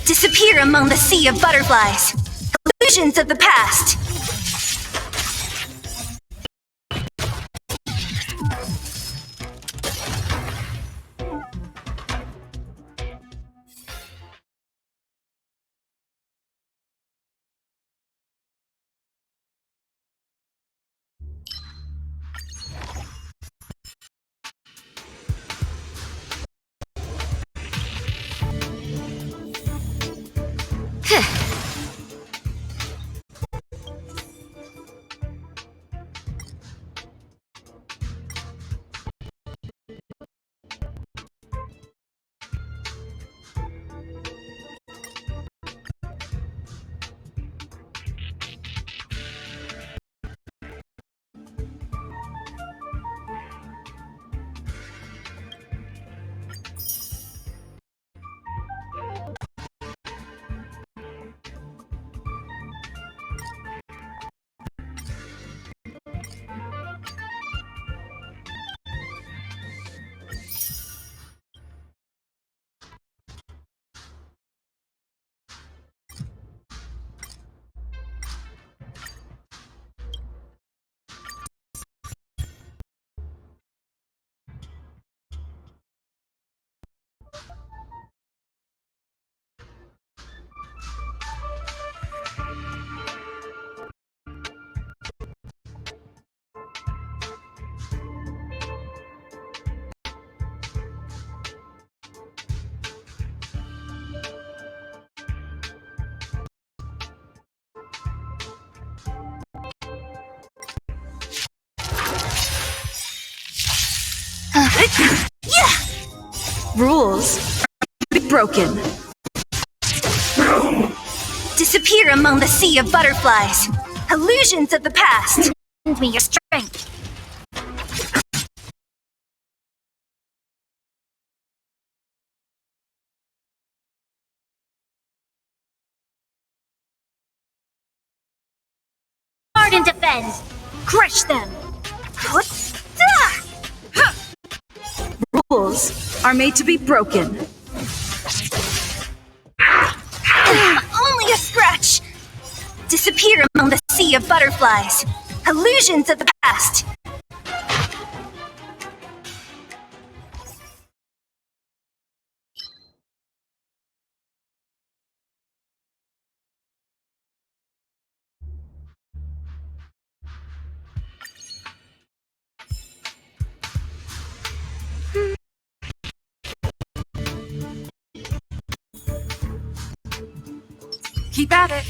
Disappear among the sea of butterflies. Illusions of the past. Rules are broken. Disappear among the sea of butterflies. Illusions of the past. Lend me your strength. Guard and defend. Crush them. Rules are made to be broken. Only a scratch. Disappear among the sea of butterflies. Illusions of the past. Keep at it.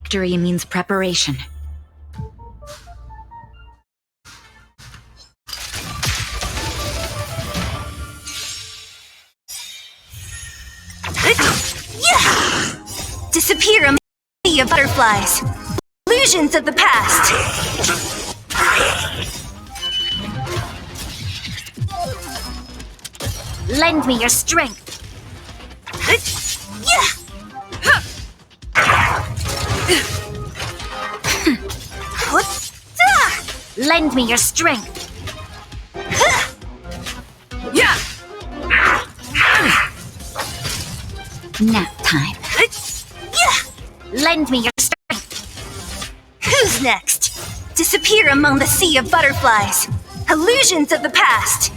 Victory means preparation. Disappear among the sea of butterflies. Illusions of the past. Lend me your strength. Lend me your strength. Nap time. Lend me your strength. Who's next? Disappear among the sea of butterflies. Illusions of the past.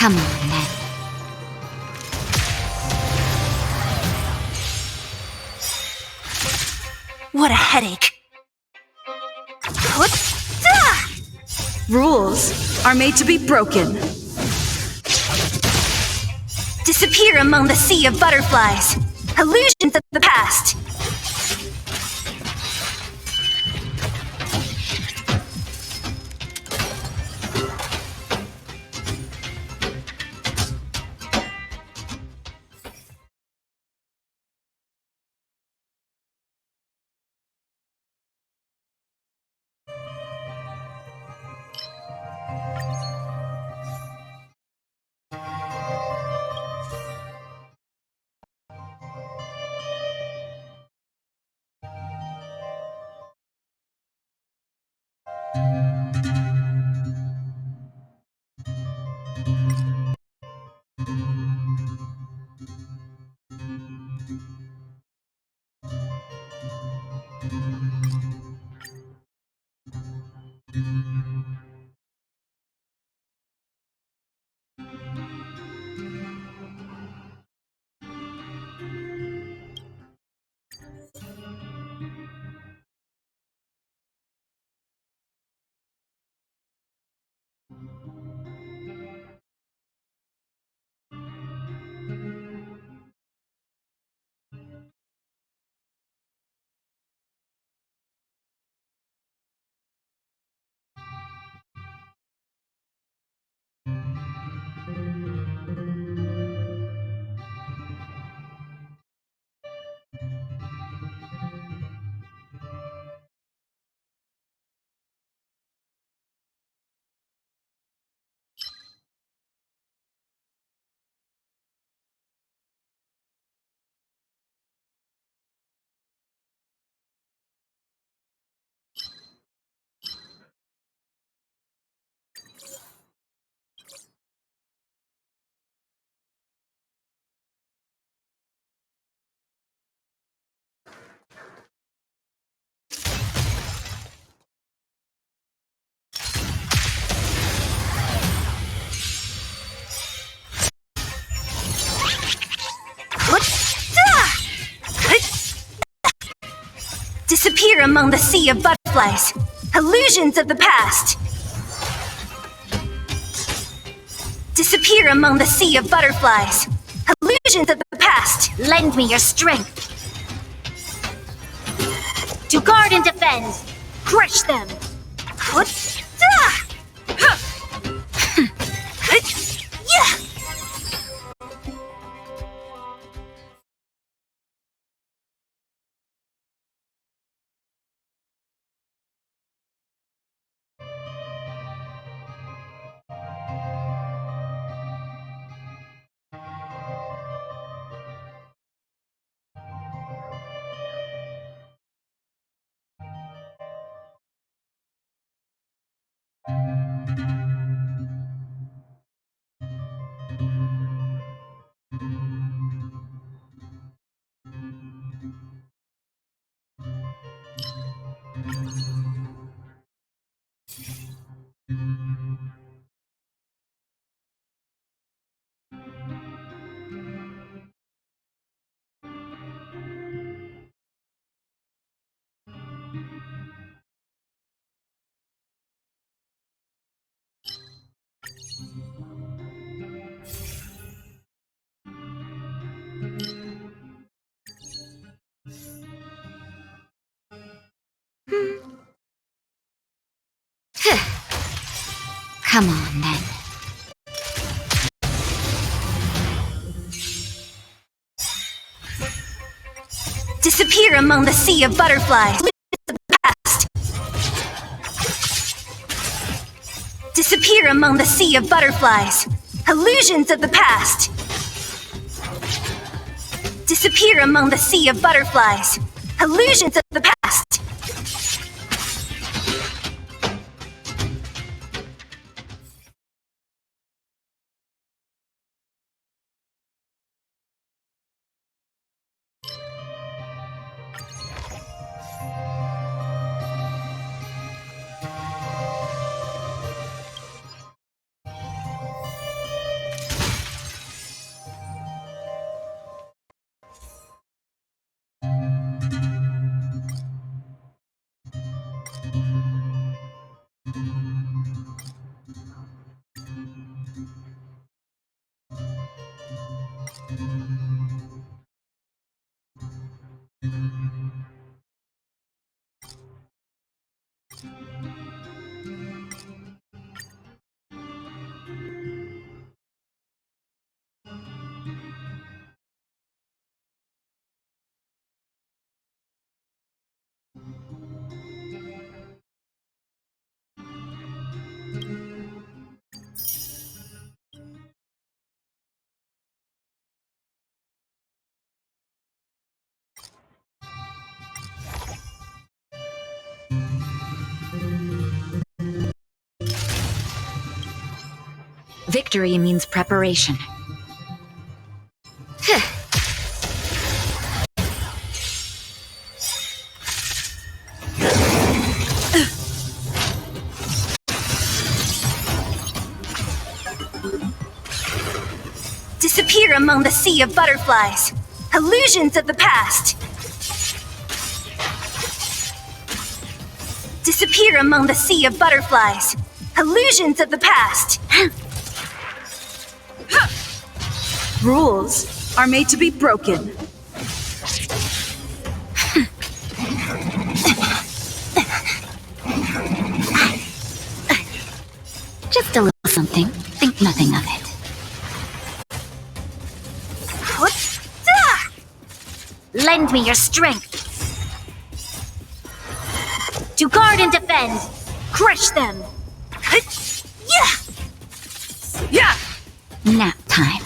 Come on, then. What a headache. Rules are made to be broken. Disappear among the sea of butterflies. Illusions of the past. Disappear among the sea of butterflies. Illusions of the past. Disappear among the sea of butterflies. Illusions of the past. Lend me your strength. To guard and defend. Crush them. Come on, then. Disappear among the sea of butterflies. Past. Disappear among the sea of butterflies. Illusions of the past. Disappear among the sea of butterflies. Illusions of the past. Victory means preparation. Disappear among the sea of butterflies. Illusions of the past. Disappear among the sea of butterflies. Illusions of the past. Rules are made to be broken. Just a little something. Think nothing of it. Lend me your strength. To guard and defend. Crush them. Yeah! Nap time.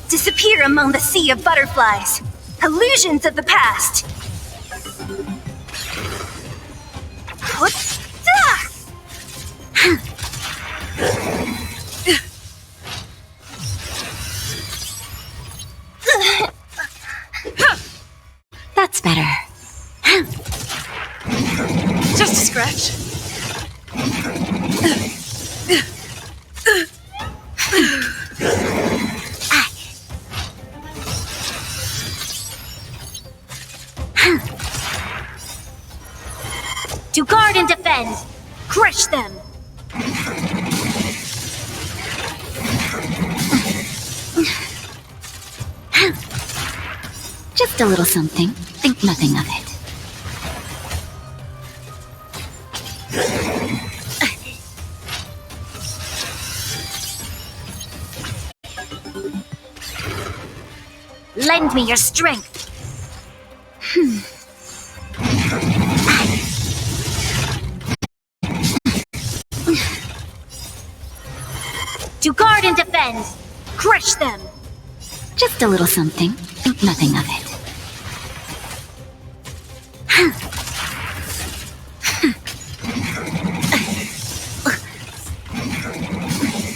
Disappear among the sea of butterflies. Illusions of the past. That's better. Just a scratch. To guard and defend! Crush them! Just a little something. Think nothing of it. Lend me your strength! To guard and defend! Crush them! Just a little something. Think nothing of it.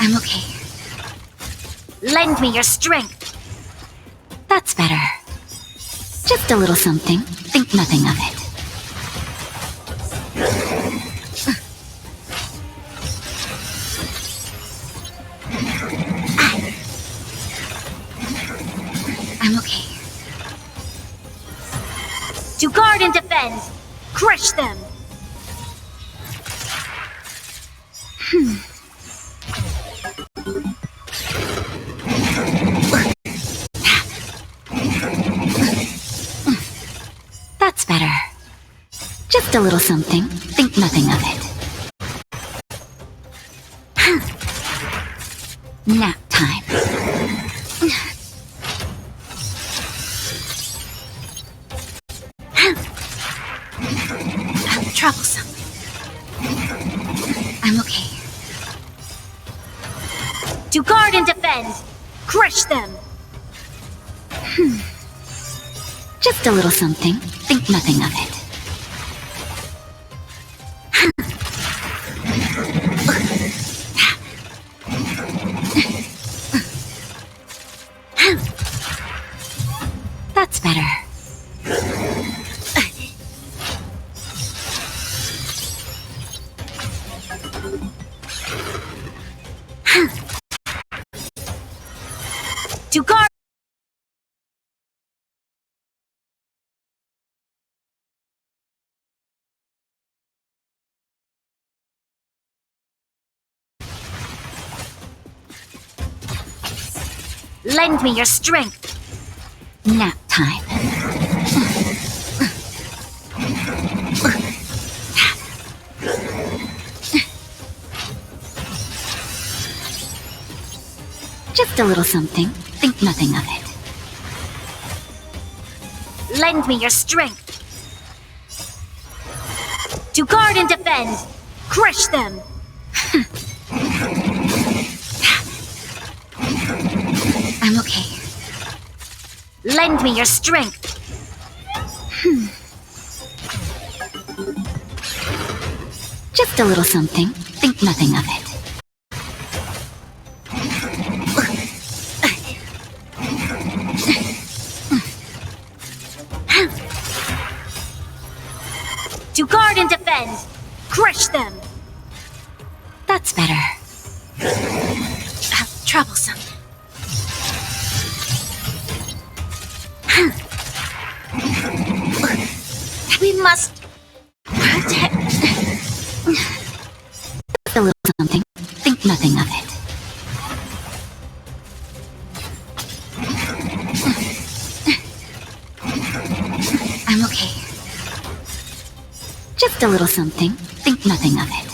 I'm okay. Lend me your strength! That's better. Just a little something. Think nothing of it. I'm okay. To guard and defend! Crush them! That's better. Just a little something. Think nothing of it. Nap time. Troublesome. I'm okay. To guard and defend! Crush them! Just a little something. Think nothing of it. That's better. To guard! Lend me your strength! Nap time. Just a little something. Think nothing of it. Lend me your strength! To guard and defend! Crush them! I'm okay. Lend me your strength! Just a little something. Think nothing of it. To guard and defend! Crush them! That's better. Troublesome. We must protect. Just a little something. Think nothing of it. I'm okay. Just a little something. Think nothing of it.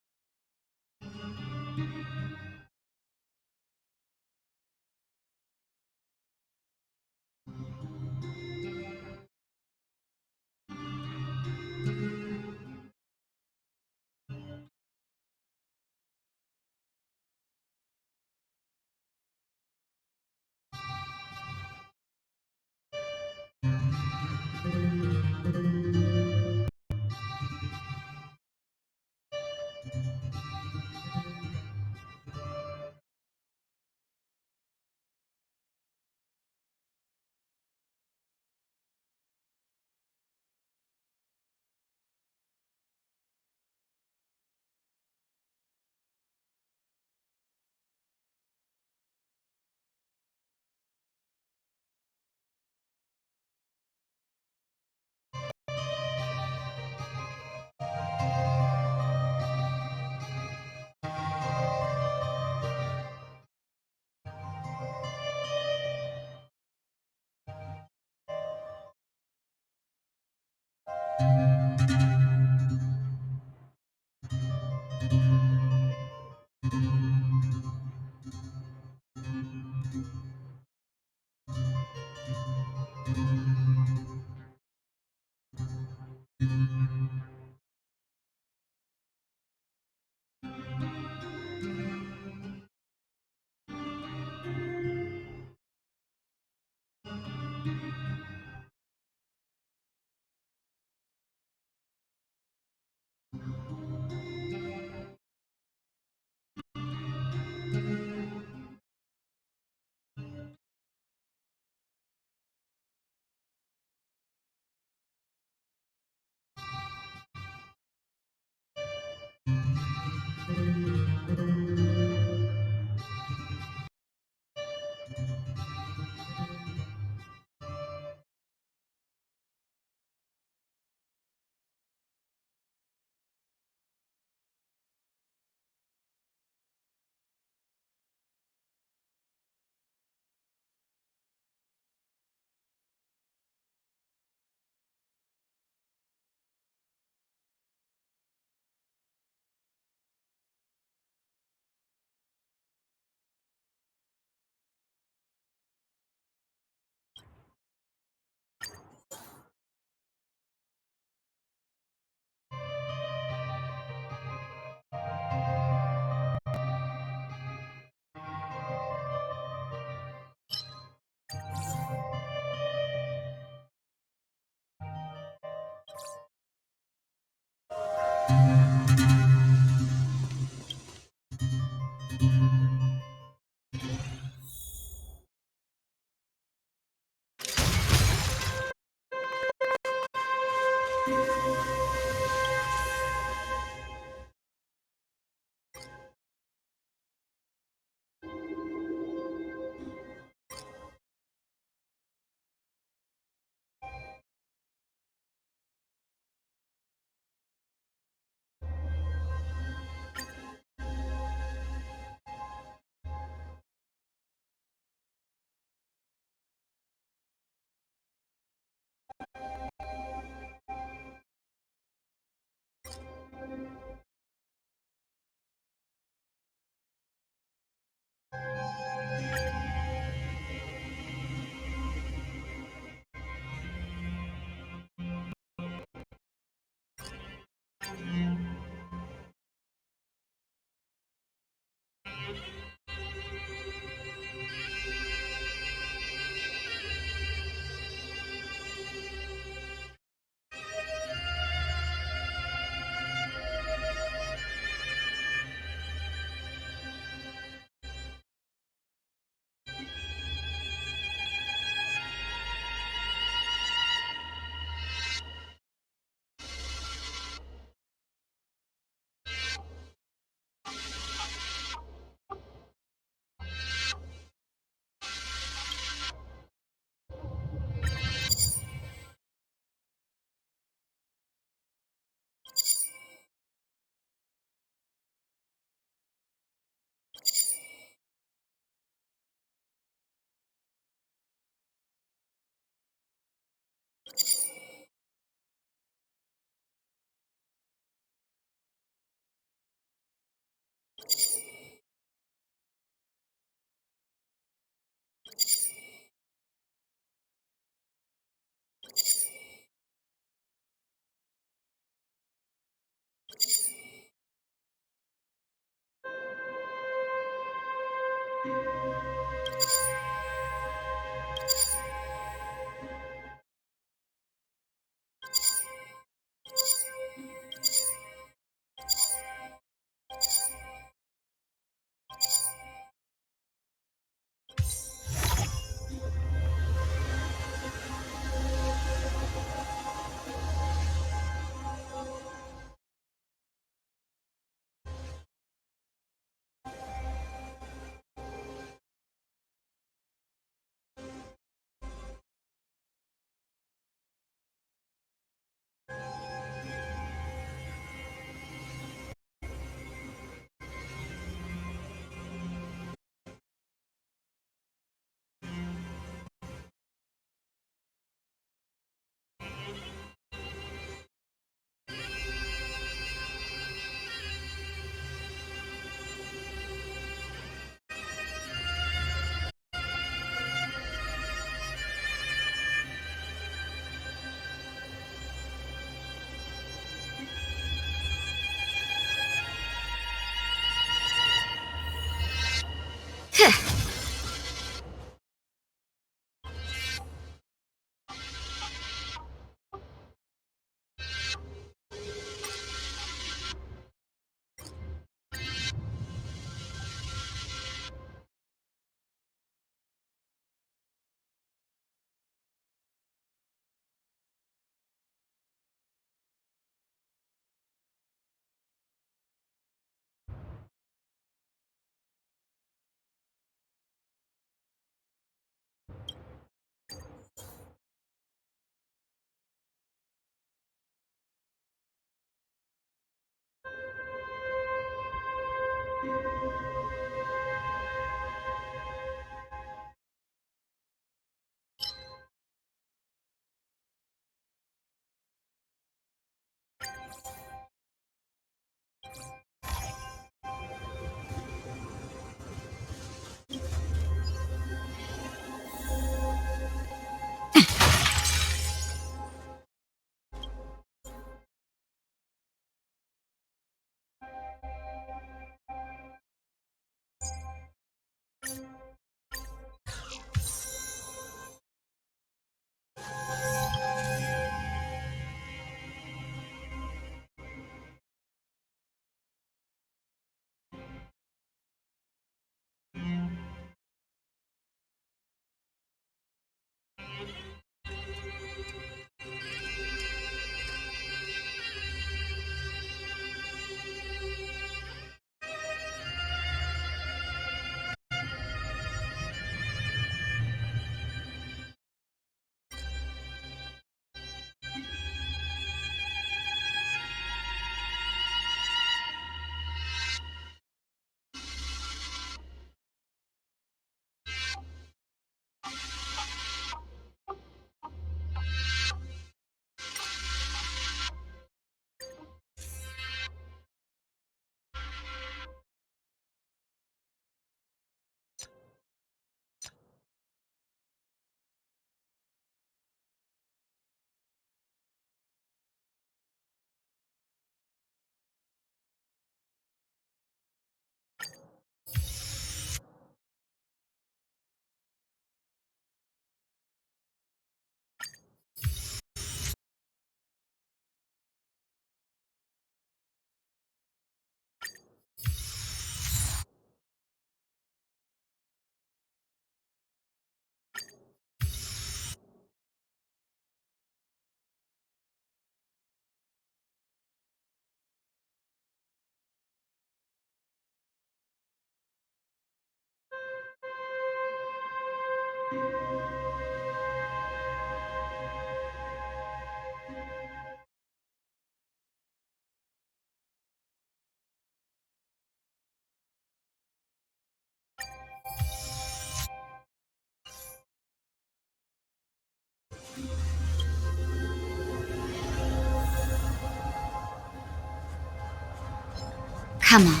Come on.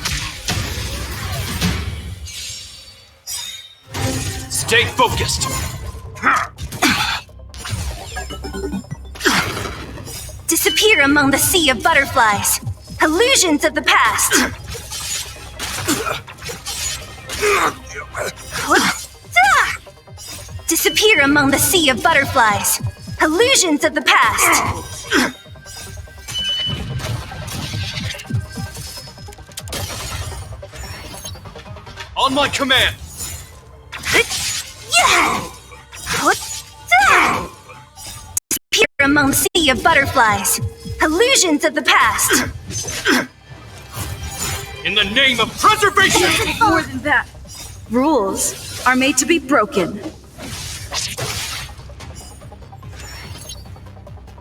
Stay focused. Disappear among the sea of butterflies. Illusions of the past. Disappear among the sea of butterflies. Illusions of the past. On my command. Disappear among the sea of butterflies. Illusions of the past. In the name of preservation. More than that. Rules are made to be broken.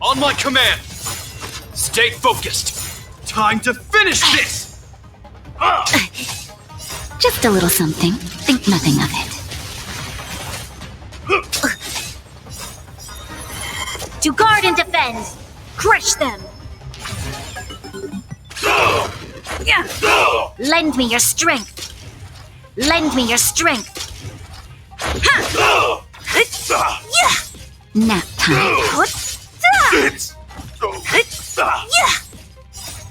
On my command. Stay focused. Time to finish this. Just a little something. Think nothing of it. To guard and defend. Crush them. Yeah. Lend me your strength. Lend me your strength. Nap time.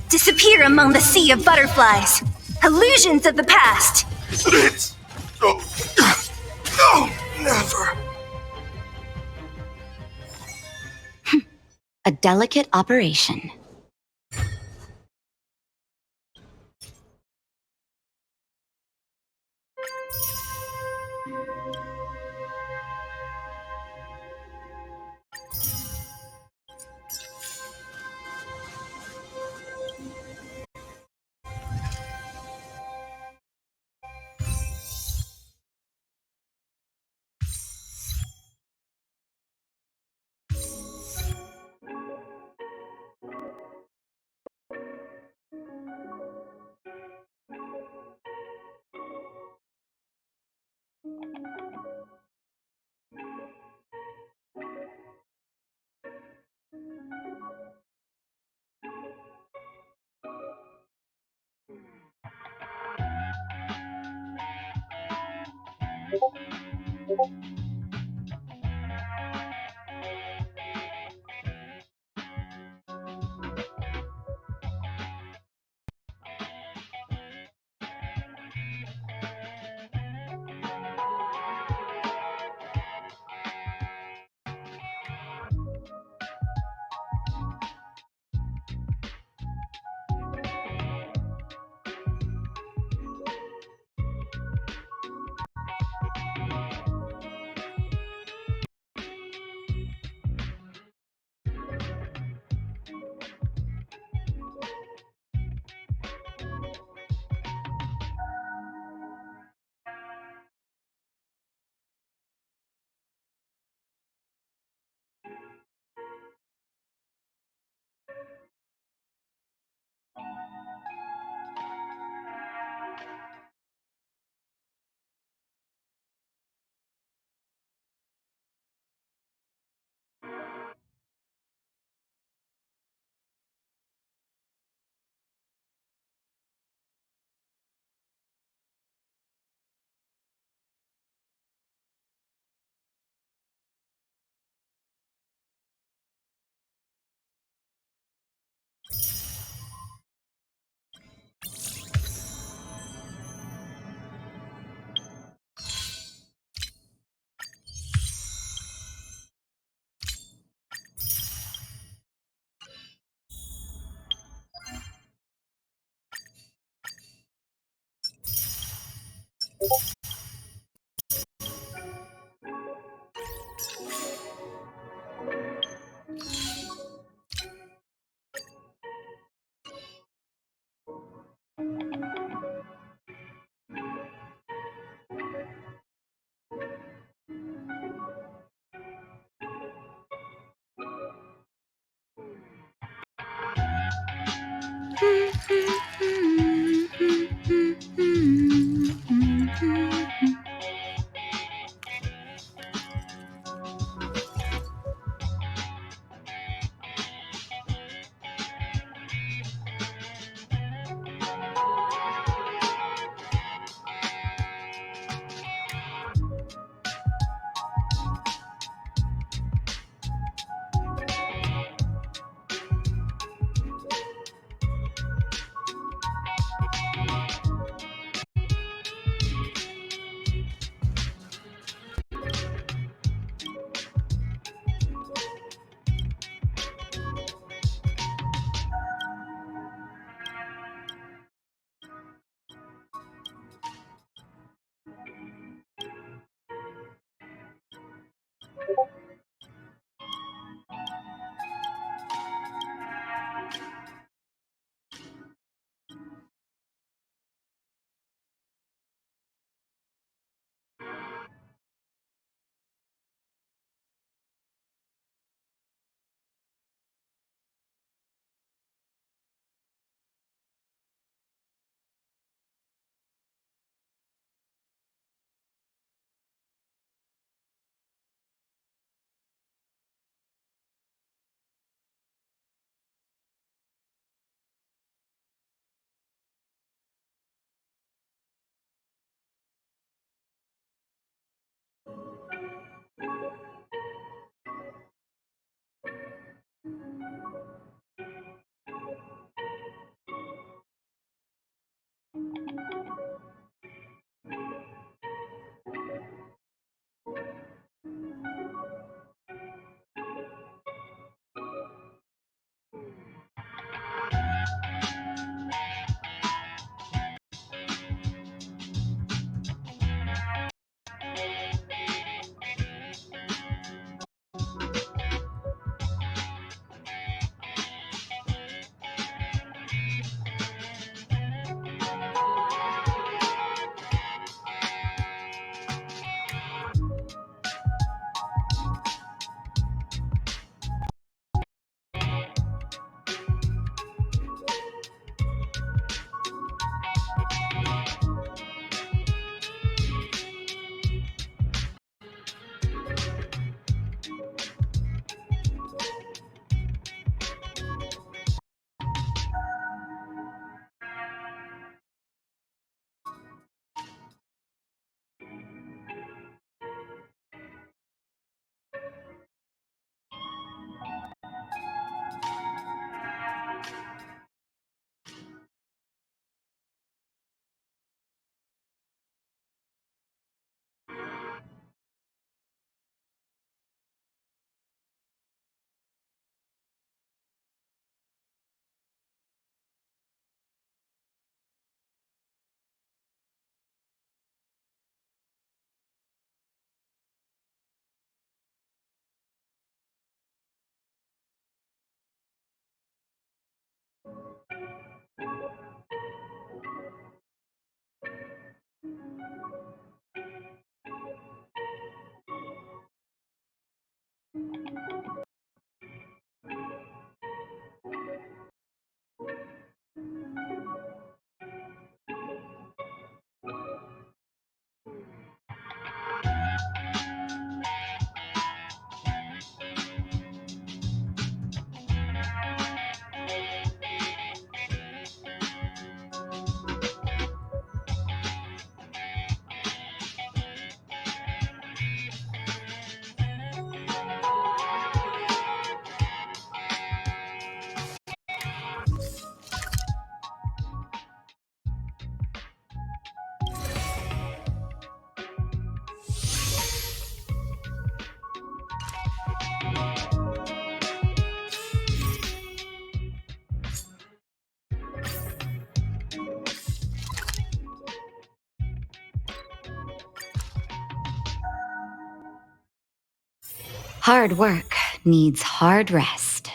Disappear among the sea of butterflies. Illusions of the past. No, never. A delicate operation. Hard work needs hard rest.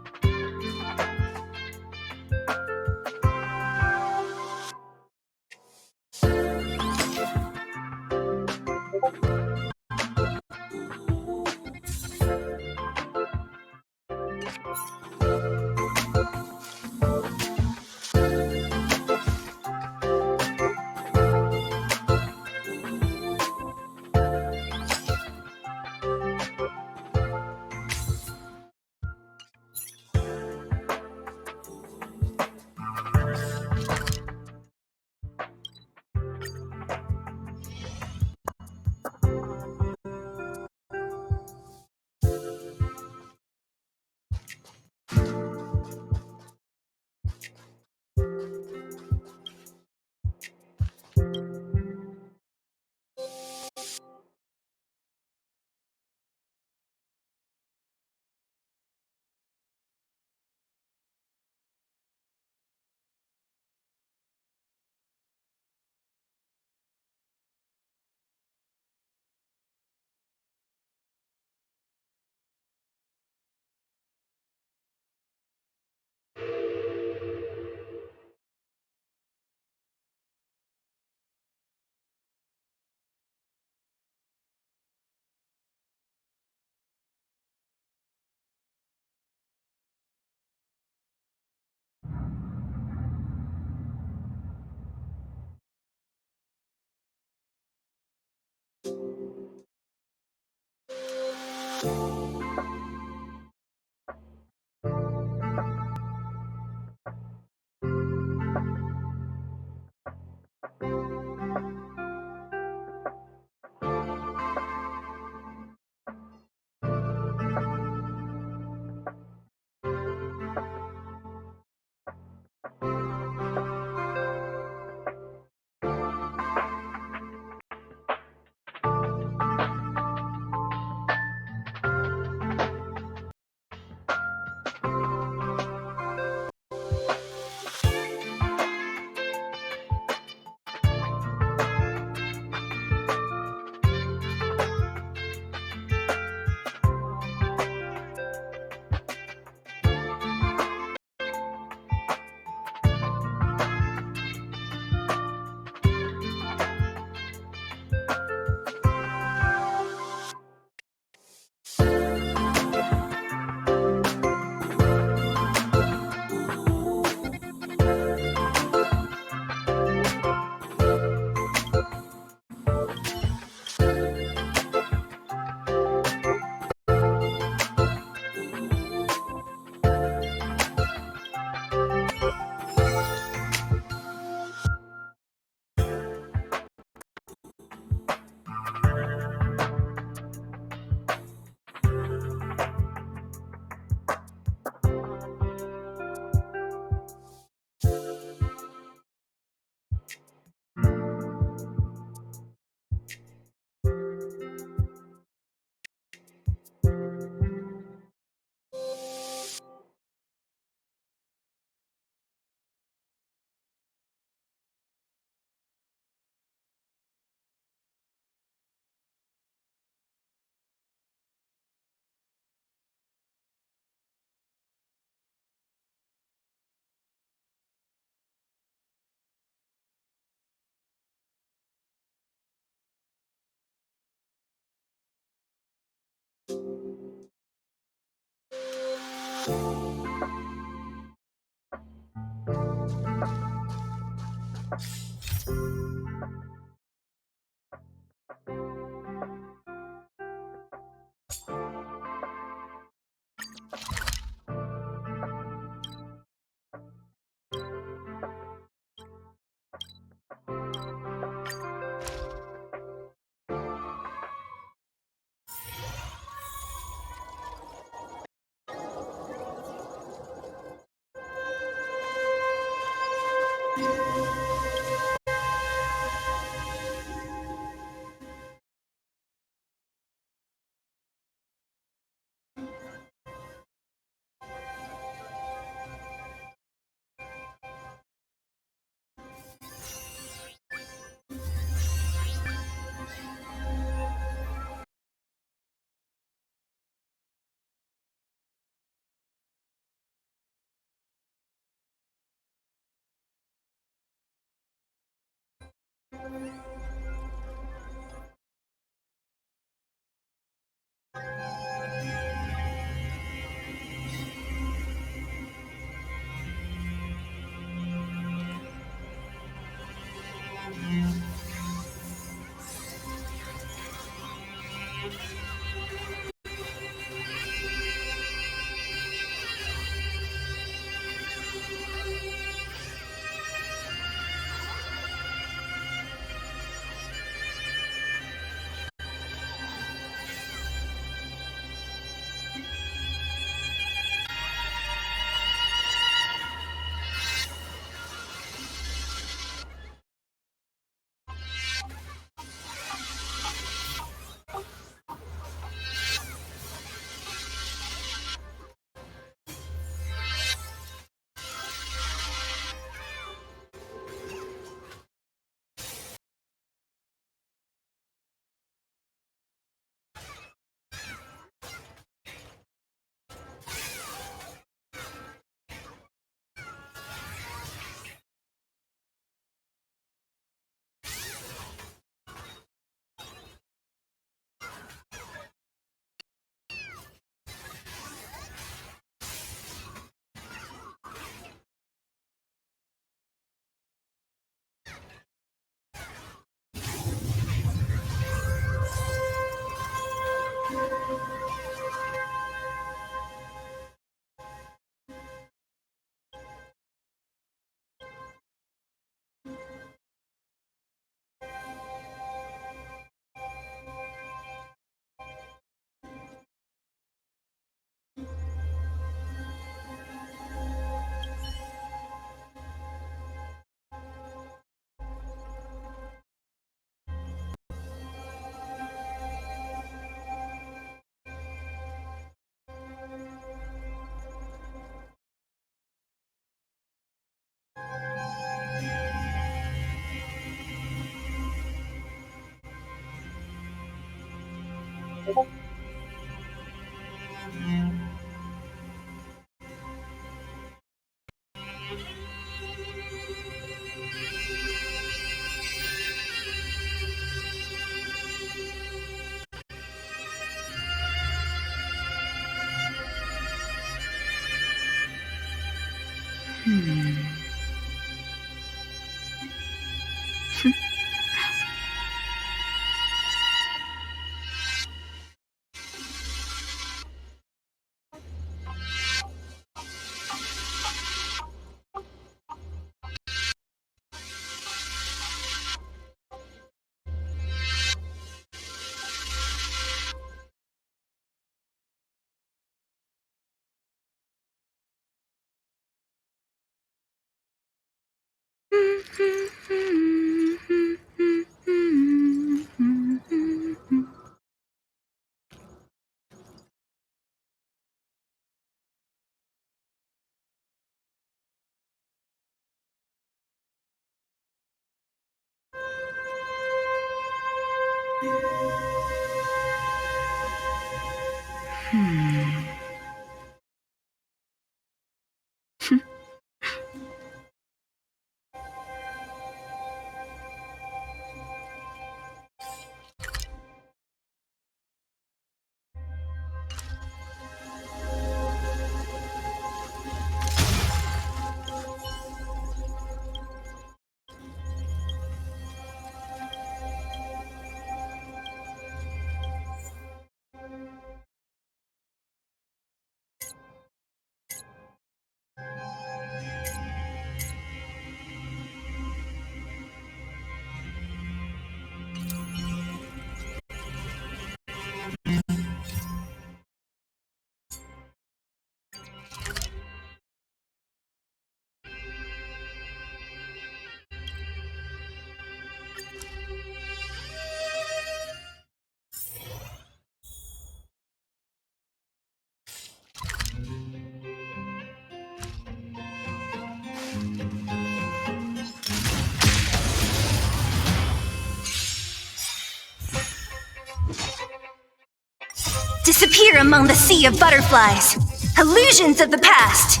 Disappear among the sea of butterflies. Illusions of the past.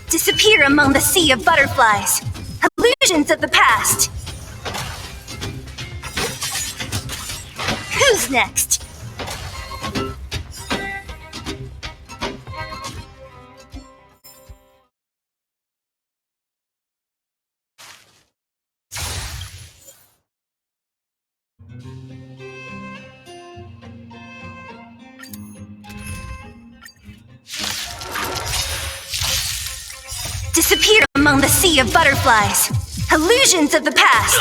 Disappear among the sea of butterflies. Illusions of the past. Who's next? Disappear among the sea of butterflies. Illusions of the past.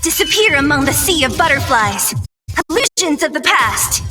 Disappear among the sea of butterflies. Illusions of the past.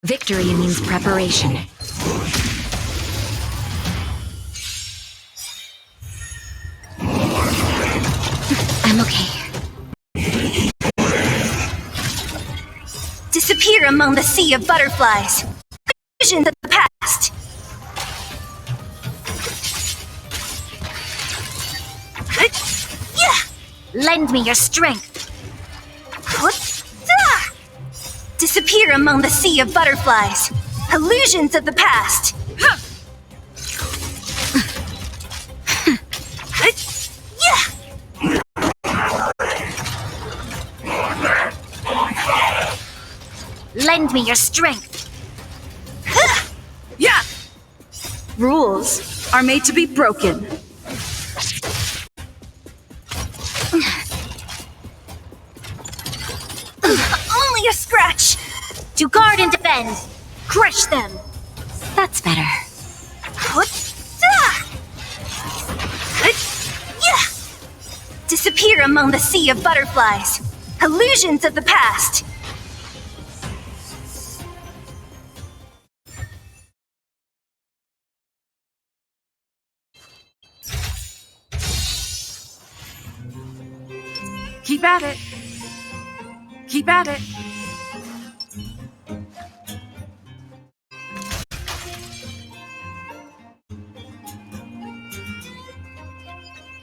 Victory means preparation. I'm okay. Disappear among the sea of butterflies. Illusions of the past. Lend me your strength. Disappear among the sea of butterflies. Illusions of the past. Lend me your strength. Yeah! Rules are made to be broken. Only a scratch. To guard and defend. Crush them. That's better. Disappear among the sea of butterflies. Illusions of the past. Keep at it. Keep at it.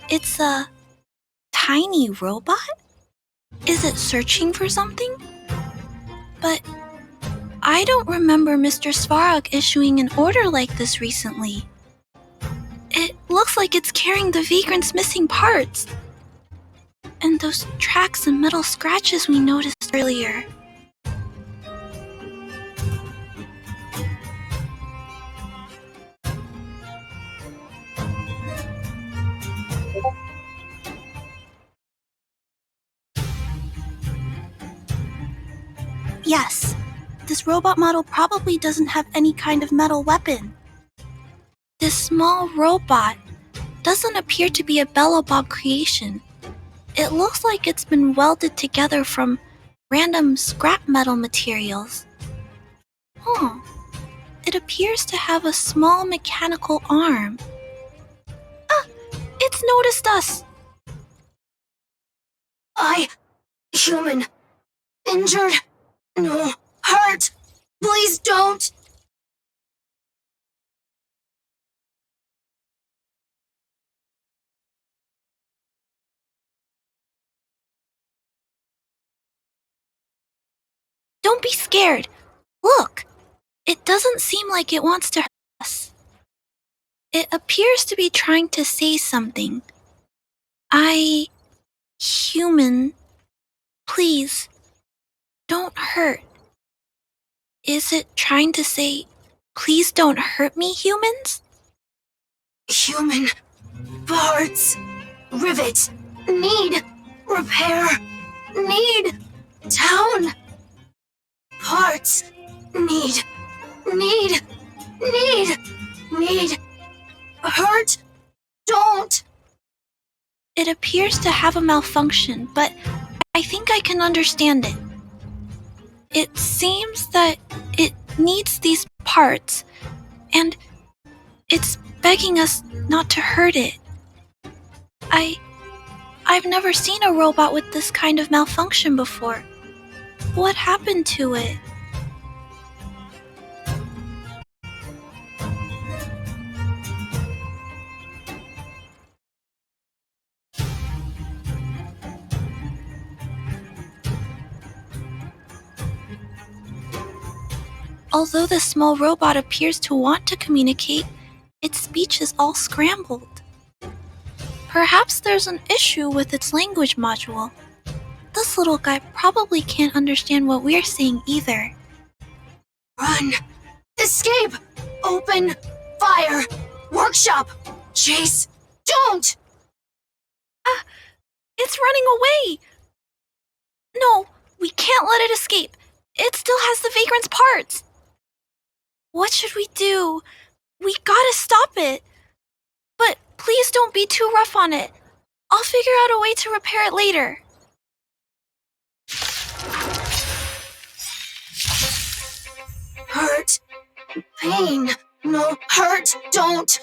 It's a tiny robot? Is it searching for something? But I don't remember Mr. Svarog issuing an order like this recently. It looks like it's carrying the vagrant's missing parts. And those tracks and metal scratches we noticed earlier. Yes, this robot model probably doesn't have any kind of metal weapon. This small robot doesn't appear to be a Bellobob creation. It looks like it's been welded together from random scrap metal materials. It appears to have a small mechanical arm. Ah! It's noticed us! Human. Injured. No. Hurt. Please don't. Don't be scared. Look, it doesn't seem like it wants to hurt us. It appears to be trying to say something. Human, please, don't hurt. Is it trying to say, please don't hurt me, humans? Human. Parts. Rivet. Need. Repair. Need. Town. Parts. Need. Hurt. Don't. It appears to have a malfunction, but I think I can understand it. It seems that it needs these parts, and it's begging us not to hurt it. I've never seen a robot with this kind of malfunction before. What happened to it? Although the small robot appears to want to communicate, its speech is all scrambled. Perhaps there's an issue with its language module. This little guy probably can't understand what we're saying either. Run. Escape. Open. Fire. Workshop. Chase. Don't. It's running away! No, we can't let it escape. It still has the vagrant's parts. What should we do? We gotta stop it. But please don't be too rough on it. I'll figure out a way to repair it later. Hurt. Pain. No. Hurt. Don't.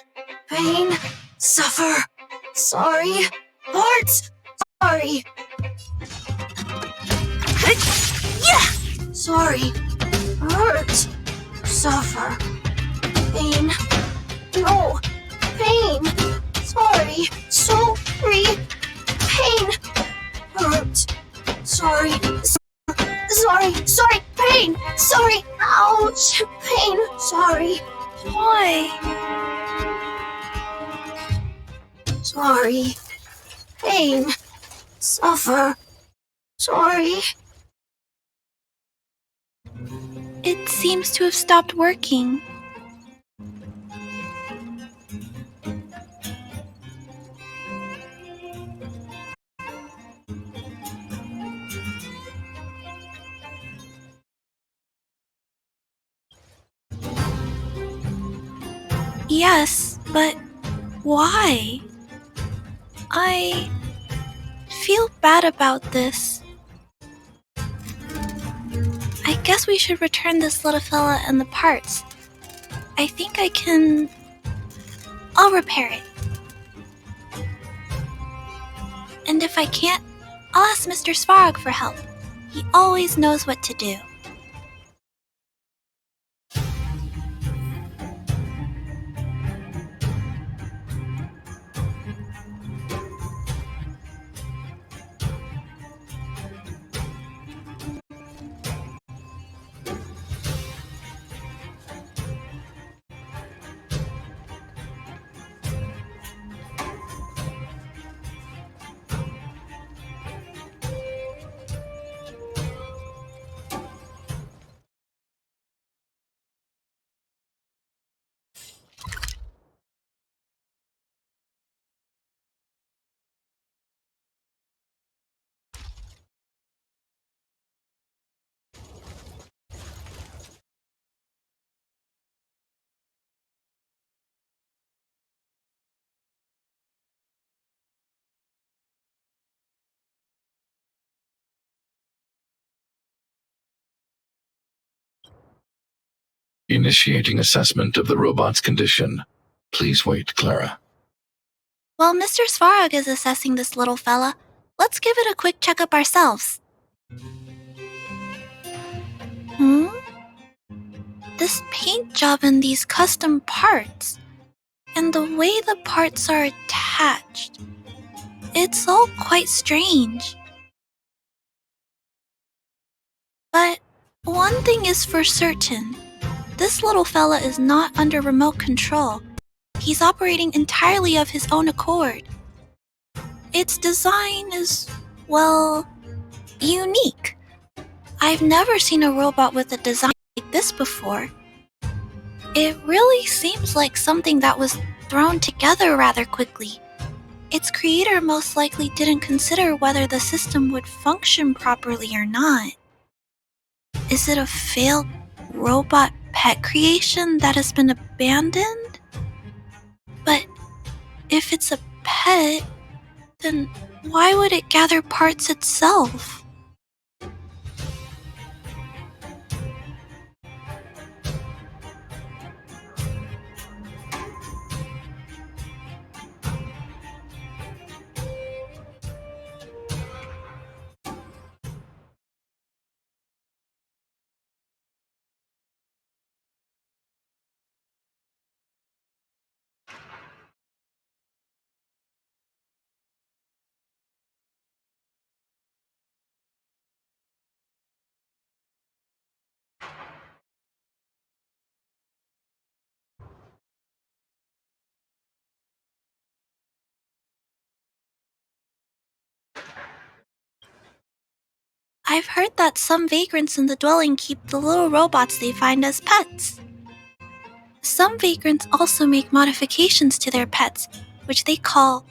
Pain. Suffer. Sorry. Parts. Sorry. Yeah. Sorry. Hurt. Suffer. Pain. No. Pain. Sorry. Sorry. Pain. Hurt. Sorry. Sorry. Pain. Sorry. Ouch. Pain. Sorry. Why? Sorry. Pain. Suffer. Sorry. It seems to have stopped working. Yes, but why? I feel bad about this. guess we should return this little fella and the parts. I think I can... I'll repair it. And if I can't, I'll ask Mr. Svarog for help. He always knows what to do. Initiating assessment of the robot's condition. Please wait, Clara. While Mr. Svarog is assessing this little fella, let's give it a quick checkup ourselves. This paint job and these custom parts, and the way the parts are attached, it's all quite strange. But one thing is for certain, this little fella is not under remote control. He's operating entirely of his own accord. Its design is, well, unique. I've never seen a robot with a design like this before. It really seems like something that was thrown together rather quickly. Its creator most likely didn't consider whether the system would function properly or not. Is it a failed robot pet creation that has been abandoned? But if it's a pet, then why would it gather parts itself? I've heard that some vagrants in the dwelling keep the little robots they find as pets. Some vagrants also make modifications to their pets, which they call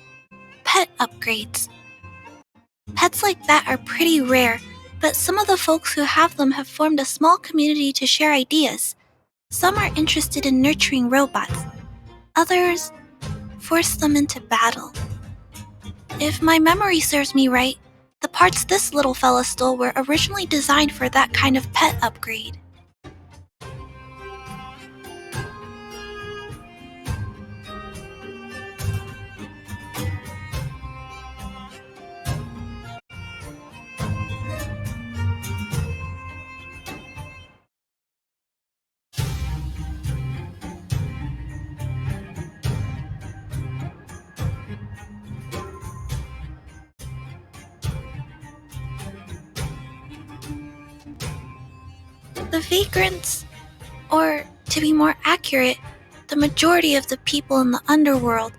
pet upgrades. Pets like that are pretty rare, but some of the folks who have them have formed a small community to share ideas. Some are interested in nurturing robots. Others force them into battle. If my memory serves me right, the parts this little fella stole were originally designed for that kind of pet upgrade. The vagrants, or to be more accurate, the majority of the people in the underworld,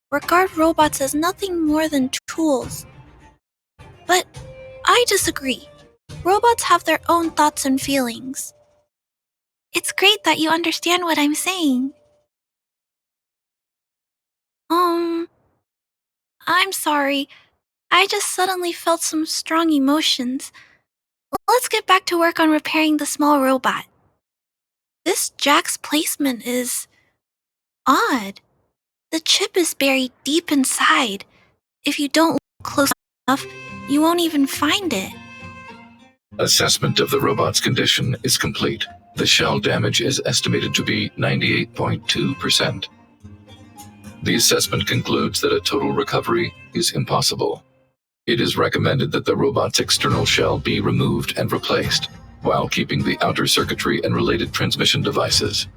regard robots as nothing more than tools. But I disagree. Robots have their own thoughts and feelings. It's great that you understand what I'm saying. I'm sorry. I just suddenly felt some strong emotions. Let's get back to work on repairing the small robot. This jack's placement is odd. The chip is buried deep inside. If you don't look close enough, you won't even find it. Assessment of the robot's condition is complete. The shell damage is estimated to be 98.2%. The assessment concludes that a total recovery is impossible. It is recommended that the robot's external shell be removed and replaced, while keeping the outer circuitry and related transmission devices.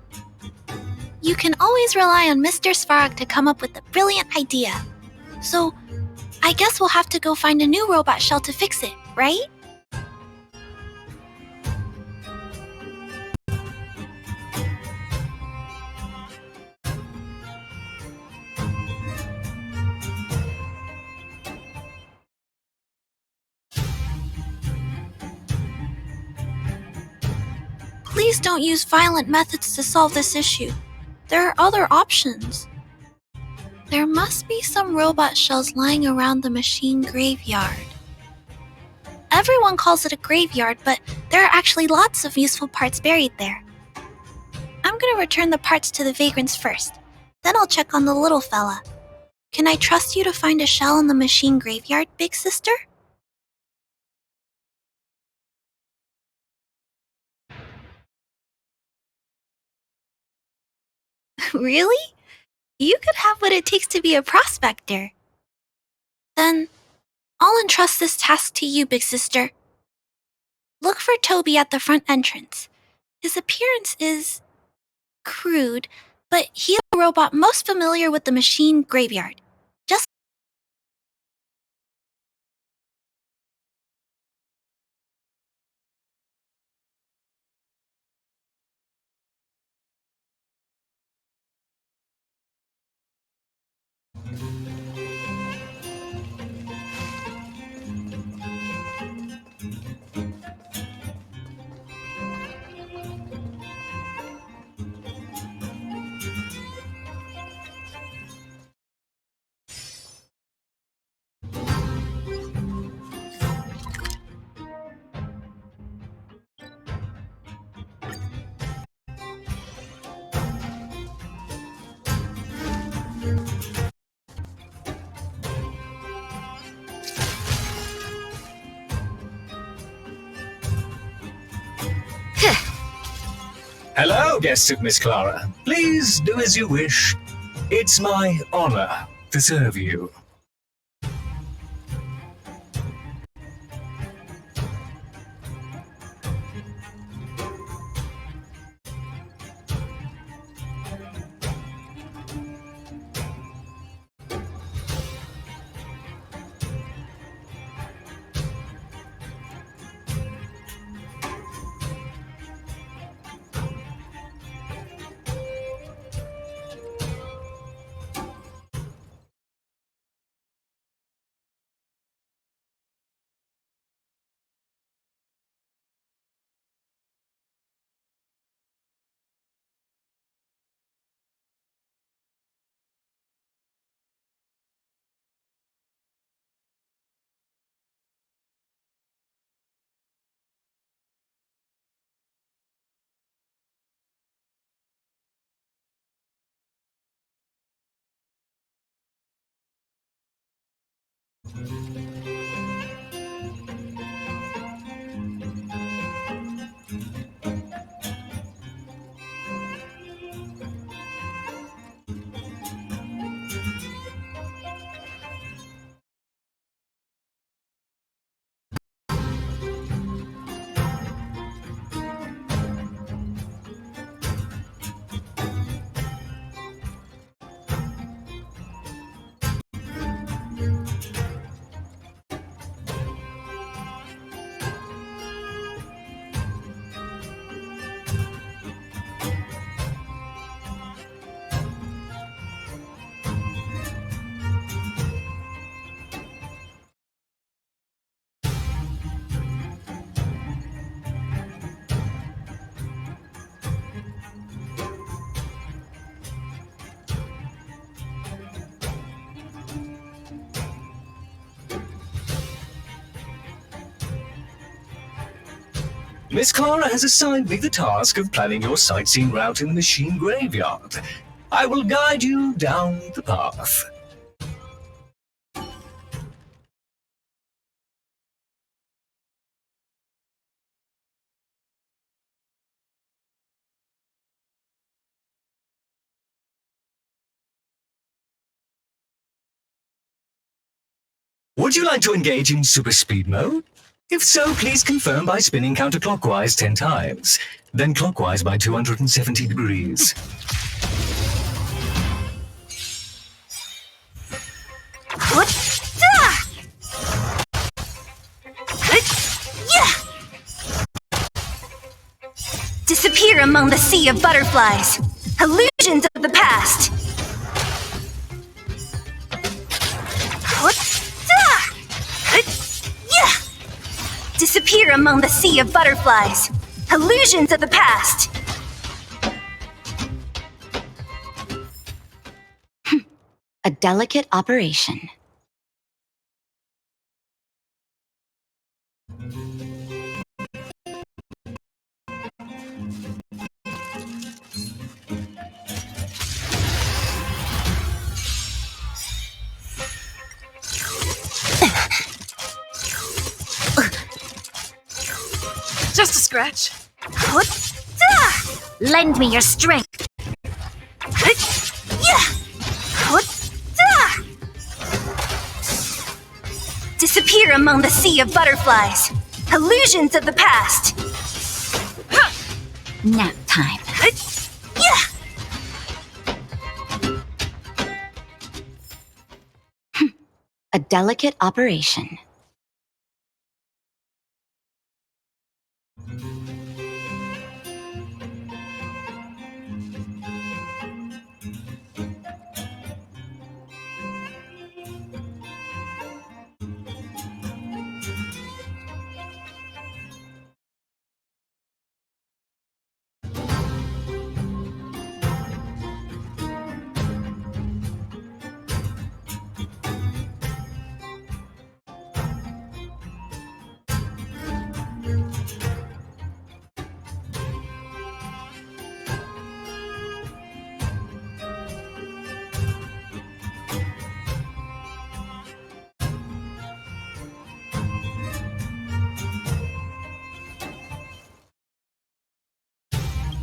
You can always rely on Mr. Svarog to come up with a brilliant idea. So, I guess we'll have to go find a new robot shell to fix it, right? Please don't use violent methods to solve this issue. There are other options. There must be some robot shells lying around the machine graveyard. Everyone calls it a graveyard, but there are actually lots of useful parts buried there. I'm gonna return the parts to the vagrants first. Then I'll check on the little fella. Can I trust you to find a shell in the machine graveyard, big sister? Really? You could have what it takes to be a prospector. Then, I'll entrust this task to you, big sister. Look for Toby at the front entrance. His appearance is crude, but he's the robot most familiar with the machine graveyard. Just Hello, guests of Miss Clara. Please do as you wish. It's my honor to serve you. Miss Clara has assigned me the task of planning your sightseeing route in the machine graveyard. I will guide you down the path. Would you like to engage in super speed mode? If so, please confirm by spinning counterclockwise 10 times, then clockwise by 270 degrees. What? Disappear among the sea of butterflies. Illusions of the past. Disappear among the sea of butterflies. Illusions of the past. A delicate operation. Just a scratch. Lend me your strength. Disappear among the sea of butterflies. Illusions of the past. Nap time. A delicate operation.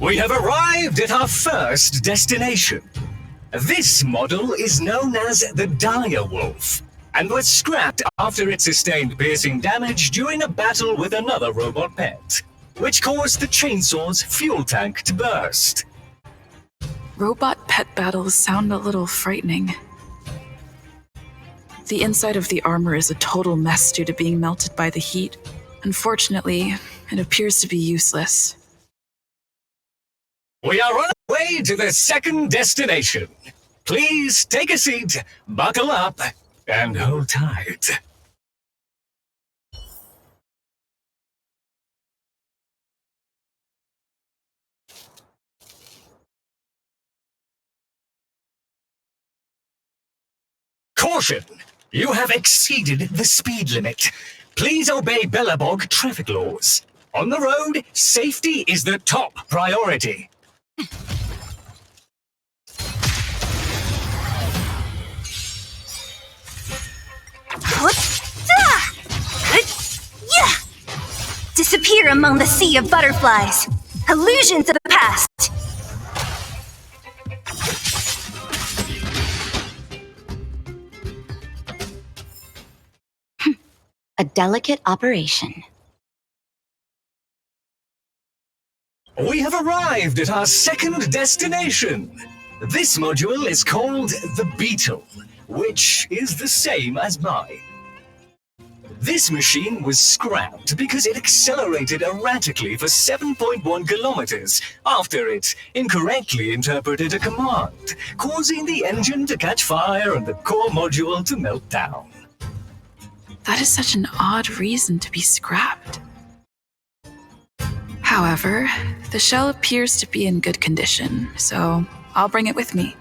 We have arrived at our first destination. This model is known as the Dire Wolf, and was scrapped after it sustained piercing damage during a battle with another robot pet, which caused the chainsaw's fuel tank to burst. Robot pet battles sound a little frightening. The inside of the armor is a total mess due to being melted by the heat. Unfortunately, it appears to be useless. We are on our way to the second destination. Please take a seat, buckle up, and hold tight. Caution! You have exceeded the speed limit. Please obey Bellabog traffic laws. On the road, safety is the top priority. Disappear among the sea of butterflies. Illusions of the past. A delicate operation. We have arrived at our second destination. This module is called the Beetle, which is the same as mine. This machine was scrapped because it accelerated erratically for 7.1 kilometers after it incorrectly interpreted a command, causing the engine to catch fire and the core module to melt down. That is such an odd reason to be scrapped. However, the shell appears to be in good condition, so I'll bring it with me.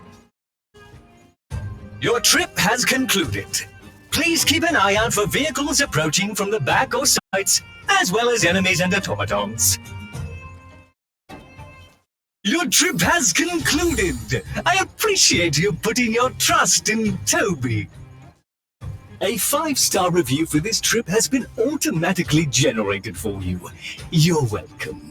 Your trip has concluded. Please keep an eye out for vehicles approaching from the back or sides, as well as enemies and automatons. Your trip has concluded. I appreciate you putting your trust in Toby. A 5-star review for this trip has been automatically generated for you. You're welcome.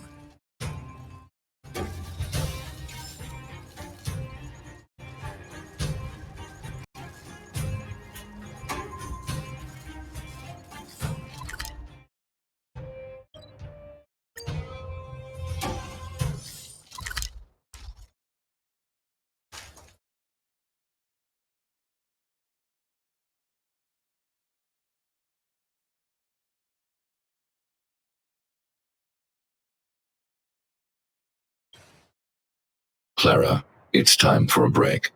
Clara, it's time for a break.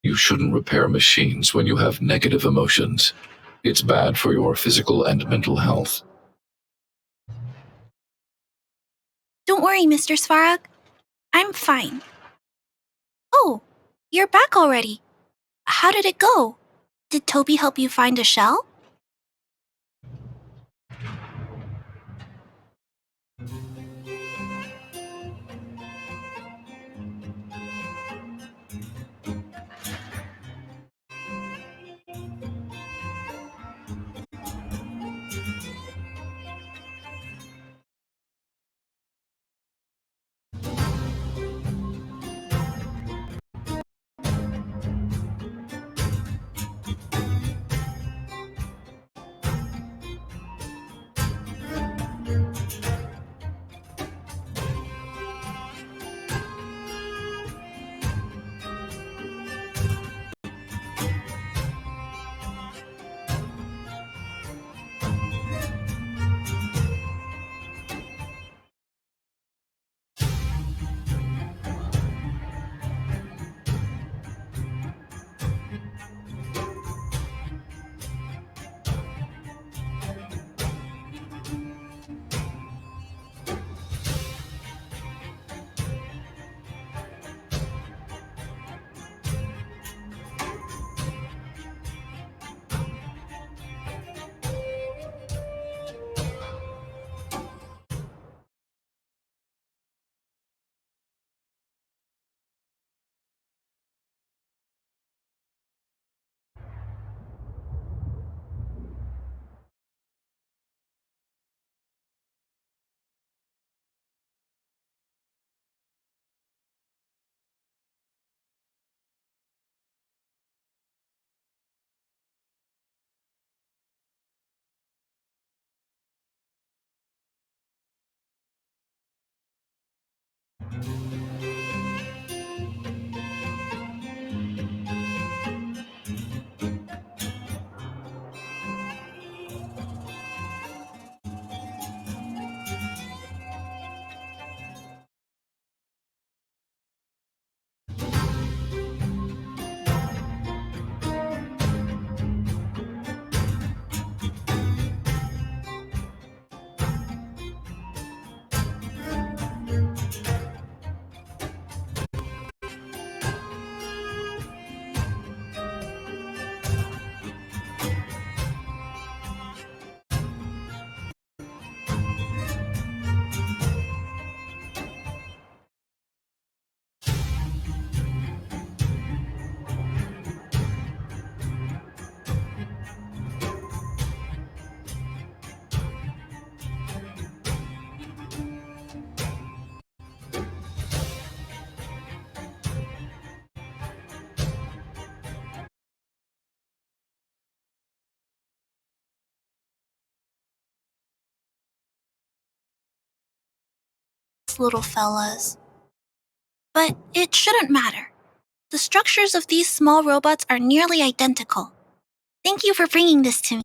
You shouldn't repair machines when you have negative emotions. It's bad for your physical and mental health. Don't worry, Mr. Svarog. I'm fine. Oh, you're back already. How did it go? Did Toby help you find a shell? Little fellas. But it shouldn't matter. The structures of these small robots are nearly identical. Thank you for bringing this to me.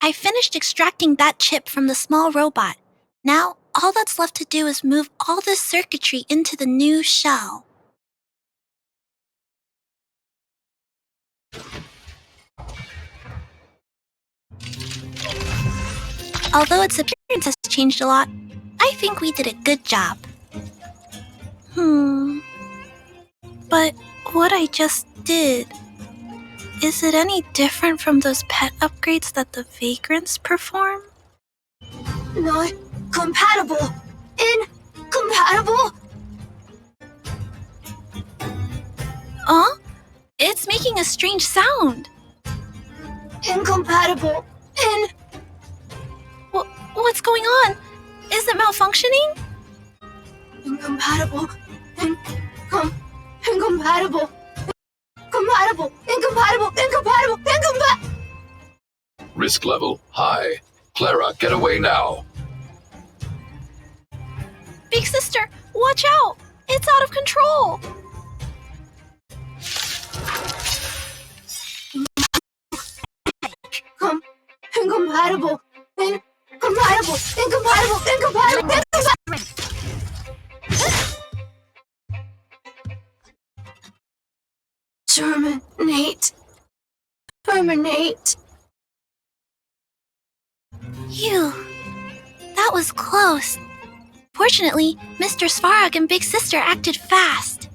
I finished extracting that chip from the small robot. Now, all that's left to do is move all this circuitry into the new shell. Although its appearance has changed a lot, I think we did a good job. But what I just did, is it any different from those pet upgrades that the vagrants perform? Not compatible. Incompatible. Huh? It's making a strange sound. Incompatible. What's going on? Is it malfunctioning? Incompatible. Incompatible. Incompatible. Risk level high. Clara, get away now. Big sister, watch out! It's out of control! Incompatible. teammate. Phew. That was close. Fortunately, Mr. Svarog and Big Sister acted fast.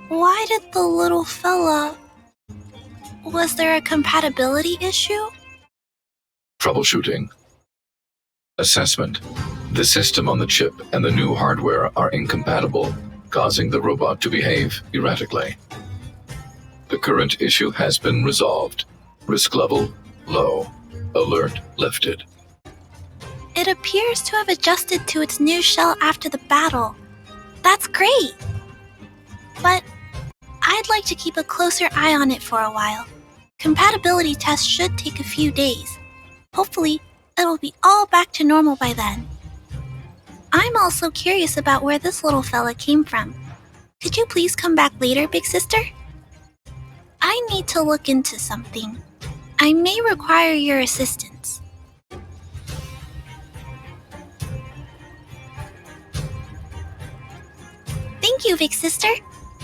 Why did the little fella... Was there a compatibility issue? Troubleshooting. Assessment. The system on the chip and the new hardware are incompatible, causing the robot to behave erratically. The current issue has been resolved. Risk level low. Alert lifted. It appears to have adjusted to its new shell after the battle. That's great! But I'd like to keep a closer eye on it for a while. Compatibility tests should take a few days. Hopefully, it'll be all back to normal by then. I'm also curious about where this little fella came from. Could you please come back later, Big Sister? I need to look into something. I may require your assistance. Thank you, Big Sister.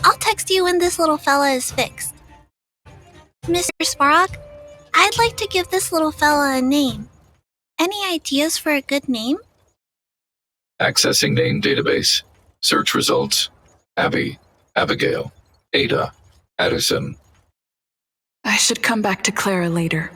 I'll text you when this little fella is fixed. Mr. Svarog, I'd like to give this little fella a name. Any ideas for a good name? Accessing name database. Search results. Abby, Abigail, Ada, Addison. I should come back to Clara later.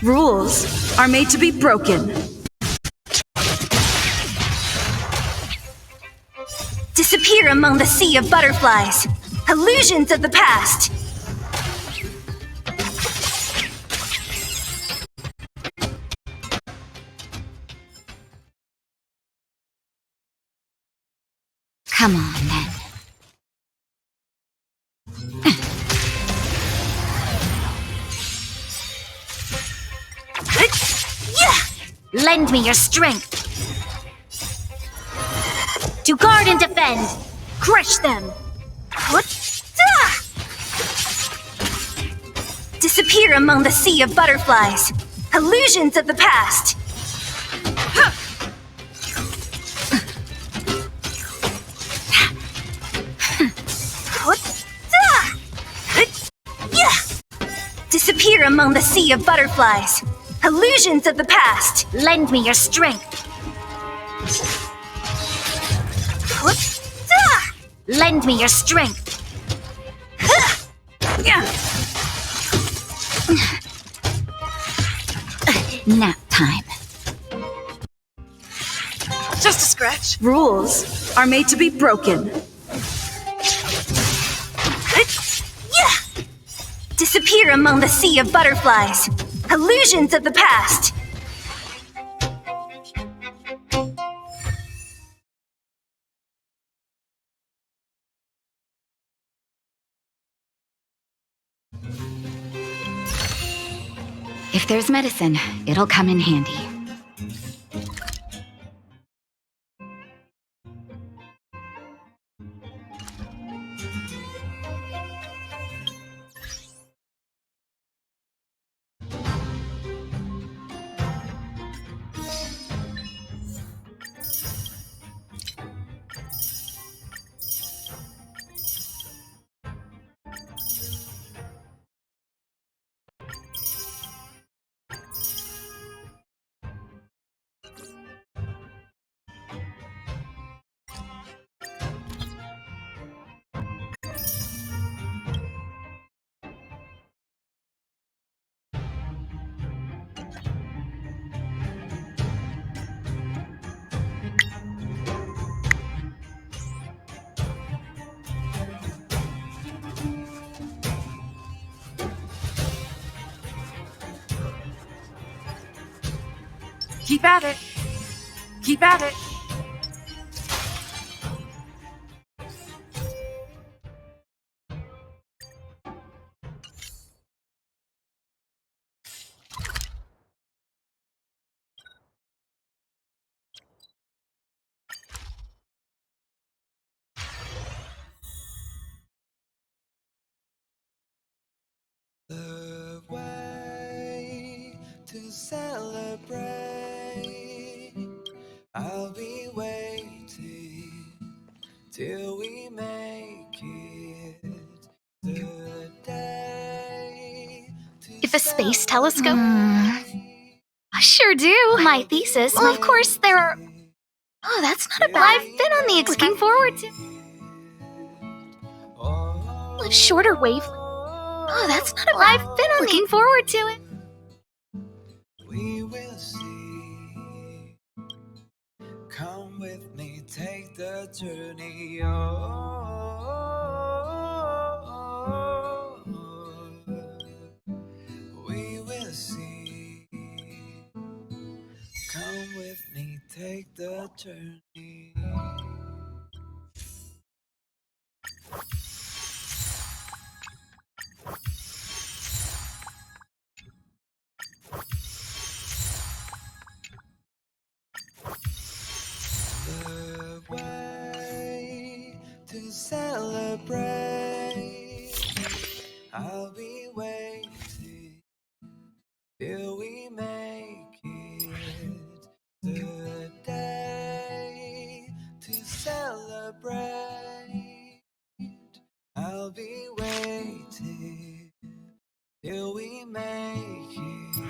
Rules are made to be broken. Disappear among the sea of butterflies. Illusions of the past. Come on, then. Lend me your strength. To guard and defend. Crush them. Disappear among the sea of butterflies. Illusions of the past. Disappear among the sea of butterflies. Illusions of the past. Lend me your strength. Lend me your strength. Nap time. Just a scratch. Rules are made to be broken. Disappear among the sea of butterflies. Illusions of the past. If there's medicine, it'll come in handy. Keep at it. Keep at it. The way to celebrate. I'll be waiting till we make it the day to If a space telescope. celebrate. I sure do. My thesis. Well, of course, there are. Oh, that's not a bad. I've been on the looking forward to. A shorter wave. Oh, that's not a bad. I've been on looking forward to it. We will see. Come with me, take the journey. We will see. Come with me, take the journey. The way to celebrate. I'll be waiting till we make it the day to celebrate. I'll be waiting till we make it.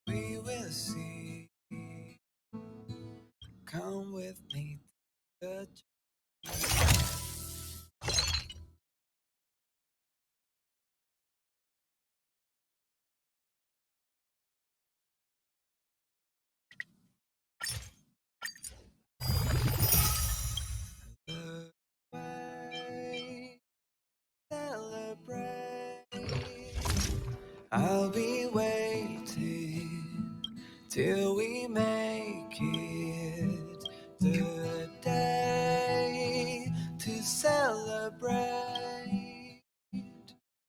We will see. Come with me to the way celebrate. I'll be waiting till we make it the day to celebrate.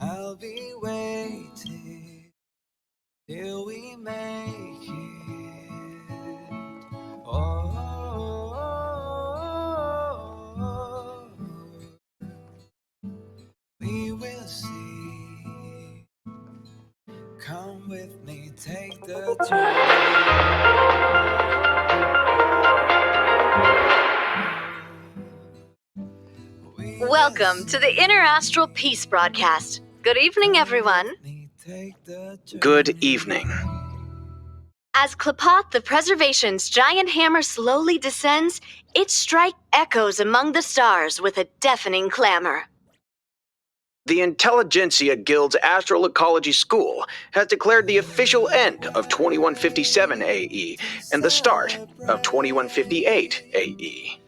I'll be waiting till we make it. We will see. Come with me, take the journey. Welcome to the Interastral Peace broadcast. Good evening, everyone. Good evening. As Klapoth the Preservation's giant hammer slowly descends, its strike echoes among the stars with a deafening clamor. The Intelligentsia Guild's Astral Ecology School has declared the official end of 2157 AE and the start of 2158 AE.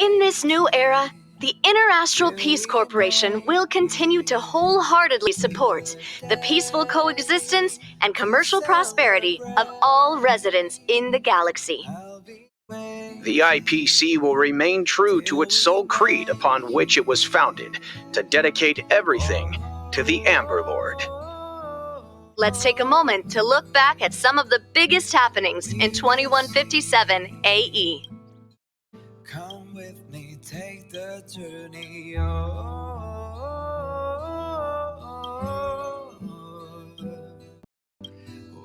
In this new era, the Interastral Peace Corporation will continue to wholeheartedly support the peaceful coexistence and commercial prosperity of all residents in the galaxy. The IPC will remain true to its sole creed upon which it was founded, to dedicate everything to the Amber Lord. Let's take a moment to look back at some of the biggest happenings in 2157 AE. Come with me, take the journey.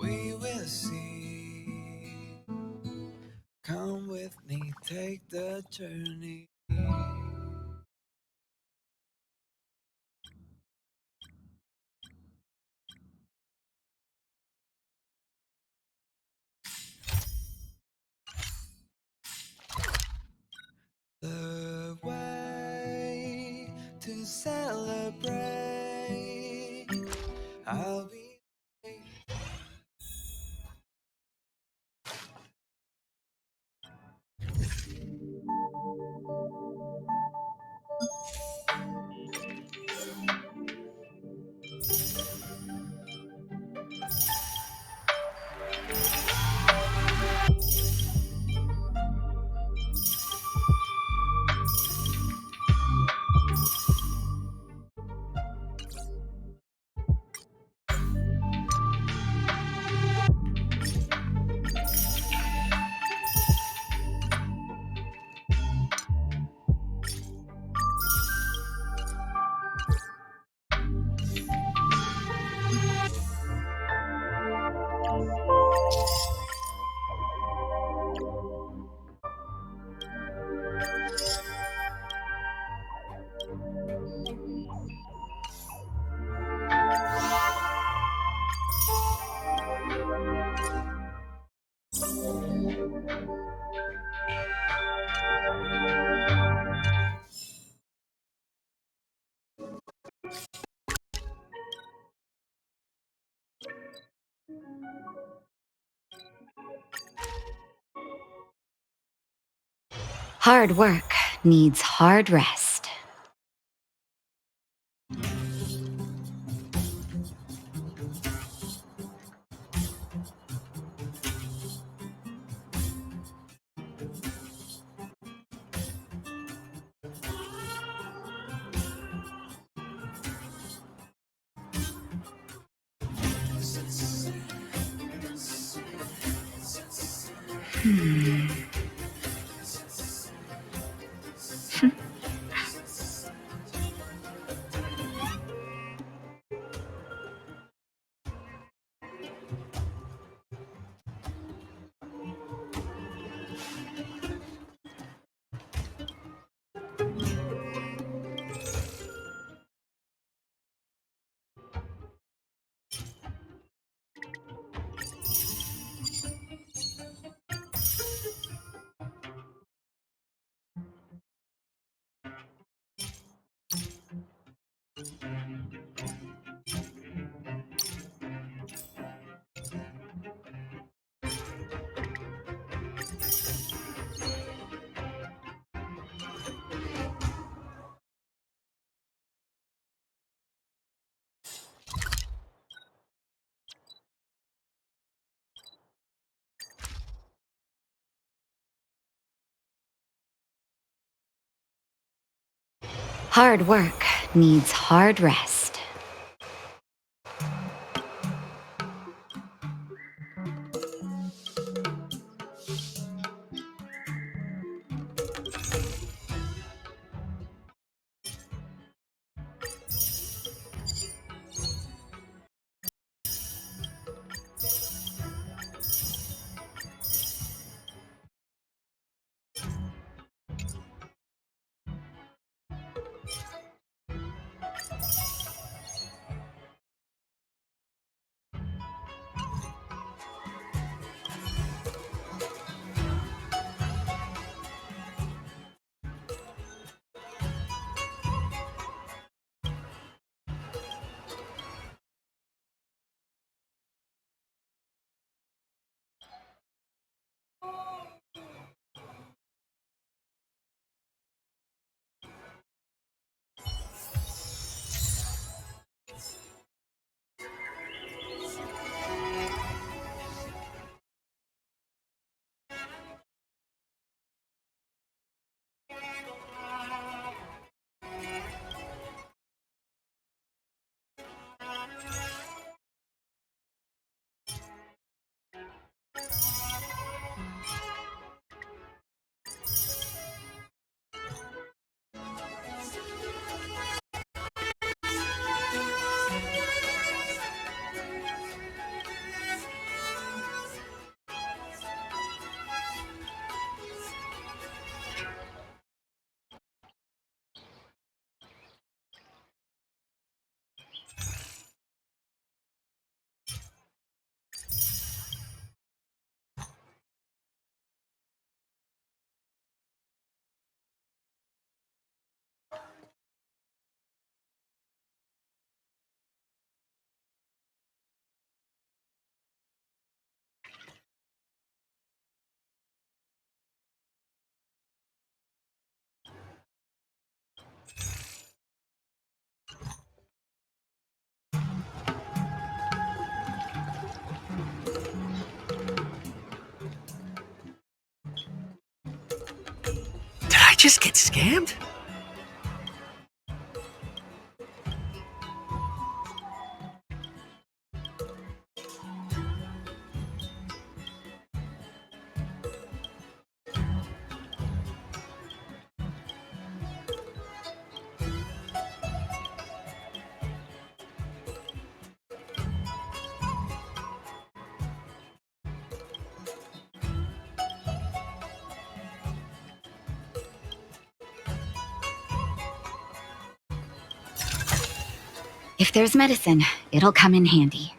We will see. Come with me, take the journey. The way to celebrate. I'll be Hard work needs hard rest. Hard work needs hard rest. just get scammed? If there's medicine, it'll come in handy.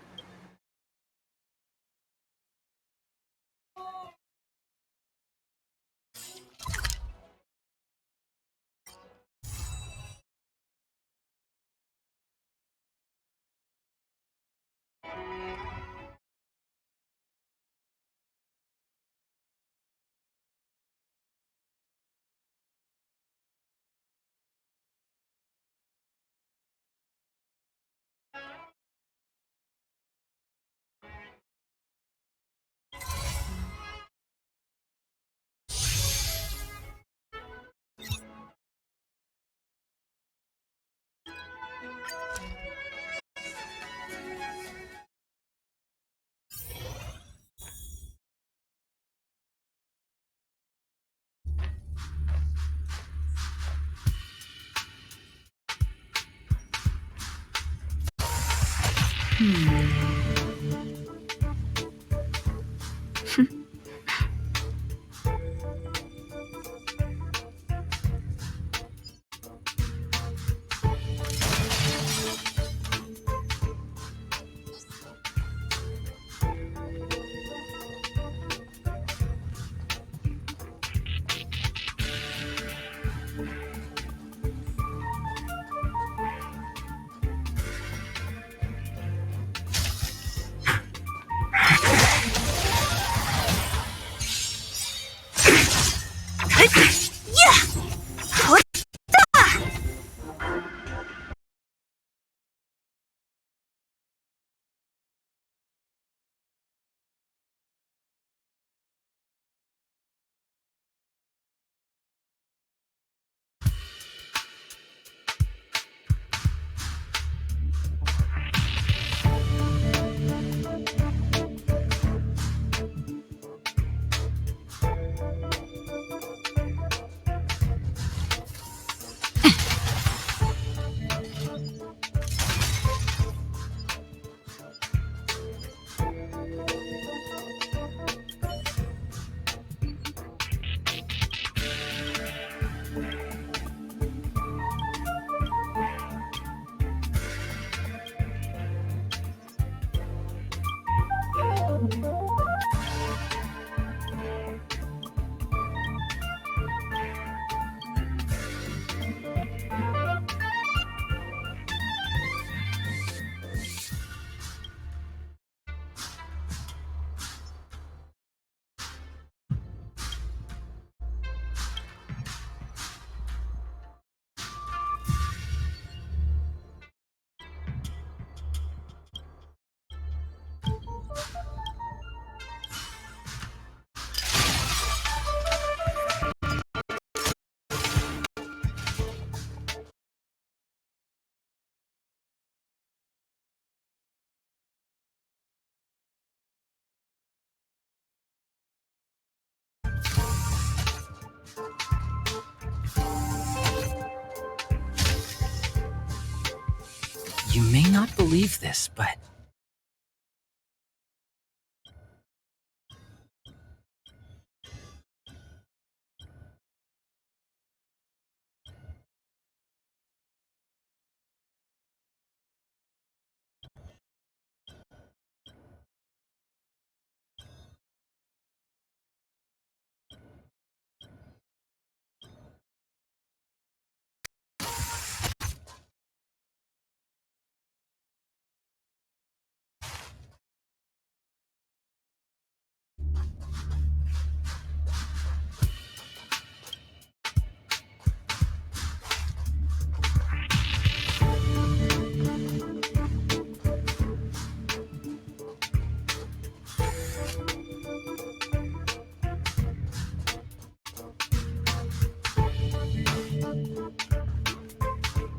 You may not believe this, but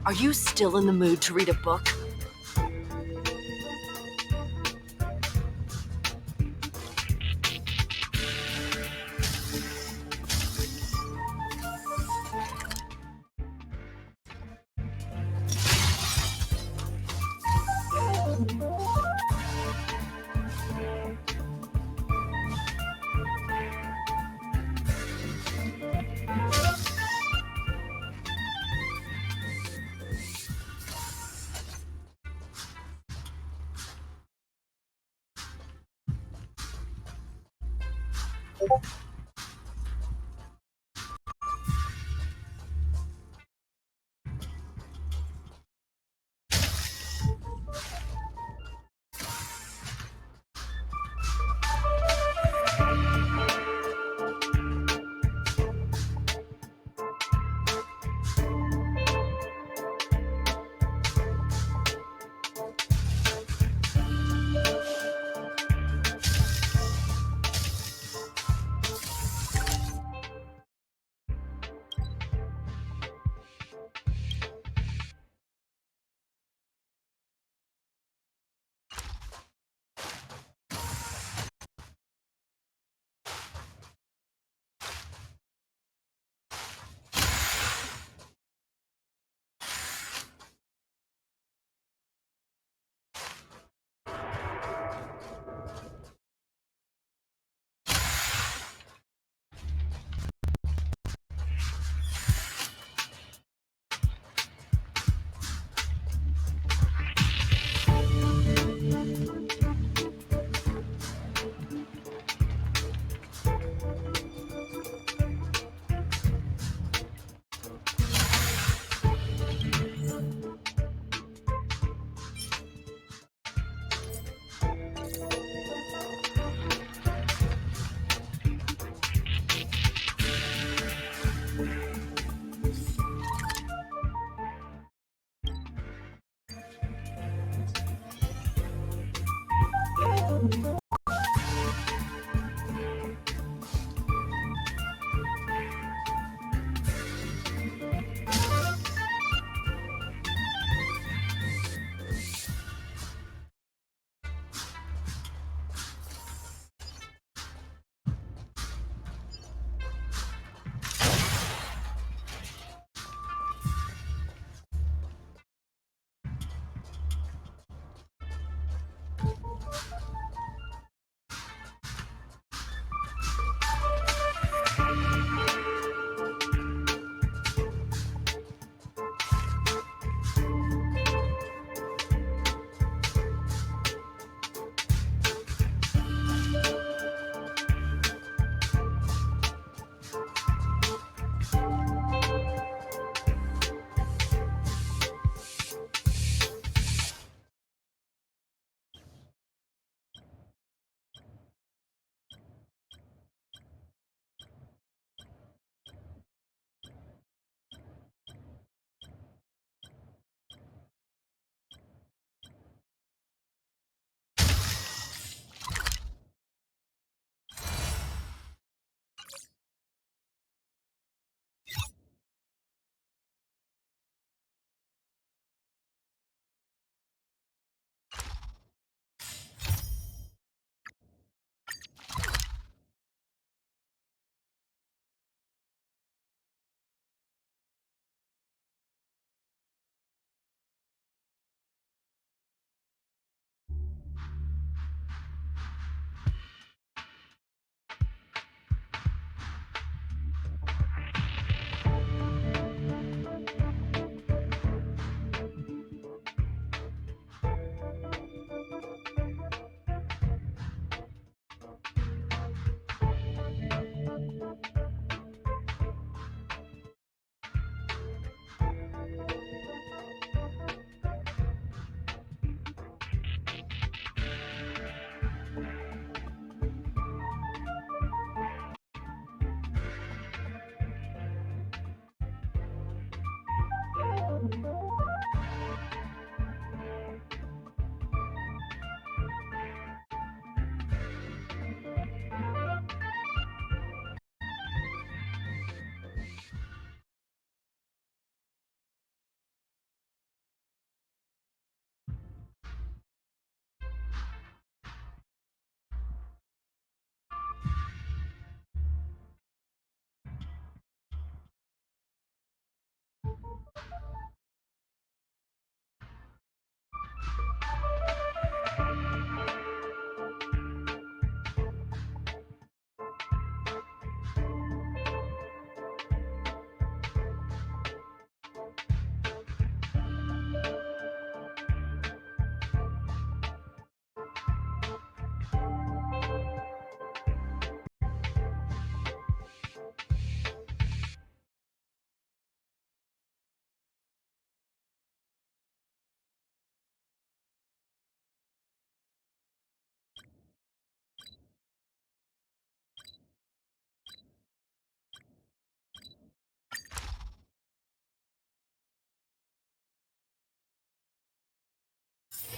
Are you still in the mood to read a book?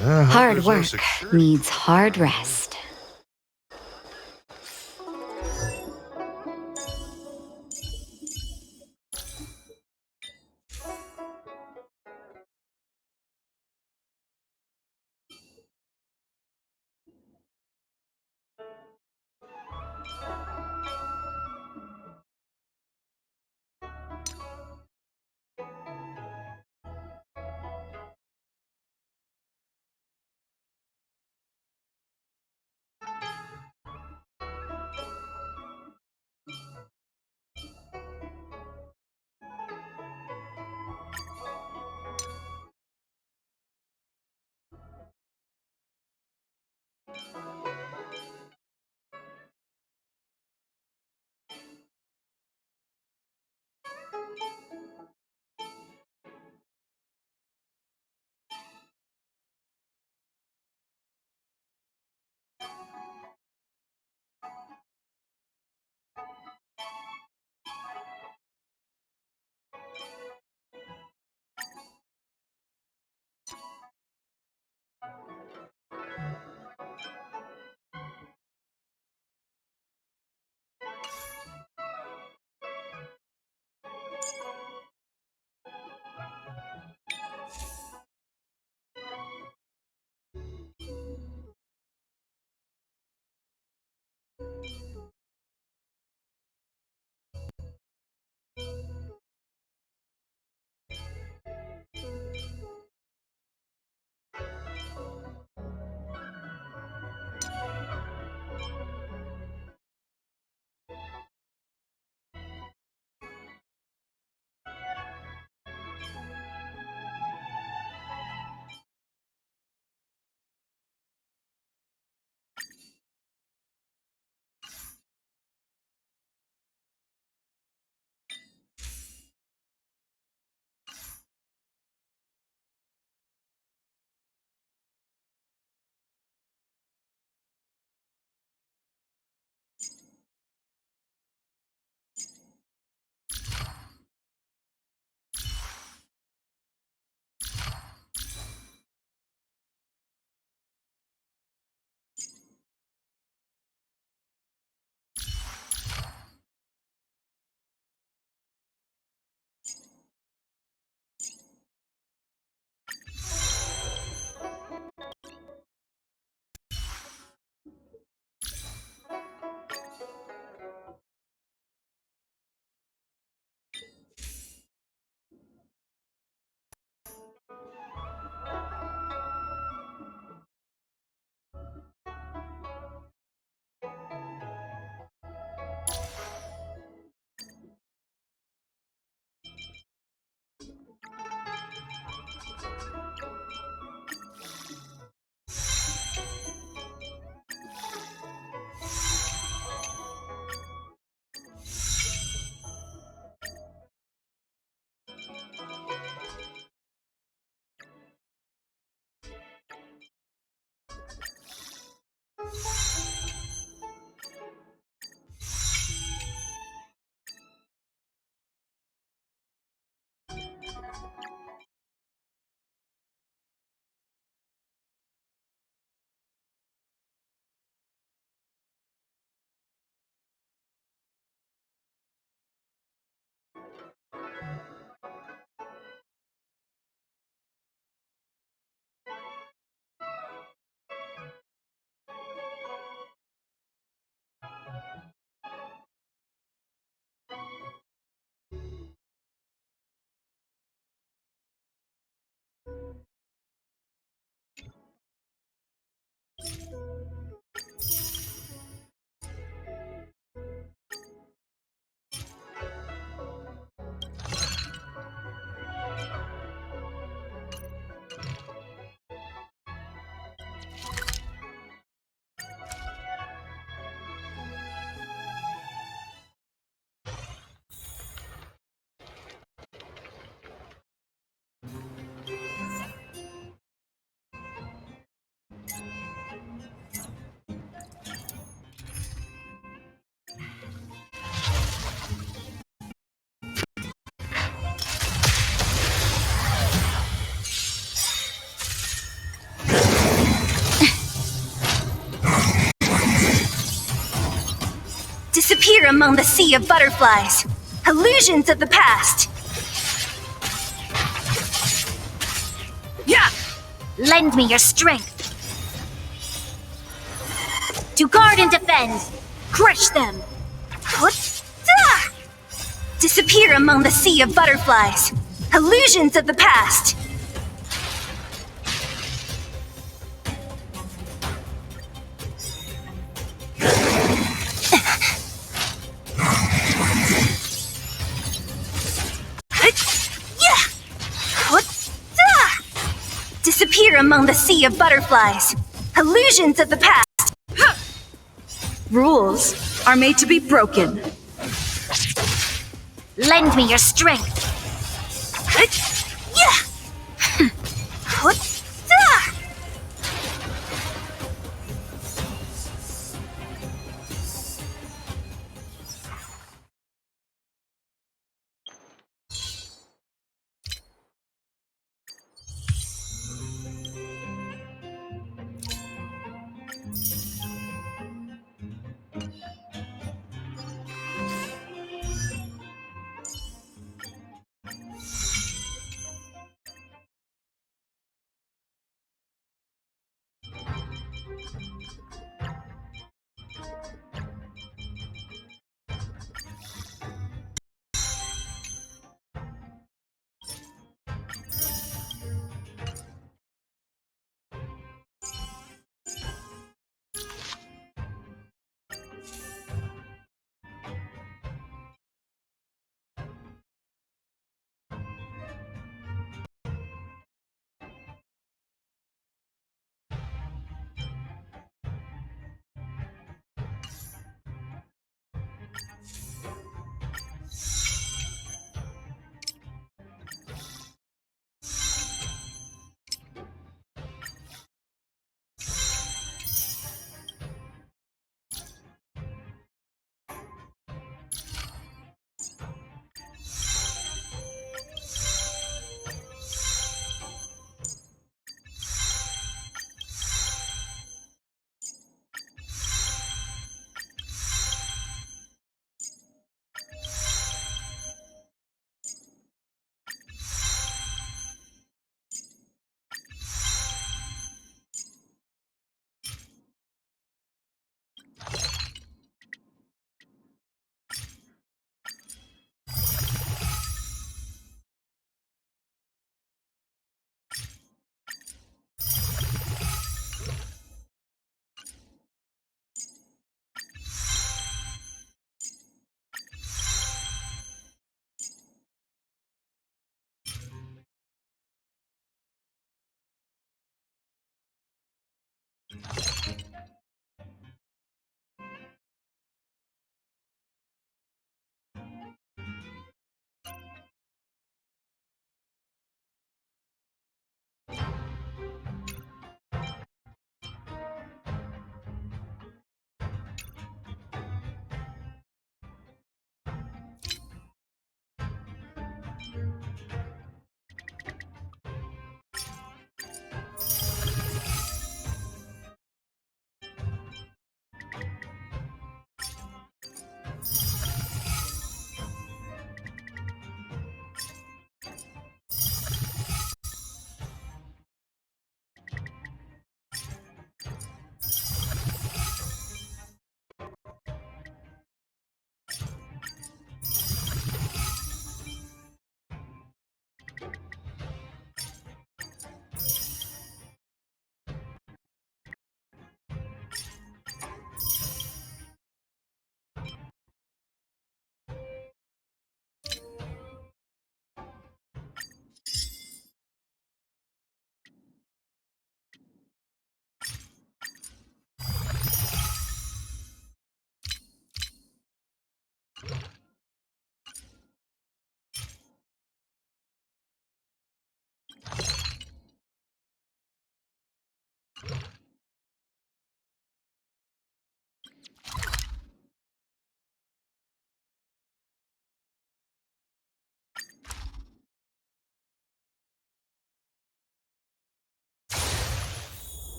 Hard work needs hard rest. Disappear among the sea of butterflies. Illusions of the past. Yeah! Lend me your strength. To guard and defend. Crush them. Disappear among the sea of butterflies. Illusions of the past. Disappear among the sea of butterflies. Illusions of the past. Rules are made to be broken. Lend me your strength.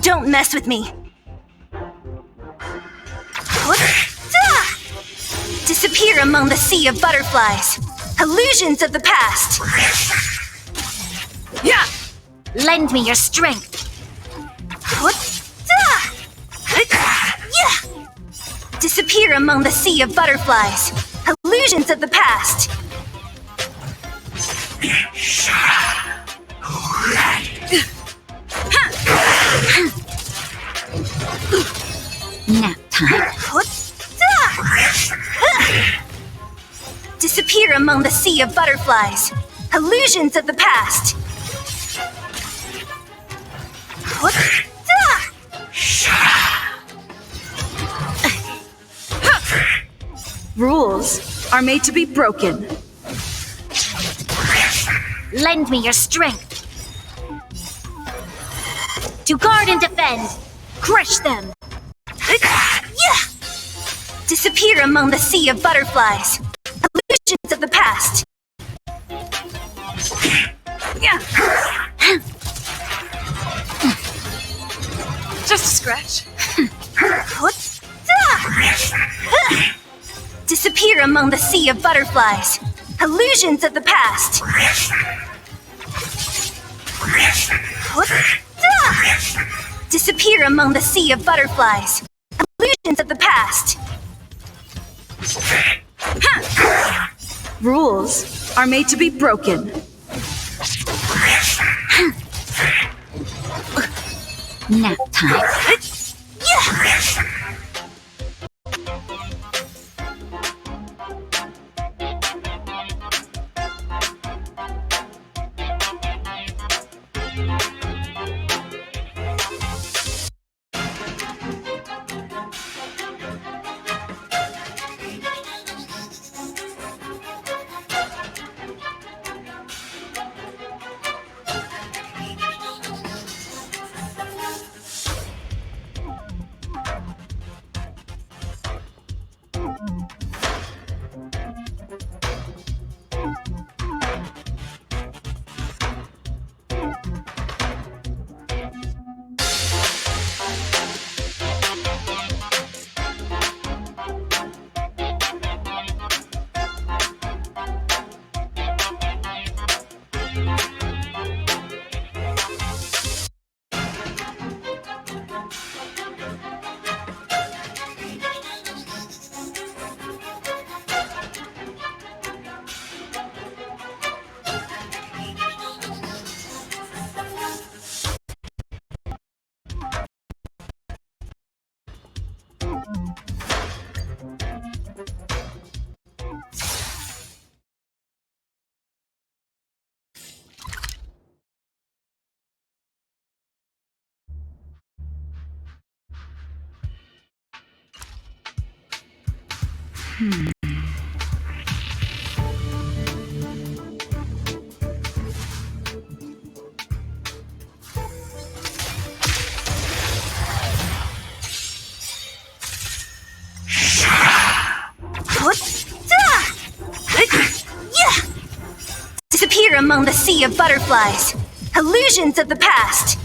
Don't mess with me. Disappear among the sea of butterflies. Illusions of the past. Yeah! Lend me your strength. Disappear among the sea of butterflies. Illusions of the past. Nap time. Disappear among the sea of butterflies. Illusions of the past. Rules are made to be broken. Lend me your strength. To guard and defend. Crush them. Disappear among the sea of butterflies. Illusions of the past. Just a scratch. Disappear among the sea of butterflies. Illusions of the past. Disappear among the sea of butterflies. Illusions of the past. Rules are made to be broken. Nap time. Disappear among the sea of butterflies. Illusions of the past.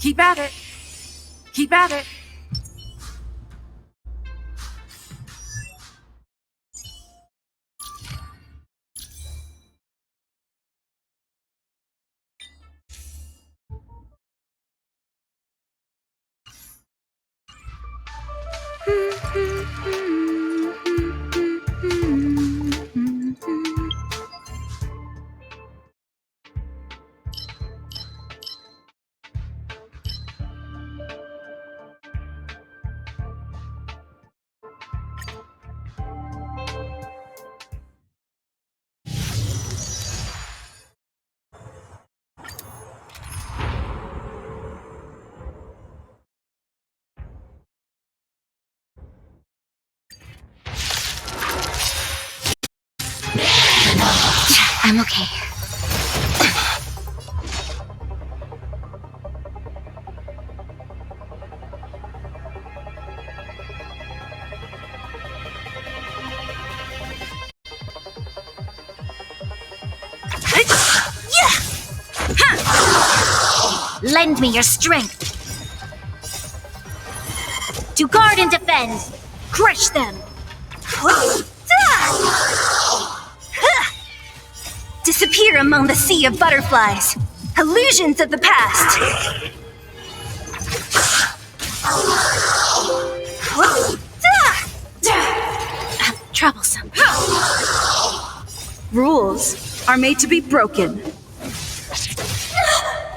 Keep at it. Keep at it. I'm okay. Lend me your strength. To guard and defend. Crush them. Disappear among the sea of butterflies. Illusions of the past. Troublesome. Rules are made to be broken.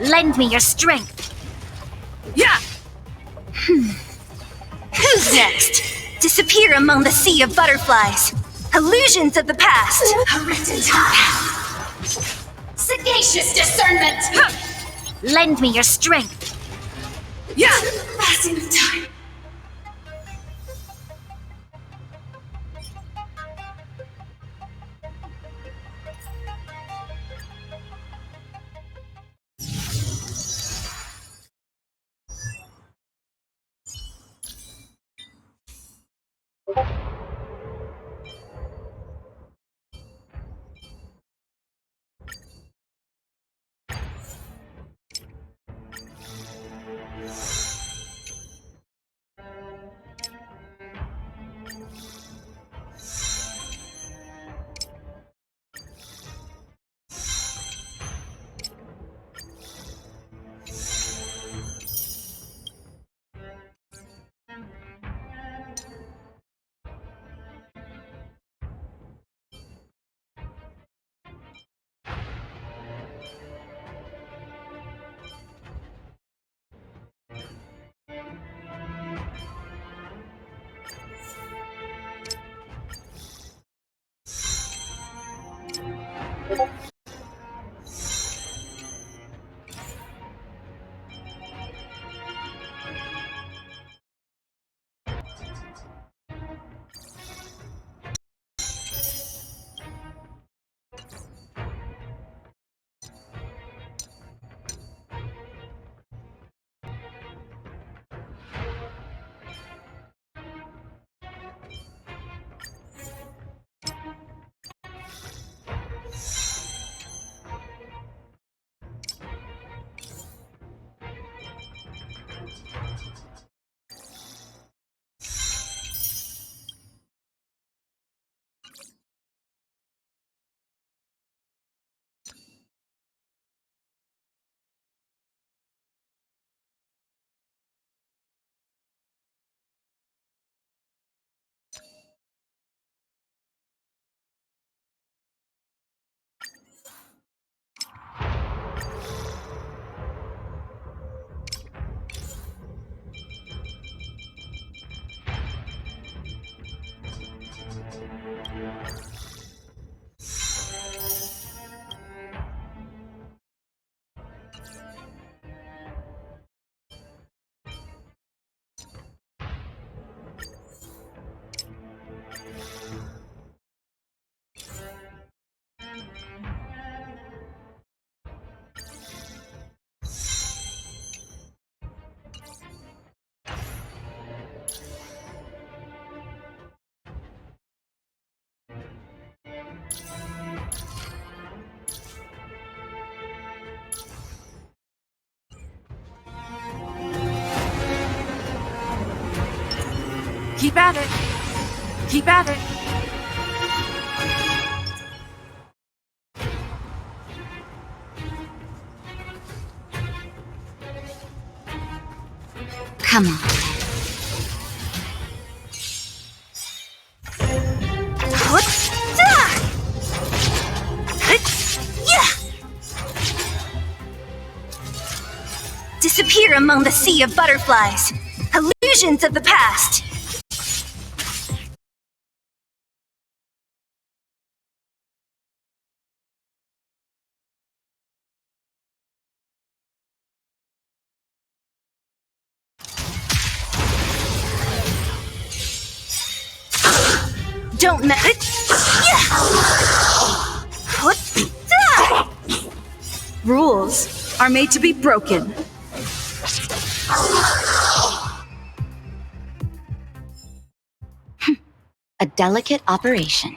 Lend me your strength. Yeah! Who's next? Disappear among the sea of butterflies. Illusions of the past. Sagacious discernment. Lend me your strength. Yeah! Passing the time. Keep at it. Keep at it. Come on. Disappear among the sea of butterflies. Illusions of the past. Don't let it. Rules are made to be broken. A delicate operation.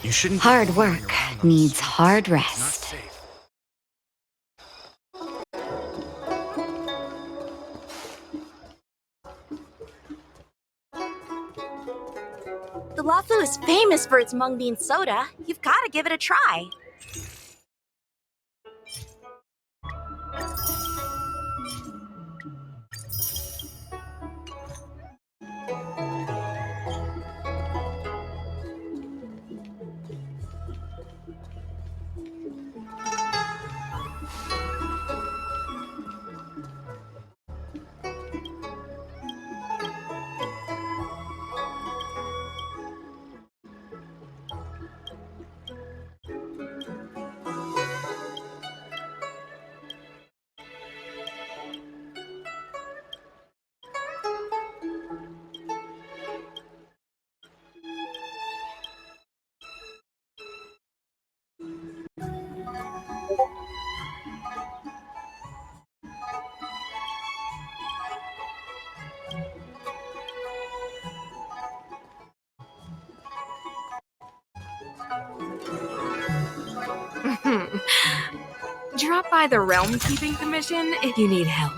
You shouldn't. Hard work needs hard rest. The Wafu is famous for its mung bean soda. You've got to give it a try. Drop by the Realm Keeping Commission if you need help.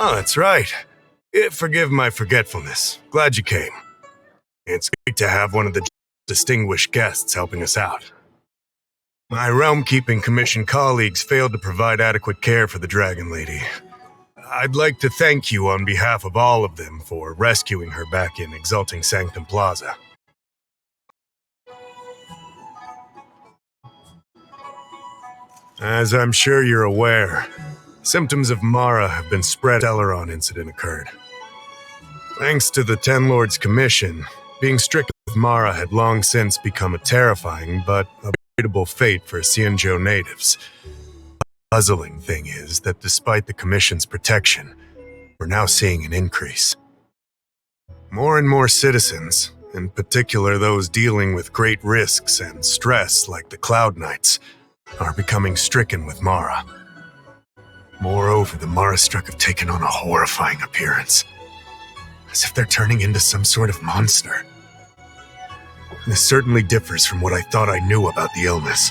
Oh, that's right. Forgive my forgetfulness. Glad you came. It's great to have one of the distinguished guests helping us out. My realm-keeping commission colleagues failed to provide adequate care for the Dragon Lady. I'd like to thank you on behalf of all of them for rescuing her back in Exalting Sanctum Plaza. As I'm sure you're aware, symptoms of Mara have been spread. Celeron incident occurred. Thanks to the Ten Lords Commission, being stricken with Mara had long since become a terrifying but avoidable fate for Xianzhou natives. The puzzling thing is that despite the Commission's protection, we're now seeing an increase. More and more citizens, in particular those dealing with great risks and stress like the Cloud Knights, are becoming stricken with Mara. Moreover, the Mara-struck have taken on a horrifying appearance, as if they're turning into some sort of monster. This certainly differs from what I thought I knew about the illness.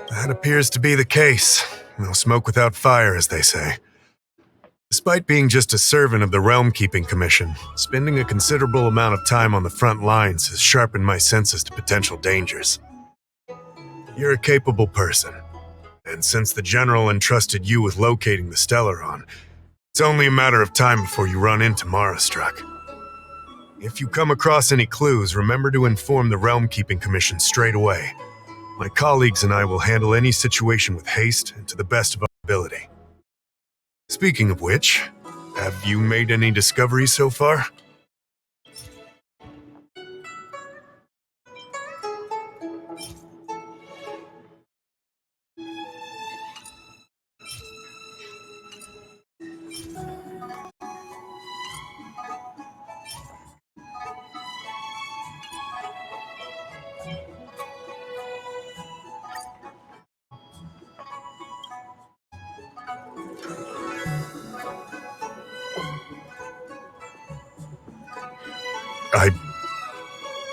That appears to be the case. No smoke without fire, as they say. Despite being just a servant of the Realm Keeping Commission, spending a considerable amount of time on the front lines has sharpened my senses to potential dangers. You're a capable person, and since the General entrusted you with locating the Stellaron, it's only a matter of time before you run into Marastruck. If you come across any clues, remember to inform the Realm Keeping Commission straight away. My colleagues and I will handle any situation with haste and to the best of our ability. Speaking of which, have you made any discoveries so far?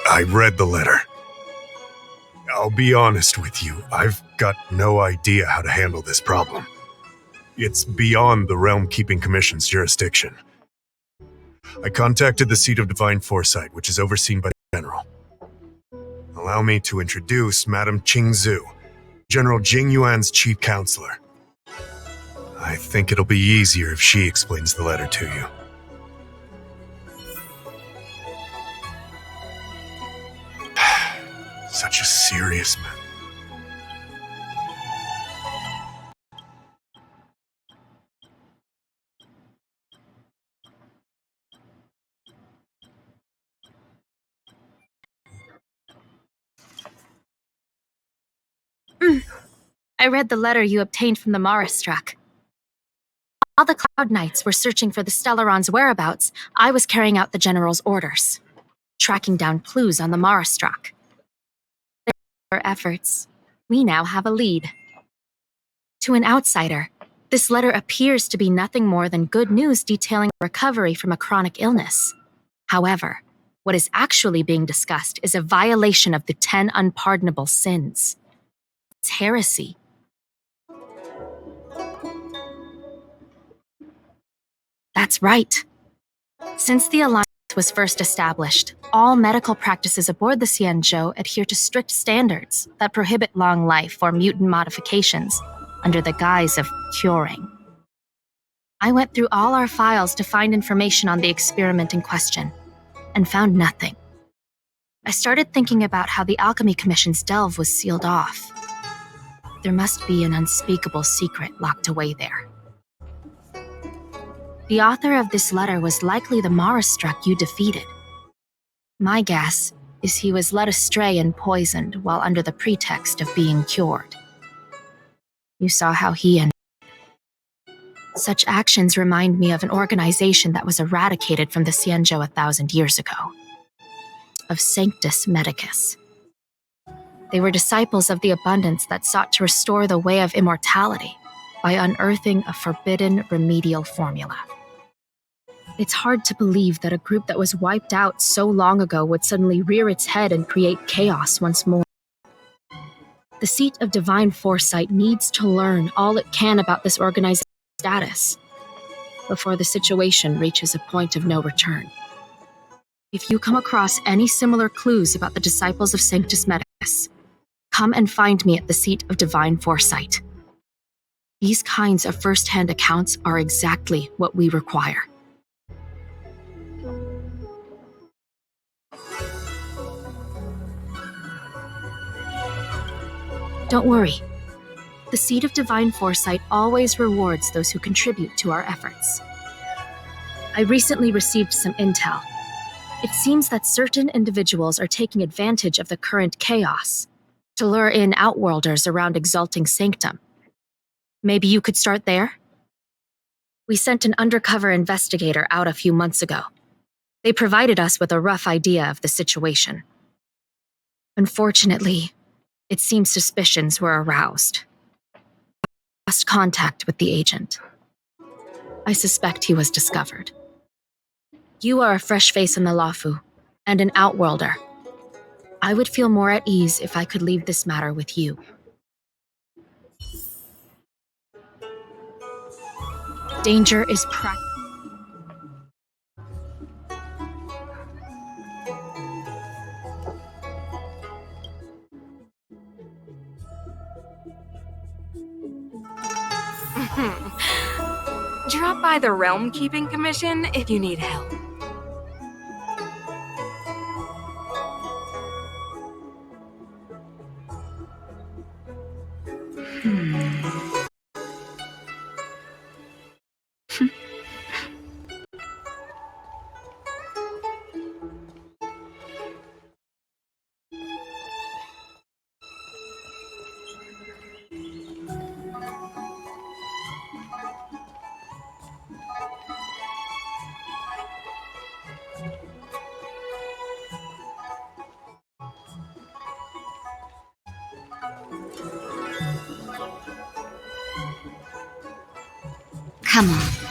I read the letter. I'll be honest with you, I've got no idea how to handle this problem. It's beyond the Realm Keeping Commission's jurisdiction. I contacted the seat of Divine Foresight, which is overseen by the General. Allow me to introduce Madame Qingzhu, General Jing Yuan's chief counselor. I think it'll be easier if she explains the letter to you. Such a serious man. I read the letter you obtained from the Marastruck. While the Cloud Knights were searching for the Stellaron's whereabouts, I was carrying out the General's orders, tracking down clues on the Marastruck. With our efforts, we now have a lead. To an outsider, this letter appears to be nothing more than good news detailing recovery from a chronic illness. However, what is actually being discussed is a violation of the 10 unpardonable sins. It's heresy. That's right. Since the Alliance was first established, all medical practices aboard the Xianzhou adhere to strict standards that prohibit long life or mutant modifications under the guise of curing. I went through all our files to find information on the experiment in question, and found nothing. I started thinking about how the Alchemy Commission's delve was sealed off. There must be an unspeakable secret locked away there. The author of this letter was likely the Marastruck you defeated. My guess is he was led astray and poisoned while under the pretext of being cured. You saw how he ended. Such actions remind me of an organization that was eradicated from the Xianzhou 1,000 years ago. Of Sanctus Medicus. They were disciples of the abundance that sought to restore the way of immortality by unearthing a forbidden remedial formula. It's hard to believe that a group that was wiped out so long ago would suddenly rear its head and create chaos once more. The seat of Divine Foresight needs to learn all it can about this organization's status before the situation reaches a point of no return. If you come across any similar clues about the disciples of Sanctus Medicus, come and find me at the seat of Divine Foresight. These kinds of first-hand accounts are exactly what we require. Don't worry. The seat of Divine Foresight always rewards those who contribute to our efforts. I recently received some intel. It seems that certain individuals are taking advantage of the current chaos to lure in outworlders around Exalting Sanctum. Maybe you could start there? We sent an undercover investigator out a few months ago. They provided us with a rough idea of the situation. Unfortunately, it seems suspicions were aroused. I lost contact with the agent. I suspect he was discovered. You are a fresh face in the Lafu, and an outworlder. I would feel more at ease if I could leave this matter with you. Danger is Drop by the Realm Keeping Commission if you need help. Come on.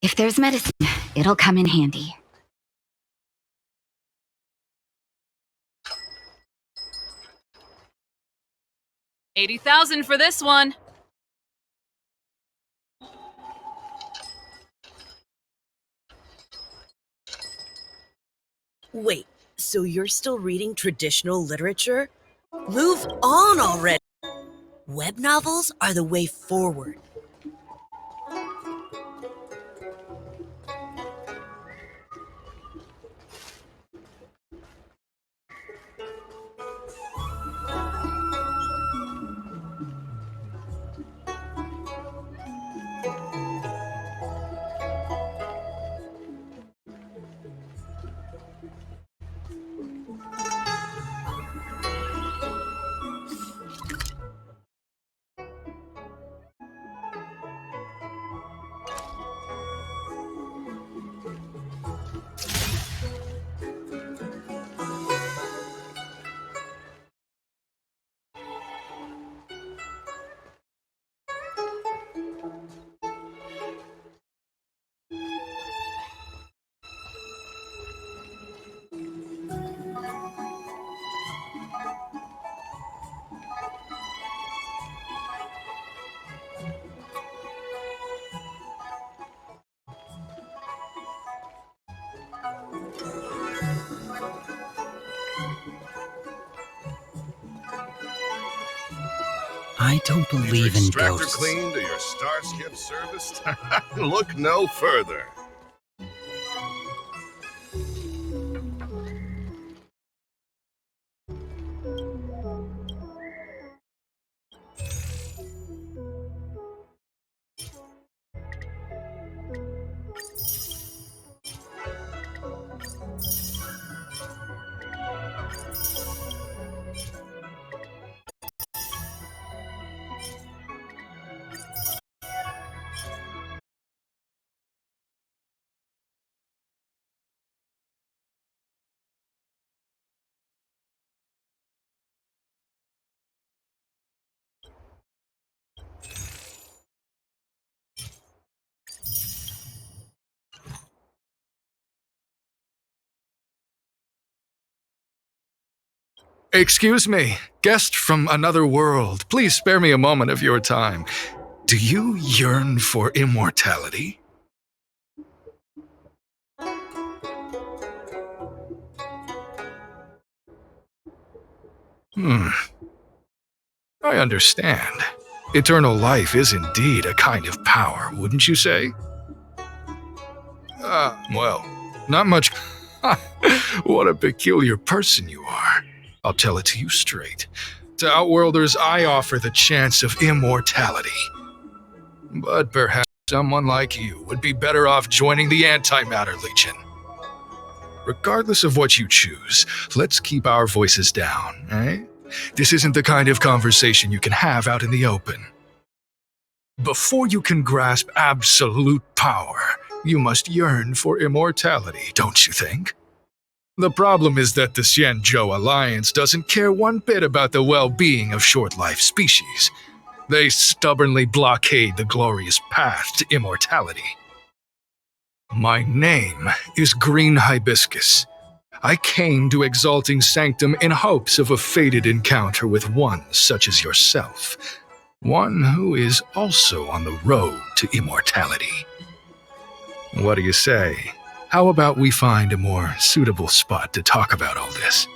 If there's medicine, it'll come in handy. $80,000 for this one. Wait, so you're still reading traditional literature? Move on already! Web novels are the way forward. I don't believe in Extractor ghosts. cleaned or your Starskip serviced? Look no further. Excuse me, guest from another world. Please spare me a moment of your time. Do you yearn for immortality? I understand. Eternal life is indeed a kind of power, wouldn't you say? Well, not much. What a peculiar person you are. I'll tell it to you straight. To Outworlders, I offer the chance of immortality. But perhaps someone like you would be better off joining the Antimatter Legion. Regardless of what you choose, let's keep our voices down, eh? This isn't the kind of conversation you can have out in the open. Before you can grasp absolute power, you must yearn for immortality, don't you think? The problem is that the Xianzhou Alliance doesn't care one bit about the well-being of short-life species. They stubbornly blockade the glorious path to immortality. My name is Green Hibiscus. I came to Exalting Sanctum in hopes of a fated encounter with one such as yourself. One who is also on the road to immortality. What do you say? How about we find a more suitable spot to talk about all this?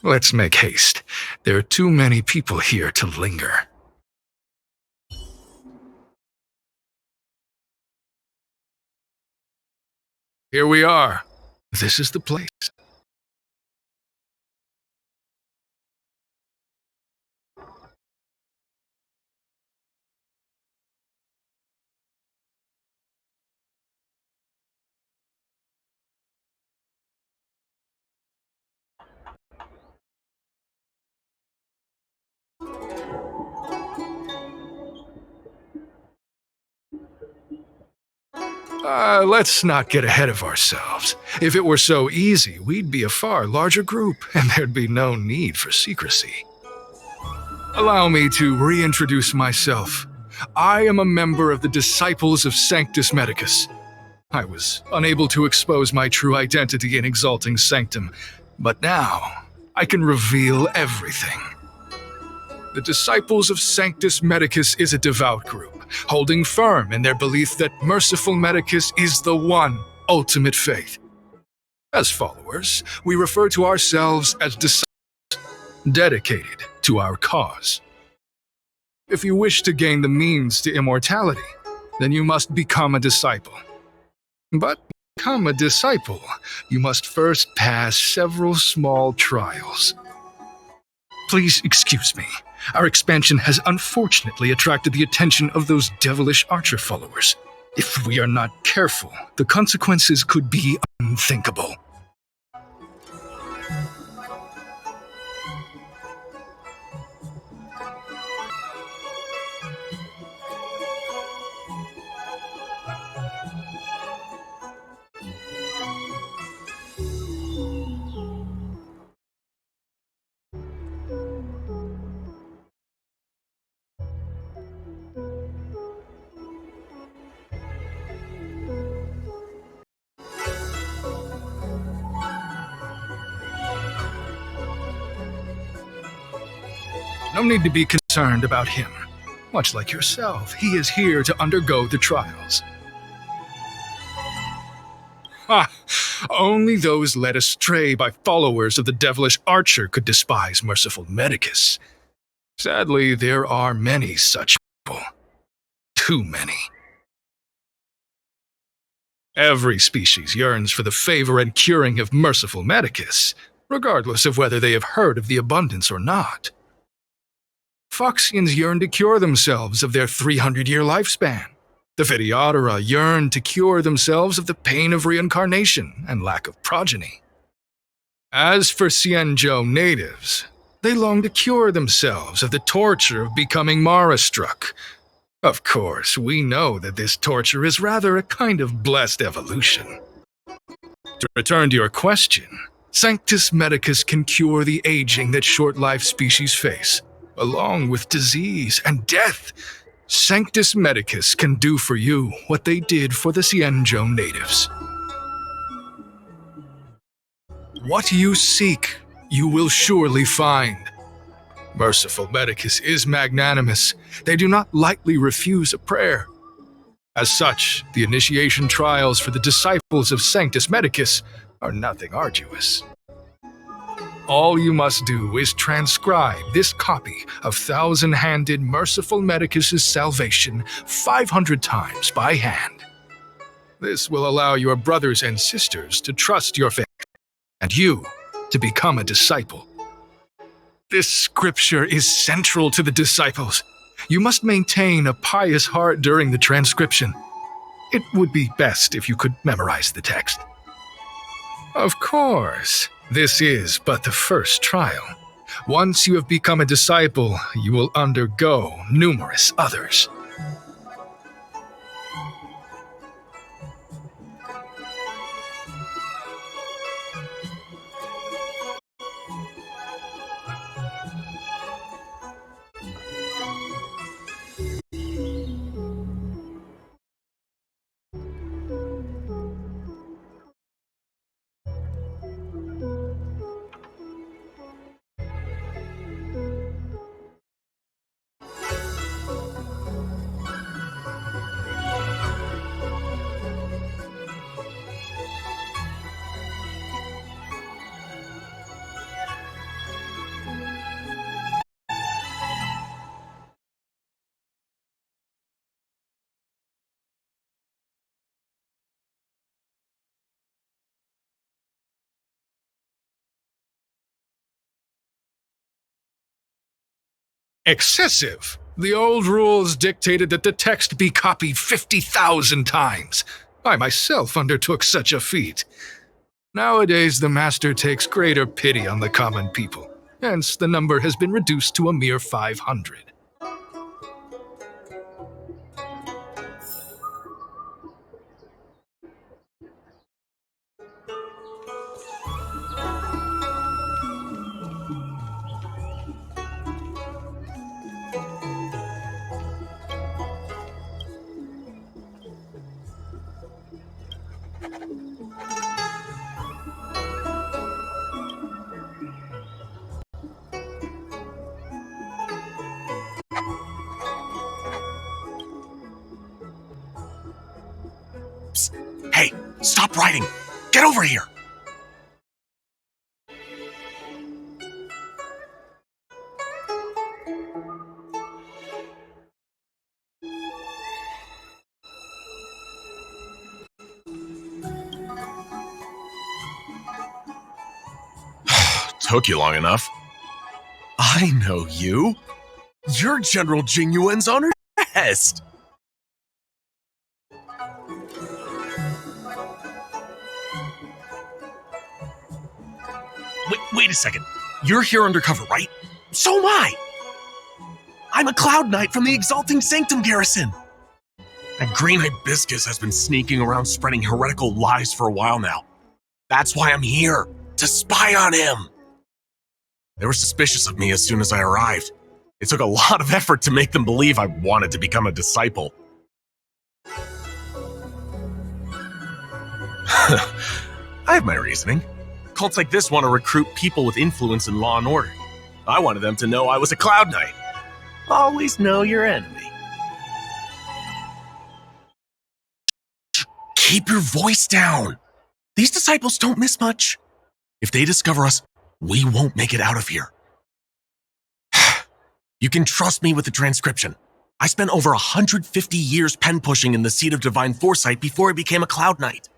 Let's make haste. There are too many people here to linger. Here we are. This is the place. Let's not get ahead of ourselves. If it were so easy, we'd be a far larger group, and there'd be no need for secrecy. Allow me to reintroduce myself. I am a member of the Disciples of Sanctus Medicus. I was unable to expose my true identity in Exalting Sanctum, but now I can reveal everything. The Disciples of Sanctus Medicus is a devout group, holding firm in their belief that Merciful Medicus is the one ultimate faith. As followers, we refer to ourselves as disciples, dedicated to our cause. If you wish to gain the means to immortality, then you must become a disciple. But to become a disciple, you must first pass several small trials. Please excuse me. Our expansion has unfortunately attracted the attention of those devilish archer followers. If we are not careful, the consequences could be unthinkable. No need to be concerned about him. Much like yourself, he is here to undergo the trials. Only those led astray by followers of the devilish archer could despise Merciful Medicus. Sadly, there are many such people. Too many. Every species yearns for the favor and curing of Merciful Medicus, regardless of whether they have heard of the abundance or not. Foxians yearn to cure themselves of their 300-year lifespan. The Videodora yearn to cure themselves of the pain of reincarnation and lack of progeny. As for Xianzhou natives, they long to cure themselves of the torture of becoming Mara-struck. Of course, we know that this torture is rather a kind of blessed evolution. To return to your question, Sanctus Medicus can cure the aging that short-lived species face, along with disease and death. Sanctus Medicus can do for you what they did for the Xianzhou natives. What you seek, you will surely find. Merciful Medicus is magnanimous. They do not lightly refuse a prayer. As such, the initiation trials for the Disciples of Sanctus Medicus are nothing arduous. All you must do is transcribe this copy of Thousand-Handed Merciful Medicus's Salvation 500 times by hand. This will allow your brothers and sisters to trust your faith, and you to become a disciple. This scripture is central to the disciples. You must maintain a pious heart during the transcription. It would be best if you could memorize the text. Of course, this is but the first trial. Once you have become a disciple, you will undergo numerous others. Excessive! The old rules dictated that the text be copied 50,000 times. I myself undertook such a feat. Nowadays, the Master takes greater pity on the common people, hence the number has been reduced to a mere 500. Stop writing! Get over here! Took you long enough. I know you. You're General Jingyuen's honored guest. Wait a second. You're here undercover, right? So am I. I'm a Cloud Knight from the Exalting Sanctum Garrison. That green hibiscus has been sneaking around spreading heretical lies for a while now. That's why I'm here, to spy on him. They were suspicious of me as soon as I arrived. It took a lot of effort to make them believe I wanted to become a disciple. I have my reasoning. Cults like this want to recruit people with influence in law and order. I wanted them to know I was a Cloud Knight. Always know your enemy. Keep your voice down. These disciples don't miss much. If they discover us, we won't make it out of here. You can trust me with the transcription. I spent over 150 years pen pushing in the seat of divine foresight before I became a Cloud Knight.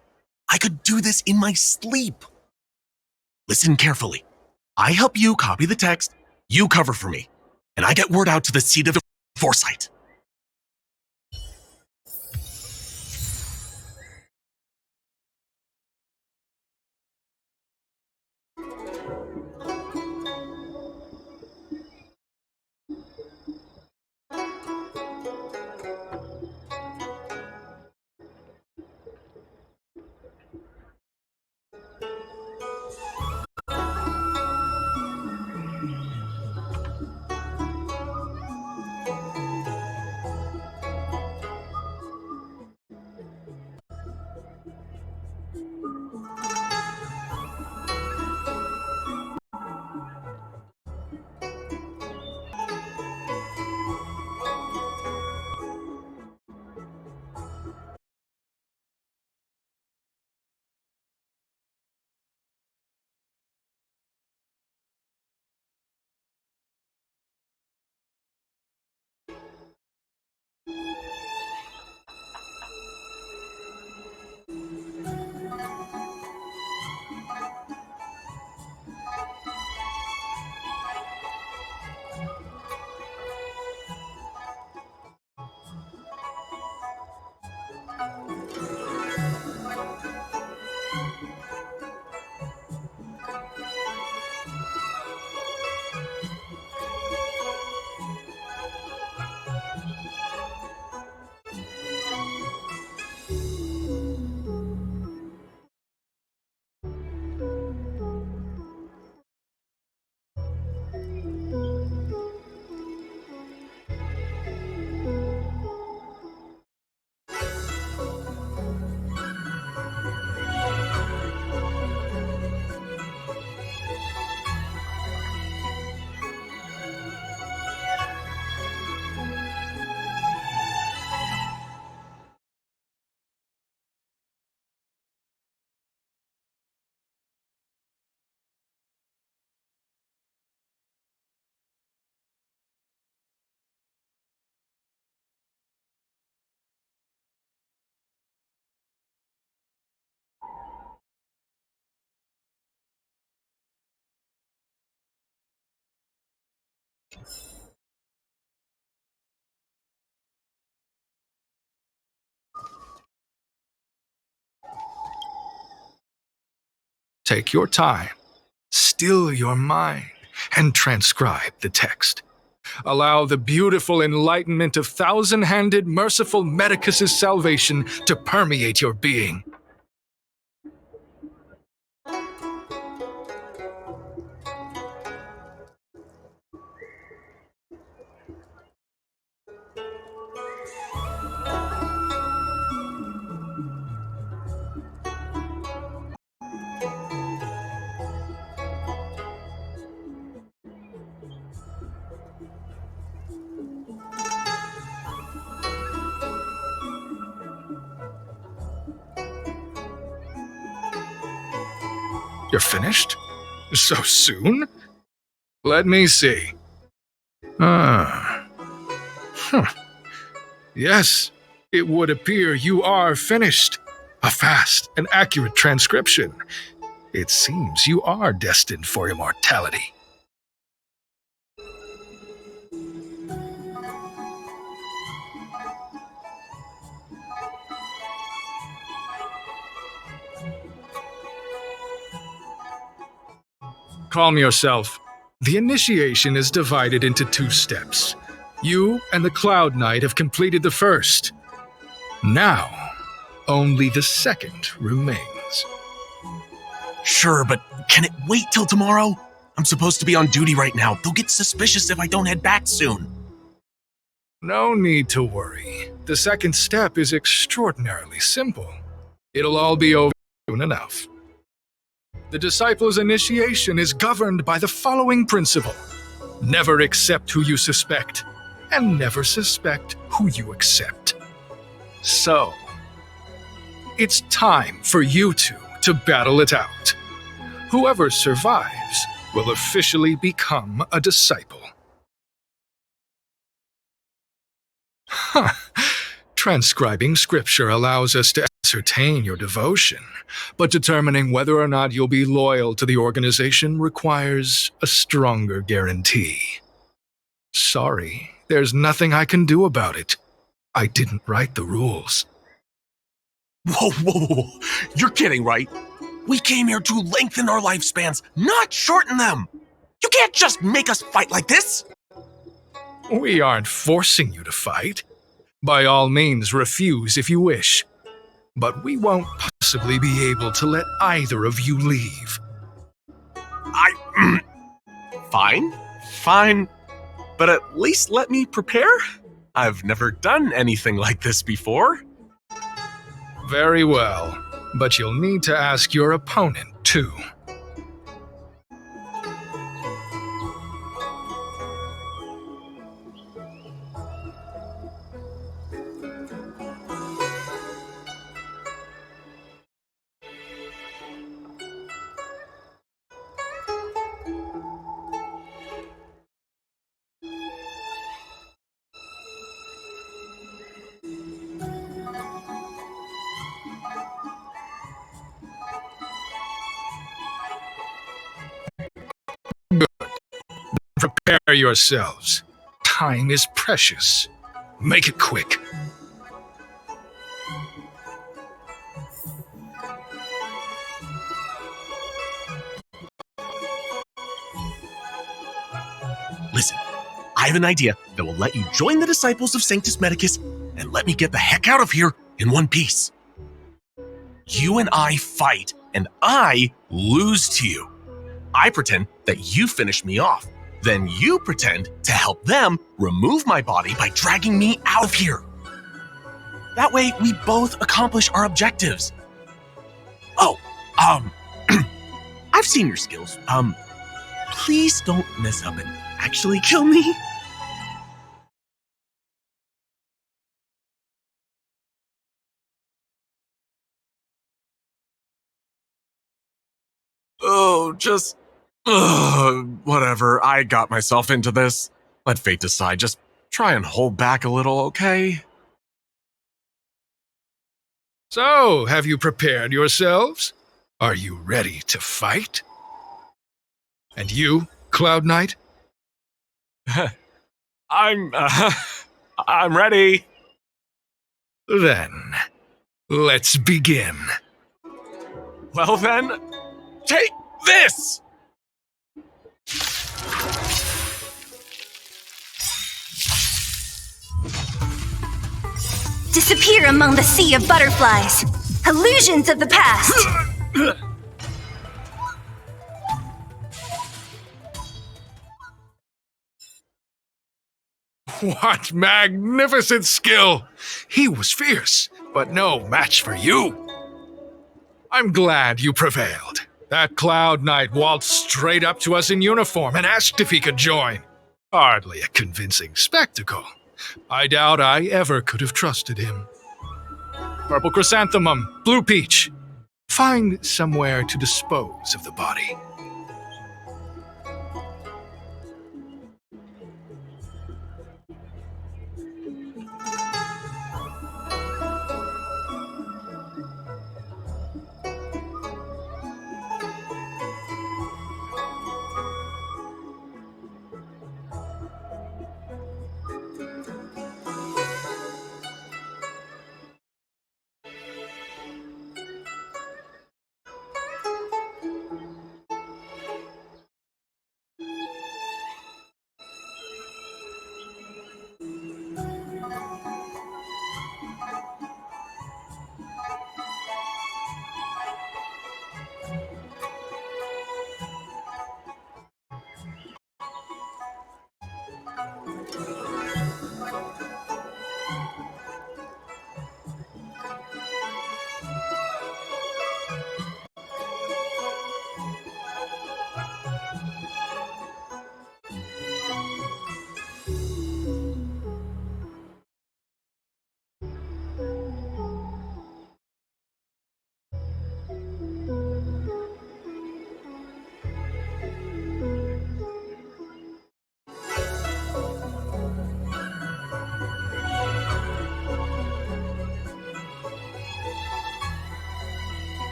I could do this in my sleep. Listen carefully. I help you copy the text, you cover for me, and I get word out to the seat of foresight. Take your time, still your mind, and transcribe the text. Allow the beautiful enlightenment of thousand-handed, merciful Medicus's salvation to permeate your being. You're finished? So soon? Let me see. Yes, it would appear you are finished. A fast and accurate transcription. It seems you are destined for immortality. Calm yourself. The initiation is divided into 2 steps. You and the Cloud Knight have completed the first. Now, only the second remains. Sure, but can it wait till tomorrow? I'm supposed to be on duty right now. They'll get suspicious if I don't head back soon. No need to worry. The second step is extraordinarily simple. It'll all be over soon enough. The disciple's initiation is governed by the following principle. Never accept who you suspect, and never suspect who you accept. So, it's time for you two to battle it out. Whoever survives will officially become a disciple. Transcribing scripture allows us to ascertain your devotion, but determining whether or not you'll be loyal to the organization requires a stronger guarantee. Sorry, there's nothing I can do about it. I didn't write the rules. Whoa. You're kidding, right? We came here to lengthen our lifespans, not shorten them. You can't just make us fight like this. We aren't forcing you to fight. By all means, refuse if you wish. But we won't possibly be able to let either of you leave. Fine. But at least let me prepare. I've never done anything like this before. Very well, but you'll need to ask your opponent, too. Prepare yourselves. Time is precious. Make it quick. Listen, I have an idea that will let you join the disciples of Sanctus Medicus and let me get the heck out of here in one piece. You and I fight, and I lose to you. I pretend that you finish me off. Then you pretend to help them remove my body by dragging me out of here. That way, we both accomplish our objectives. Oh, I've seen your skills. Please don't mess up and actually kill me. Oh, just... whatever, I got myself into this. Let fate decide, just try and hold back a little, okay? So, have you prepared yourselves? Are you ready to fight? And you, Cloud Knight? I'm ready. Then, let's begin. Well then, take this! Disappear among the sea of butterflies. Illusions of the past. What magnificent skill! He was fierce, but no match for you. I'm glad you prevailed. That Cloud Knight waltzed straight up to us in uniform and asked if he could join. Hardly a convincing spectacle. I doubt I ever could have trusted him. Purple Chrysanthemum, Blue Peach. Find somewhere to dispose of the body.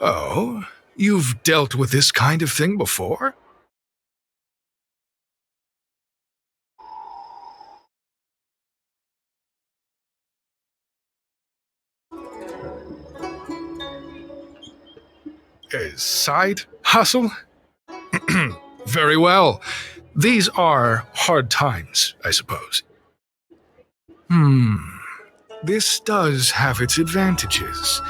Oh, you've dealt with this kind of thing before? Side hustle? Very well. These are hard times, I suppose. This does have its advantages.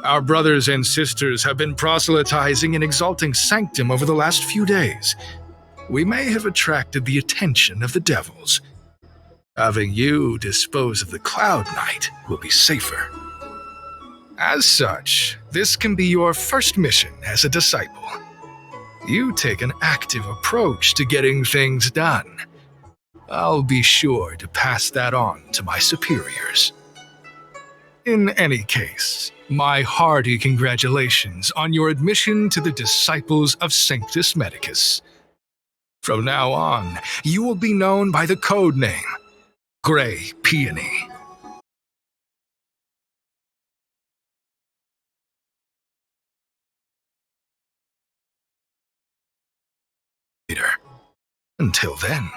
Our brothers and sisters have been proselytizing and exalting Sanctum over the last few days. We may have attracted the attention of the devils. Having you dispose of the Cloud Knight will be safer. As such, this can be your first mission as a disciple. You take an active approach to getting things done. I'll be sure to pass that on to my superiors. In any case, my hearty congratulations on your admission to the Disciples of Sanctus Medicus. From now on, you will be known by the code name, Grey Peony. Until then.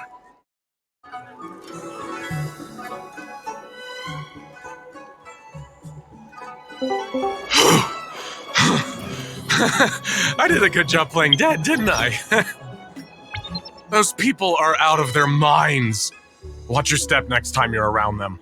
I did a good job playing dead, didn't I? Those people are out of their minds. Watch your step next time you're around them.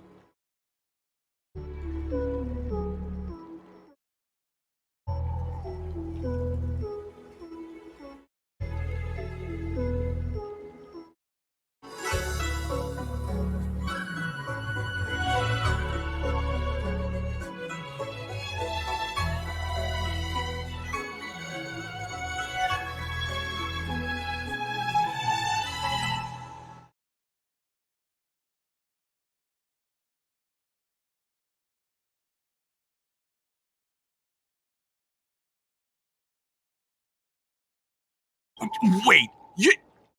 Wait, you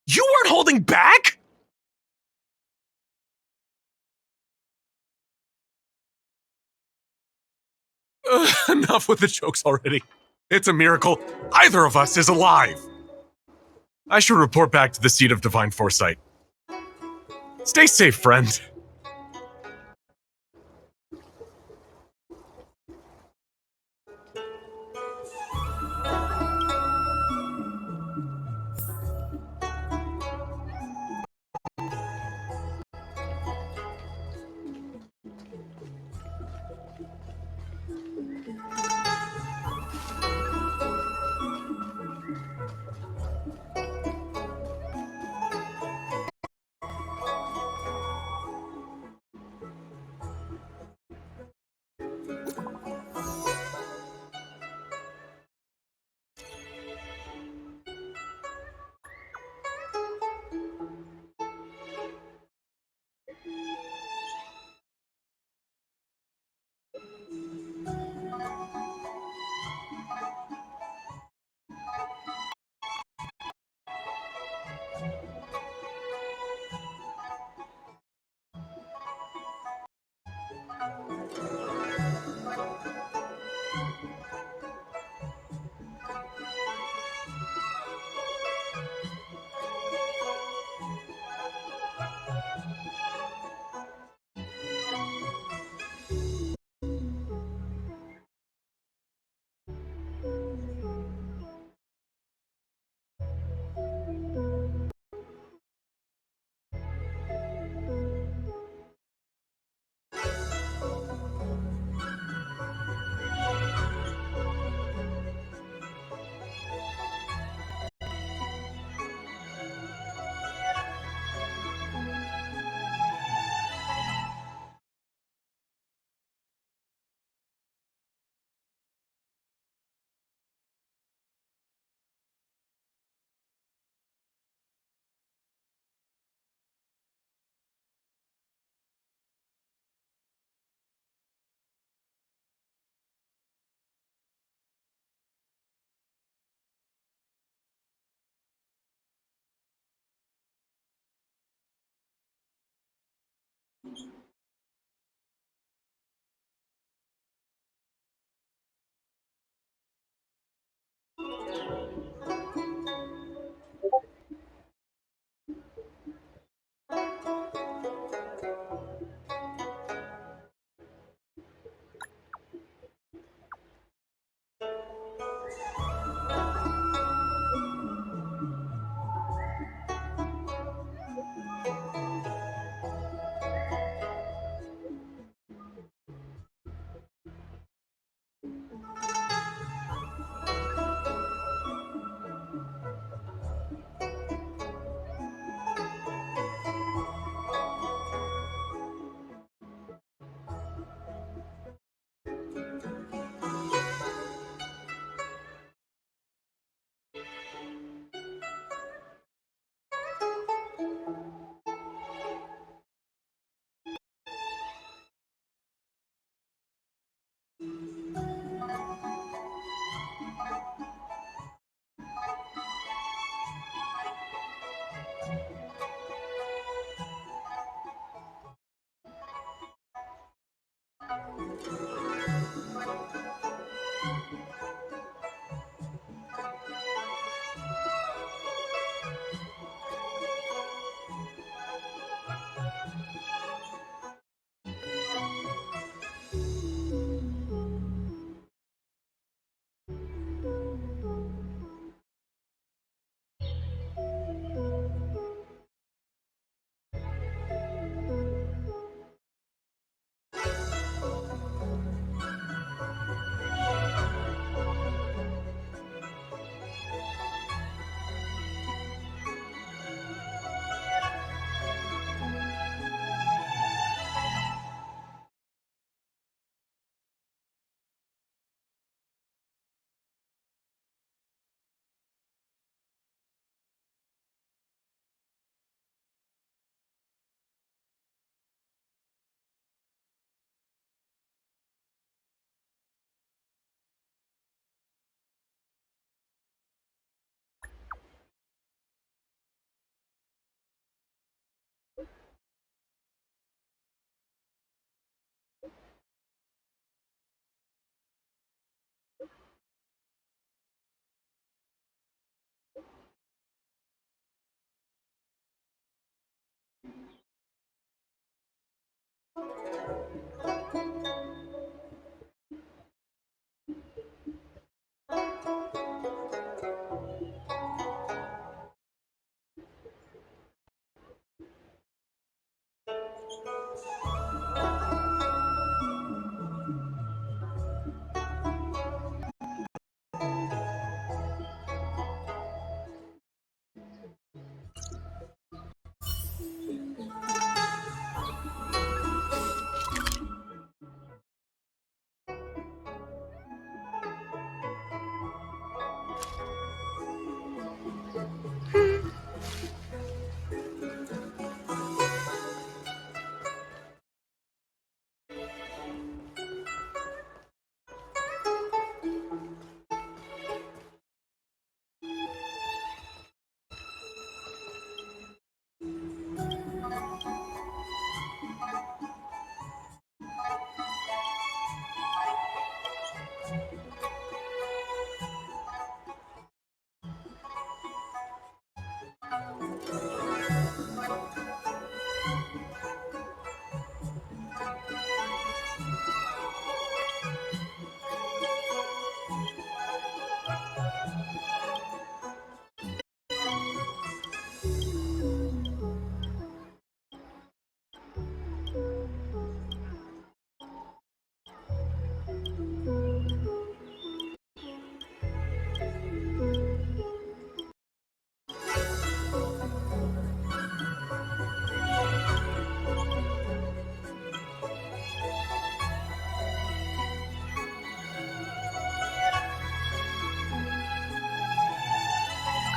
weren't holding back? Enough with the jokes already. It's a miracle either of us is alive. I should report back to the seat of divine foresight. Stay safe, friend.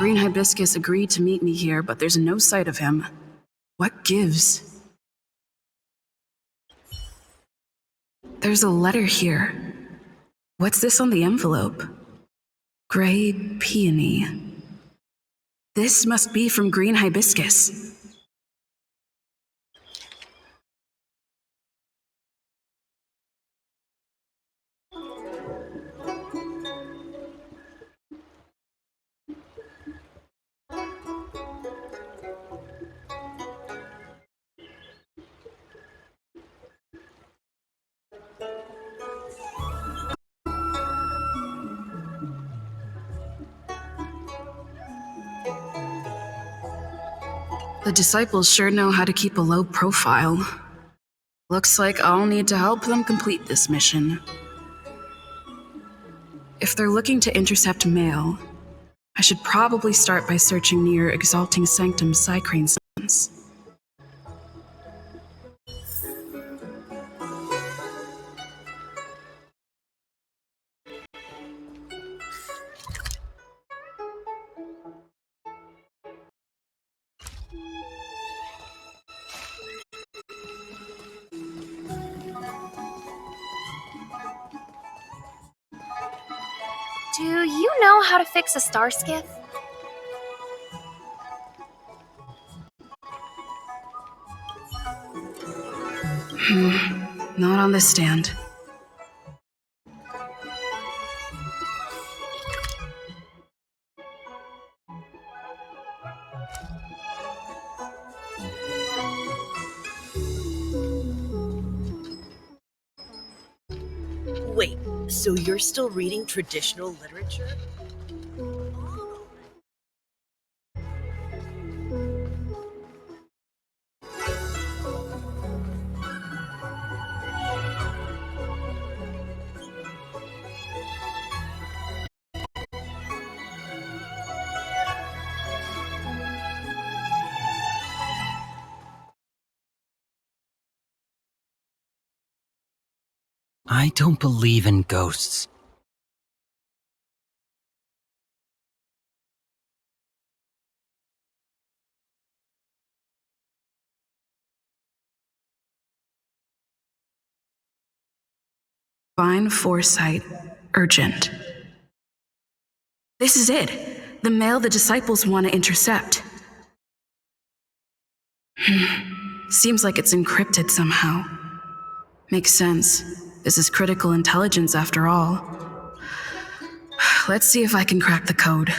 Green Hibiscus agreed to meet me here, but there's no sight of him. What gives? There's a letter here. What's this on the envelope? Gray peony. This must be from Green Hibiscus. The disciples sure know how to keep a low profile. Looks like I'll need to help them complete this mission. If they're looking to intercept mail, I should probably start by searching near Exalting Sanctum Cycrane's sons. Do you know how to fix a star skiff? Not on this stand. Wait, so you're still reading traditional literature? I don't believe in ghosts. Divine foresight, urgent. This is it. The mail the disciples want to intercept. Seems like it's encrypted somehow. Makes sense. This is critical intelligence after all. Let's see if I can crack the code.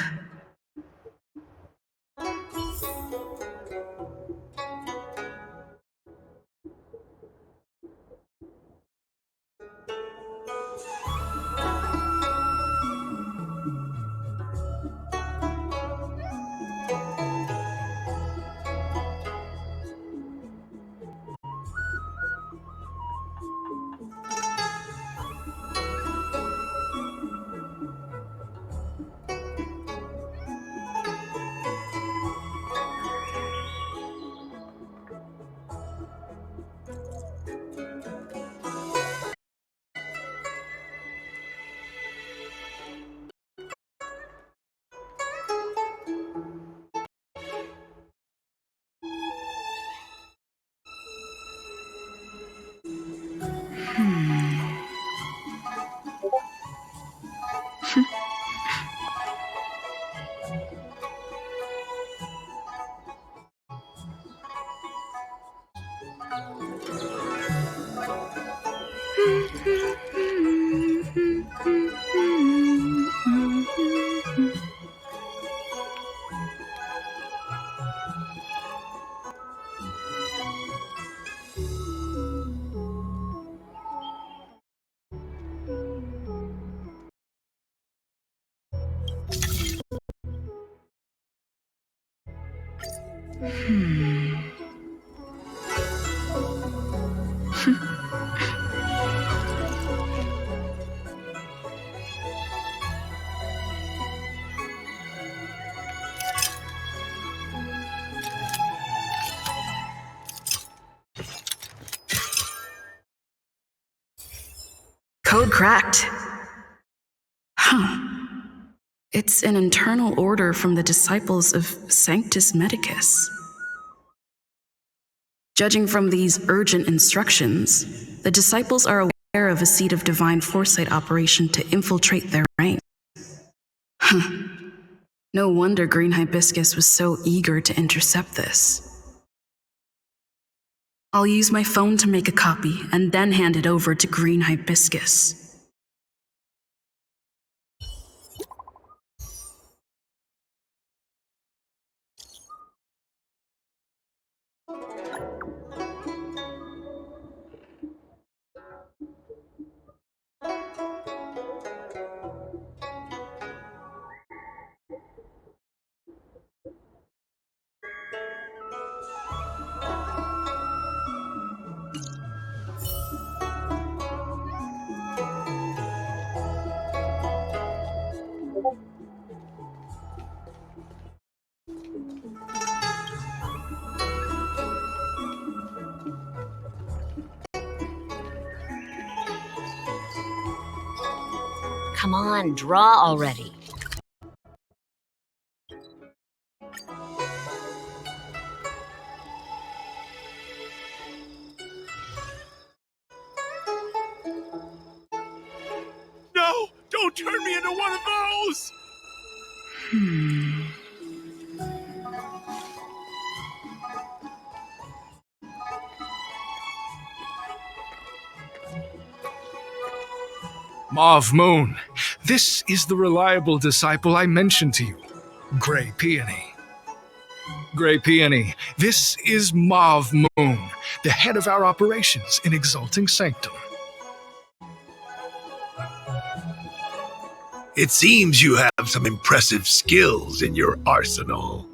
Code cracked. Huh. It's an internal order from the disciples of Sanctus Medicus. Judging from these urgent instructions, the disciples are aware of a seed of divine foresight operation to infiltrate their ranks. Huh. No wonder Green Hibiscus was so eager to intercept this. I'll use my phone to make a copy and then hand it over to Green Hibiscus. Come on, draw already. No! Don't turn me into one of those! Mauve Moon, this is the reliable disciple I mentioned to you, Grey Peony. Grey Peony, this is Mauve Moon, the head of our operations in Exalting Sanctum. It seems you have some impressive skills in your arsenal.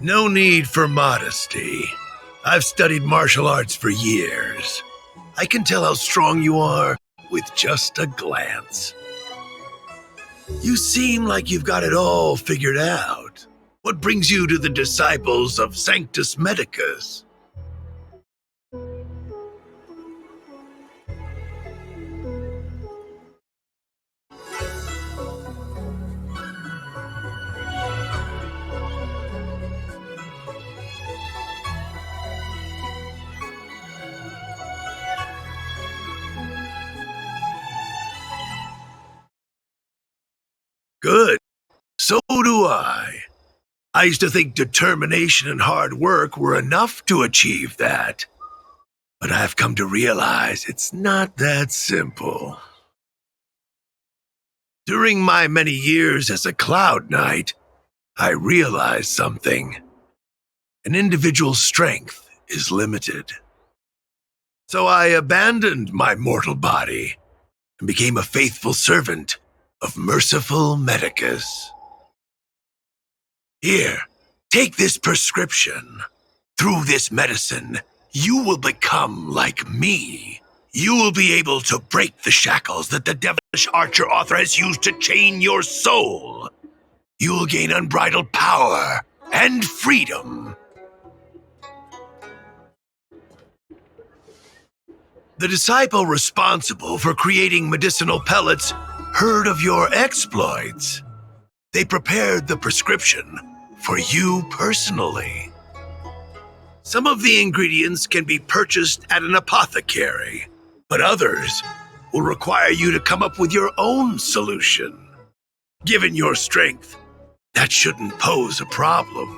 No need for modesty. I've studied martial arts for years. I can tell how strong you are with just a glance. You seem like you've got it all figured out. What brings you to the disciples of Sanctus Medicus? Good. So do I. I used to think determination and hard work were enough to achieve that. But I've come to realize it's not that simple. During my many years as a Cloud Knight, I realized something. An individual's strength is limited. So I abandoned my mortal body and became a faithful servant of merciful Medicus. Here, take this prescription. Through this medicine, you will become like me. You will be able to break the shackles that the devilish archer author has used to chain your soul. You will gain unbridled power and freedom. The disciple responsible for creating medicinal pellets heard of your exploits. They prepared the prescription for you personally. Some of the ingredients can be purchased at an apothecary, but others will require you to come up with your own solution. Given your strength, that shouldn't pose a problem.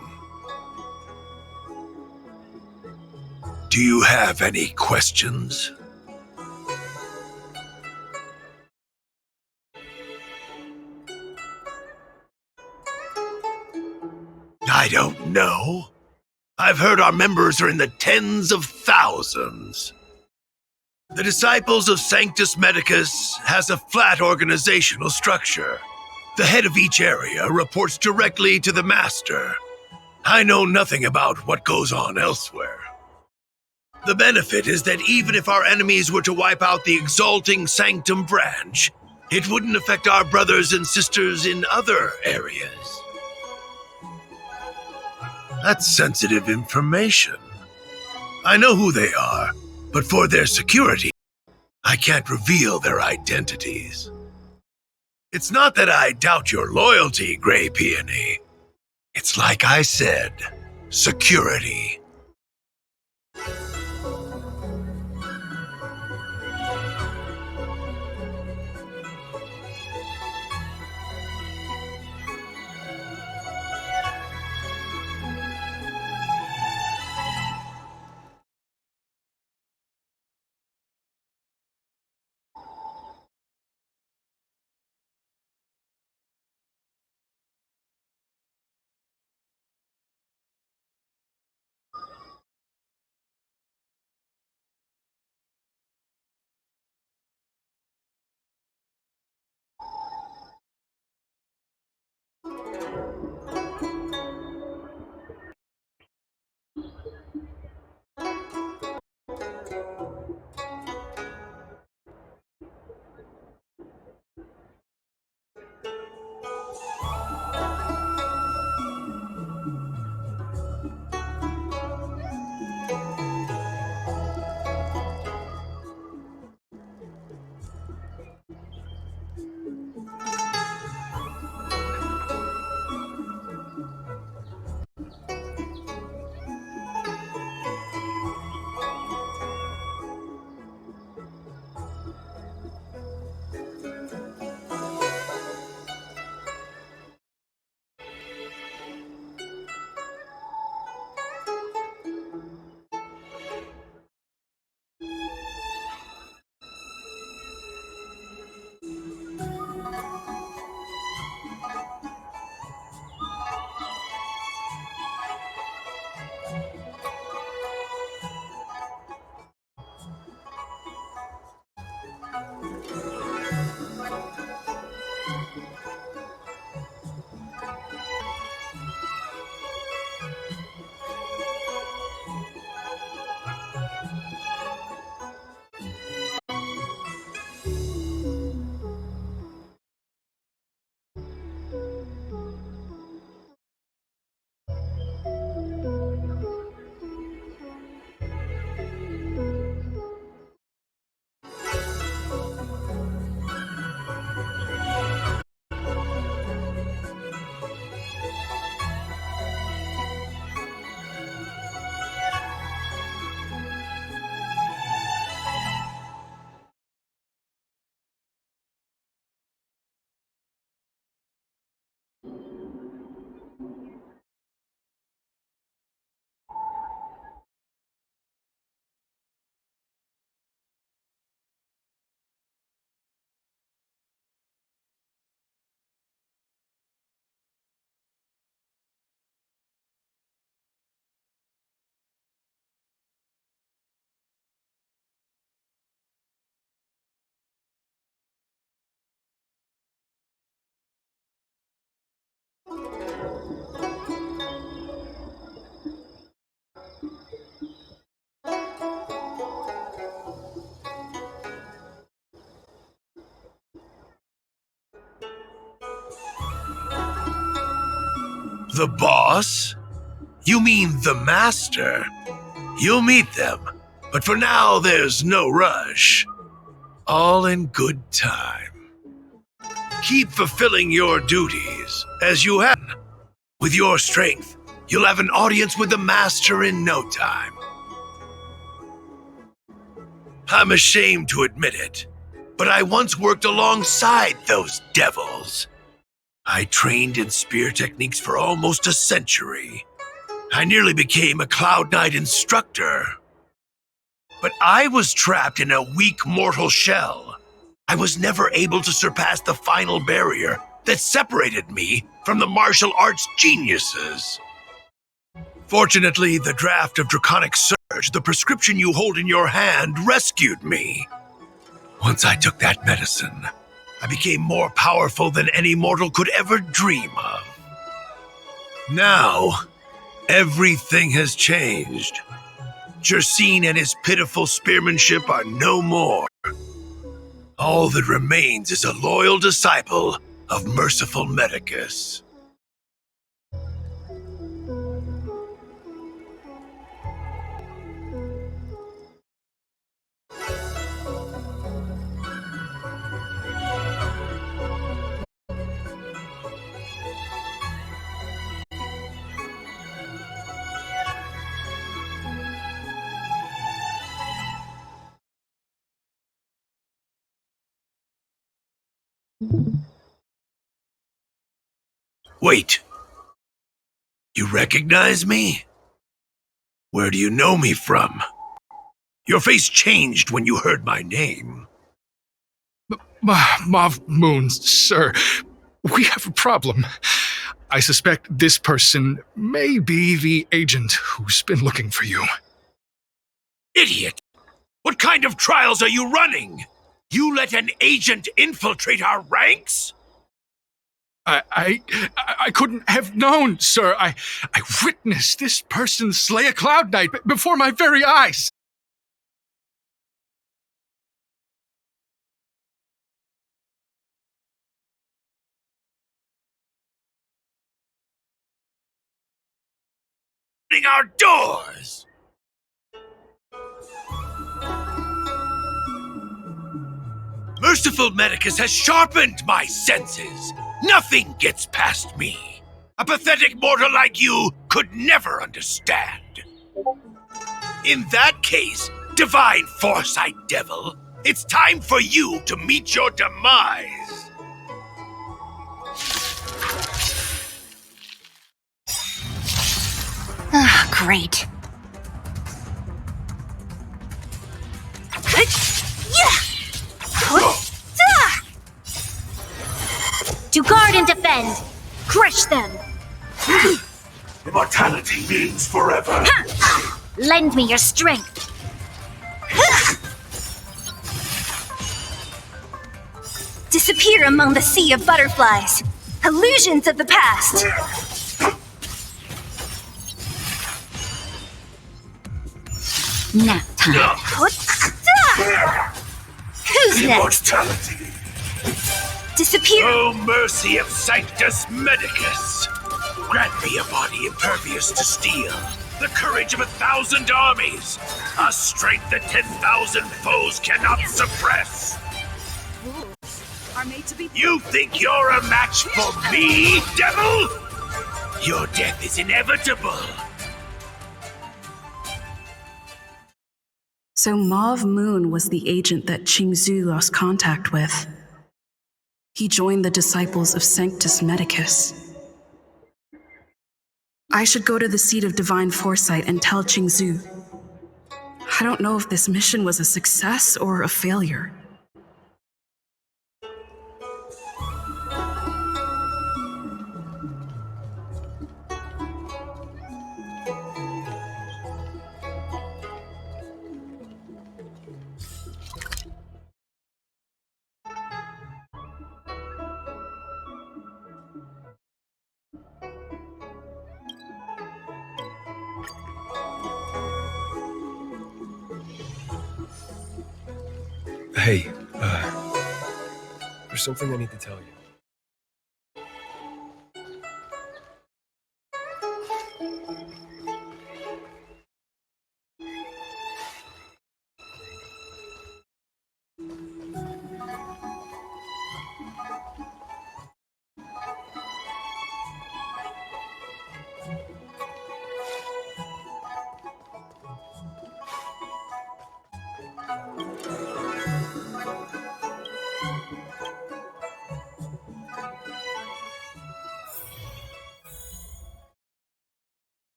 Do you have any questions? I don't know. I've heard our members are in the tens of thousands. The Disciples of Sanctus Medicus has a flat organizational structure. The head of each area reports directly to the Master. I know nothing about what goes on elsewhere. The benefit is that even if our enemies were to wipe out the Exalting Sanctum branch, it wouldn't affect our brothers and sisters in other areas. That's sensitive information. I know who they are, but for their security, I can't reveal their identities. It's not that I doubt your loyalty, Grey Peony. It's like I said, security. The boss? You mean the master? You'll meet them, but for now there's no rush. All in good time. Keep fulfilling your duties, as you have. With your strength, you'll have an audience with the master in no time. I'm ashamed to admit it, but I once worked alongside those devils. I trained in spear techniques for almost a century. I nearly became a Cloud Knight instructor. But I was trapped in a weak mortal shell. I was never able to surpass the final barrier that separated me from the martial arts geniuses. Fortunately, the draft of Draconic Surge, the prescription you hold in your hand, rescued me. Once I took that medicine, I became more powerful than any mortal could ever dream of. Now, everything has changed. Jersine and his pitiful spearmanship are no more. All that remains is a loyal disciple of merciful Medicus. Wait. You recognize me? Where do you know me from? Your face changed when you heard my name. Mauve Moon, sir, we have a problem. I suspect this person may be the agent who's been looking for you. Idiot! What kind of trials are you running? You let an agent infiltrate our ranks? I couldn't have known, sir. I witnessed this person slay a Cloud Knight before my very eyes. Our doors! Merciful Medicus has sharpened my senses. Nothing gets past me. A pathetic mortal like you could never understand. In that case, Divine Foresight Devil, it's time for you to meet your demise. Ah, great. To guard and defend! Crush them! Immortality means forever. Lend me your strength! Disappear among the sea of butterflies! Illusions of the past! Nap time. Who's next? Immortality. Disappear! Oh, mercy of Sanctus Medicus! Grant me a body impervious to steel, the courage of 1,000 armies, a strength that 10,000 foes cannot suppress. Are made to be. You think you're a match for me, devil? Your death is inevitable. So Mauve Moon was the agent that Qingzhu lost contact with. He joined the disciples of Sanctus Medicus. I should go to the seat of divine foresight and tell Qingzhu. I don't know if this mission was a success or a failure. Hey, there's something I need to tell you.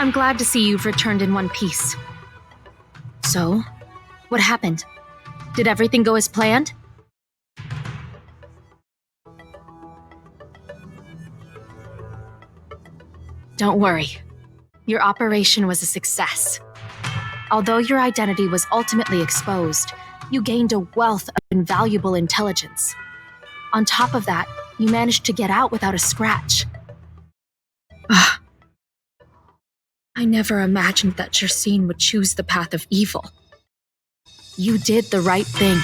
I'm glad to see you've returned in one piece. So, what happened? Did everything go as planned? Don't worry. Your operation was a success. Although your identity was ultimately exposed, you gained a wealth of invaluable intelligence. On top of that, you managed to get out without a scratch. I never imagined that Jersine would choose the path of evil. You did the right thing.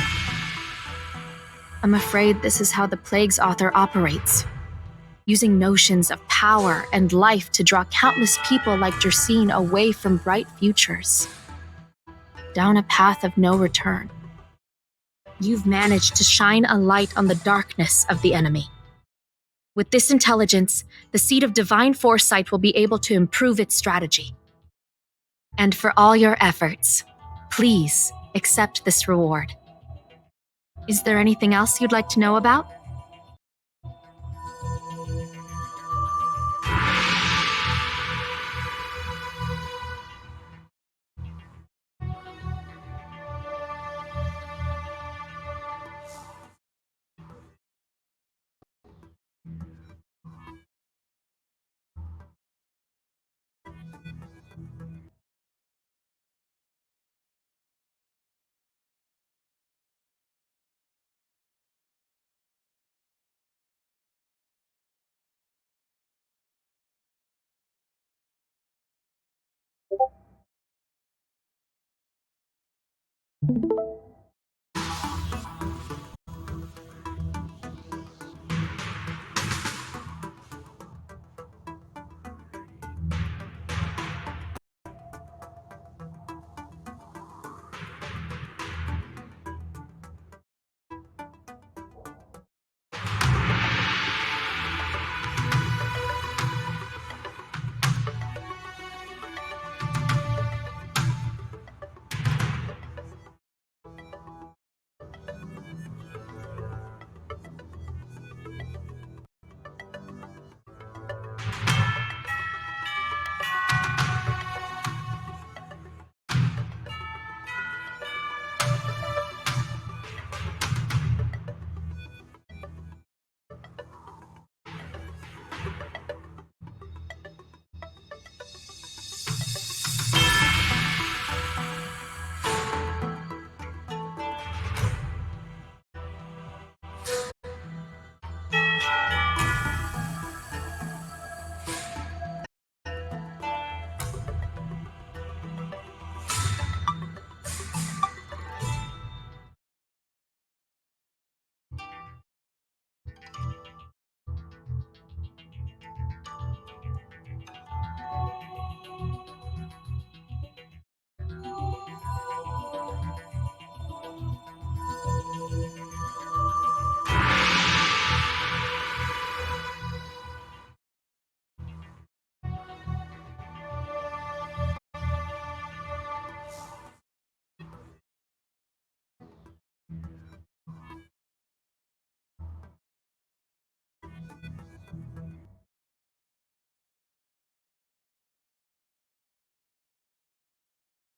I'm afraid this is how the Plague's author operates, using notions of power and life to draw countless people like Jersine away from bright futures, down a path of no return. You've managed to shine a light on the darkness of the enemy. With this intelligence, the Seed of Divine Foresight will be able to improve its strategy. And for all your efforts, please accept this reward. Is there anything else you'd like to know about?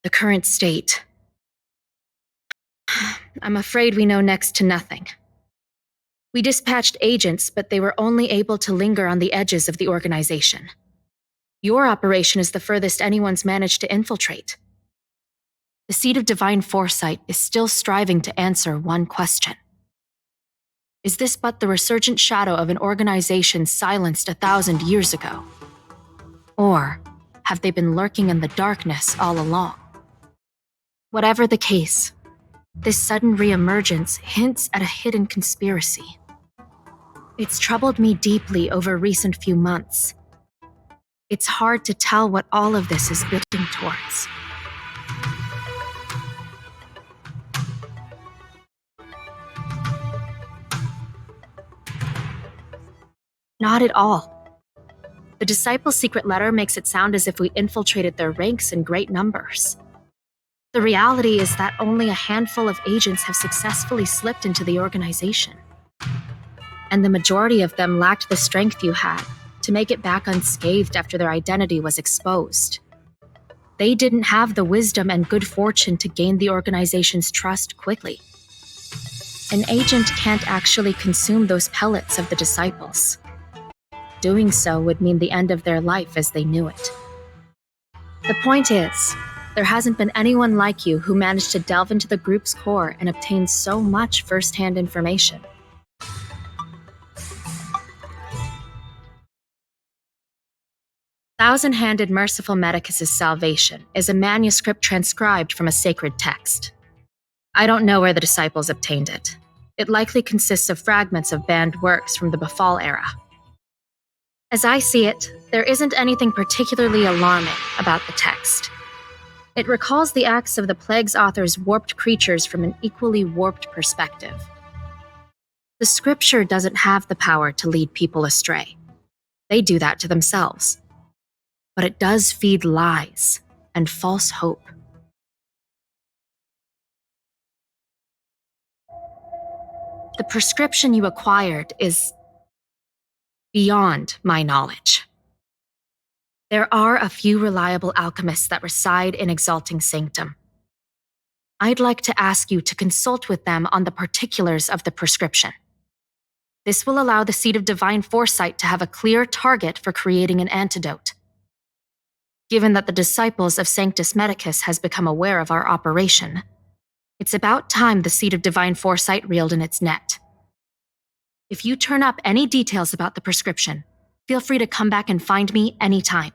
The current state. I'm afraid we know next to nothing. We dispatched agents, but they were only able to linger on the edges of the organization. Your operation is the furthest anyone's managed to infiltrate. The Seed of Divine Foresight is still striving to answer one question. Is this but the resurgent shadow of an organization silenced 1,000 years ago? Or have they been lurking in the darkness all along? Whatever the case, this sudden reemergence hints at a hidden conspiracy. It's troubled me deeply over recent few months. It's hard to tell what all of this is building towards. Not at all. The Disciples' secret letter makes it sound as if we infiltrated their ranks in great numbers. The reality is that only a handful of agents have successfully slipped into the organization. And the majority of them lacked the strength you had to make it back unscathed after their identity was exposed. They didn't have the wisdom and good fortune to gain the organization's trust quickly. An agent can't actually consume those pellets of the Disciples. Doing so would mean the end of their life as they knew it. The point is, there hasn't been anyone like you who managed to delve into the group's core and obtain so much first-hand information. Thousand-Handed Merciful Medicus's Salvation is a manuscript transcribed from a sacred text. I don't know where the Disciples obtained it. It likely consists of fragments of banned works from the Befall era. As I see it, there isn't anything particularly alarming about the text. It recalls the acts of the Plague's author's warped creatures from an equally warped perspective. The scripture doesn't have the power to lead people astray. They do that to themselves. But it does feed lies and false hope. The prescription you acquired is beyond my knowledge. There are a few reliable alchemists that reside in Exalting Sanctum. I'd like to ask you to consult with them on the particulars of the prescription. This will allow the Seed of Divine Foresight to have a clear target for creating an antidote. Given that the Disciples of Sanctus Medicus has become aware of our operation, it's about time the Seed of Divine Foresight reeled in its net. If you turn up any details about the prescription, feel free to come back and find me anytime.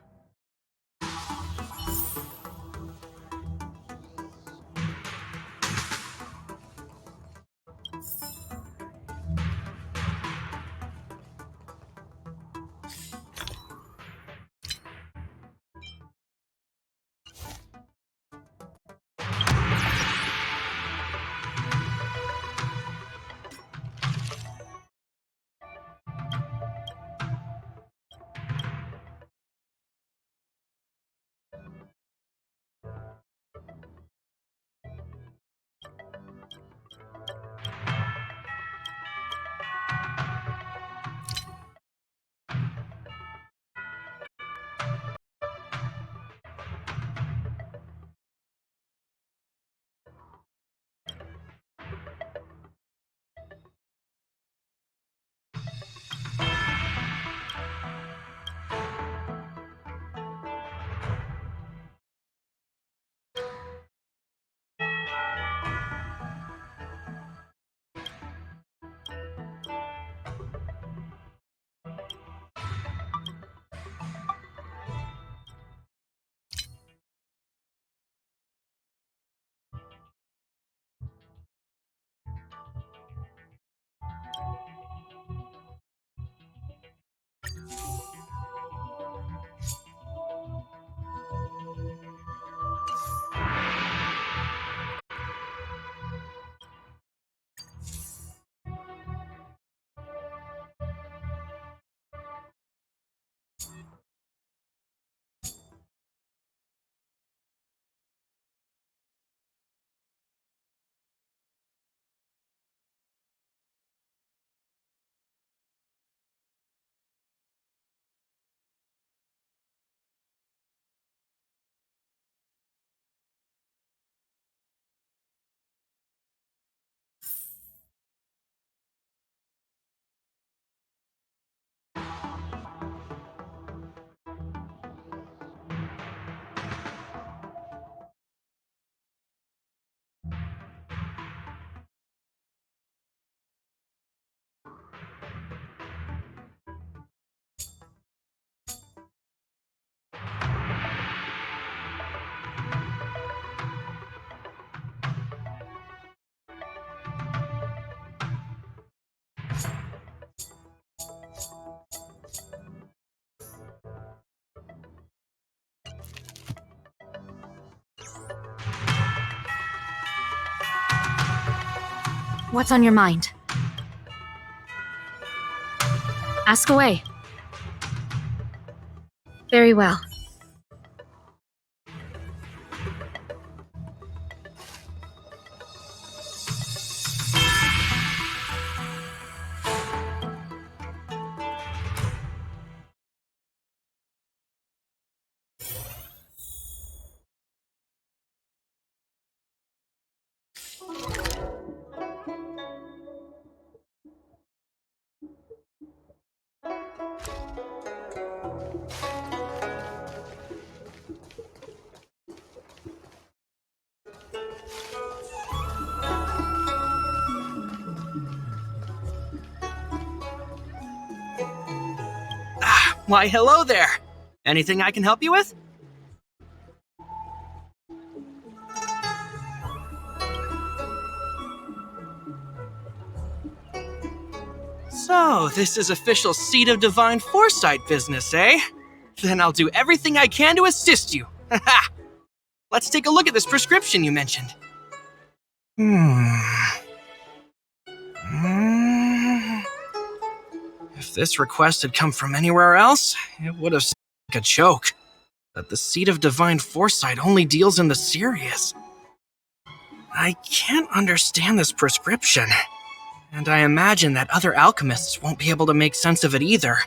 What's on your mind? Ask away. Very well. Why, hello there. Anything I can help you with? So, this is official Seed of Divine Foresight business, eh? Then I'll do everything I can to assist you. Let's take a look at this prescription you mentioned. If this request had come from anywhere else, it would have seemed like a joke. But the Seed of Divine Foresight only deals in the serious. I can't understand this prescription, and I imagine that other alchemists won't be able to make sense of it either.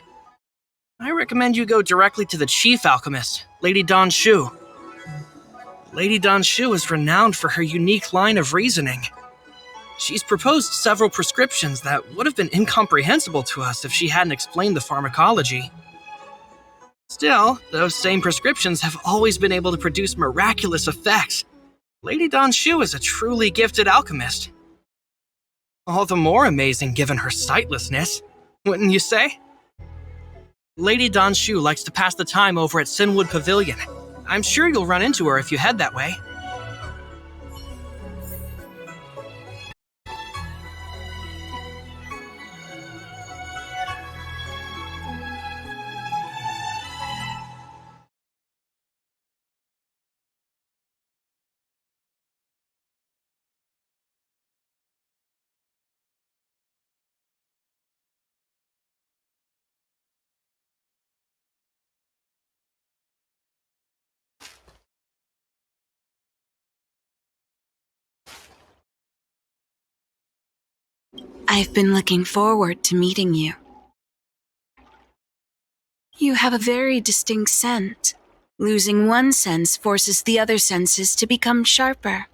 I recommend you go directly to the chief alchemist, Lady Dan Shu. Lady Dan Shu is renowned for her unique line of reasoning. She's proposed several prescriptions that would have been incomprehensible to us if she hadn't explained the pharmacology. Still, those same prescriptions have always been able to produce miraculous effects. Lady Dan Shu is a truly gifted alchemist. All the more amazing given her sightlessness, wouldn't you say? Lady Dan Shu likes to pass the time over at Sinwood Pavilion. I'm sure you'll run into her if you head that way. I've been looking forward to meeting you. You have a very distinct scent. Losing one sense forces the other senses to become sharper.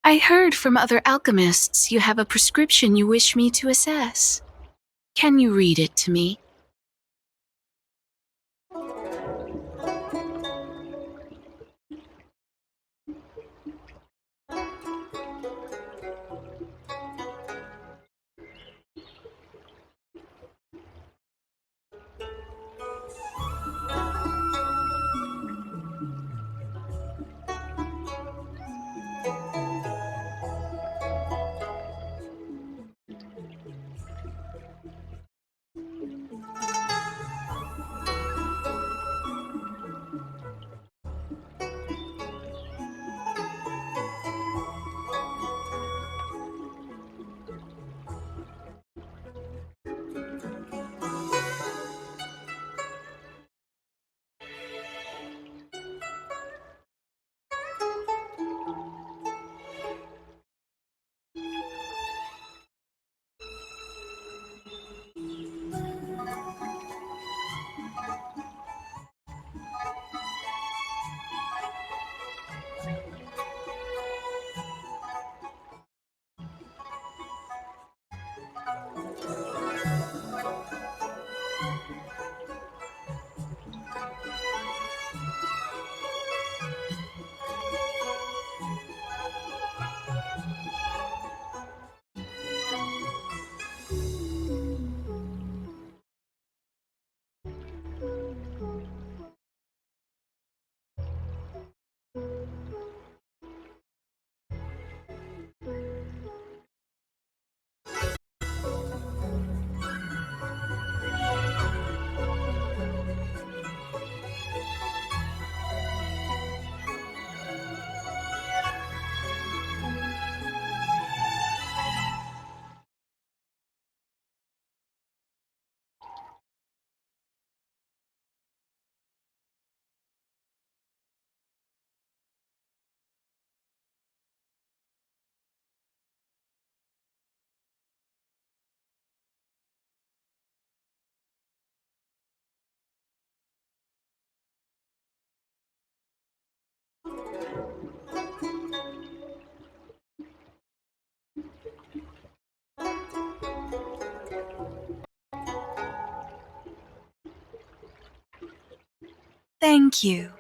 I heard from other alchemists you have a prescription you wish me to assess. Can you read it to me? Thank you.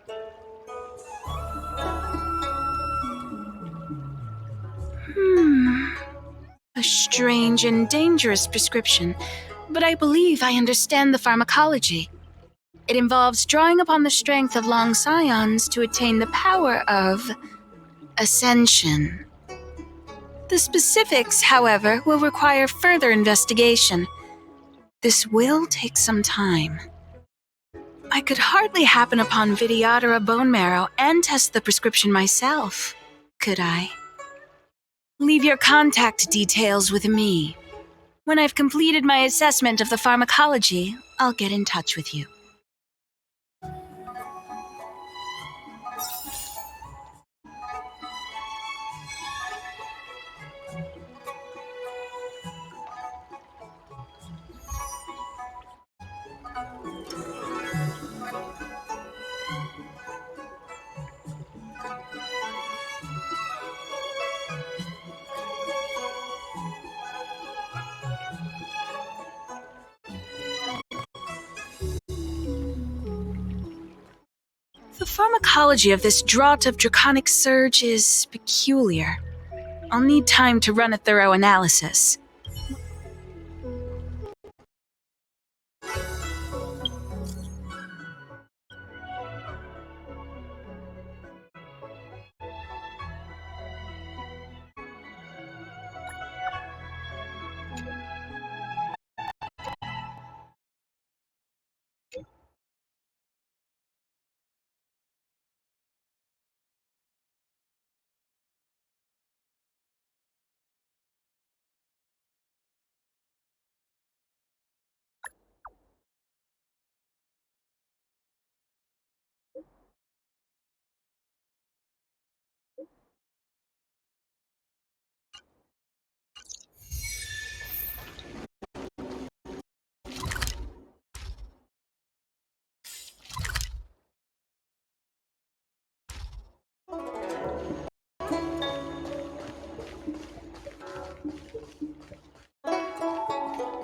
A strange and dangerous prescription, but I believe I understand the pharmacology. It involves drawing upon the strength of long scions to attain the power of ascension. The specifics, however, will require further investigation. This will take some time. I could hardly happen upon Vidyadhara bone marrow and test the prescription myself, could I? Leave your contact details with me. When I've completed my assessment of the pharmacology, I'll get in touch with you. The pharmacology of this draught of draconic surge is peculiar. I'll need time to run a thorough analysis.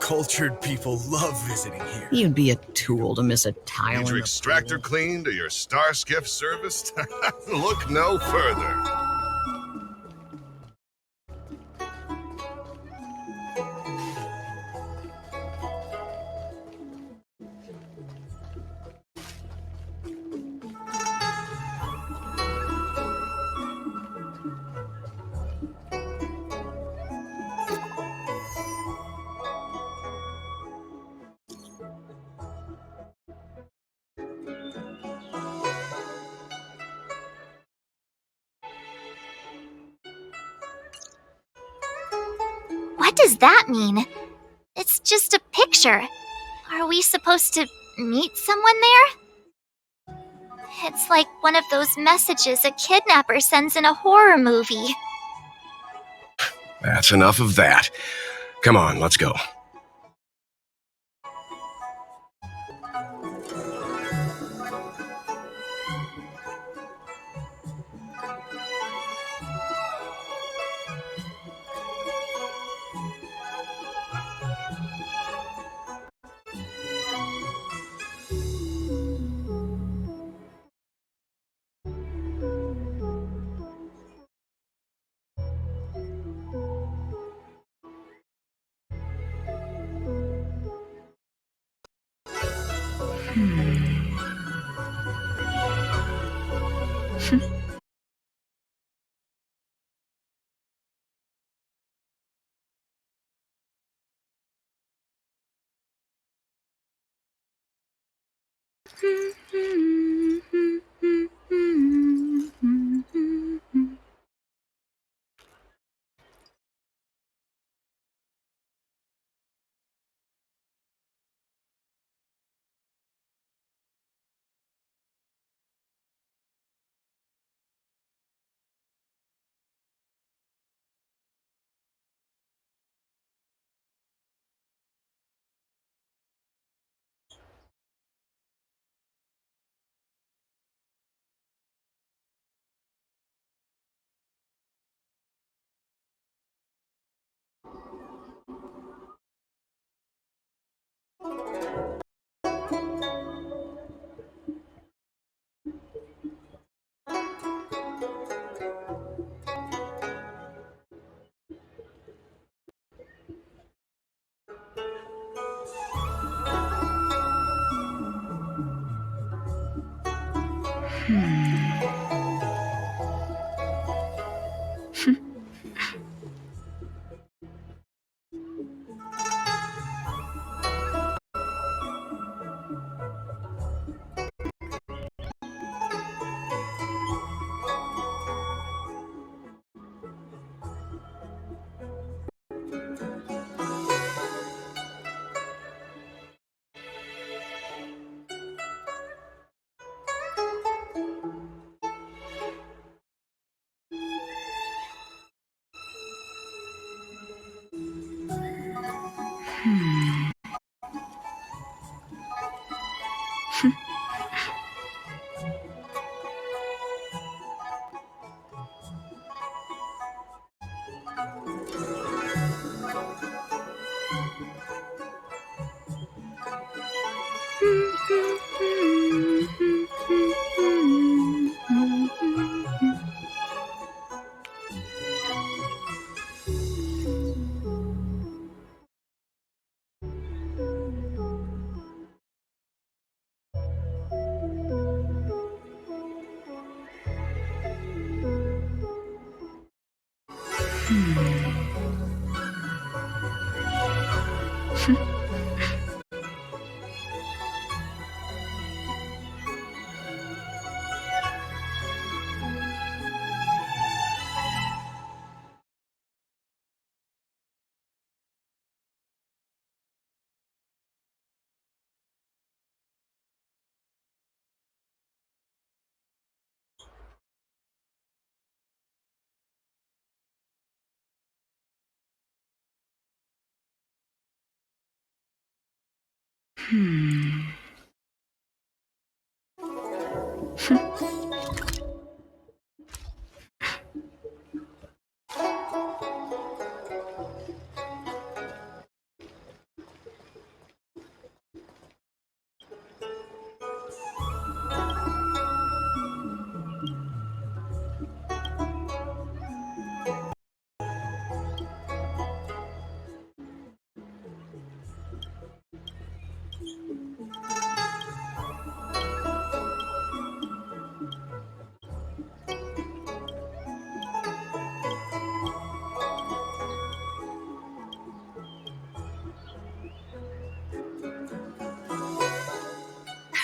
Cultured people love visiting here. You'd be a tool to miss a tile Need in your the extractor cleaned or your star skiff serviced? Look no further. What does that mean? It's just a picture. Are we supposed to meet someone there? It's like one of those messages a kidnapper sends in a horror movie. That's enough of that. Come on, let's go.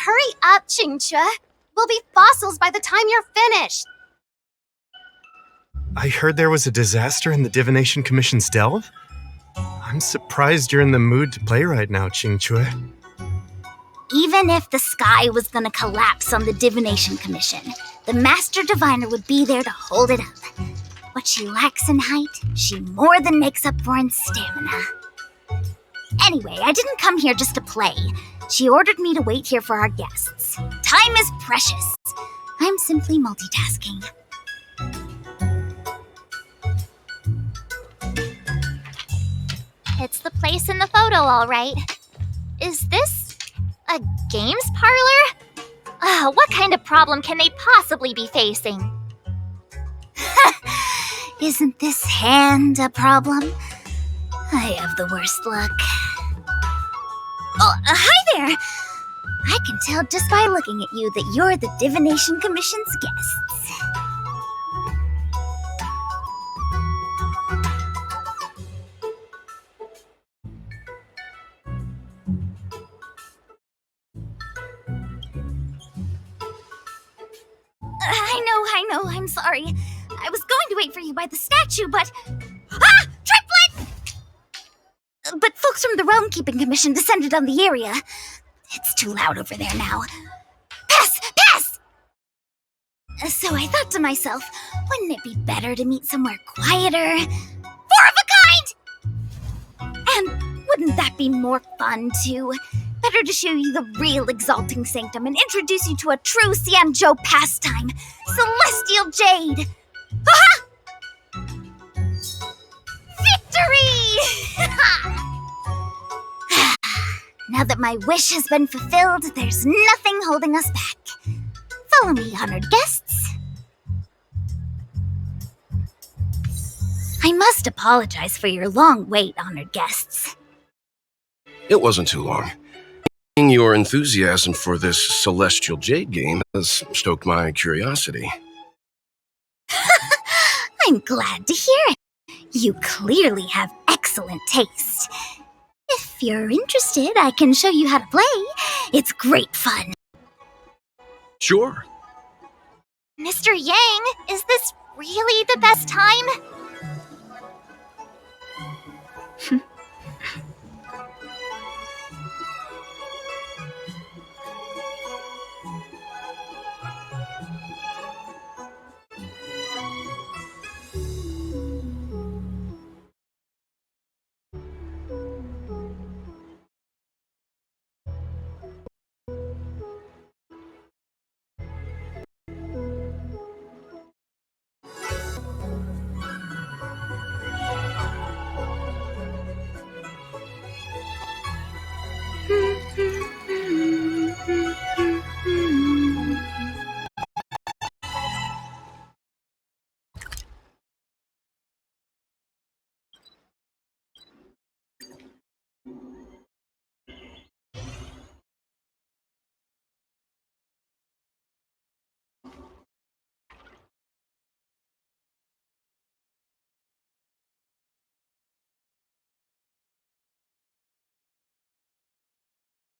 Hurry up, Chingchua. We'll be fossils by the time you're finished. I heard there was a disaster in the Divination Commission's delve? I'm surprised you're in the mood to play right now, Qingchue. Even if the sky was gonna collapse on the Divination Commission, the Master Diviner would be there to hold it up. What she lacks in height, she more than makes up for in stamina. Anyway, I didn't come here just to play. She ordered me to wait here for our guests. Time is precious. I'm simply multitasking. It's the place in the photo, all right. Is this a games parlor? What kind of problem can they possibly be facing? Isn't this hand a problem? I have the worst luck. Oh, hi there! I can tell just by looking at you that you're the Divination Commission's guests. I know, I'm sorry. I was going to wait for you by the statue, but... Ah! Triplet! But folks from the Realm Keeping Commission descended on the area. It's too loud over there now. Pass! Pass! So I thought to myself, wouldn't it be better to meet somewhere quieter? Four of a kind! And wouldn't that be more fun, too? Better to show you the real Exalting Sanctum and introduce you to a true Xianzhou pastime, Celestial Jade! Aha! Victory! Now that my wish has been fulfilled, there's nothing holding us back. Follow me, honored guests. I must apologize for your long wait, honored guests. It wasn't too long. Your enthusiasm for this Celestial Jade game has stoked my curiosity. I'm glad to hear it. You clearly have excellent taste. If you're interested, I can show you how to play. It's great fun. Sure. Mr. Yang, is this really the best time?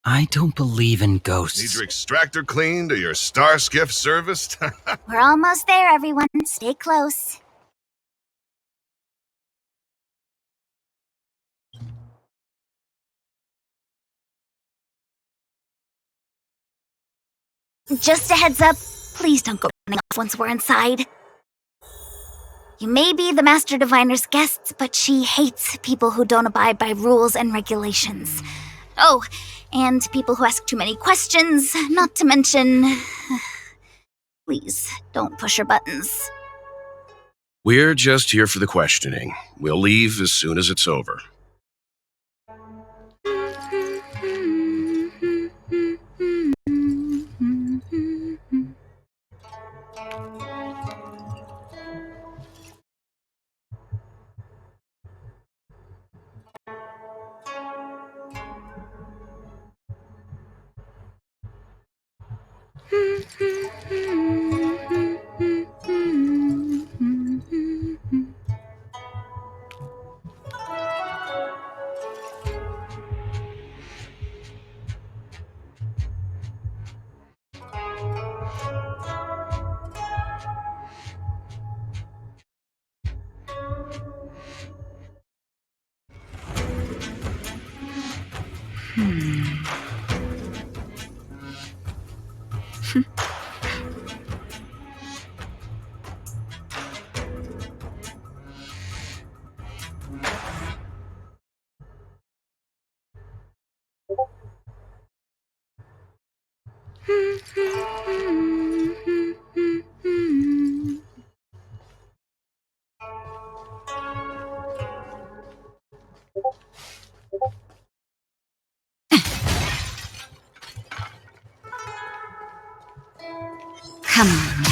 I don't believe in ghosts. Need your extractor cleaned or your star skiff serviced? We're almost there, everyone. Stay close. Just a heads up, please don't go running off once we're inside. You may be the Master Diviner's guests, but she hates people who don't abide by rules and regulations. Oh, and people who ask too many questions, not to mention... Please, don't push her buttons. We're just here for the questioning. We'll leave as soon as it's over. Come on.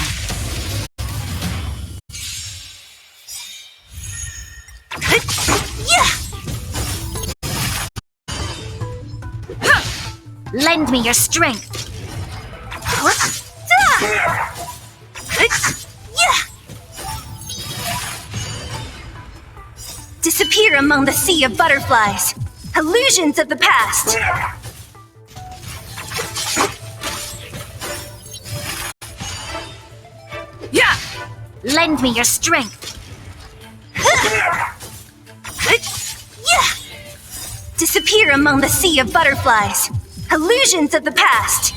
Lend me your strength. Disappear among the sea of butterflies. Illusions of the past. Lend me your strength. Disappear among the sea of butterflies. Illusions of the past.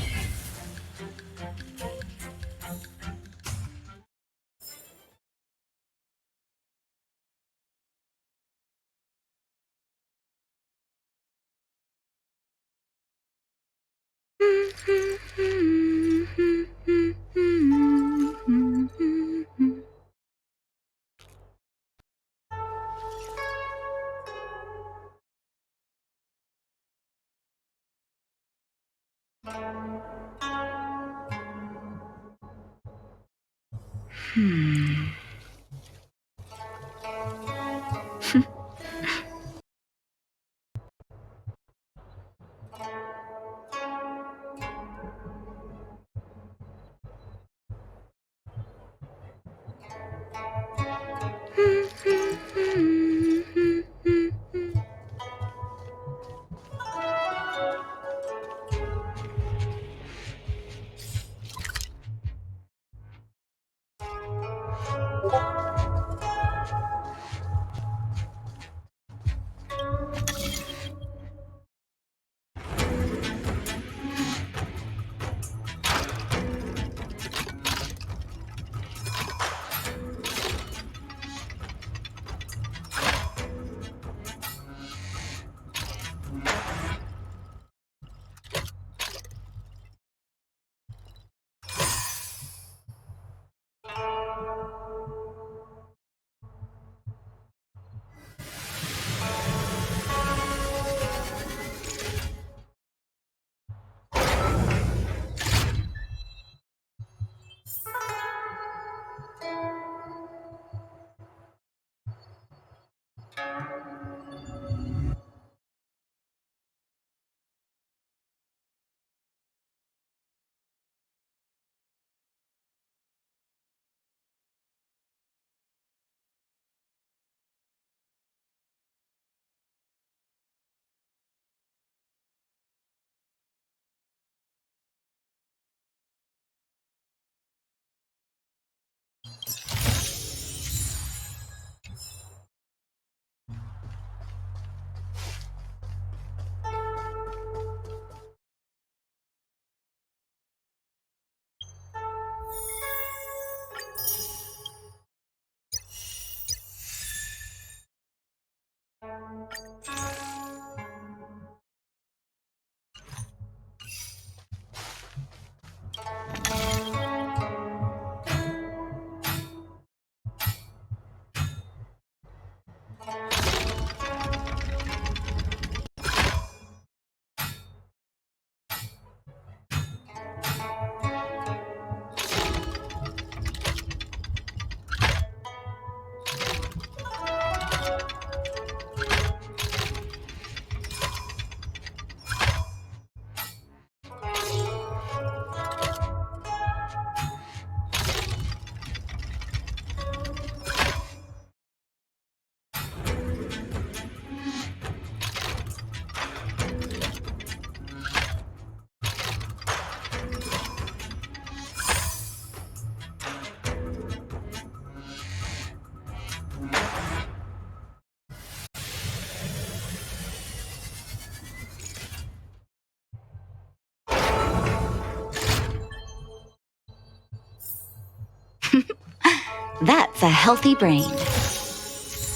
That's a healthy brain.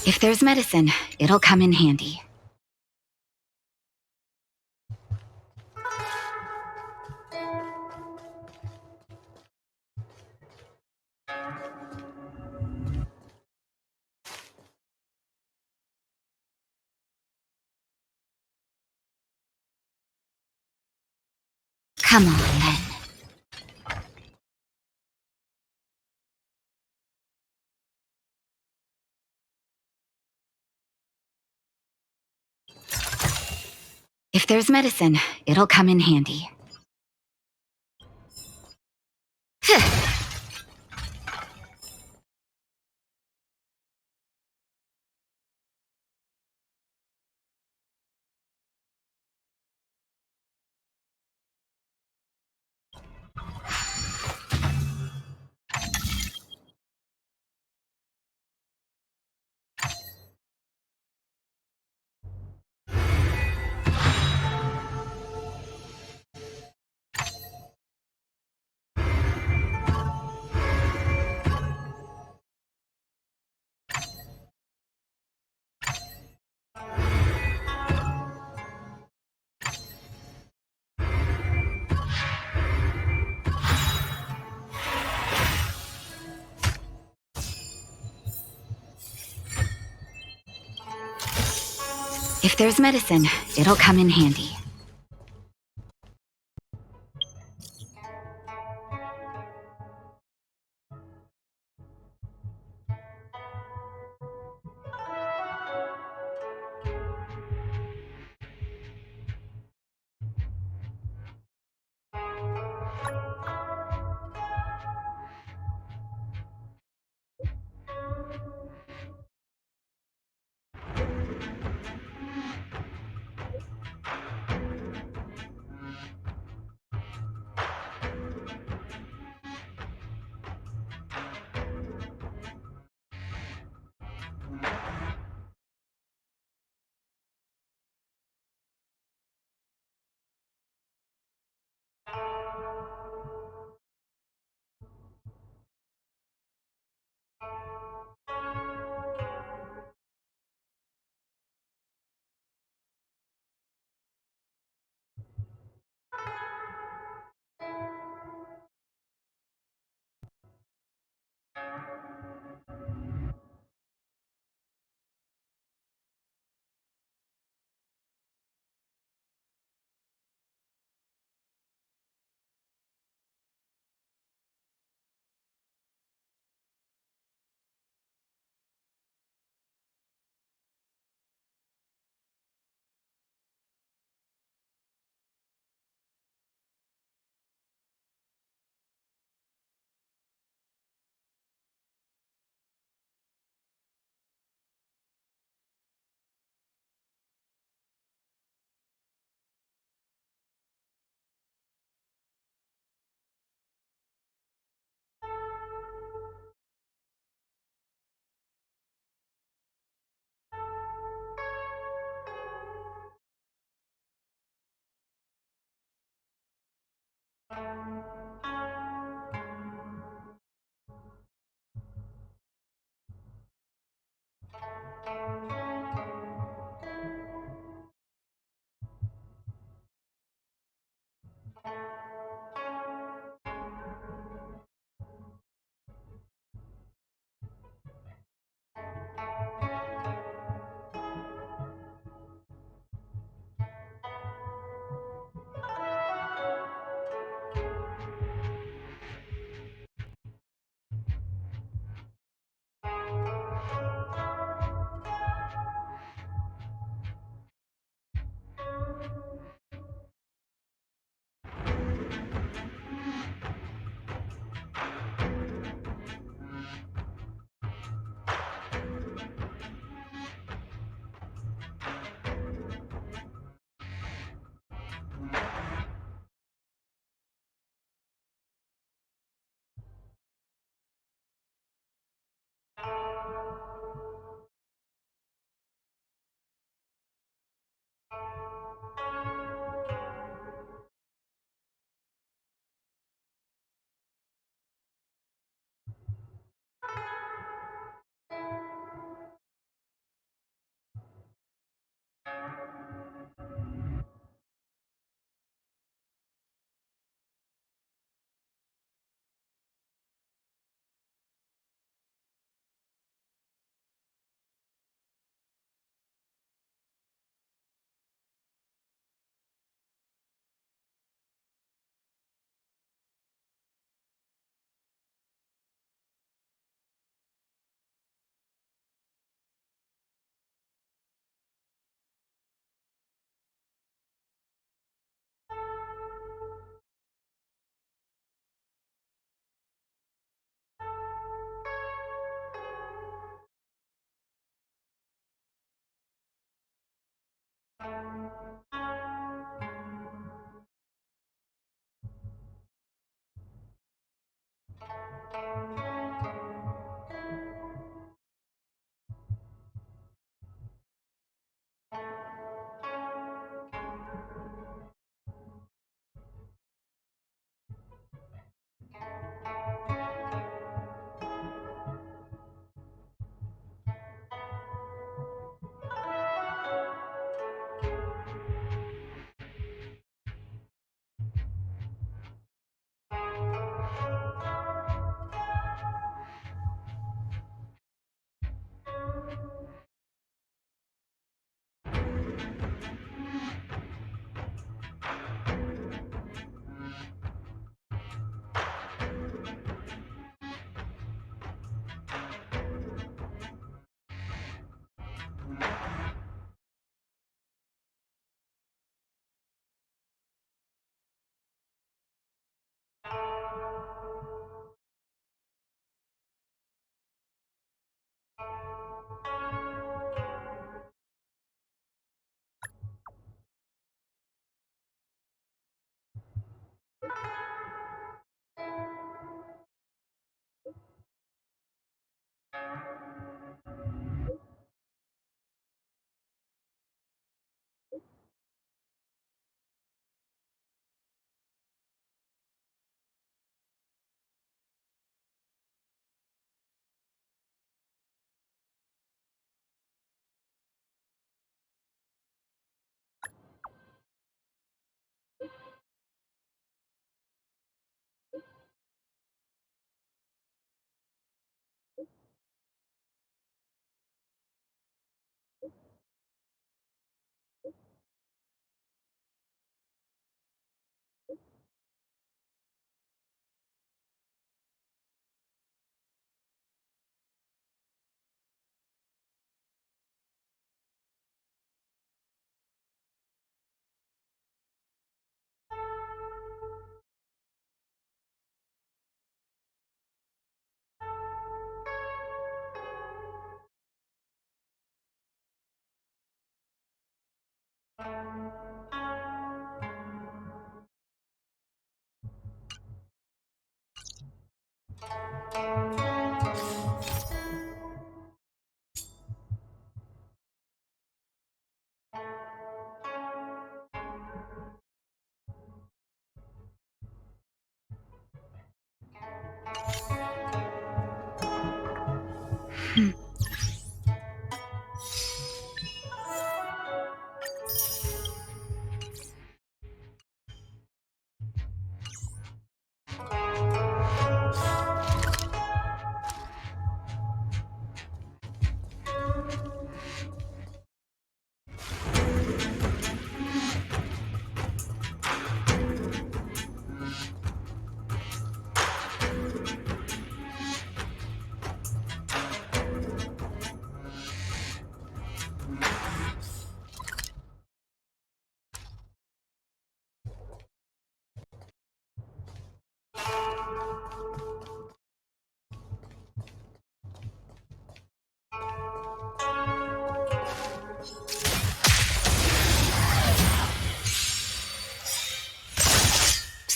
If there's medicine, it'll come in handy. Come on, then. If there's medicine, it'll come in handy. If there's medicine, it'll come in handy.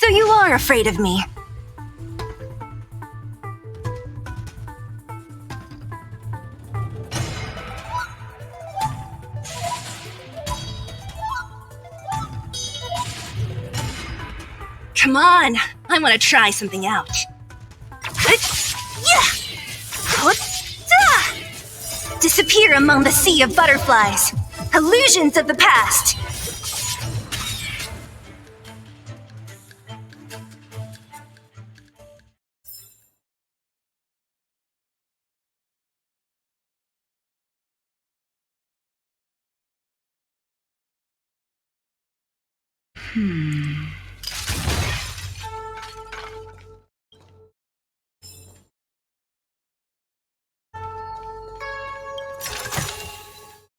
So you are afraid of me. Come on, I want to try something out. Disappear among the sea of butterflies. Illusions of the past.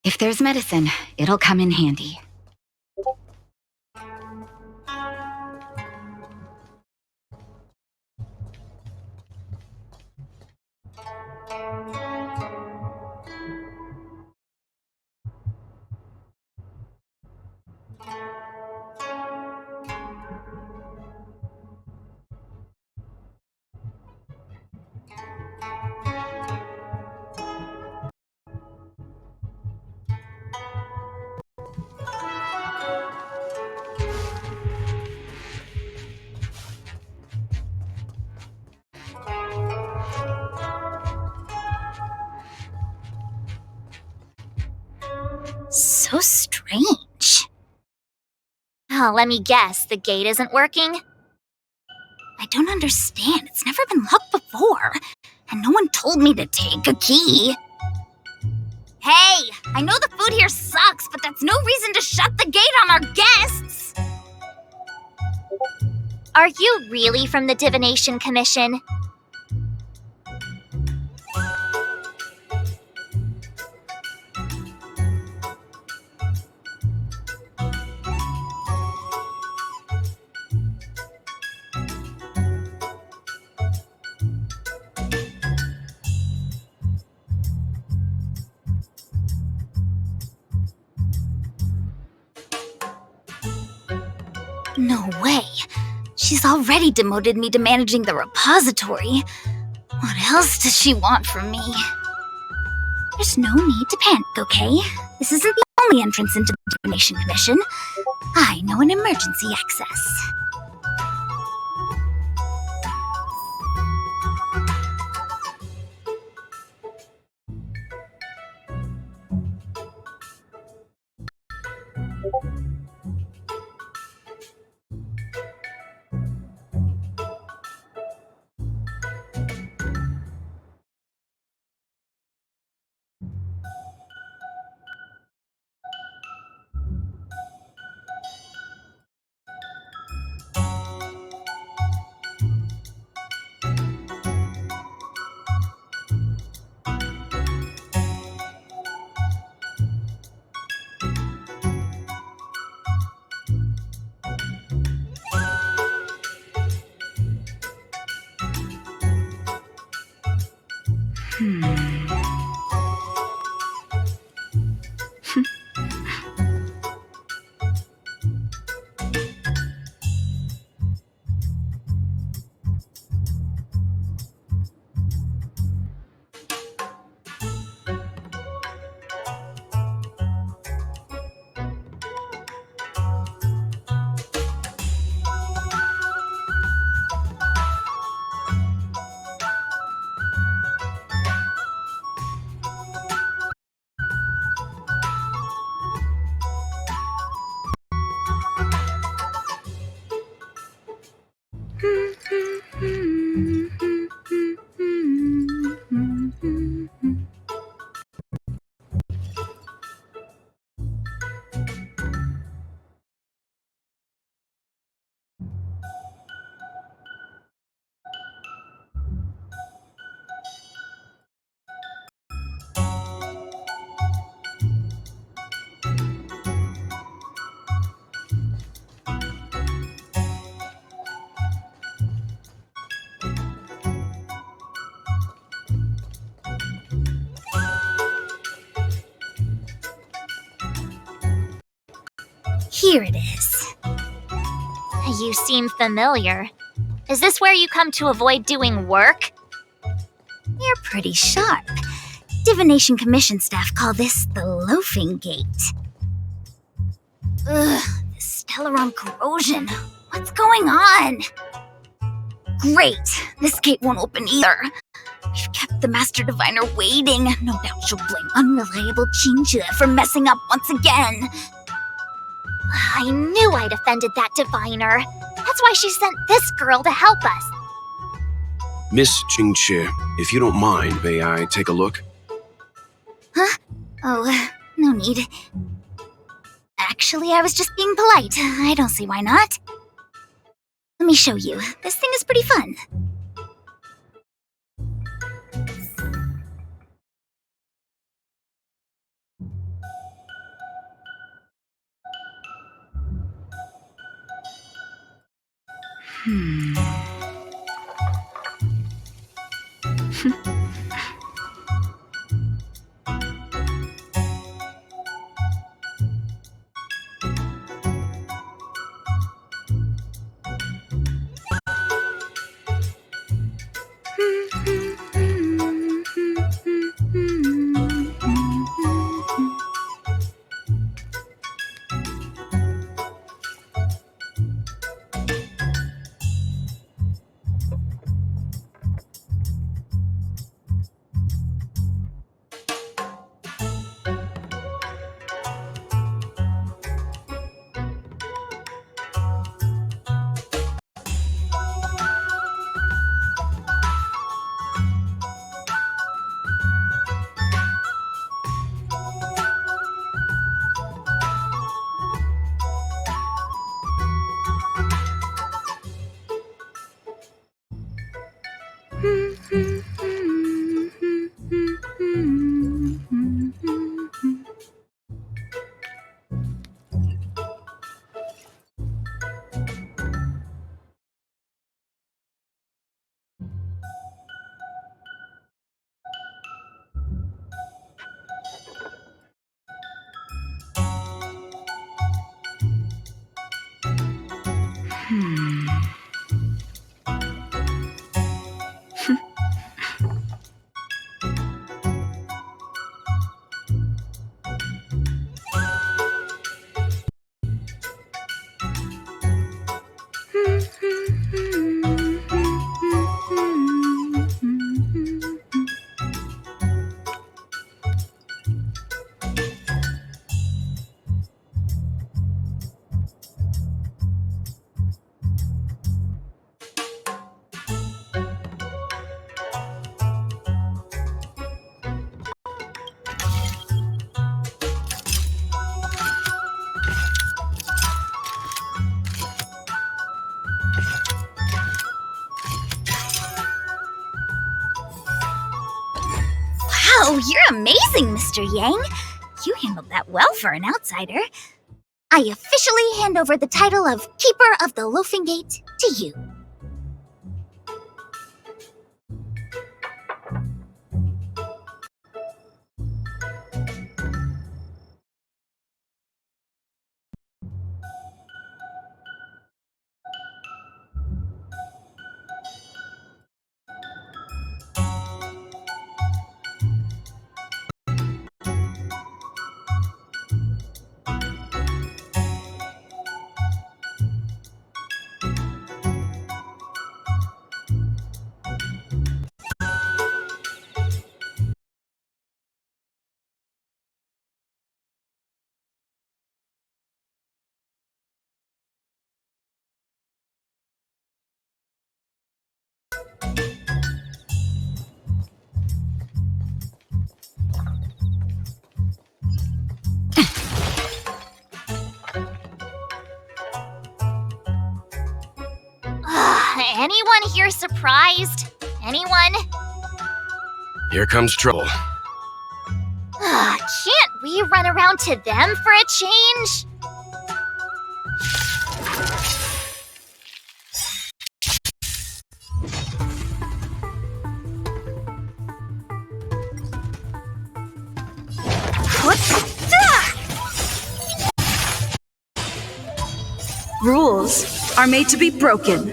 If there's medicine, it'll come in handy. So strange. Oh, let me guess, the gate isn't working? I don't understand. It's never been locked before. And no one told me to take a key. Hey, I know the food here sucks, but that's no reason to shut the gate on our guests! Are you really from the Divination Commission? No way. She's already demoted me to managing the repository. What else does she want from me? There's no need to panic, okay? This isn't the only entrance into the Divination Commission. I know an emergency access. Here it is. You seem familiar. Is this where you come to avoid doing work? You're pretty sharp. Divination Commission staff call this the Loafing Gate. Ugh, this Stellaron corrosion. What's going on? Great, this gate won't open either. We've kept the Master Diviner waiting. No doubt she'll blame unreliable Chinchilla for messing up once again. I knew I'd offended that Diviner. That's why she sent this girl to help us. Miss Qingqi, if you don't mind, may I take a look? Huh? Oh, no need. Actually, I was just being polite. I don't see why not. Let me show you. This thing is pretty fun. Wow, you're amazing, Mr. Yang. You handled that well for an outsider. I officially hand over the title of Keeper of the Loafing Gate to you. Anyone here surprised? Anyone? Here comes trouble. Can't we run around to them for a change? Rules are made to be broken.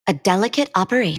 A delicate operation.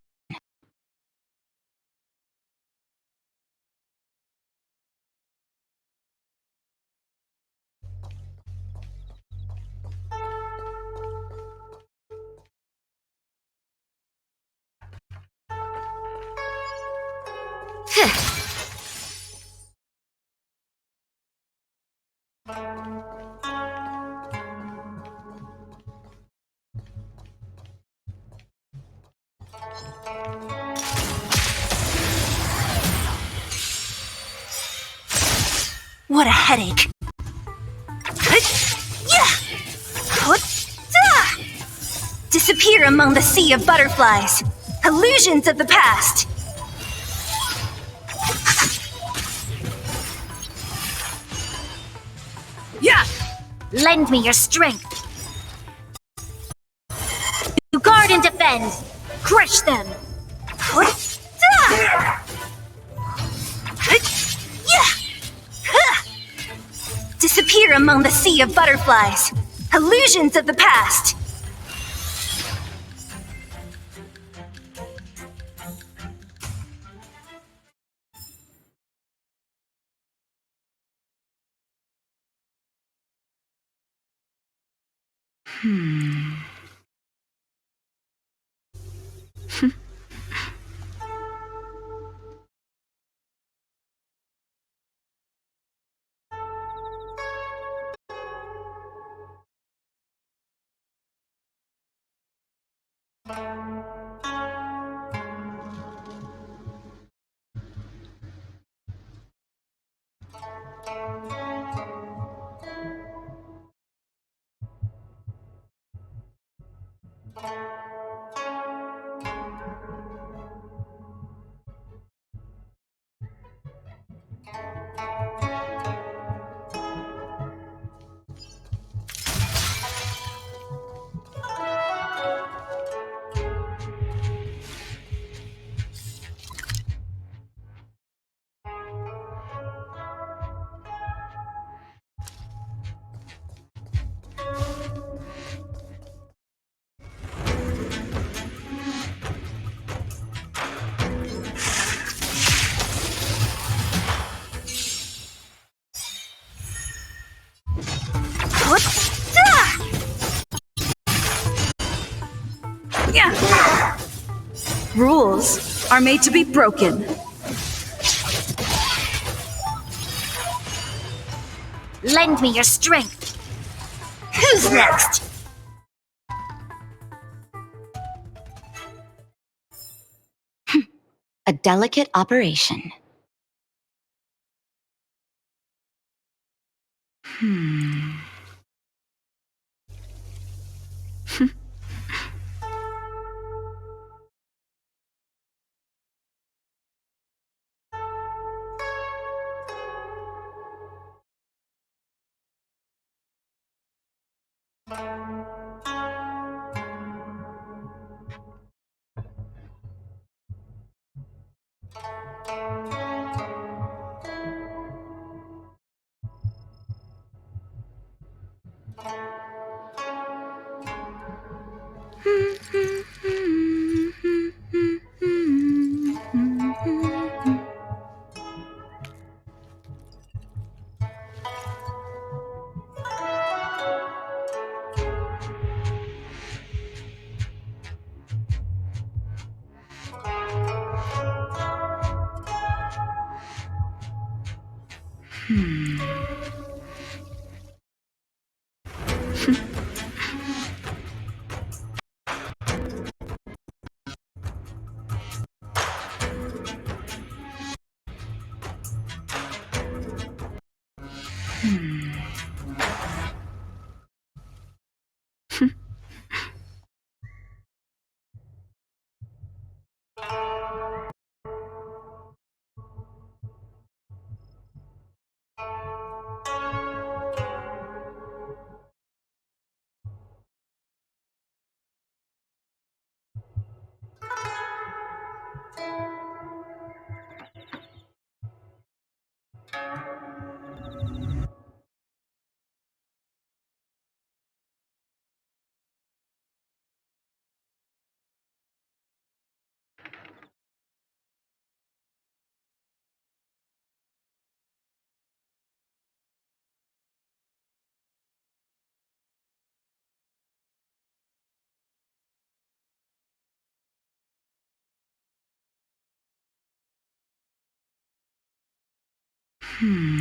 What a headache. Disappear among the sea of butterflies. Illusions of the past. Yeah! Lend me your strength. You guard and defend. Crush them. Disappear among the sea of butterflies. Illusions of the past. Rules are made to be broken. Lend me your strength. Who's next? A delicate operation. Hmm.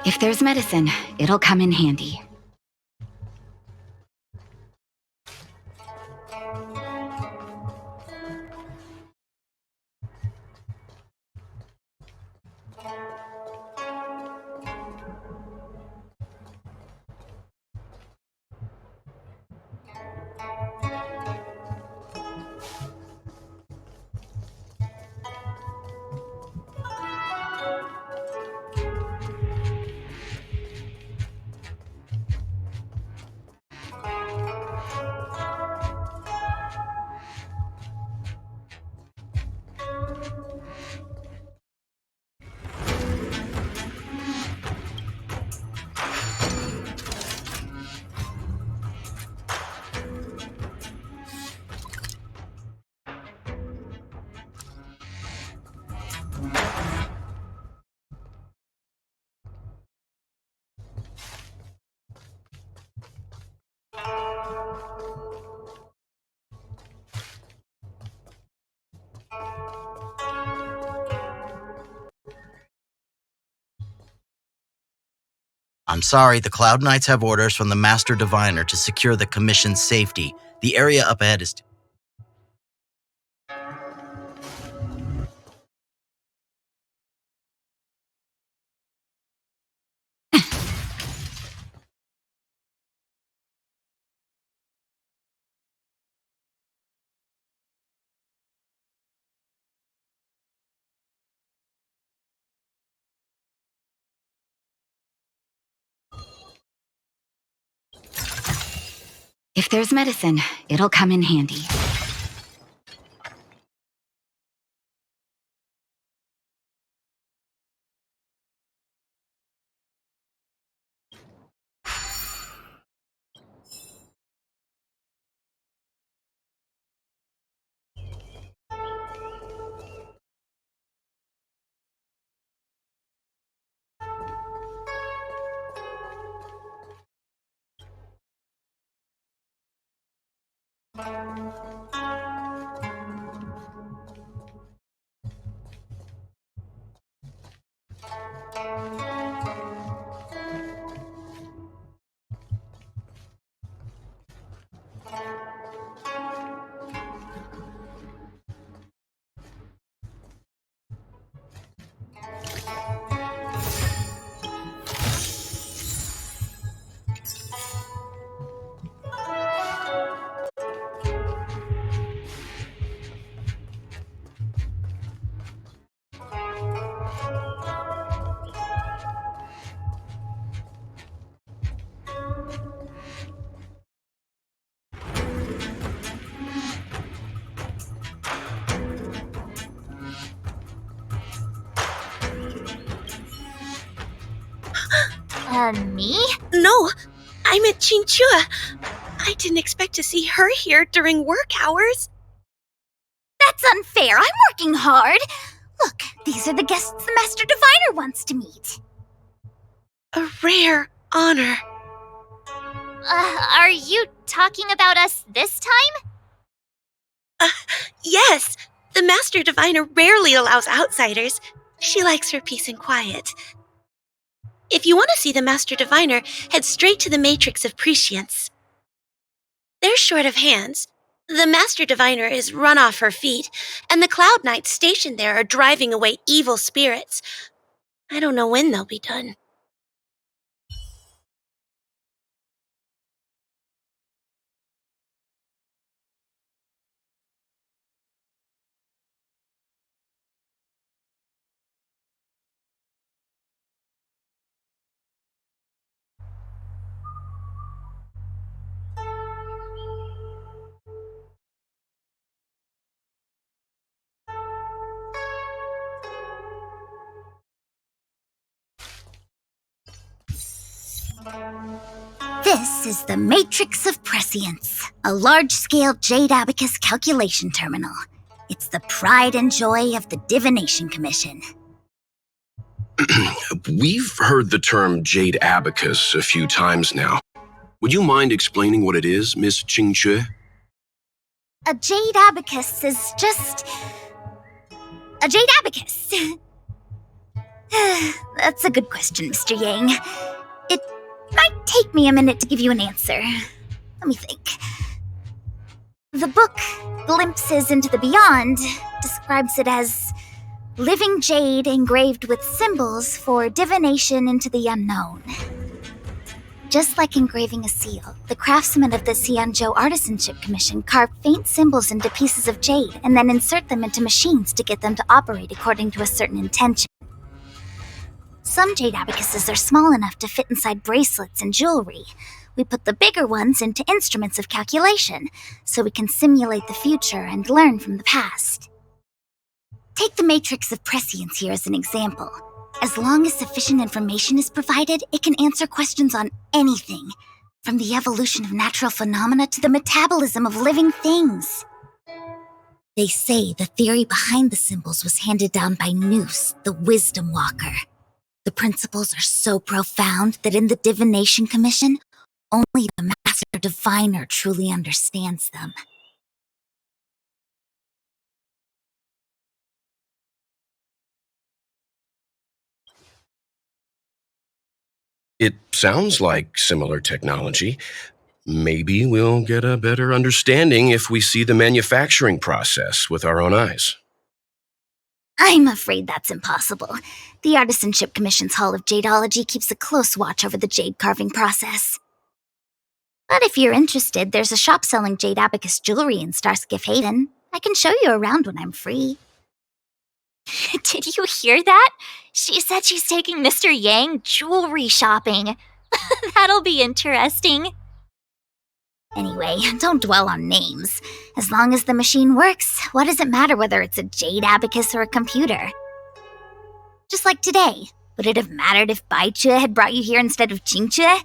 If there's medicine, it'll come in handy. I'm sorry, the Cloud Knights have orders from the Master Diviner to secure the Commission's safety. The area up ahead is... If there's medicine, it'll come in handy. Me? No, I meant Chinchua. I didn't expect to see her here during work hours. That's unfair. I'm working hard. Look, these are the guests the Master Diviner wants to meet. A rare honor. Are you talking about us this time? Yes, the Master Diviner rarely allows outsiders. She likes her peace and quiet. If you want to see the Master Diviner, head straight to the Matrix of Prescience. They're short of hands. The Master Diviner is run off her feet, and the Cloud Knights stationed there are driving away evil spirits. I don't know when they'll be done. This is the Matrix of Prescience, a large-scale Jade Abacus calculation terminal. It's the pride and joy of the Divination Commission. We've heard the term Jade Abacus a few times now. Would you mind explaining what it is, Miss Qingque? A Jade Abacus is just... a Jade Abacus. That's a good question, Mr. Yang. It might take me a minute to give you an answer. Let me think. The book, Glimpses into the Beyond, describes it as living jade engraved with symbols for divination into the unknown. Just like engraving a seal, the craftsmen of the Xianzhou Artisanship Commission carve faint symbols into pieces of jade and then insert them into machines to get them to operate according to a certain intention. Some jade abacuses are small enough to fit inside bracelets and jewelry. We put the bigger ones into instruments of calculation, so we can simulate the future and learn from the past. Take the Matrix of Prescience here as an example. As long as sufficient information is provided, it can answer questions on anything, from the evolution of natural phenomena to the metabolism of living things. They say the theory behind the symbols was handed down by Noose, the Wisdom Walker. The principles are so profound that in the Divination Commission, only the Master Diviner truly understands them. It sounds like similar technology. Maybe we'll get a better understanding if we see the manufacturing process with our own eyes. I'm afraid that's impossible. The Artisanship Commission's Hall of Jadeology keeps a close watch over the jade carving process. But if you're interested, there's a shop selling jade abacus jewelry in Starskiff Haven. I can show you around when I'm free. Did you hear that? She said she's taking Mr. Yang jewelry shopping. That'll be interesting. Anyway, don't dwell on names. As long as the machine works, what does it matter whether it's a jade abacus or a computer? Just like today, would it have mattered if Baichue had brought you here instead of Qingchue?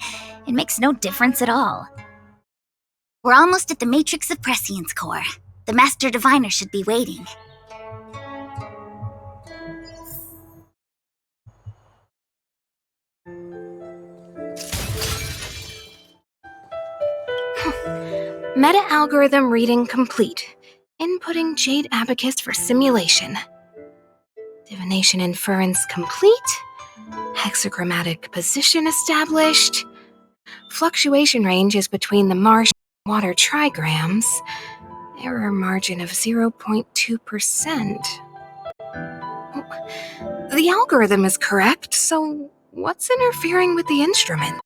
It makes no difference at all. We're almost at the Matrix of Prescience core. The Master Diviner should be waiting. Meta-algorithm reading complete. Inputting Jade Abacus for simulation. Divination inference complete. Hexagrammatic position established. Fluctuation range is between the marsh and water trigrams. Error margin of 0.2%. The algorithm is correct, so what's interfering with the instrument?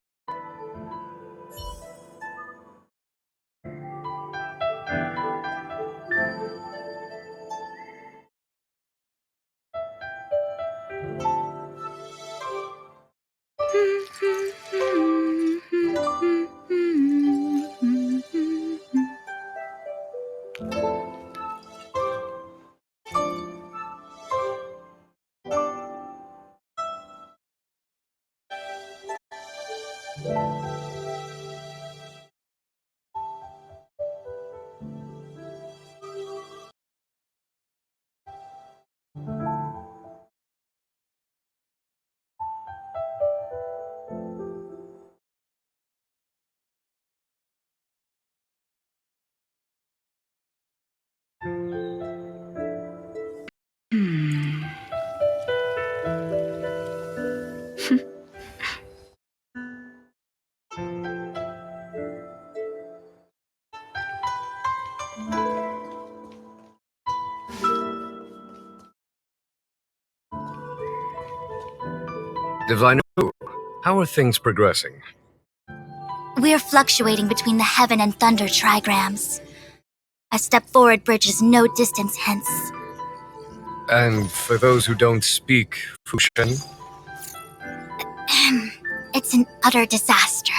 Diviner, how are things progressing? We're fluctuating between the heaven and thunder trigrams. A step forward bridges no distance hence. And for those who don't speak Fushen? It's an utter disaster.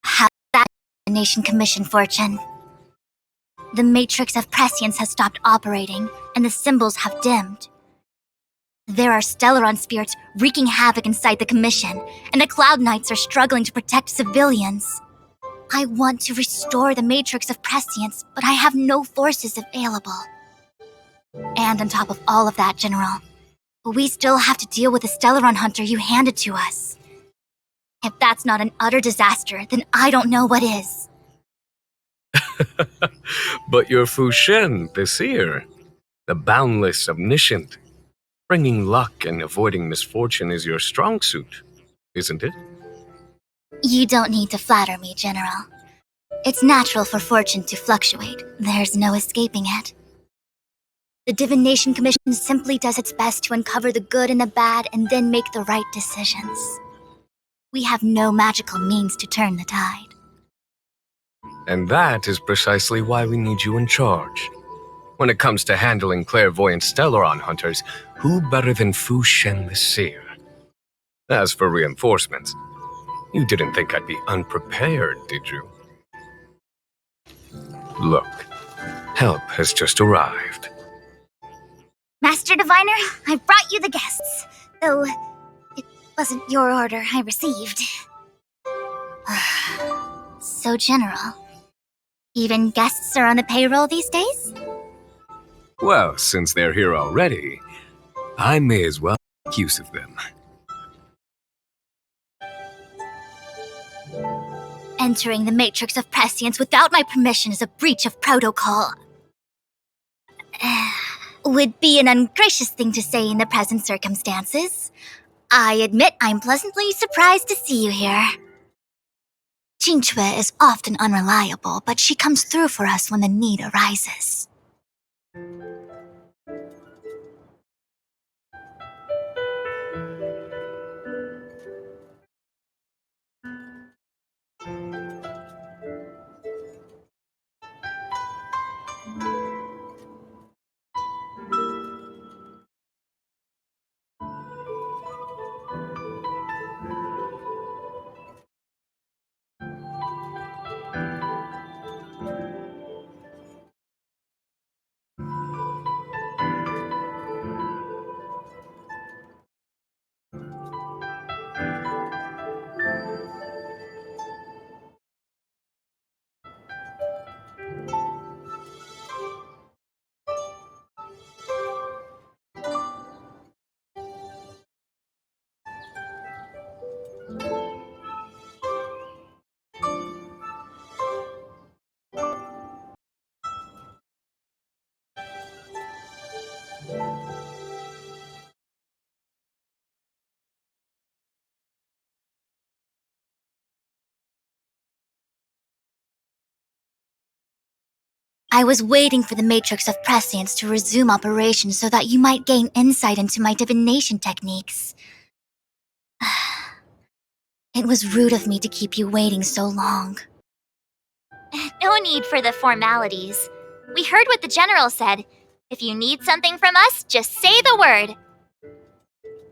How that Nation Commission fortune? The matrix of prescience has stopped operating, and the symbols have dimmed. There are Stellaron spirits wreaking havoc inside the Commission, and the Cloud Knights are struggling to protect civilians. I want to restore the matrix of prescience, but I have no forces available. And on top of all of that, General, we still have to deal with the Stellaron hunter you handed to us. If that's not an utter disaster, then I don't know what is. But you're Fushen, the seer, the boundless omniscient. Bringing luck and avoiding misfortune is your strong suit, isn't it? You don't need to flatter me, General. It's natural for fortune to fluctuate. There's no escaping it. The Divination Commission simply does its best to uncover the good and the bad and then make the right decisions. We have no magical means to turn the tide. And that is precisely why we need you in charge. When it comes to handling clairvoyant Stellaron hunters, who better than Fushen the Seer? As for reinforcements, you didn't think I'd be unprepared, did you? Look, help has just arrived. Master Diviner, I brought you the guests, though it wasn't your order I received. So, General, even guests are on the payroll these days? Well, since they're here already, I may as well make use of them. Entering the matrix of prescience without my permission is a breach of protocol. Would be an ungracious thing to say in the present circumstances. I admit I'm pleasantly surprised to see you here. Jinchue is often unreliable, but she comes through for us when the need arises. I was waiting for the Matrix of Prescience to resume operation so that you might gain insight into my divination techniques. It was rude of me to keep you waiting so long. No need for the formalities. We heard what the General said. If you need something from us, just say the word.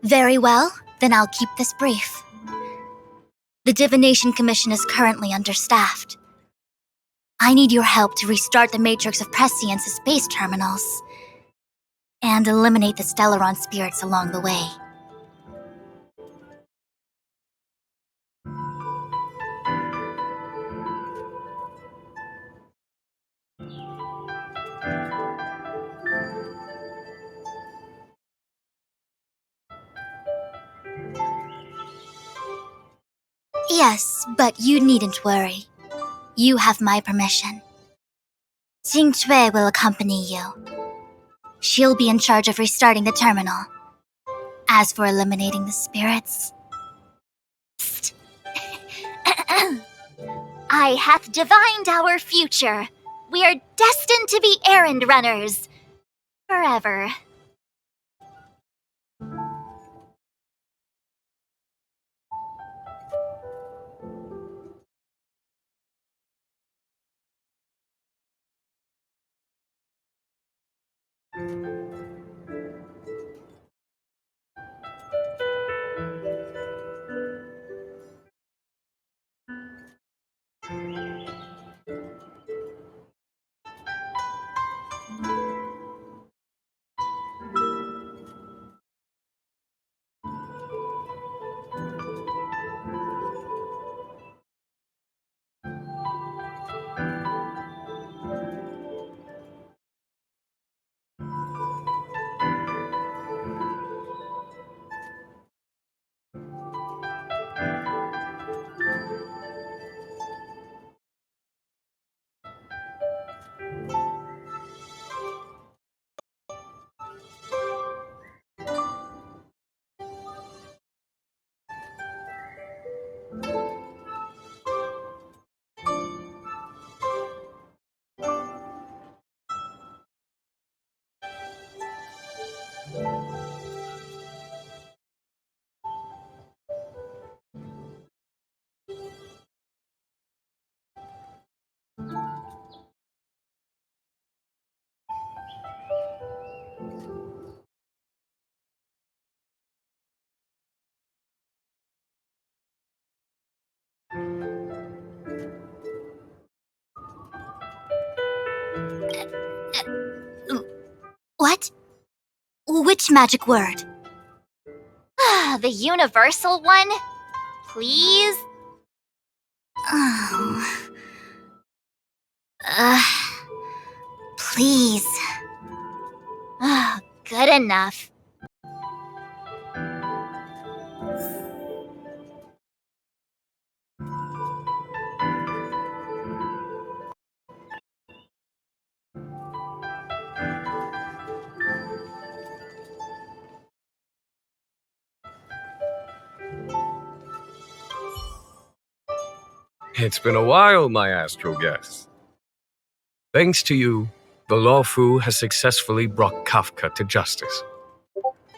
Very well, then I'll keep this brief. The Divination Commission is currently understaffed. I need your help to restart the Matrix of Prescience's space terminals and eliminate the Stellaron spirits along the way. Yes, but you needn't worry. You have my permission. Jing Cui will accompany you. She'll be in charge of restarting the terminal. As for eliminating the spirits... I hath divined our future. We are destined to be errand runners. Forever. What? Which magic word? The universal one? Please? Please. Good enough. It's been a while, my astral guest. Thanks to you, the Lawfu has successfully brought Kafka to justice.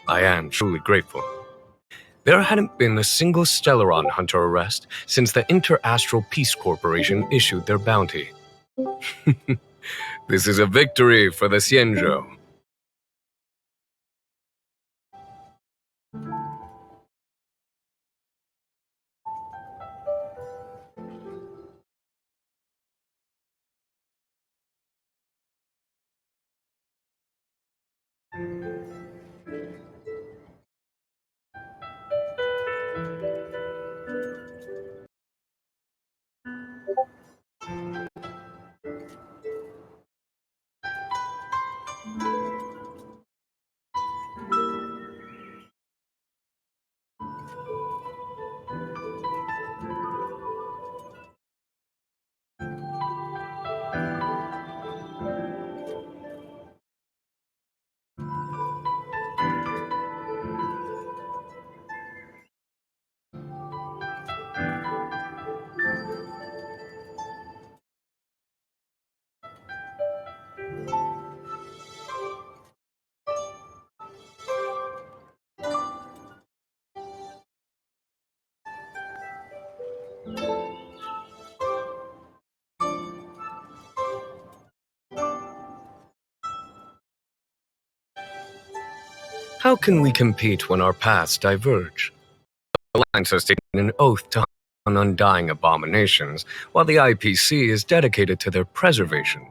I am truly grateful. There hadn't been a single Stellaron hunter arrest since the Inter-Astral Peace Corporation issued their bounty. This is a victory for the Xianzhou. How can we compete when our paths diverge? The Alliance has taken an oath to hunt on undying abominations, while the IPC is dedicated to their preservation.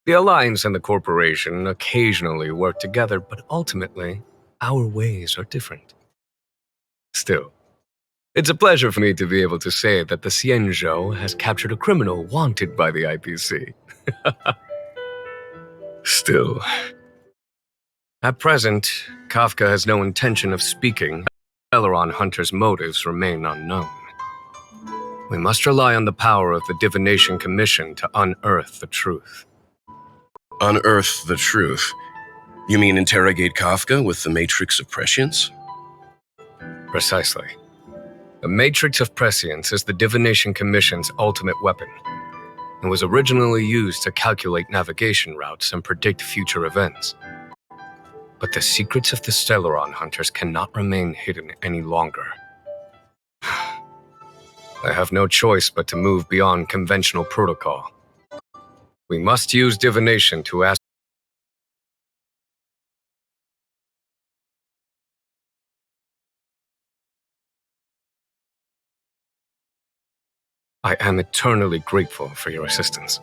The Alliance and the Corporation occasionally work together, but ultimately, our ways are different. Still, it's a pleasure for me to be able to say that the Xianzhou has captured a criminal wanted by the IPC. Still, at present, Kafka has no intention of speaking. Aileron Hunter's motives remain unknown. We must rely on the power of the Divination Commission to unearth the truth. Unearth the truth? You mean interrogate Kafka with the Matrix of Prescience? Precisely. The Matrix of Prescience is the Divination Commission's ultimate weapon. It was originally used to calculate navigation routes and predict future events. But the secrets of the Stellaron Hunters cannot remain hidden any longer. I have no choice but to move beyond conventional protocol. We must use divination to ask. I am eternally grateful for your assistance.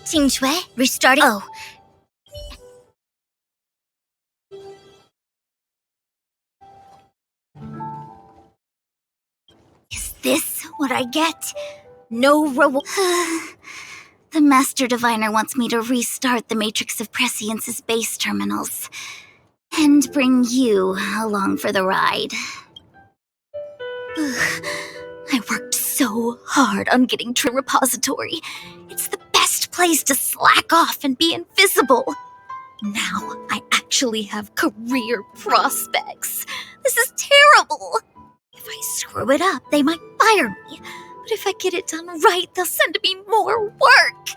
Qingxue, restarting. Oh. Is this what I get? No reward. The Master Diviner wants me to restart the Matrix of Prescience's base terminals. And bring you along for the ride. I worked so hard on getting to a repository. It's the best place to slack off and be invisible. Now I actually have career prospects. This is terrible. If I screw it up, they might fire me. But if I get it done right, they'll send me more work.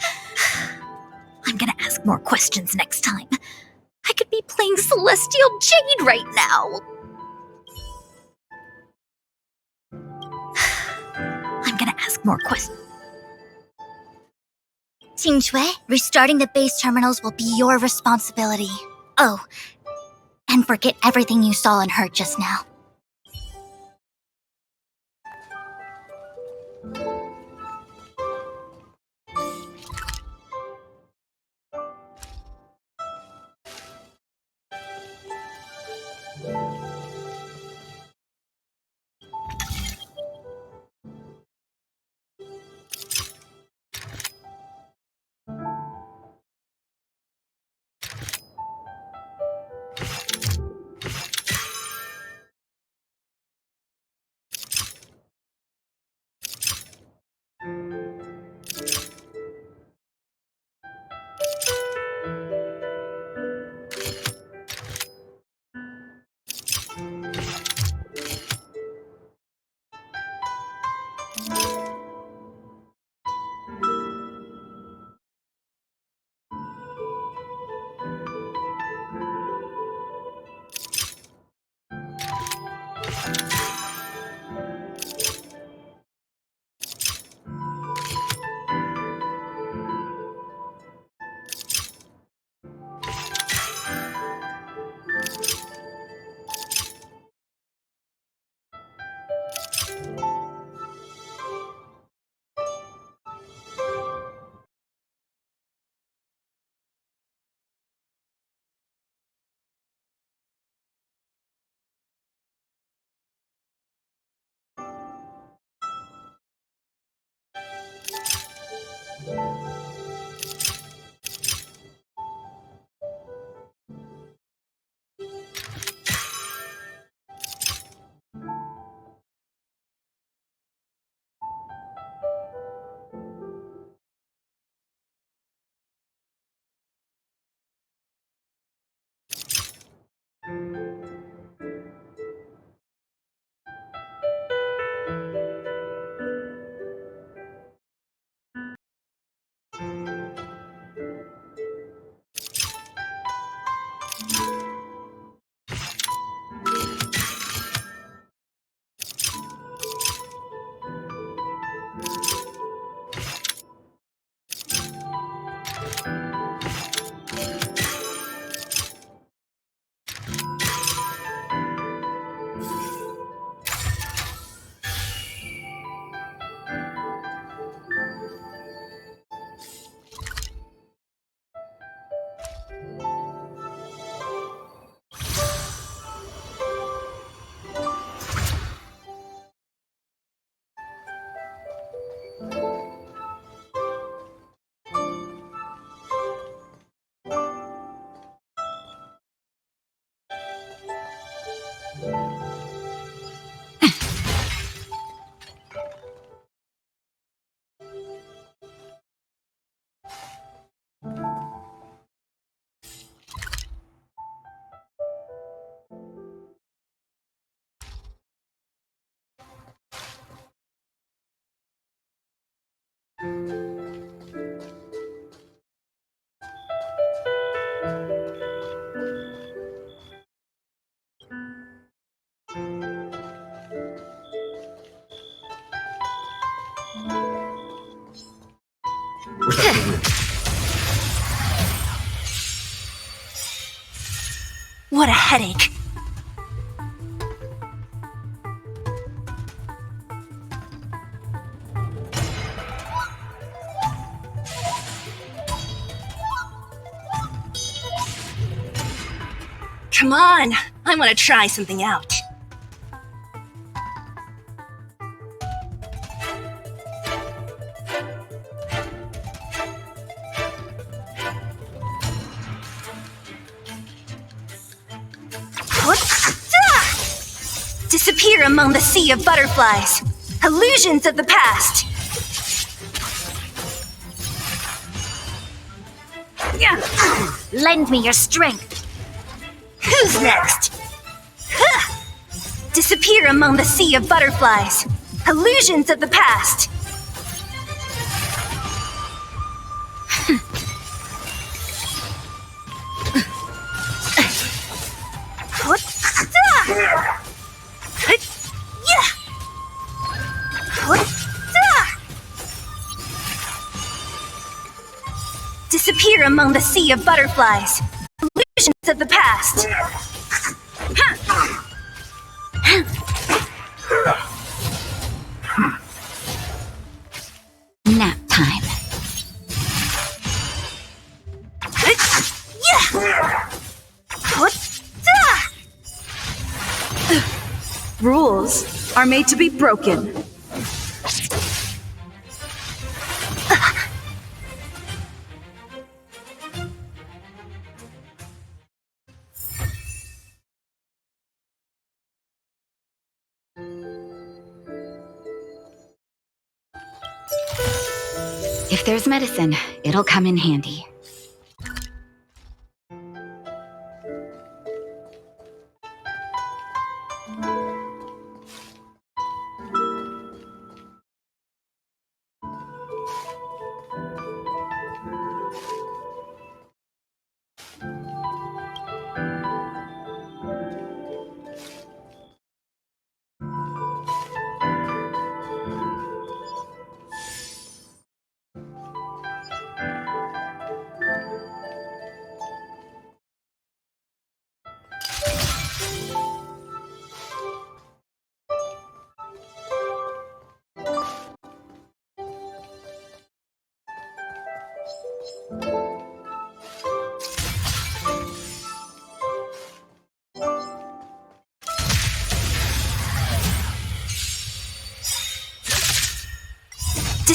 I'm gonna ask more questions next time. I could be playing Celestial Jade right now. I'm gonna ask more questions. Qingxue, restarting the base terminals will be your responsibility. Oh, and forget everything you saw and heard just now. What a headache. Come on, I want to try something out. Disappear among the sea of butterflies. Illusions of the past. Lend me your strength. Who's next? Disappear among the sea of butterflies. Illusions of the past. Disappear among the sea of butterflies. Illusions of the past. Nap time. Rules are made to be broken. If there's medicine, it'll come in handy.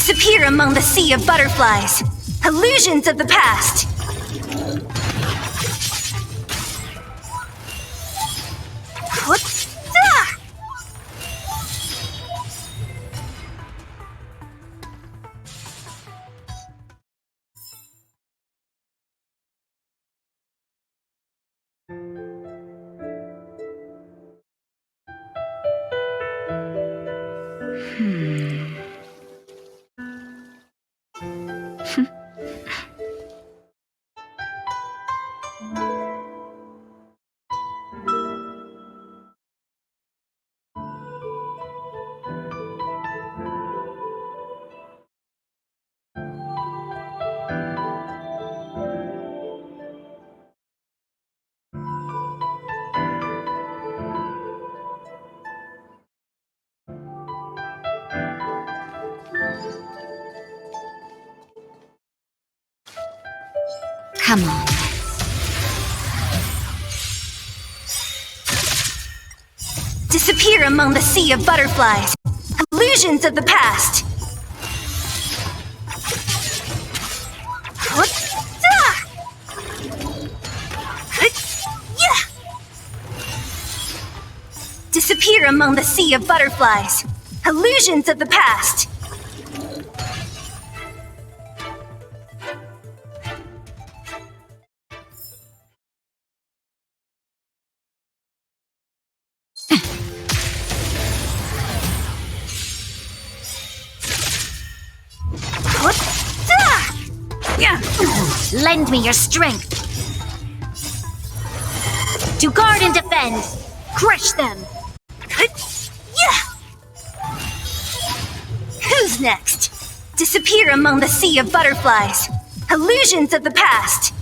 Disappear among the sea of butterflies. Illusions of the past. Come on. Disappear among the sea of butterflies. Illusions of the past. Disappear among the sea of butterflies. Illusions of the past. Lend me your strength. To guard and defend. Crush them. Who's next? Disappear among the sea of butterflies. Illusions of the past.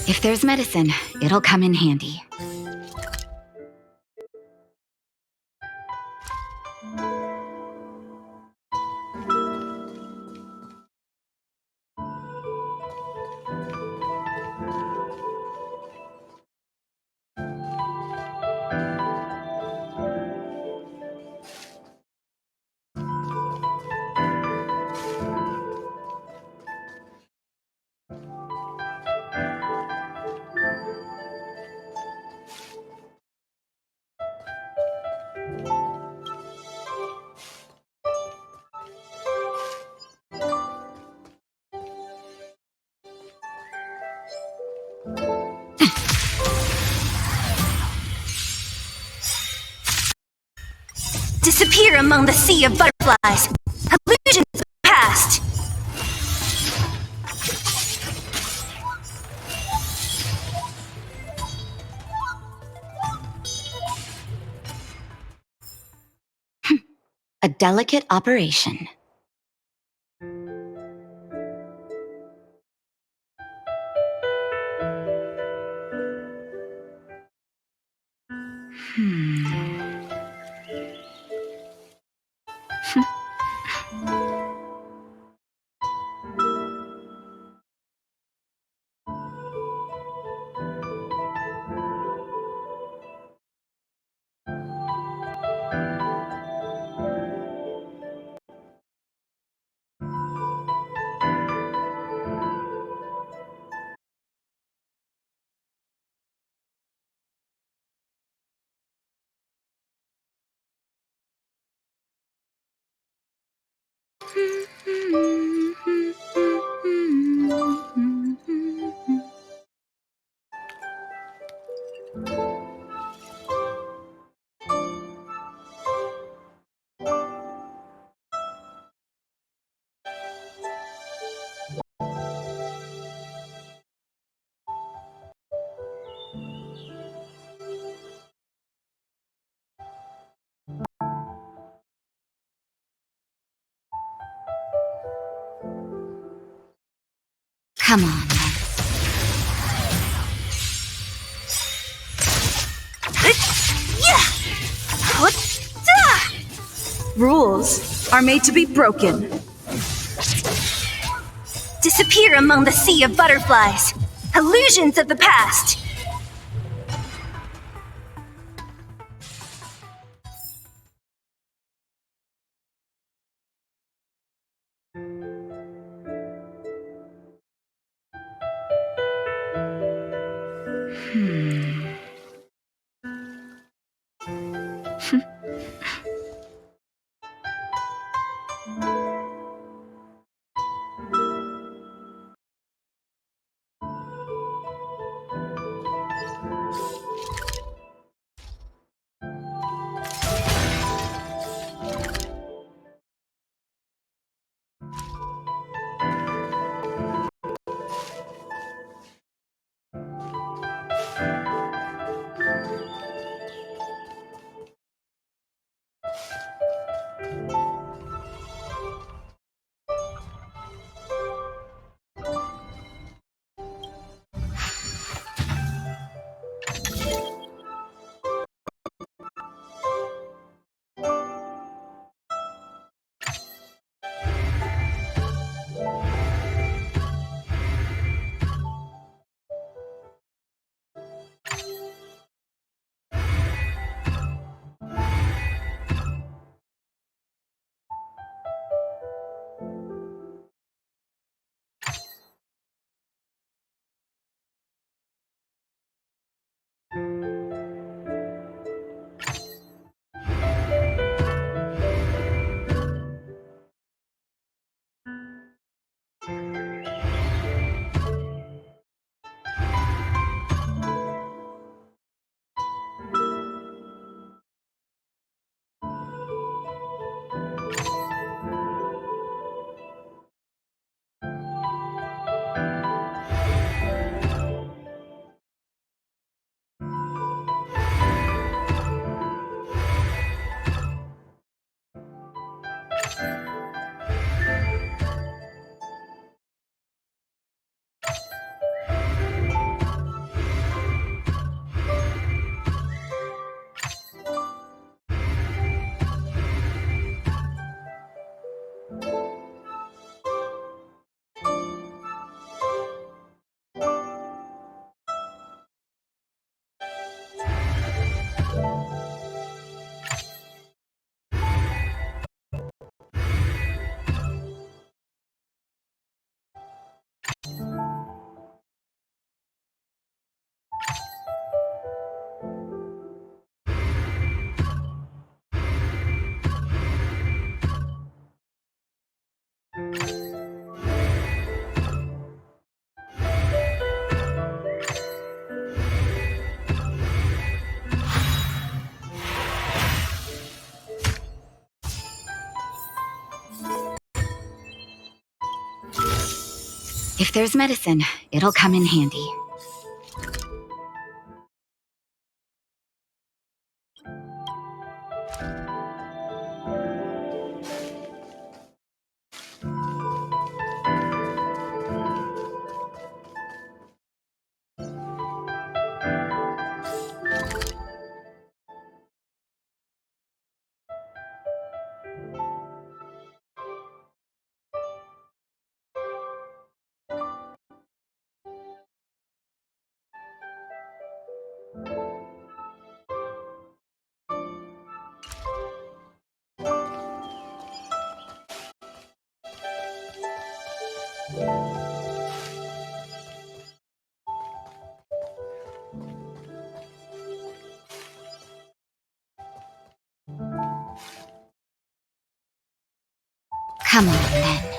If there's medicine, it'll come in handy. Disappear among the sea of butterflies. Illusions of the past. A delicate operation. Come on, Rules are made to be broken. Disappear among the sea of butterflies. Illusions of the past. If there's medicine, it'll come in handy. Come on, then.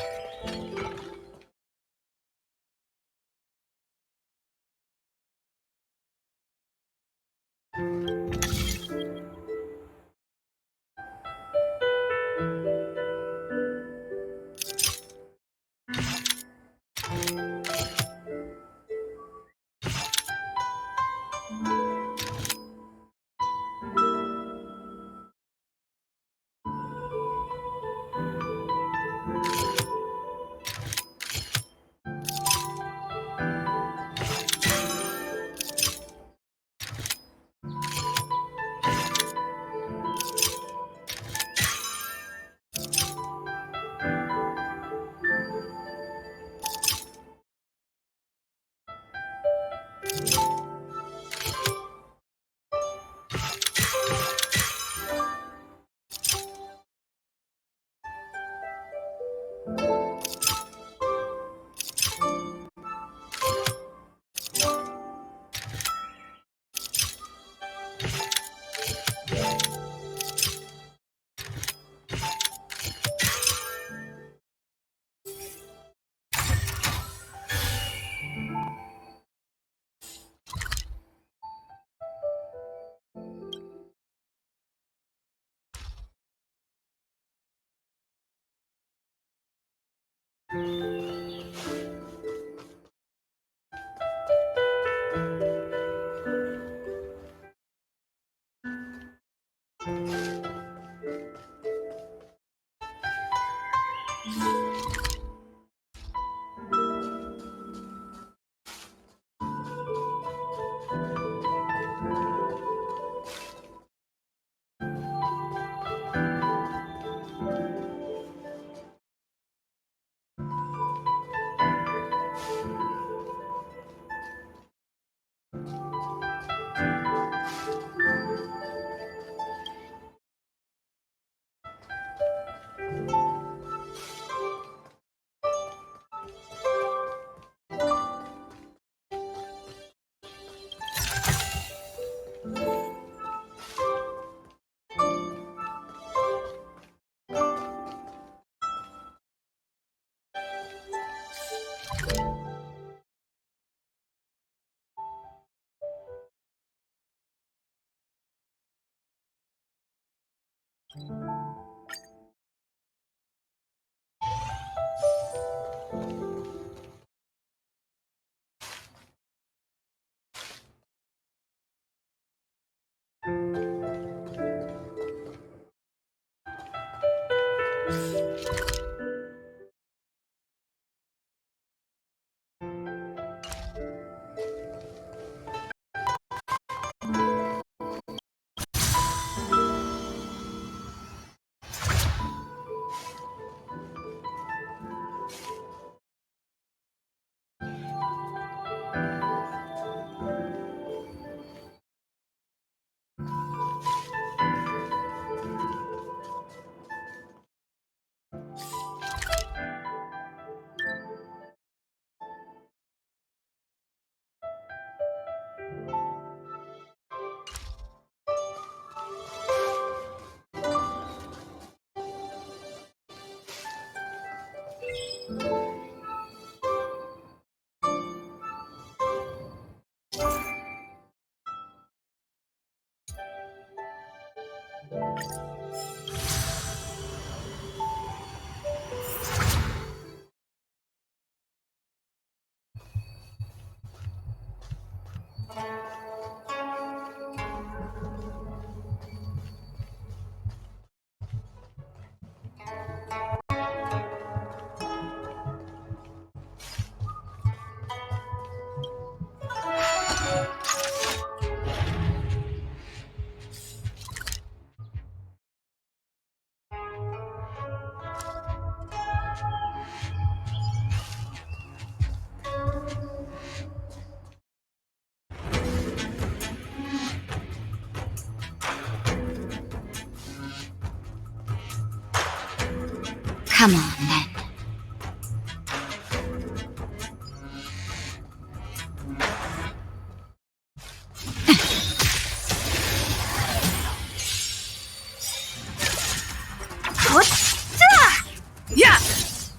Come on, then.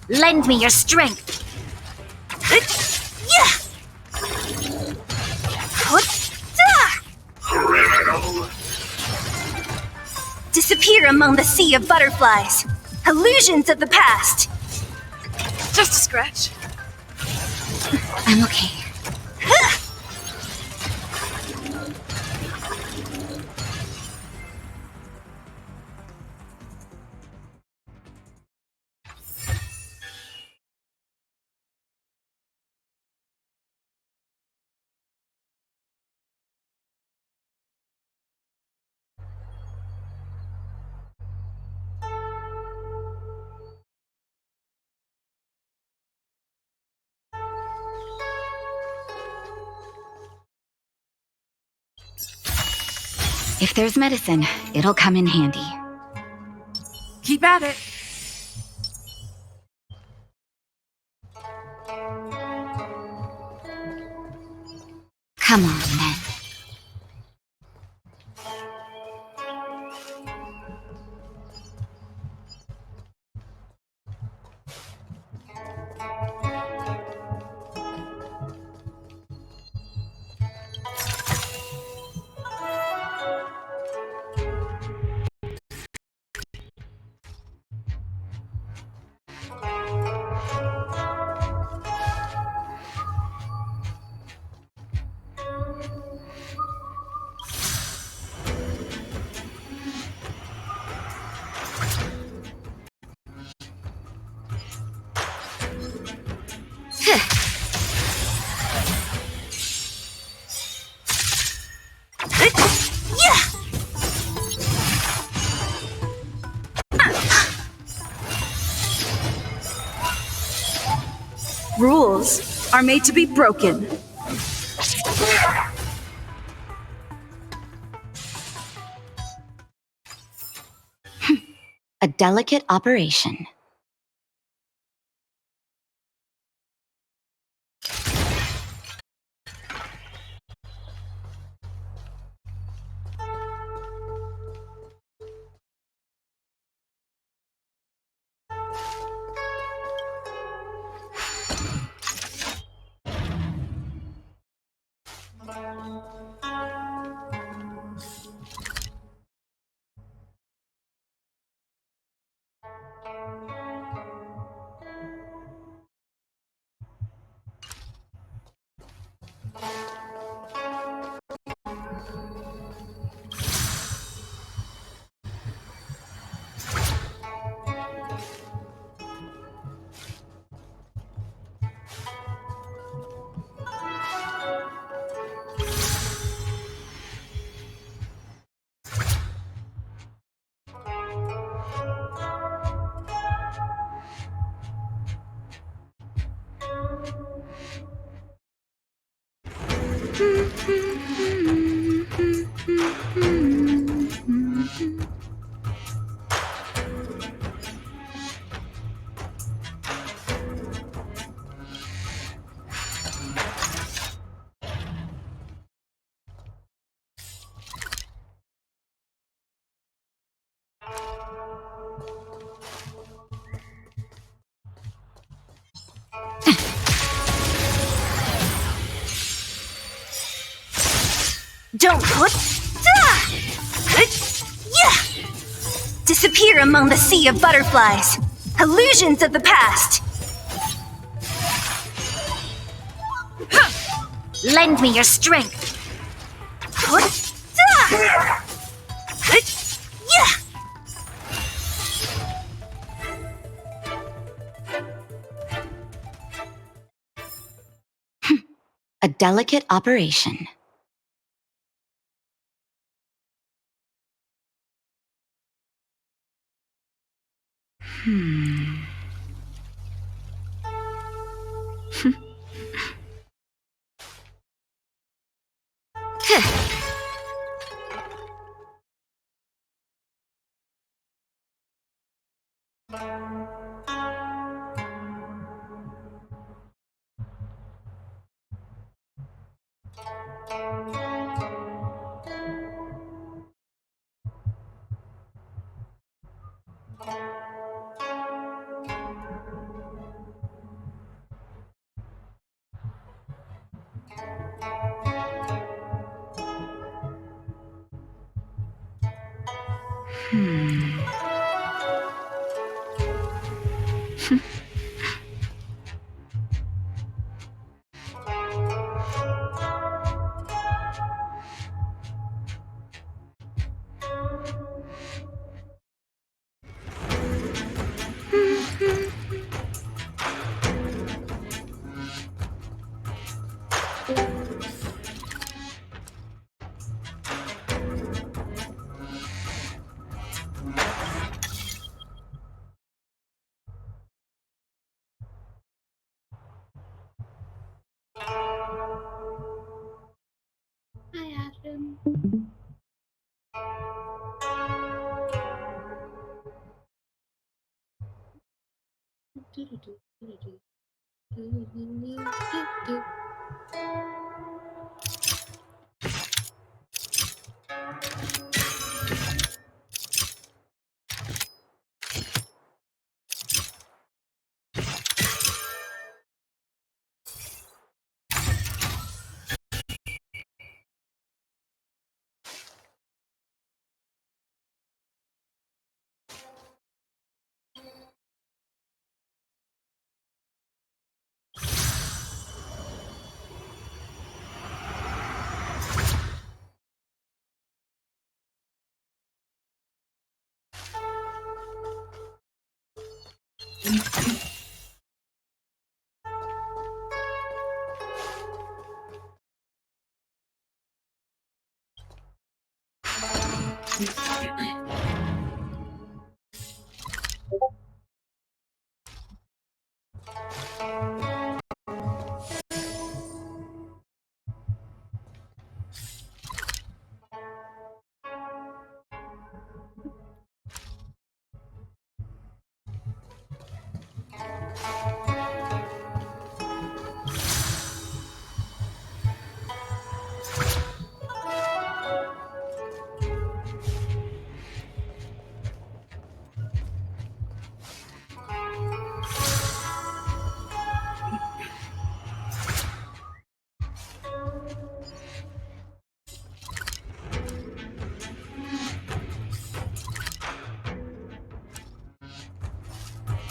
Lend me your strength. Disappear among the sea of butterflies. Illusions of the past. Just a scratch. I'm okay. If there's medicine, it'll come in handy. Keep at it. Come on, then. Rules are made to be broken. A delicate operation. Don't put. Disappear among the sea of butterflies. Illusions of the past. Lend me your strength. A delicate operation. Hi, Adam.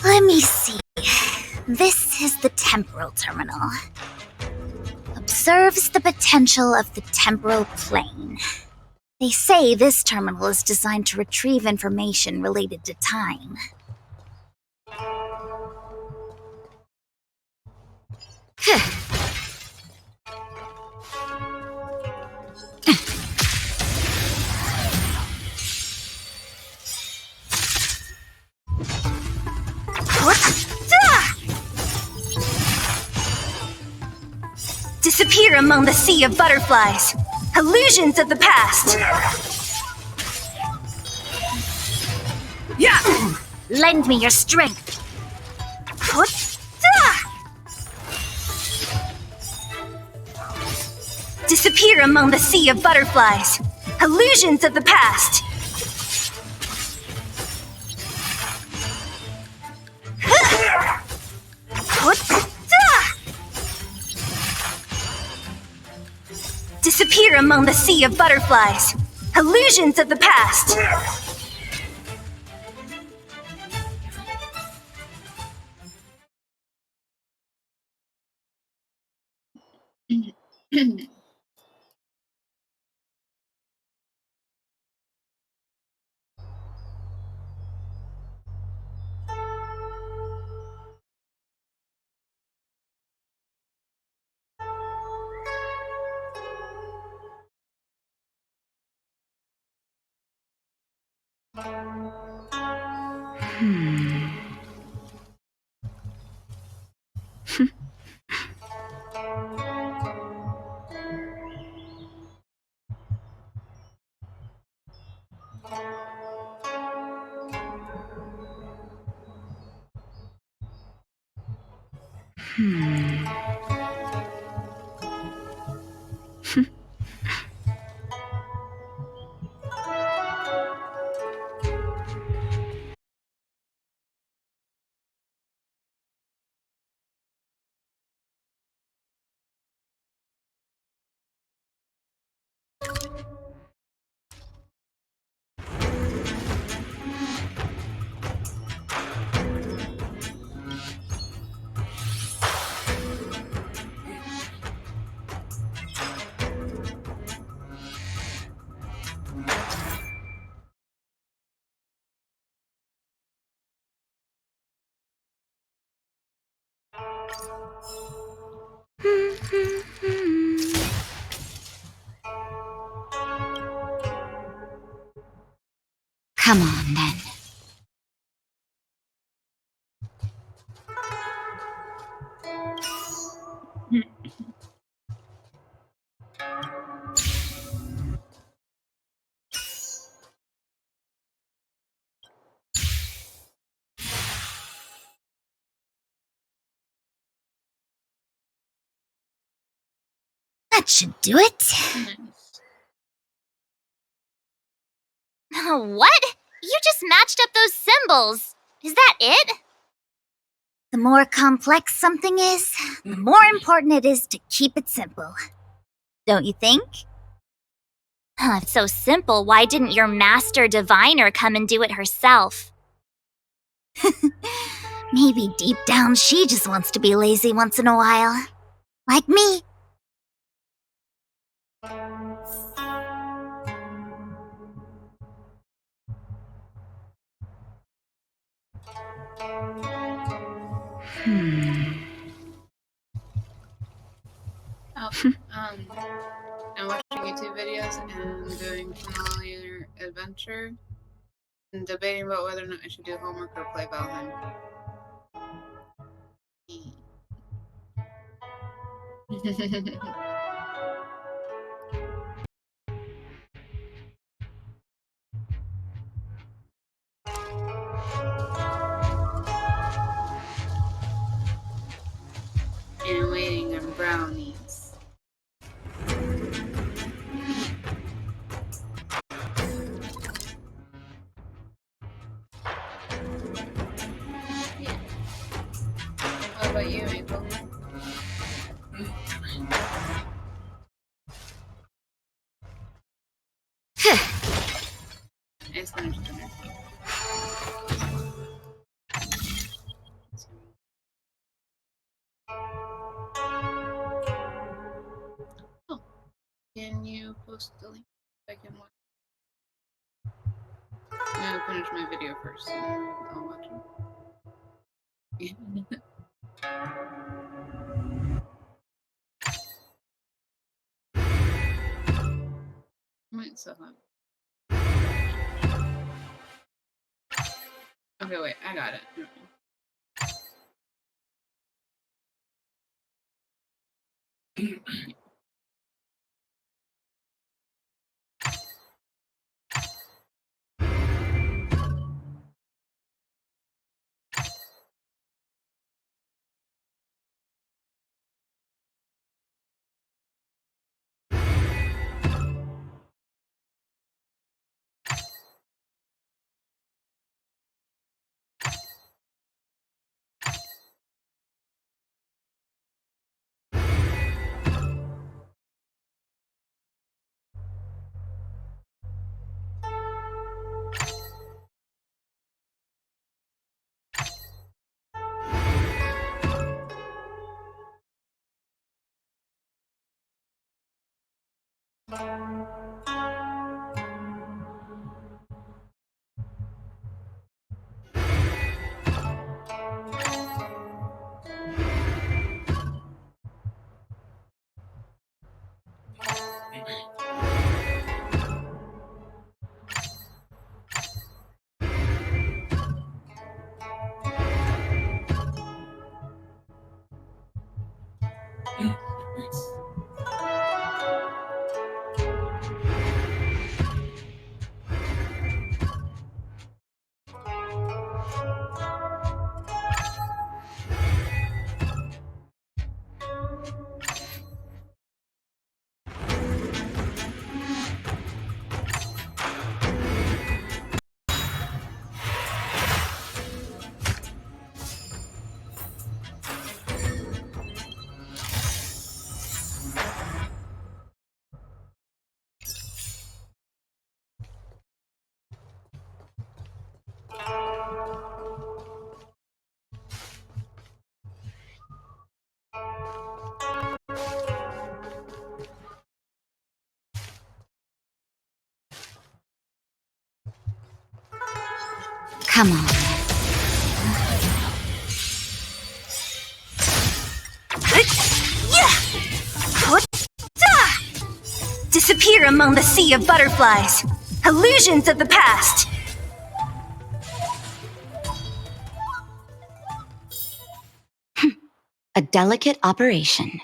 Let me see. This is the temporal terminal. Observes the potential of the temporal plane. They say this terminal is designed to retrieve information related to time. Disappear among the sea of butterflies. Illusions of the past. Yeah! Lend me your strength. Disappear among the sea of butterflies. Illusions of the past. Disappear among the sea of butterflies. Illusions of the past. Come on, then. That should do it. What? You just matched up those symbols. Is that it? The more complex something is, the more important it is to keep it simple. Don't you think? If it's so simple, why didn't your master diviner come and do it herself? Maybe deep down she just wants to be lazy once in a while. Like me. I'm watching YouTube videos and doing familiar adventure and debating about whether or not I should do homework or play Valheim. And waiting on brownies. Yeah. What about you, April? I just finished dinner. Oh, can you post the link so I can watch? I'm gonna finish my video first, and I'll watch it. Might still have. Okay, wait, I got it. Come on. Disappear among the sea of butterflies. Illusions of the past. A delicate operation.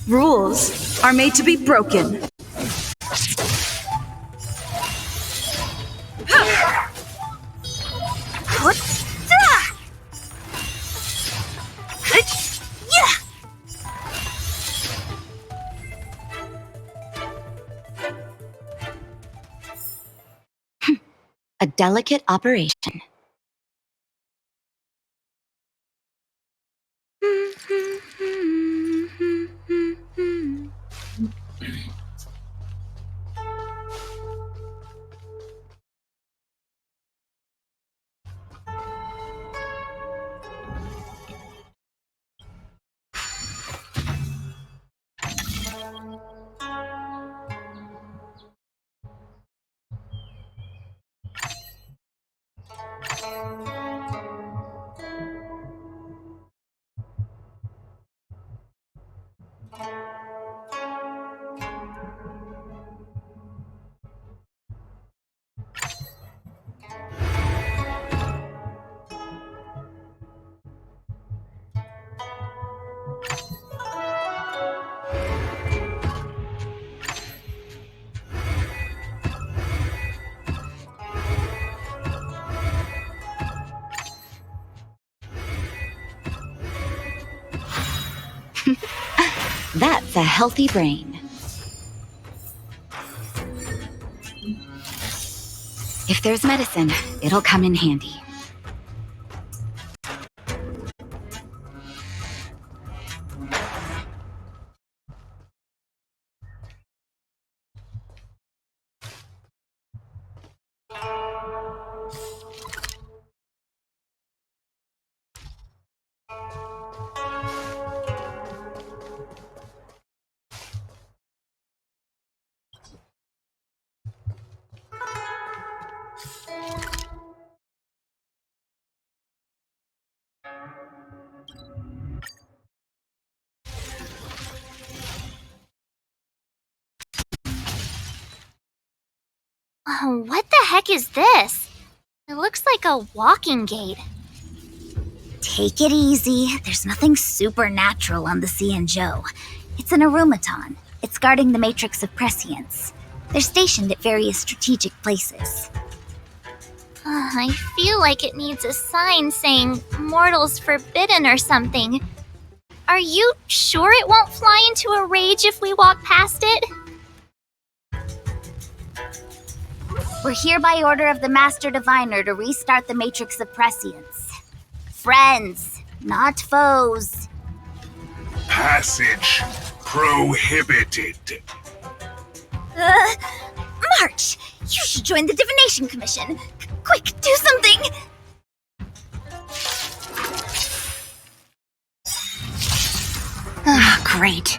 Rules are made to be broken. A delicate operation. That's a healthy brain. If there's medicine, it'll come in handy. What the heck is this? It looks like a walking gate. Take it easy. There's nothing supernatural on the Joe. It's an aromaton. It's guarding the matrix of prescience. They're stationed at various strategic places. I feel like it needs a sign saying mortals forbidden or something. Are you sure it won't fly into a rage if we walk past it? We're here by order of the Master Diviner to restart the Matrix of Prescience. Friends, not foes. Passage prohibited. March! You should join the Divination Commission. Quick, do something! Great.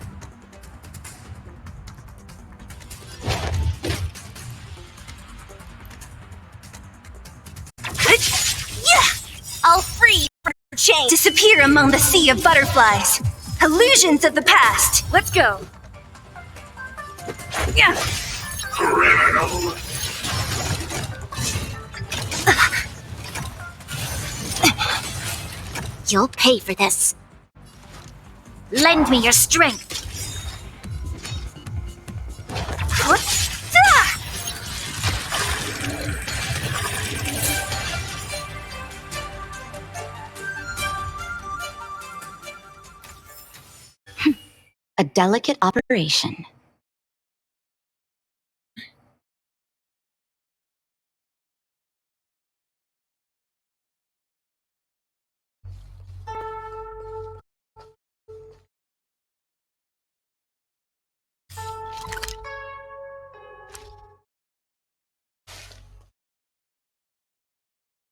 I'll free for change. Disappear among the sea of butterflies. Illusions of the past. Let's go. Yeah. Criminal. You'll pay for this. Lend me your strength. A delicate operation.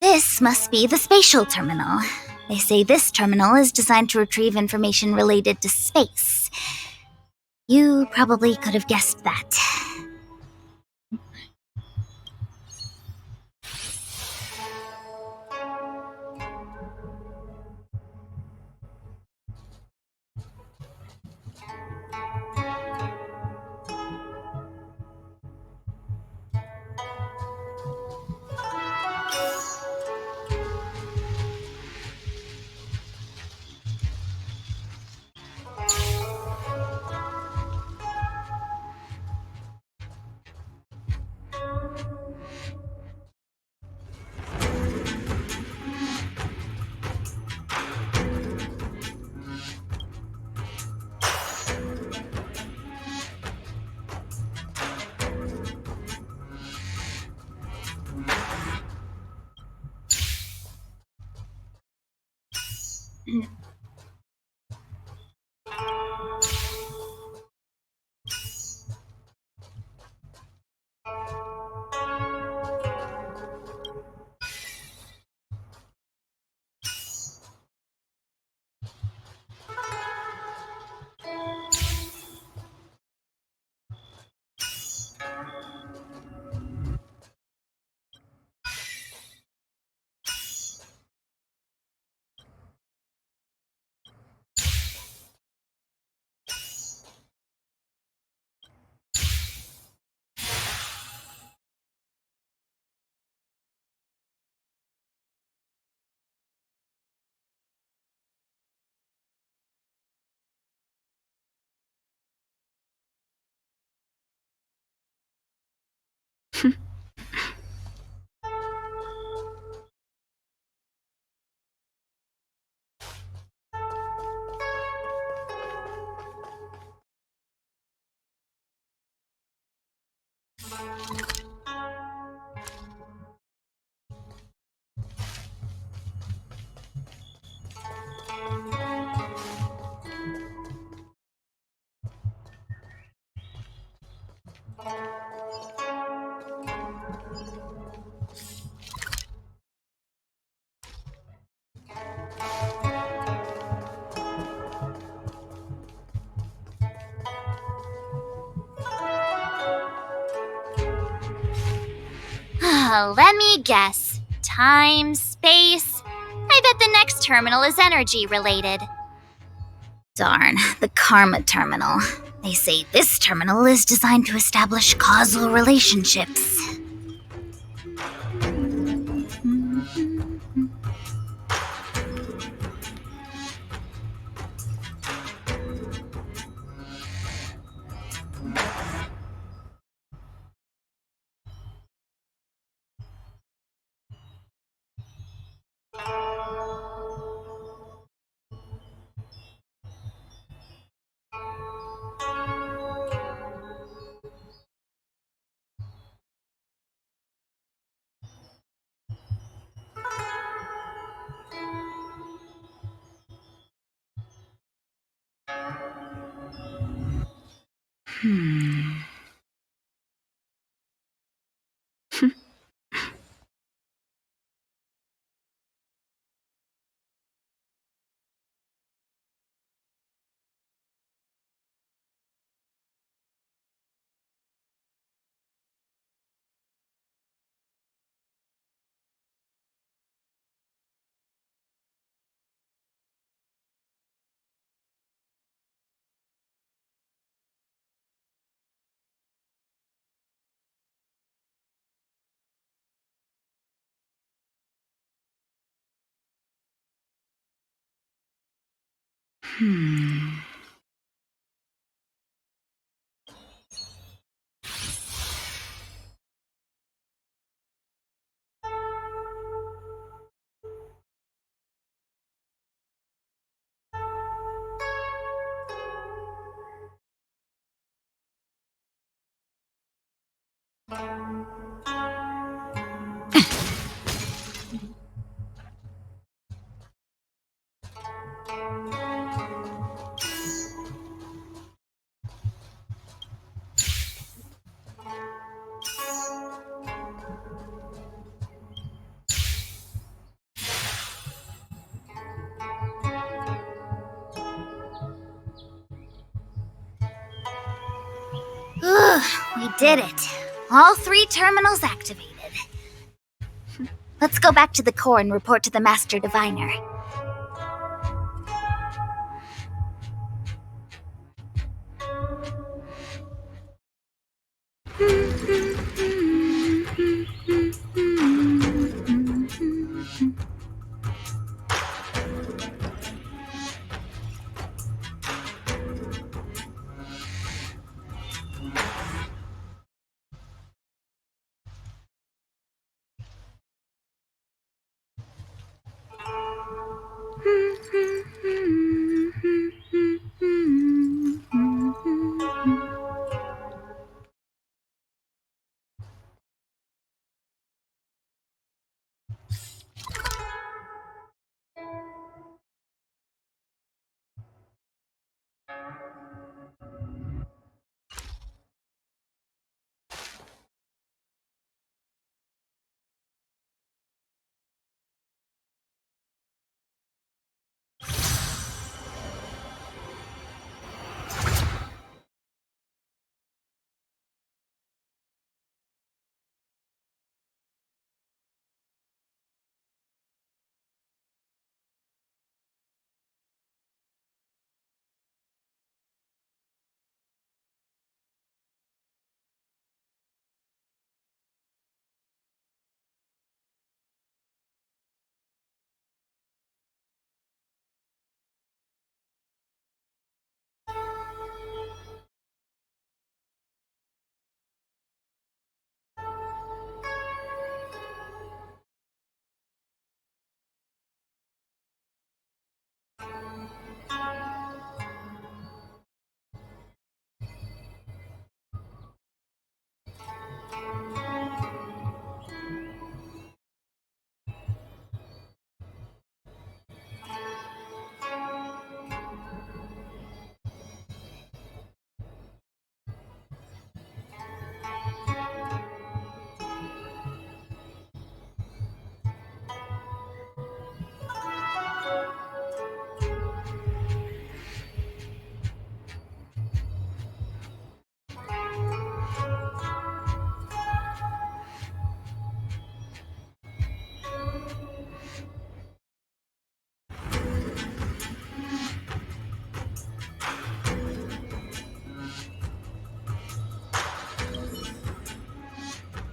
This must be the spatial terminal. They say this terminal is designed to retrieve information related to space. You probably could have guessed that. Let me guess. Time, space. I bet the next terminal is energy related. Darn, the Karma Terminal. They say this terminal is designed to establish causal relationships. We did it. All 3 terminals activated. Let's go back to the core and report to the Master Diviner.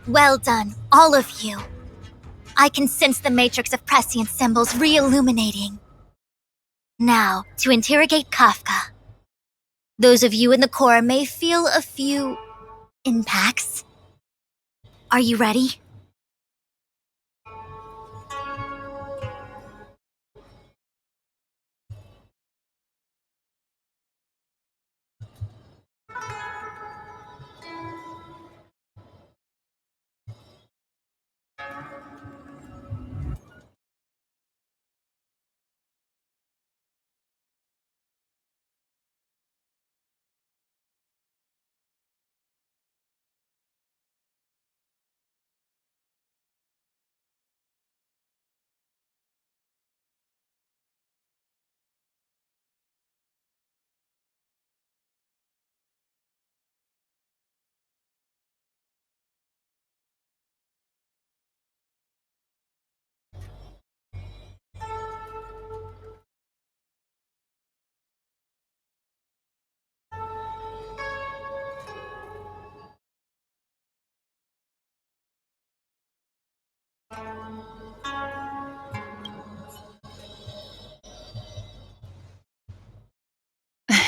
Well done, all of you. I can sense the matrix of prescient symbols re-illuminating. Now, to interrogate Kafka. Those of you in the core may feel a few impacts. Are you ready?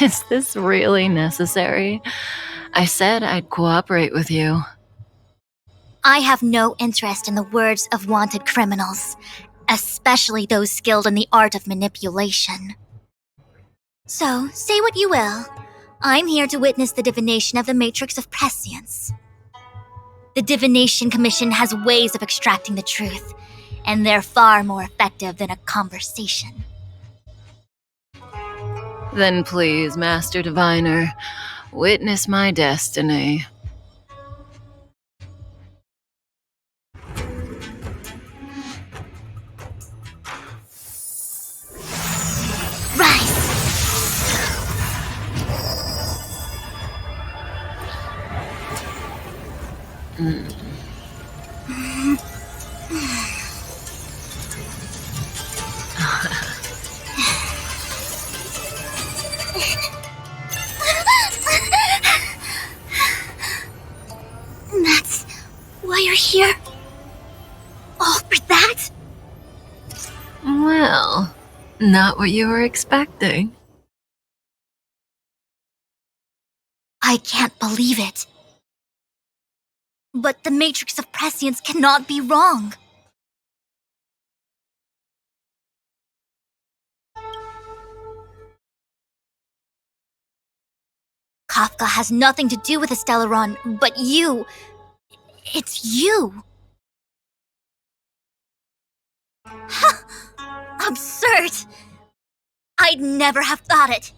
Is this really necessary? I said I'd cooperate with you. I have no interest in the words of wanted criminals, especially those skilled in the art of manipulation. So, say what you will. I'm here to witness the divination of the matrix of prescience. The Divination Commission has ways of extracting the truth, and they're far more effective than a conversation. Then please, Master Diviner, witness my destiny. That's why you're here? All for that? Well, not what you were expecting. I can't believe it. But the Matrix of Prescience cannot be wrong. Kafka has nothing to do with the Stellaron, but you. It's you. Absurd. I'd never have thought it.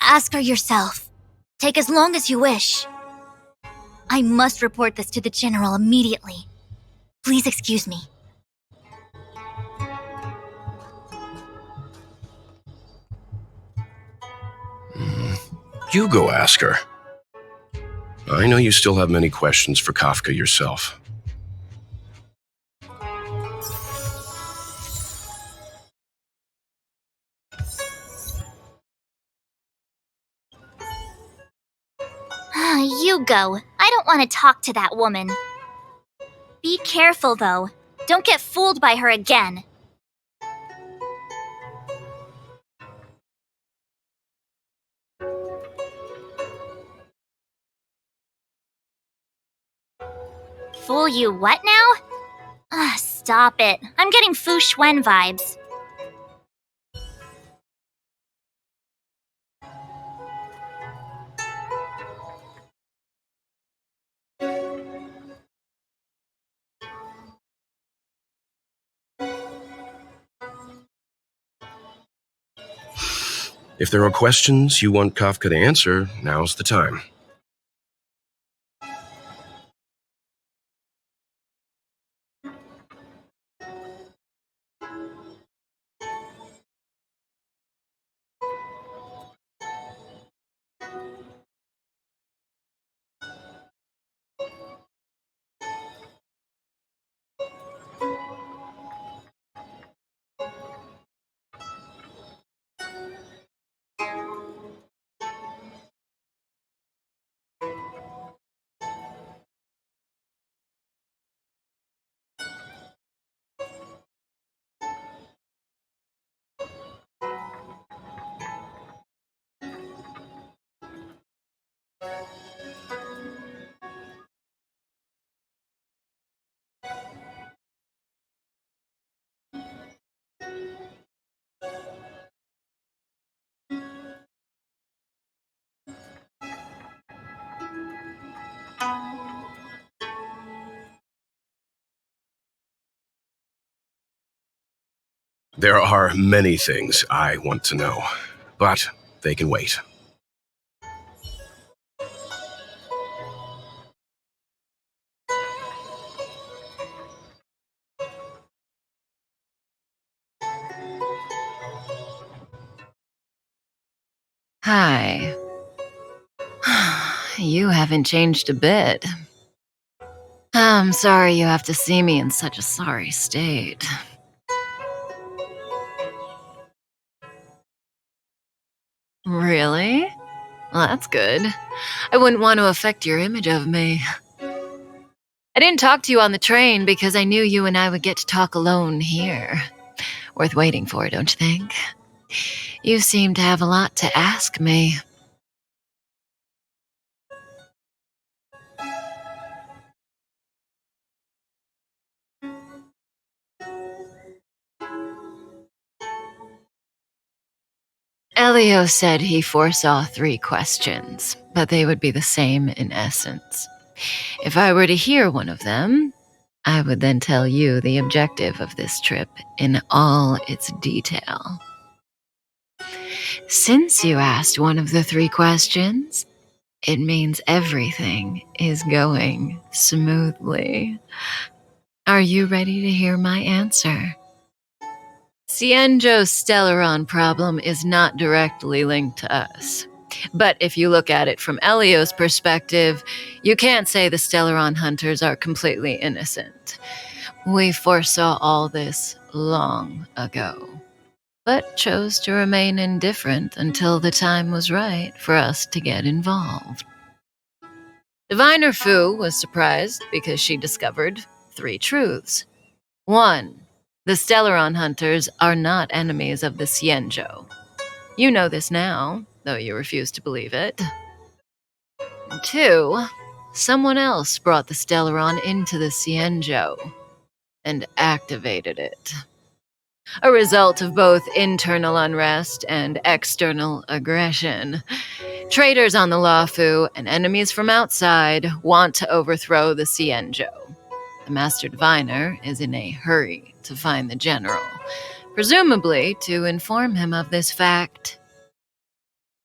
Ask her yourself. Take as long as you wish. I must report this to the General immediately. Please excuse me. You go ask her. I know you still have many questions for Kafka yourself. You go. I don't want to talk to that woman. Be careful, though. Don't get fooled by her again. Fool you what now? Stop it. I'm getting Fu Xuan vibes. If there are questions you want Kafka to answer, now's the time. There are many things I want to know, but they can wait. Hi. You haven't changed a bit. I'm sorry you have to see me in such a sorry state. Really? Well, that's good. I wouldn't want to affect your image of me. I didn't talk to you on the train because I knew you and I would get to talk alone here. Worth waiting for, don't you think? You seem to have a lot to ask me. Elio said he foresaw 3 questions, but they would be the same in essence. If I were to hear one of them, I would then tell you the objective of this trip in all its detail. Since you asked one of the 3 questions, it means everything is going smoothly. Are you ready to hear my answer? Cienjo's Stellaron problem is not directly linked to us. But if you look at it from Elio's perspective, you can't say the Stellaron hunters are completely innocent. We foresaw all this long ago, but chose to remain indifferent until the time was right for us to get involved. Diviner Fu was surprised because she discovered 3 truths. 1. The Stellaron hunters are not enemies of the Cienjo. You know this now, though you refuse to believe it. 2. Someone else brought the Stellaron into the Cienjo and activated it. A result of both internal unrest and external aggression. Traitors on the Luofu and enemies from outside want to overthrow the Cienjo. The Master Diviner is in a hurry to find the General, presumably to inform him of this fact.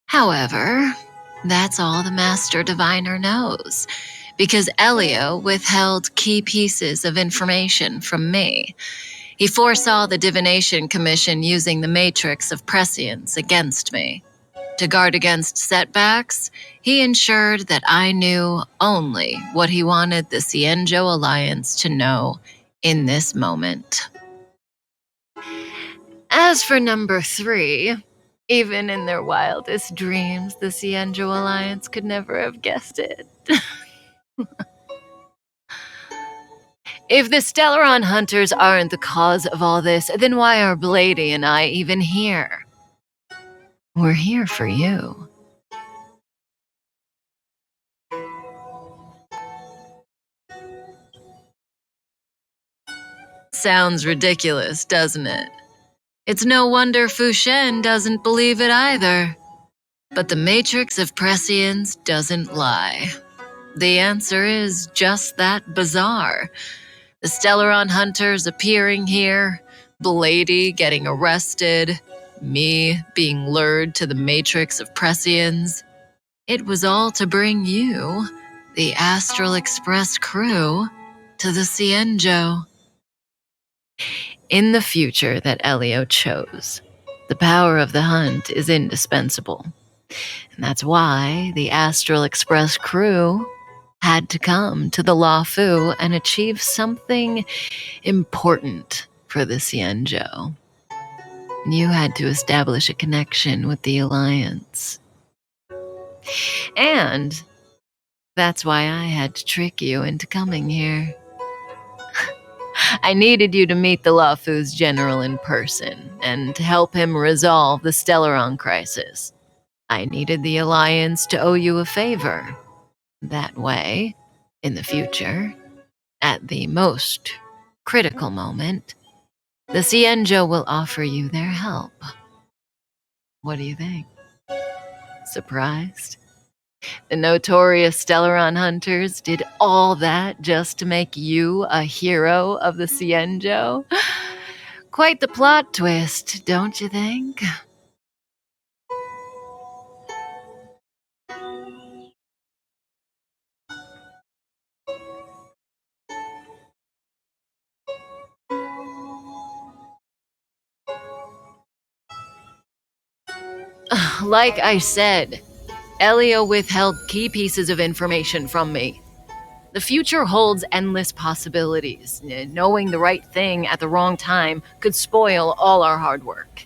However, that's all the Master Diviner knows, because Elio withheld key pieces of information from me. He foresaw the Divination Commission using the matrix of prescience against me. To guard against setbacks, he ensured that I knew only what he wanted the Cienjo Alliance to know in this moment. As for number 3, even in their wildest dreams, the Cienjo Alliance could never have guessed it. If the Stellaron hunters aren't the cause of all this, then why are Blady and I even here? We're here for you. Sounds ridiculous, doesn't it? It's no wonder Fu Shen doesn't believe it either. But the matrix of prescience doesn't lie. The answer is just that bizarre. The Stellaron hunters appearing here, Blady getting arrested, me being lured to the matrix of prescience. It was all to bring you, the Astral Express crew, to the Cienjo. In the future that Elio chose, the power of the hunt is indispensable. And that's why the Astral Express crew had to come to the Luofu and achieve something important for the Cienjo. You had to establish a connection with the Alliance. And that's why I had to trick you into coming here. I needed you to meet the Luofu's general in person and to help him resolve the Stellaron crisis. I needed the Alliance to owe you a favor. That way, in the future, at the most critical moment, the Cienjo will offer you their help. What do you think? Surprised? The notorious Stellaron hunters did all that just to make you a hero of the Cienjo? Quite the plot twist, don't you think? Like I said, Elio withheld key pieces of information from me. The future holds endless possibilities. Knowing the right thing at the wrong time could spoil all our hard work.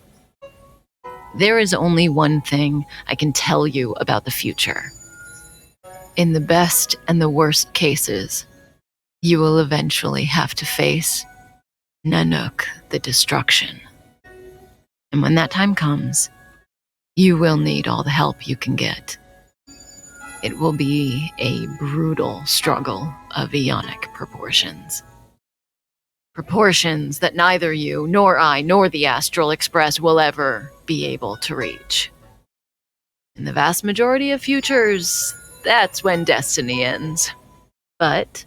There is only one thing I can tell you about the future. In the best and the worst cases, you will eventually have to face Nanook the Destruction. And when that time comes, you will need all the help you can get. It will be a brutal struggle of Ionic proportions. Proportions that neither you, nor I, nor the Astral Express will ever be able to reach. In the vast majority of futures, that's when destiny ends. But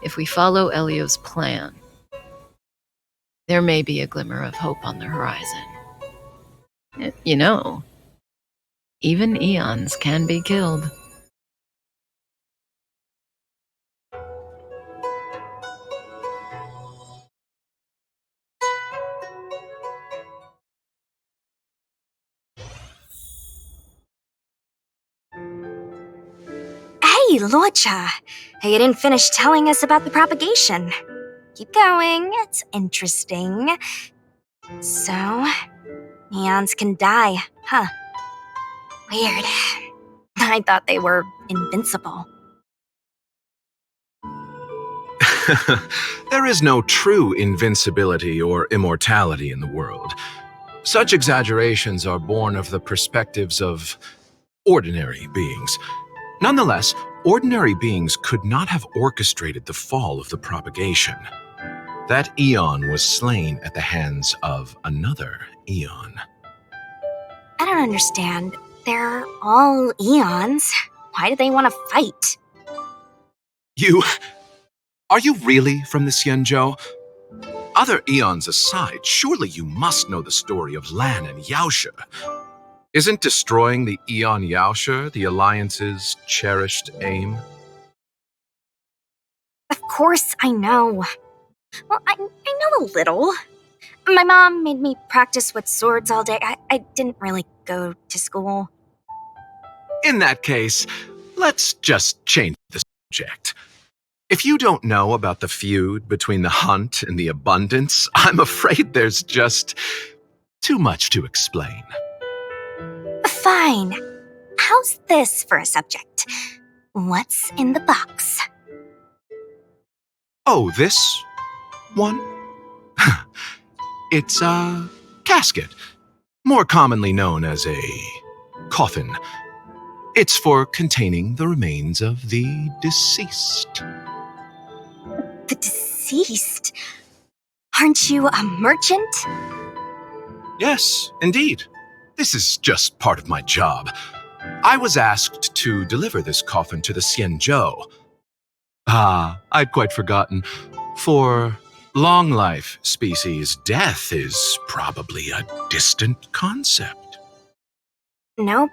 if we follow Elio's plan, there may be a glimmer of hope on the horizon. You know, even eons can be killed. Hey, Locha. You didn't finish telling us about the propagation. Keep going, it's interesting. So, eons can die, huh? Weird. I thought they were invincible. There is no true invincibility or immortality in the world. Such exaggerations are born of the perspectives of ordinary beings. Nonetheless, ordinary beings could not have orchestrated the fall of the propagation. That eon was slain at the hands of another eon. I don't understand. They're all eons. Why do they want to fight? Are you really from the Xianzhou? Other eons aside, surely you must know the story of Lan and Yaoshe. Isn't destroying the Eon Yaoshe the Alliance's cherished aim? Of course I know. Well, I know a little. My mom made me practice with swords all day. I didn't really go to school. In that case, let's just change the subject. If you don't know about the feud between the Hunt and the Abundance, I'm afraid there's just too much to explain. Fine. How's this for a subject? What's in the box? Oh, this one? It's a casket, more commonly known as a coffin. It's for containing the remains of the deceased. The deceased? Aren't you a merchant? Yes, indeed. This is just part of my job. I was asked to deliver this coffin to the Xianzhou. I'd quite forgotten. For long life species, death is probably a distant concept. Nope.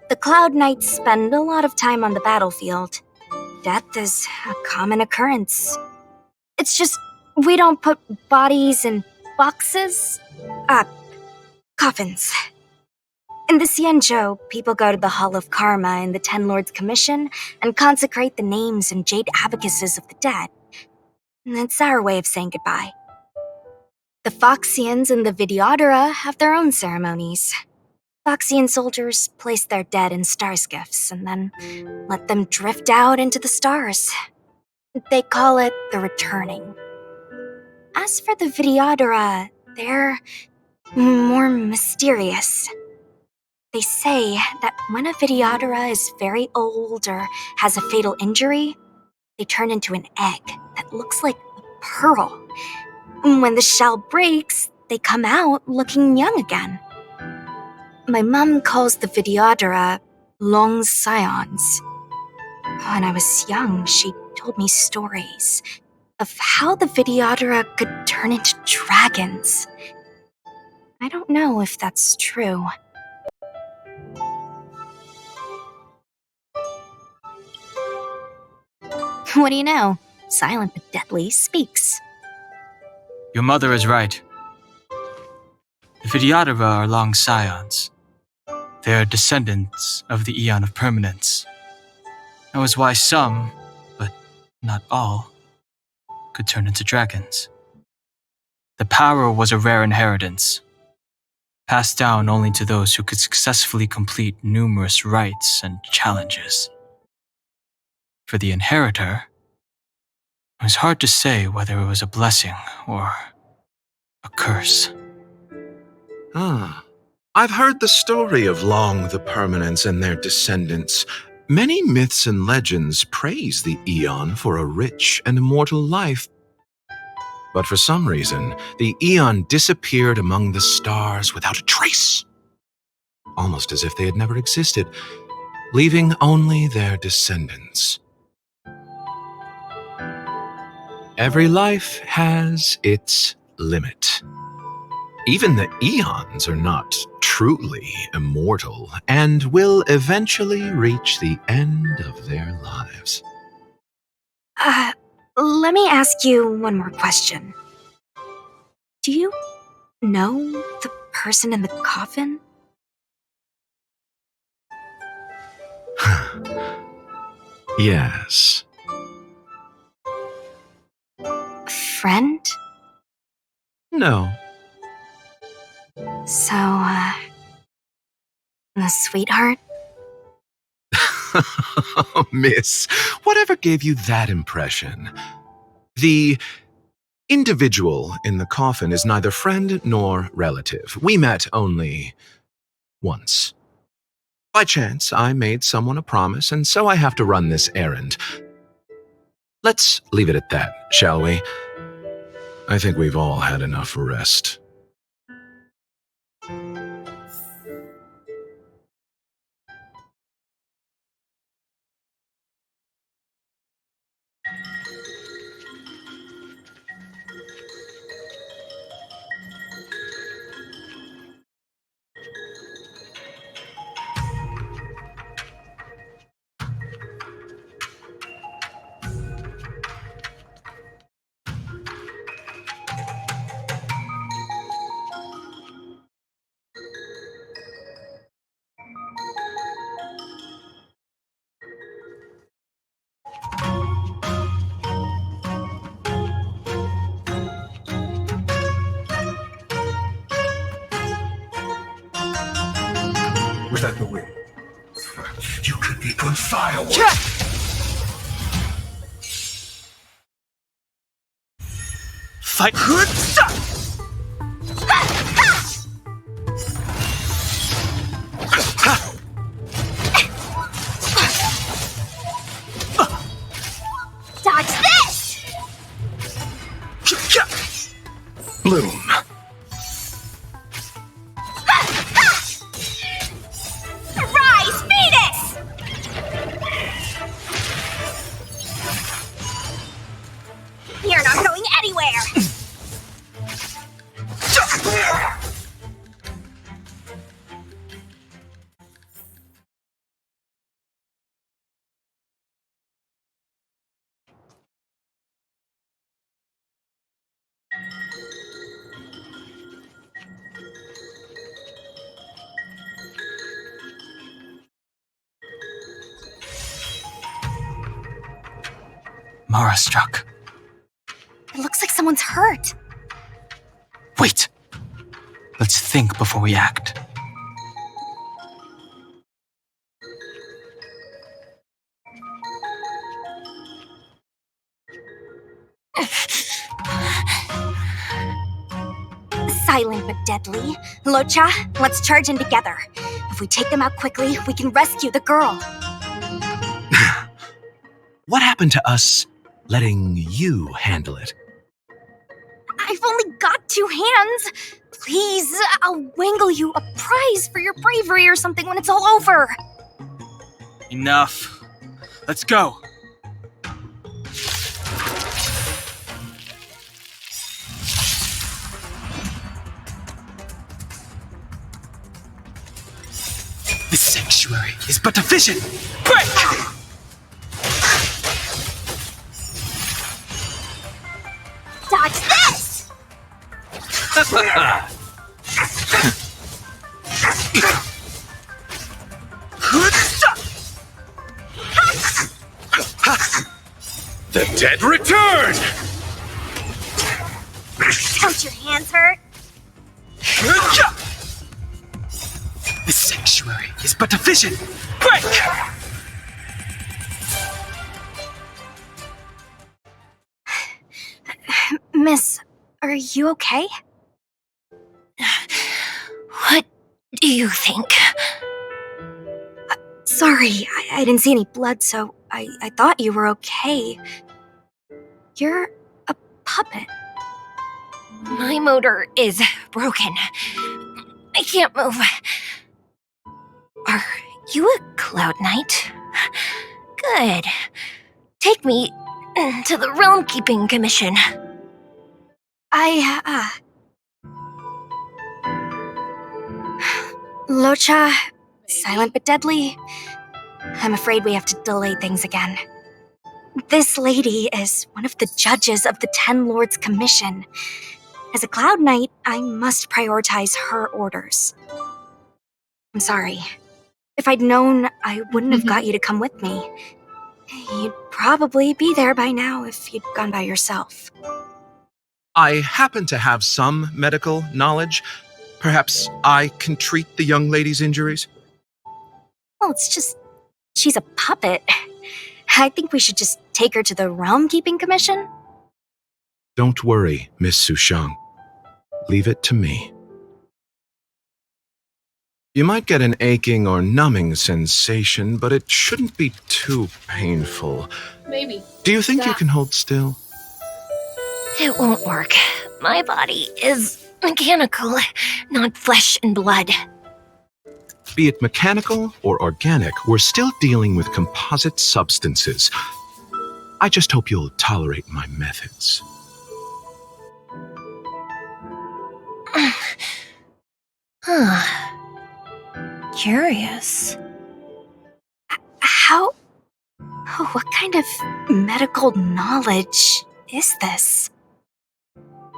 The Cloud Knights spend a lot of time on the battlefield. Death is a common occurrence. It's just we don't put bodies in boxes. Coffins. In the Xianzhou, people go to the Hall of Karma in the Ten Lords Commission and consecrate the names and jade abacuses of the dead. It's our way of saying goodbye. The Foxians and the Videodora have their own ceremonies. Foxian soldiers place their dead in star skiffs and then let them drift out into the stars. They call it the returning. As for the Videodora, they're more mysterious. They say that when a Videodora is very old or has a fatal injury, they turn into an egg that looks like a pearl. When the shell breaks, they come out looking young again. My mom calls the Videodora long scions. When I was young, she told me stories of how the Videodora could turn into dragons. I don't know if that's true. What do you know? Silent but deadly speaks. Your mother is right. The Videodora are long scions. They are descendants of the Eon of Permanence. That was why some, but not all, could turn into dragons. The power was a rare inheritance, passed down only to those who could successfully complete numerous rites and challenges. For the inheritor, it was hard to say whether it was a blessing or a curse. I've heard the story of Long the Permanence and their descendants. Many myths and legends praise the Eon for a rich and immortal life. But for some reason, the Eon disappeared among the stars without a trace, almost as if they had never existed, leaving only their descendants. Every life has its limit. Even the Eons are not truly immortal and will eventually reach the end of their lives. Let me ask you one more question. Do you know the person in the coffin? Yes. Friend? No. So, a sweetheart? Miss, whatever gave you that impression? The individual in the coffin is neither friend nor relative. We met only once. By chance, I made someone a promise, and so I have to run this errand. Let's leave it at that, shall we? I think we've all had enough rest. Was that the wind? You could be put fireworks. Fight. Dodge this! Bloom. Rise, Venus! You're not going anywhere! Mara struck. It looks like someone's hurt. Wait. Let's think before we act. Silent but deadly. Locha, let's charge in together. If we take them out quickly, we can rescue the girl. What happened to us letting you handle it? I've only got 2 hands. Please, I'll wangle you a prize for your bravery or something when it's all over. Enough. Let's go. This sanctuary is but a vision. Break! Dodge this! The dead return! Don't your hands hurt? This sanctuary is but a vision. Break! Miss, are you okay? What do you think? Sorry, I didn't see any blood, so I thought you were okay. You're a puppet. My motor is broken. I can't move. Are you a Cloud Knight? Good. Take me to the Realm Keeping Commission. Locha, silent but deadly. I'm afraid we have to delay things again. This lady is one of the judges of the Ten Lords Commission. As a Cloud Knight, I must prioritize her orders. I'm sorry. If I'd known, I wouldn't have got you to come with me. You'd probably be there by now if you'd gone by yourself. I happen to have some medical knowledge. Perhaps I can treat the young lady's injuries? Well, it's just, she's a puppet. I think we should just take her to the Realm Keeping Commission. Don't worry, Miss Sushang. Leave it to me. You might get an aching or numbing sensation, but it shouldn't be too painful. Maybe. Do you think you can hold still? It won't work. My body is mechanical, not flesh and blood. Be it mechanical or organic, we're still dealing with composite substances. I just hope you'll tolerate my methods. Curious. How? What kind of medical knowledge is this?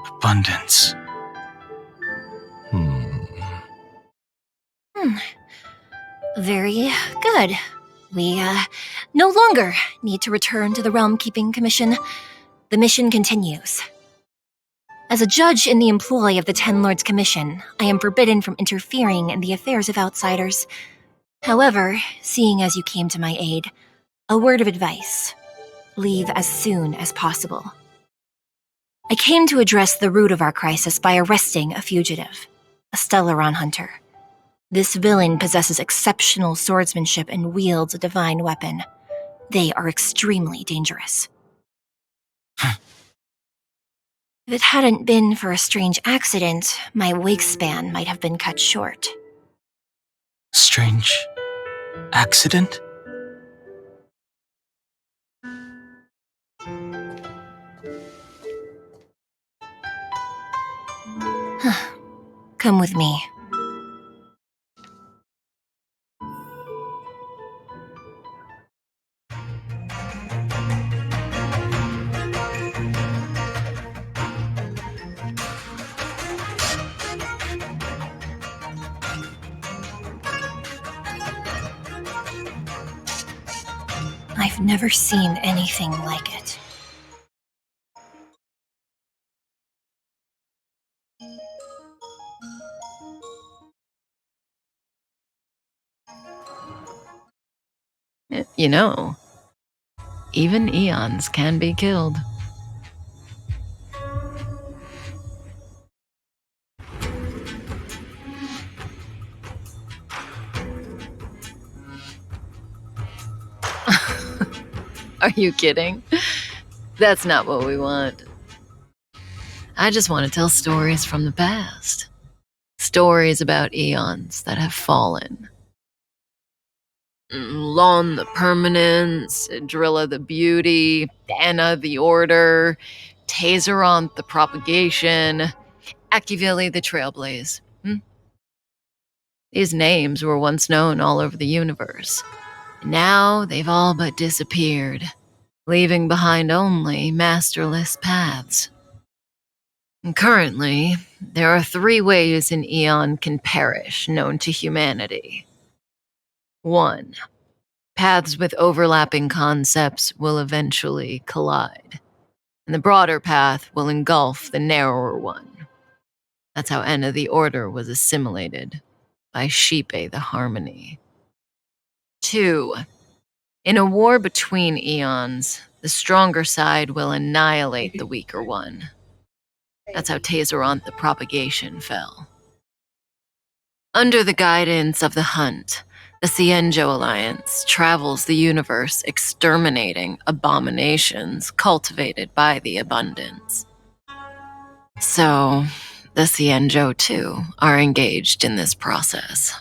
Abundance. Very good. We, no longer need to return to the Realm Keeping Commission. The mission continues. As a judge in the employ of the Ten Lords Commission, I am forbidden from interfering in the affairs of outsiders. However, seeing as you came to my aid, a word of advice. Leave as soon as possible. I came to address the root of our crisis by arresting a fugitive, a Stellaron hunter. This villain possesses exceptional swordsmanship and wields a divine weapon. They are extremely dangerous. If it hadn't been for a strange accident, my wakespan might have been cut short. Strange accident? Come with me. I've never seen anything like it. You know, even eons can be killed. Are you kidding? That's not what we want. I just want to tell stories from the past. Stories about eons that have fallen. Lon the Permanence, Drilla the Beauty, Anna the Order, Tazeronth the Propagation, Akivili the Trailblaze. These names were once known all over the universe. Now they've all but disappeared, leaving behind only masterless paths. And currently, there are 3 ways an eon can perish known to humanity. 1. Paths with overlapping concepts will eventually collide, and the broader path will engulf the narrower one. That's how Enna the Order was assimilated by Shipe the Harmony. 2. In a war between eons, the stronger side will annihilate the weaker one. That's how Tazeronth the Propagation fell. Under the guidance of the Hunt, the Cienjo Alliance travels the universe exterminating abominations cultivated by the Abundance. So, the Cienjo, too, are engaged in this process.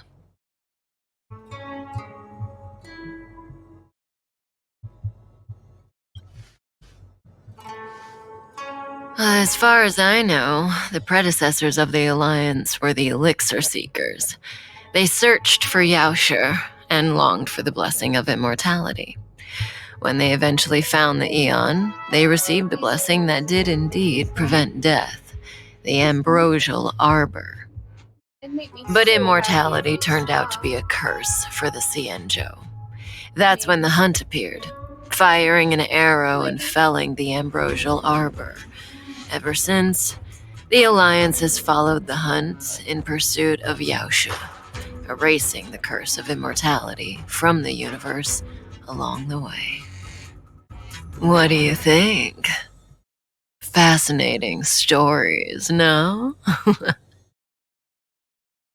As far as I know, the predecessors of the Alliance were the Elixir Seekers. They searched for Yaoshi and longed for the blessing of immortality. When they eventually found the Eon, they received a blessing that did indeed prevent death, the Ambrosial Arbor. But immortality turned out to be a curse for the Cienjo. That's when the Hunt appeared, firing an arrow and felling the ambrosial arbor. Ever since, the Alliance has followed the hunt in pursuit of Yaosha, erasing the curse of immortality from the universe along the way. What do you think? Fascinating stories, no?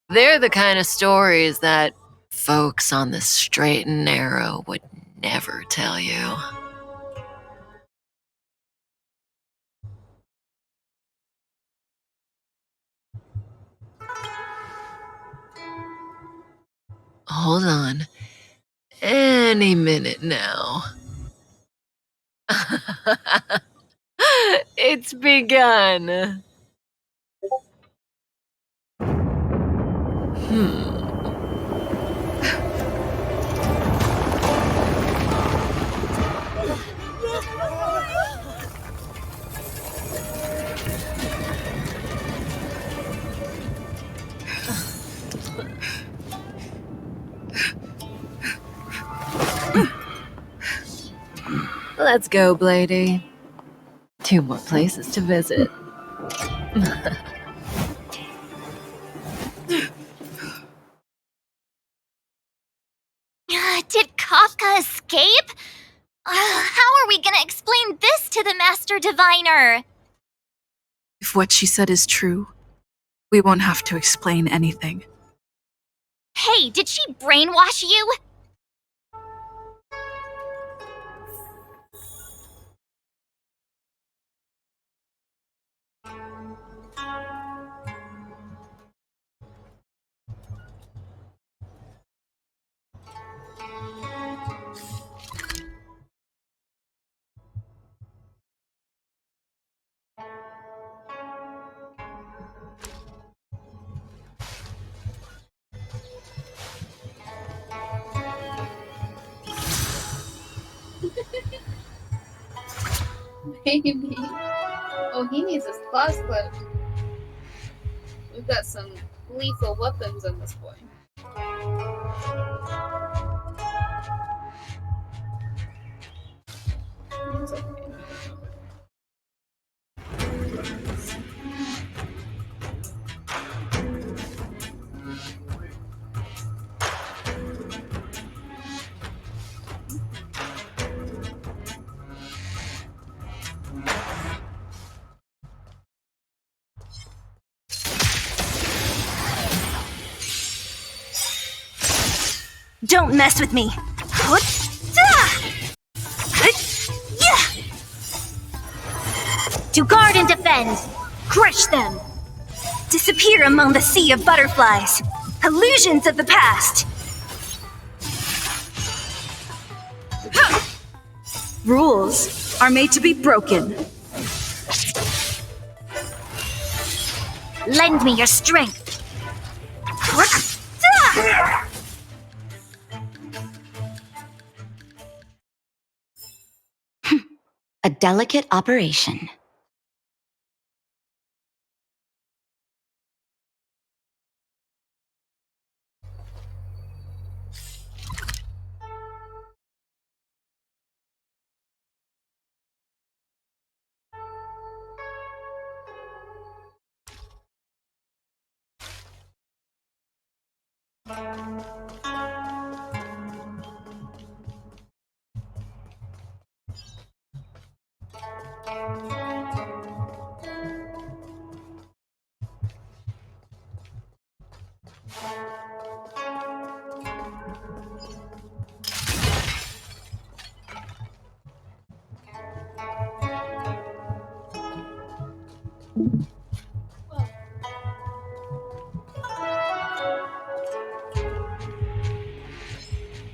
They're the kind of stories that folks on the straight and narrow would never tell you. Hold on. Any minute now. It's begun. Let's go, Blady. 2 more places to visit. Did Kafka escape? How are we gonna explain this to the Master Diviner? If what she said is true, we won't have to explain anything. Hey, did she brainwash you? Maybe. Oh, he needs his claws clipped. We've got some lethal weapons on this boy. It's okay. Don't mess with me! To guard and defend! Crush them! Disappear among the sea of butterflies! Illusions of the past! Rules are made to be broken. Lend me your strength! A delicate operation.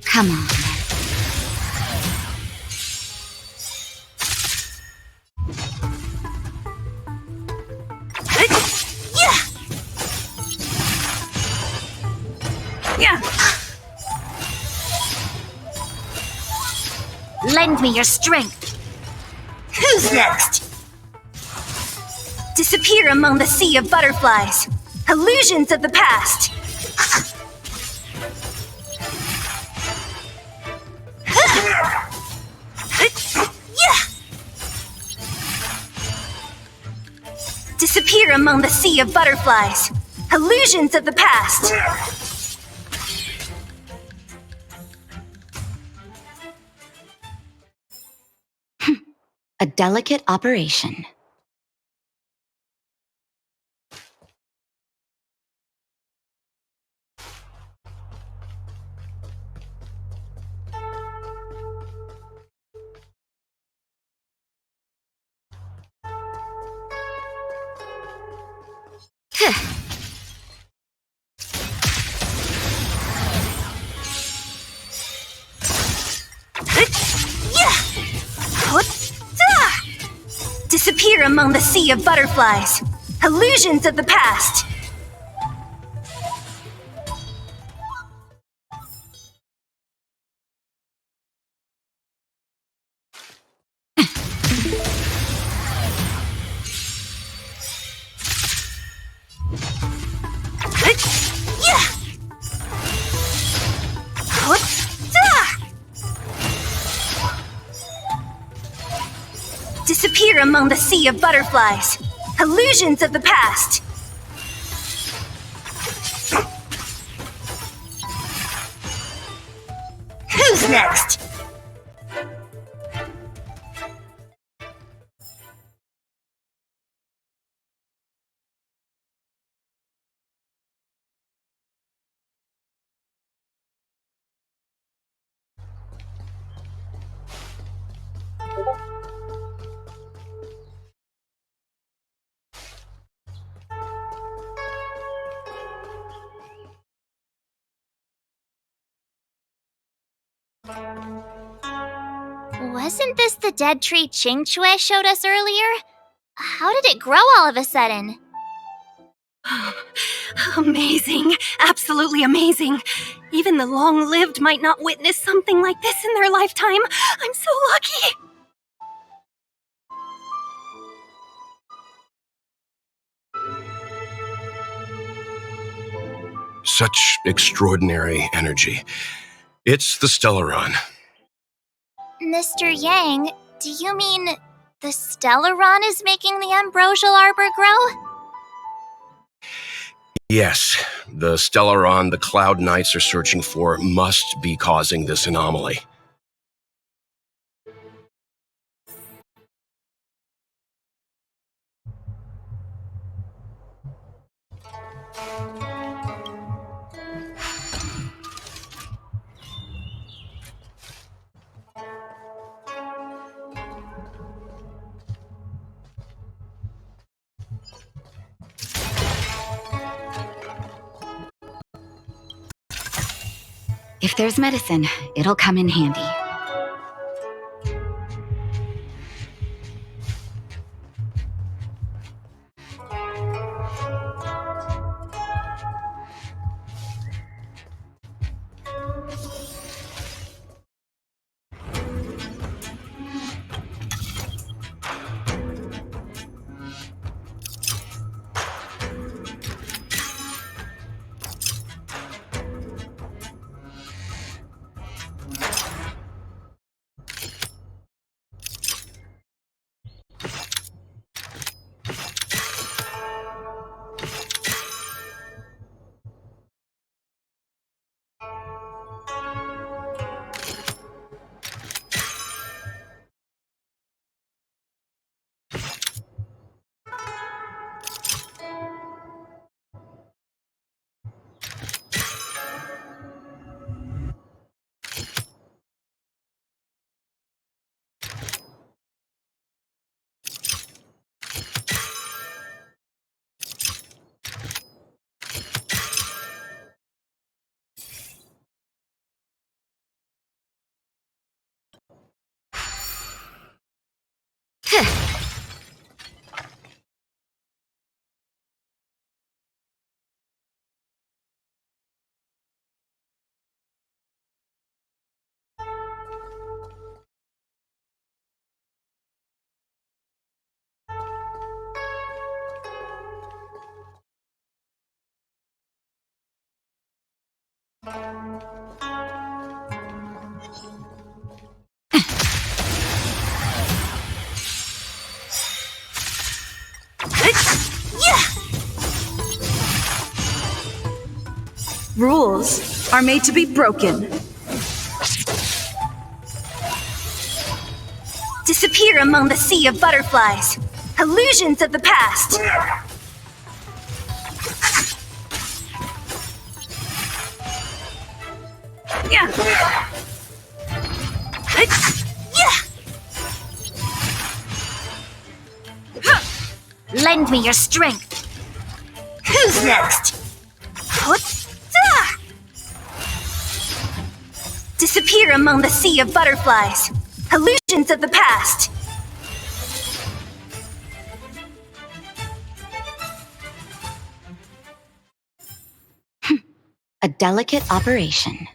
Come on. Lend me your strength! Who's next? Disappear among the sea of butterflies! Illusions of the past! disappear among the sea of butterflies. Illusions of the past. A delicate operation. Disappear among the sea of butterflies. Illusions of the past. Disappear among the sea of butterflies. Illusions of the past. Who's next? Wasn't this the dead tree Ching Chue showed us earlier? How did it grow all of a sudden? Amazing. Absolutely amazing. Even the long-lived might not witness something like this in their lifetime. I'm so lucky. Such extraordinary energy. It's the Stellaron. Mr. Yang, do you mean the Stellaron is making the ambrosial arbor grow? Yes, the Stellaron the Cloud Knights are searching for must be causing this anomaly. If there's medicine, it'll come in handy. Rules are made to be broken. Disappear among the sea of butterflies. Illusions of the past. Lend me your strength. Who's next? Disappear among the sea of butterflies. Illusions of the past. A delicate operation.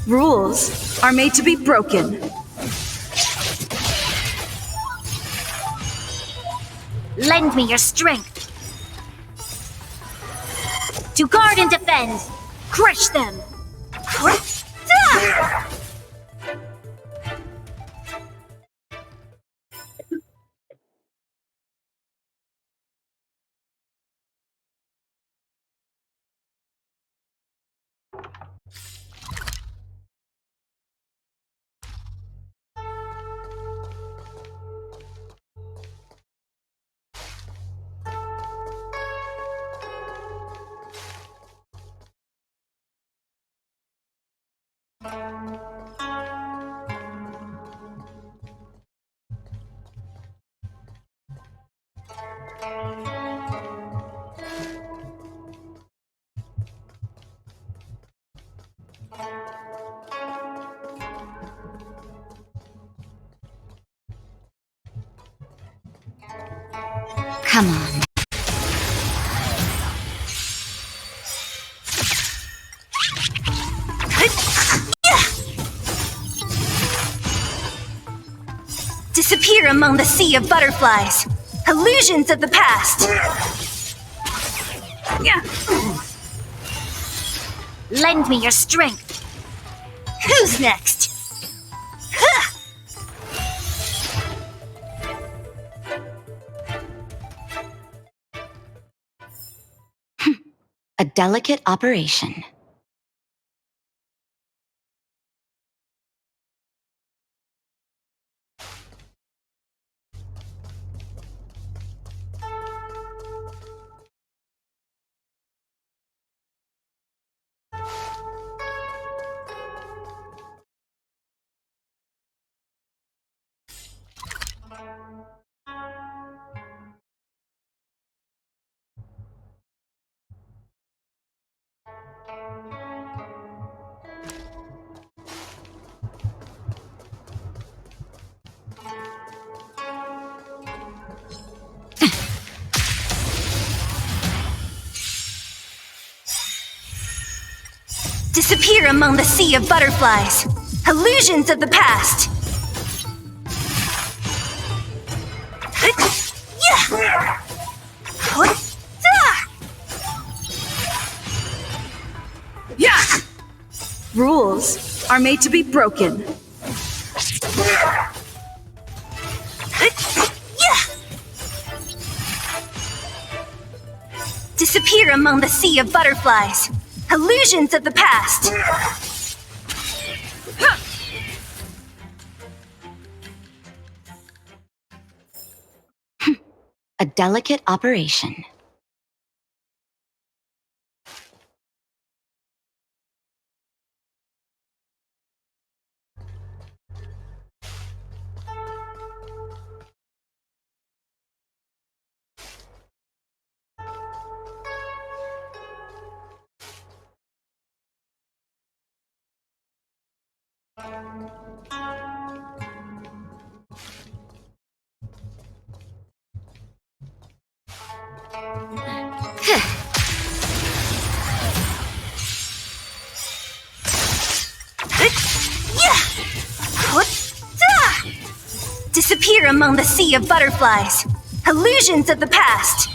Rules are made to be broken. Lend me your strength. To guard and defend. Crush them. Come on. Disappear among the sea of butterflies. Illusions of the past. Lend me your strength. Who's next? A delicate operation. Disappear among the sea of butterflies. Illusions of the past. Rules are made to be broken. Disappear among the sea of butterflies. Illusions of the past. A delicate operation. Disappear among the sea of butterflies. Illusions of the past.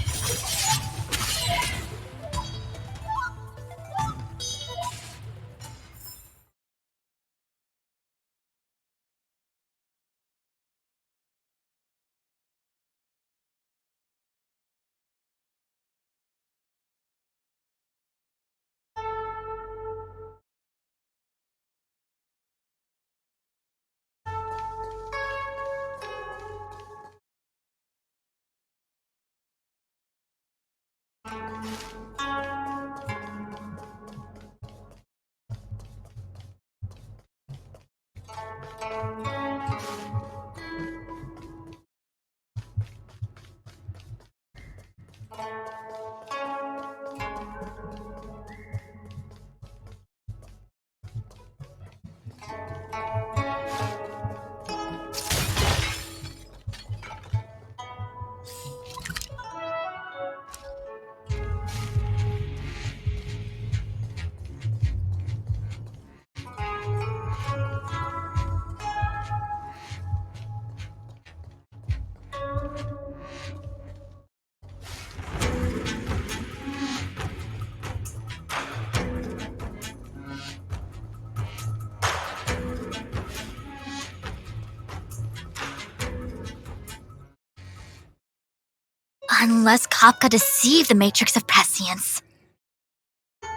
Unless Kafka deceived the Matrix of Prescience.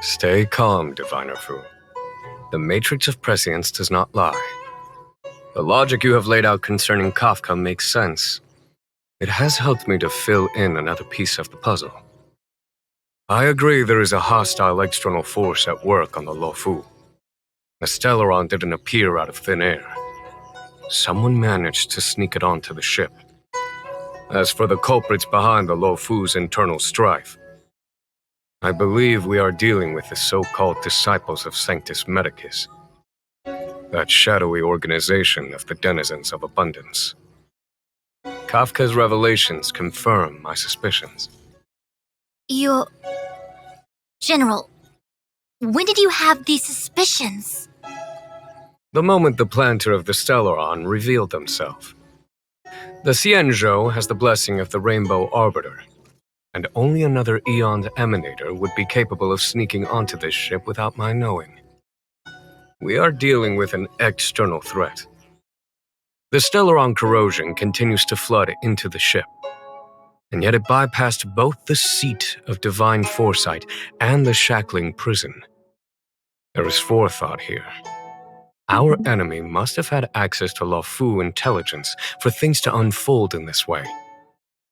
Stay calm, Diviner Fu. The Matrix of Prescience does not lie. The logic you have laid out concerning Kafka makes sense. It has helped me to fill in another piece of the puzzle. I agree there is a hostile external force at work on the Luofu. The Stellaron didn't appear out of thin air. Someone managed to sneak it onto the ship. As for the culprits behind the Luofu's internal strife, I believe we are dealing with the so-called Disciples of Sanctus Medicus, that shadowy organization of the denizens of abundance. Kafka's revelations confirm my suspicions. General, when did you have these suspicions? The moment the planter of the Stellaron revealed himself. The Xianzhou has the blessing of the Rainbow Arbiter, and only another Eon's Emanator would be capable of sneaking onto this ship without my knowing. We are dealing with an external threat. The Stellaron corrosion continues to flood into the ship. and yet it bypassed both the seat of divine foresight and the shackling prison. There is forethought here. Our enemy must have had access to Luofu intelligence for things to unfold in this way.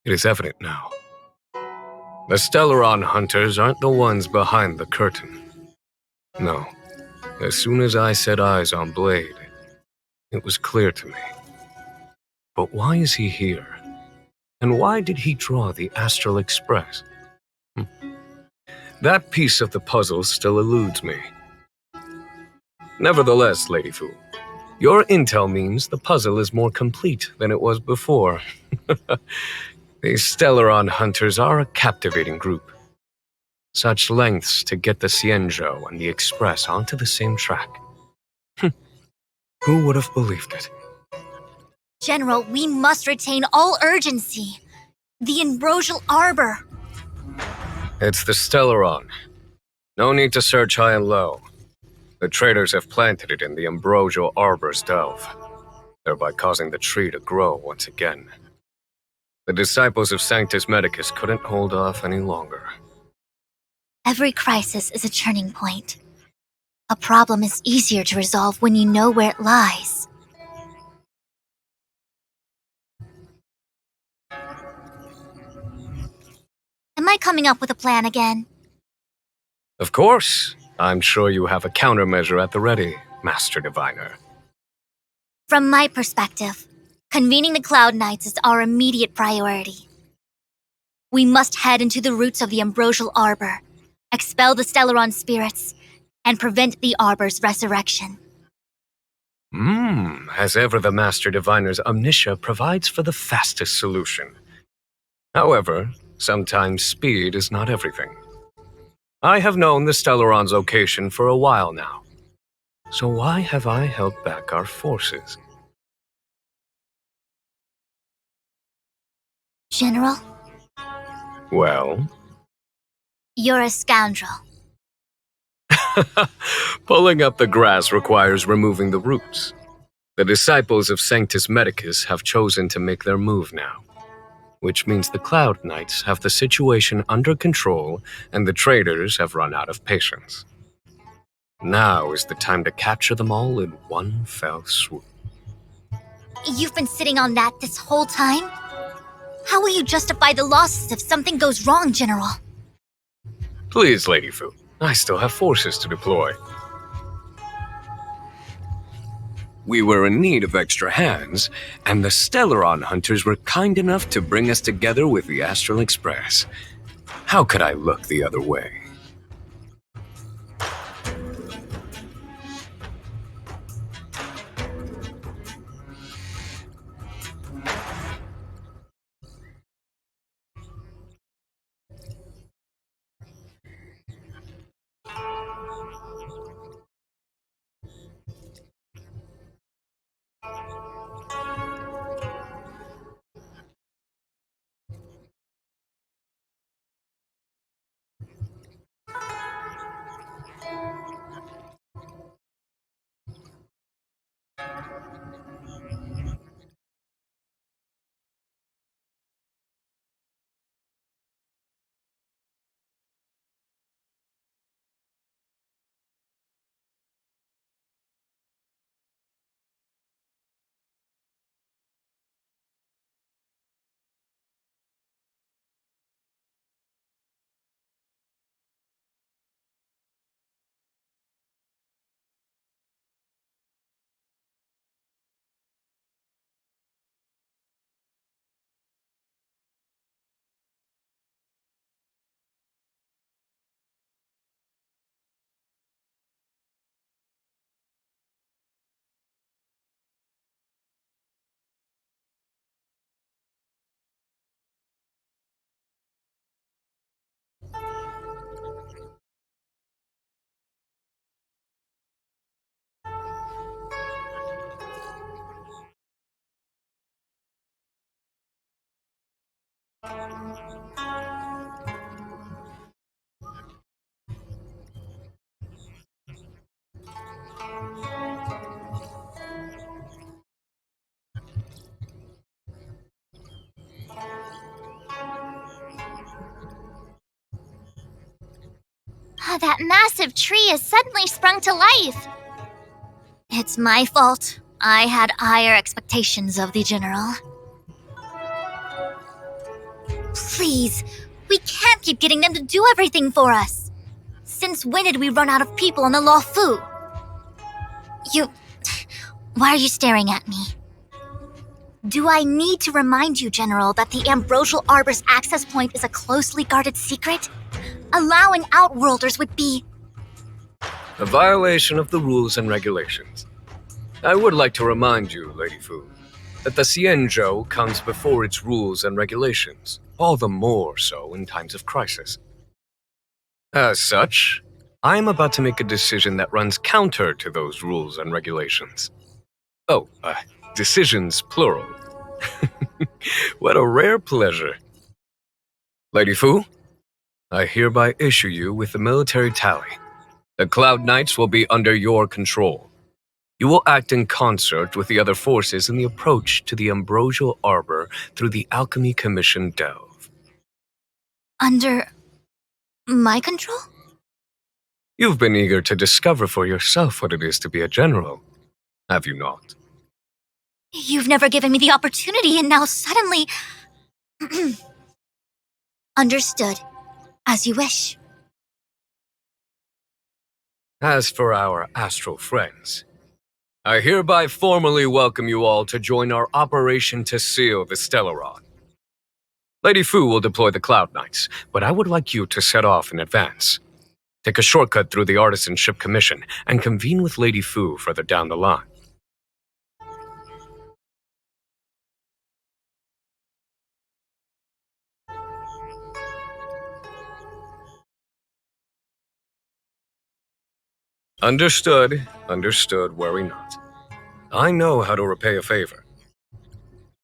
It is evident now. The Stellaron hunters aren't the ones behind the curtain. No. As soon as I set eyes on Blade, it was clear to me. But why is he here? And why did he draw the Astral Express? That piece of the puzzle still eludes me. Nevertheless, Lady Fu, your intel means the puzzle is more complete than it was before. These Stellaron hunters are a captivating group. Such lengths to get the Xianzhou and the Express onto the same track. Who would have believed it? General, we must retain all urgency. The ambrosial arbor. It's the Stellaron. No need to search high and low. The traders have planted it in the ambrosial arbor's delve, thereby causing the tree to grow once again. The disciples of Sanctus Medicus couldn't hold off any longer. Every crisis is a turning point. A problem is easier to resolve when you know where it lies. Am I coming up with a plan again? Of course. I'm sure you have a countermeasure at the ready, Master Diviner. From my perspective, convening the Cloud Knights is our immediate priority. We must head into the roots of the ambrosial arbor, expel the Stellaron spirits, and prevent the arbor's resurrection. As ever, the Master Diviner's omniscia provides for the fastest solution. However, sometimes speed is not everything. I have known the Stellaron's location for a while now. So why have I held back our forces? General? Well? You're a scoundrel. Pulling up the grass requires removing the roots. The disciples of Sanctus Medicus have chosen to make their move now, which means the Cloud Knights have the situation under control and the traders have run out of patience. Now is the time to capture them all in one fell swoop. You've been sitting on that this whole time? How will you justify the losses if something goes wrong, General? Please, Lady Fu, I still have forces to deploy. We were in need of extra hands, and the Stellaron hunters were kind enough to bring us together with the Astral Express. How could I look the other way? That massive tree has suddenly sprung to life. It's my fault. I had higher expectations of the General. Please, we can't keep getting them to do everything for us. Since when did we run out of people on the Luofu? Why are you staring at me? Do I need to remind you, General, that the Ambrosial Arbor's access point is a closely guarded secret? Allowing Outworlders would be... A violation of the rules and regulations. I would like to remind you, Lady Fu, that the Xianzhou comes before its rules and regulations, all the more so in times of crisis. As such, I am about to make a decision that runs counter to those rules and regulations. Oh, decisions plural. What a rare pleasure. Lady Fu, I hereby issue you with the military tally. The Cloud Knights will be under your control. You will act in concert with the other forces in the approach to the Ambrosial Arbor through the Alchemy Commission Delve. Under... my control? You've been eager to discover for yourself what it is to be a general, have you not? You've never given me the opportunity, and now suddenly... Understood. As you wish. As for our astral friends, I hereby formally welcome you all to join our operation to seal the Stellaron. Lady Fu will deploy the Cloud Knights, but I would like you to set off in advance. Take a shortcut through the Artisanship Commission and convene with Lady Fu further down the line. Understood. Understood. Worry not. I know how to repay a favor.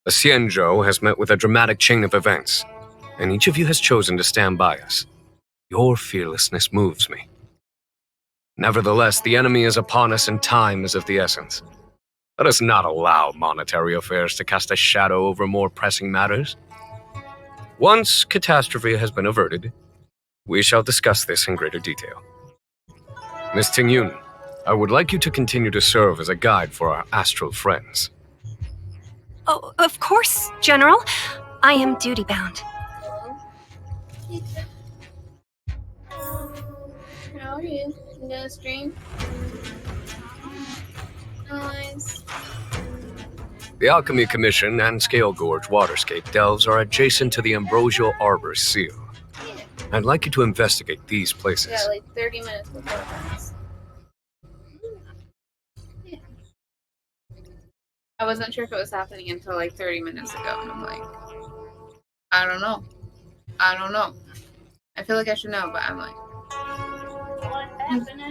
The Xianzhou has met with a dramatic chain of events, and each of you has chosen to stand by us. Your fearlessness moves me. Nevertheless, the enemy is upon us and time is of the essence. Let us not allow monetary affairs to cast a shadow over more pressing matters. Once catastrophe has been averted, we shall discuss this in greater detail. Miss Tingyun, I would like you to continue to serve as a guide for our astral friends. Oh, of course, General. I am duty-bound. How are you? You gonna stream? Nice. The Alchemy Commission and Scale Gorge Waterscape delves are adjacent to the Ambrosial Arbor Seal. I'd like you to investigate these places. Yeah, like 30 minutes before friends. Yeah. I wasn't sure if it was happening until like 30 minutes ago, and I'm like, I don't know. I feel like I should know, but I'm like...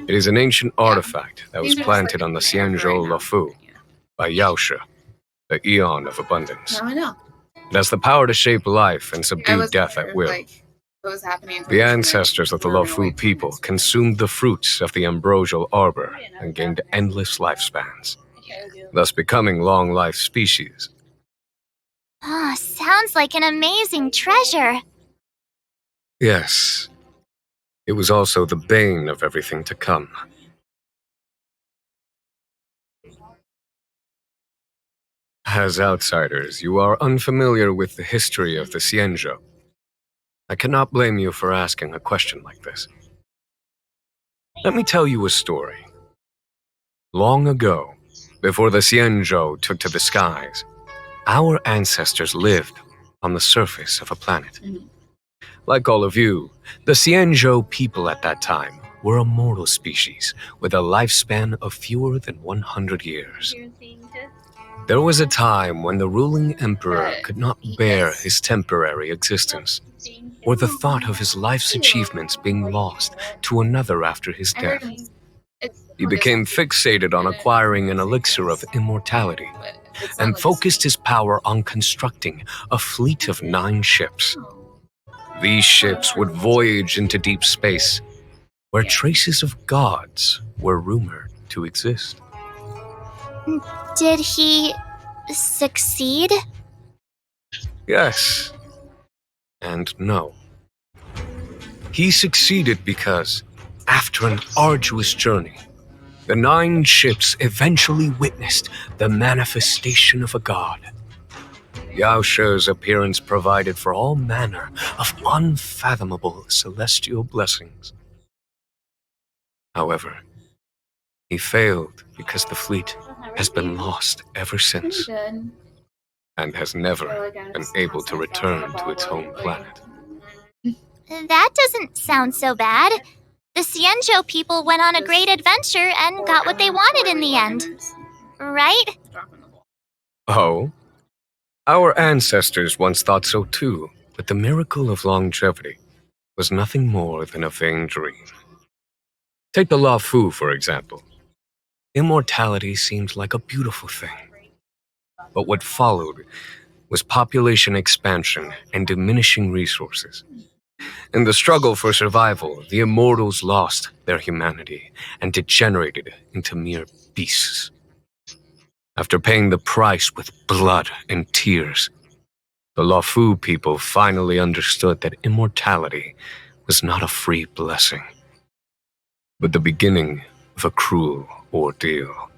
It is an ancient artifact that was planted on the Xianzhou Luofu by Yaoshe, the Eon of Abundance. Now I know. It has the power to shape life and subdue death at will. What was happening? The ancestors of the Luofu people consumed the fruits of the Ambrosial Arbor and gained endless lifespans, thus becoming long-life species. Sounds like an amazing treasure. Yes. It was also the bane of everything to come. As outsiders, you are unfamiliar with the history of the Xianzhou. I cannot blame you for asking a question like this. Let me tell you a story. Long ago, before the Xianzhou took to the skies, our ancestors lived on the surface of a planet. Like all of you, the Xianzhou people at that time were a mortal species with a lifespan of fewer than 100 years. There was a time when the ruling emperor could not bear his temporary existence, or the thought of his life's achievements being lost to another after his death. He became fixated on acquiring an elixir of immortality and focused his power on constructing a fleet of 9 ships. These ships would voyage into deep space, where traces of gods were rumored to exist. Did he... succeed? Yes, and no. He succeeded because After an arduous journey, the 9 ships eventually witnessed the manifestation of a god. Yao She's appearance provided for all manner of unfathomable celestial blessings. However, he failed because the fleet has been lost ever since and has never been able to return to its home planet. That doesn't sound so bad. The Xianzhou people went on a great adventure and got what they wanted in the end. Right? Oh? Our ancestors once thought so too, but the miracle of longevity was nothing more than a vain dream. Take the Lao Fu, for example. Immortality seemed like a beautiful thing. But what followed was population expansion and diminishing resources. In the struggle for survival, the immortals lost their humanity and degenerated into mere beasts. After paying the price with blood and tears, the Lao Fu people finally understood that immortality was not a free blessing, but the beginning of a cruel ordeal.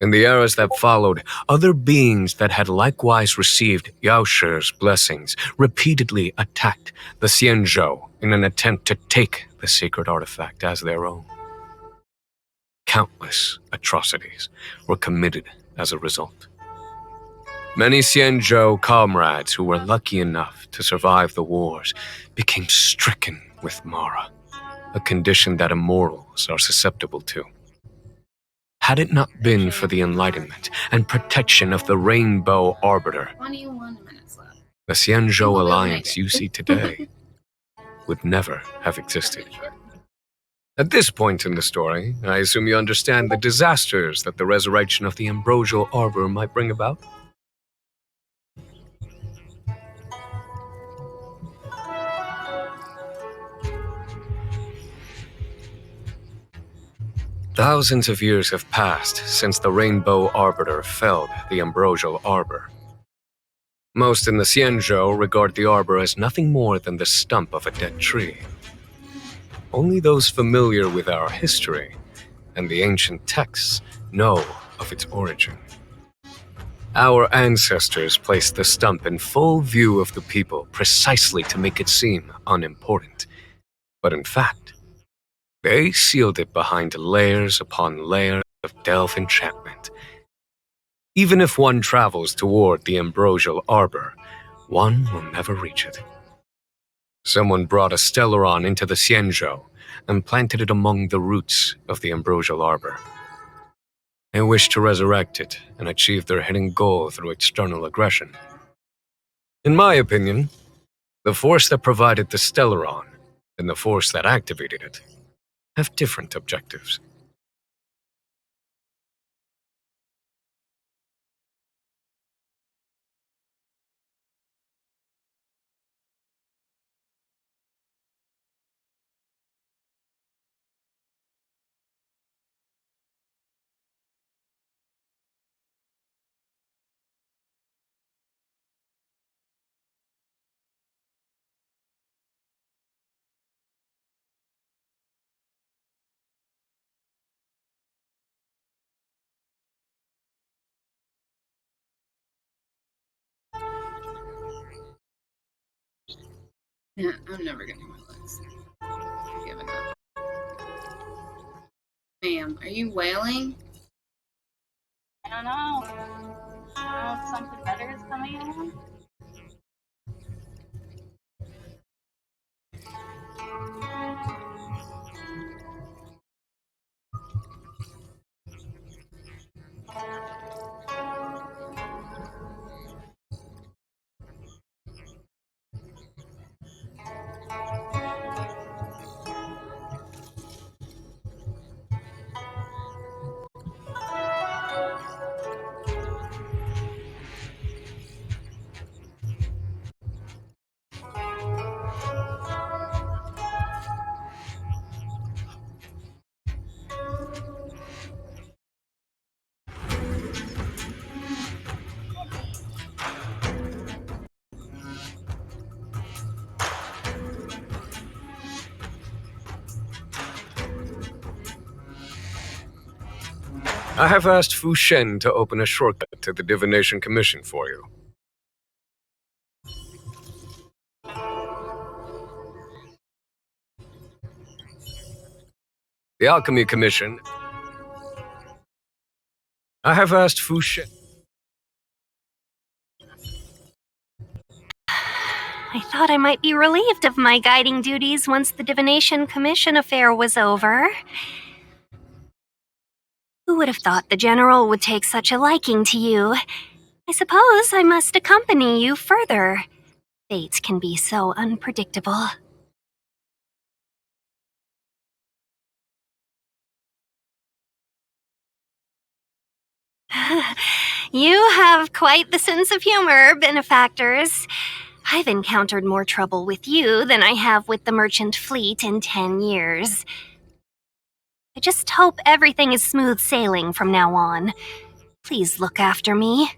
In the eras that followed, other beings that had likewise received Yao She's blessings repeatedly attacked the Xianzhou in an attempt to take the sacred artifact as their own. Countless atrocities were committed as a result. Many Xianzhou comrades who were lucky enough to survive the wars became stricken with Mara, a condition that immortals are susceptible to. Had it not been for the enlightenment and protection of the Rainbow Arbiter, 21 minutes left. the Xianzhou alliance you see today would never have existed. At this point in the story, I assume you understand the disasters that the resurrection of the Ambrosial Arbor might bring about? Thousands of years have passed since the Rainbow Arbiter felled the Ambrosial Arbor. Most in the Xianzhou regard the arbor as nothing more than the stump of a dead tree. Only those familiar with our history and the ancient texts know of its origin. Our ancestors placed the stump in full view of the people precisely to make it seem unimportant. But in fact, they sealed it behind layers upon layers of delve enchantment. Even if one travels toward the Ambrosial Arbor, one will never reach it. Someone brought a Stellaron into the Xianzhou and planted it among the roots of the Ambrosial Arbor. They wished to resurrect it and achieve their hidden goal through external aggression. In my opinion, the force that provided the Stellaron and the force that activated it have different objectives. Yeah, I'm never getting my legs. I've given up. Ma'am, are you wailing? I don't know. I don't know if something better is coming along. I have asked Fu Shen to open a shortcut to the Divination Commission for you. The Alchemy Commission. I have asked Fu Shen. I thought I might be relieved of my guiding duties once the Divination Commission affair was over. Who would have thought the General would take such a liking to you? I suppose I must accompany you further. Fate can be so unpredictable. You have quite the sense of humor, benefactors. I've encountered more trouble with you than I have with the merchant fleet in 10 years. I just hope everything is smooth sailing from now on. Please look after me.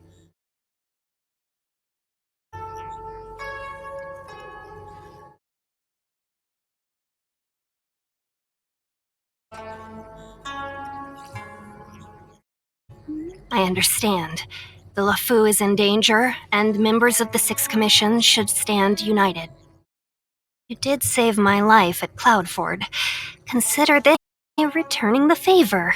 I understand. The LeFou is in danger, and members of the Sixth Commission should stand united. You did save my life at Cloudford. Consider this returning the favor.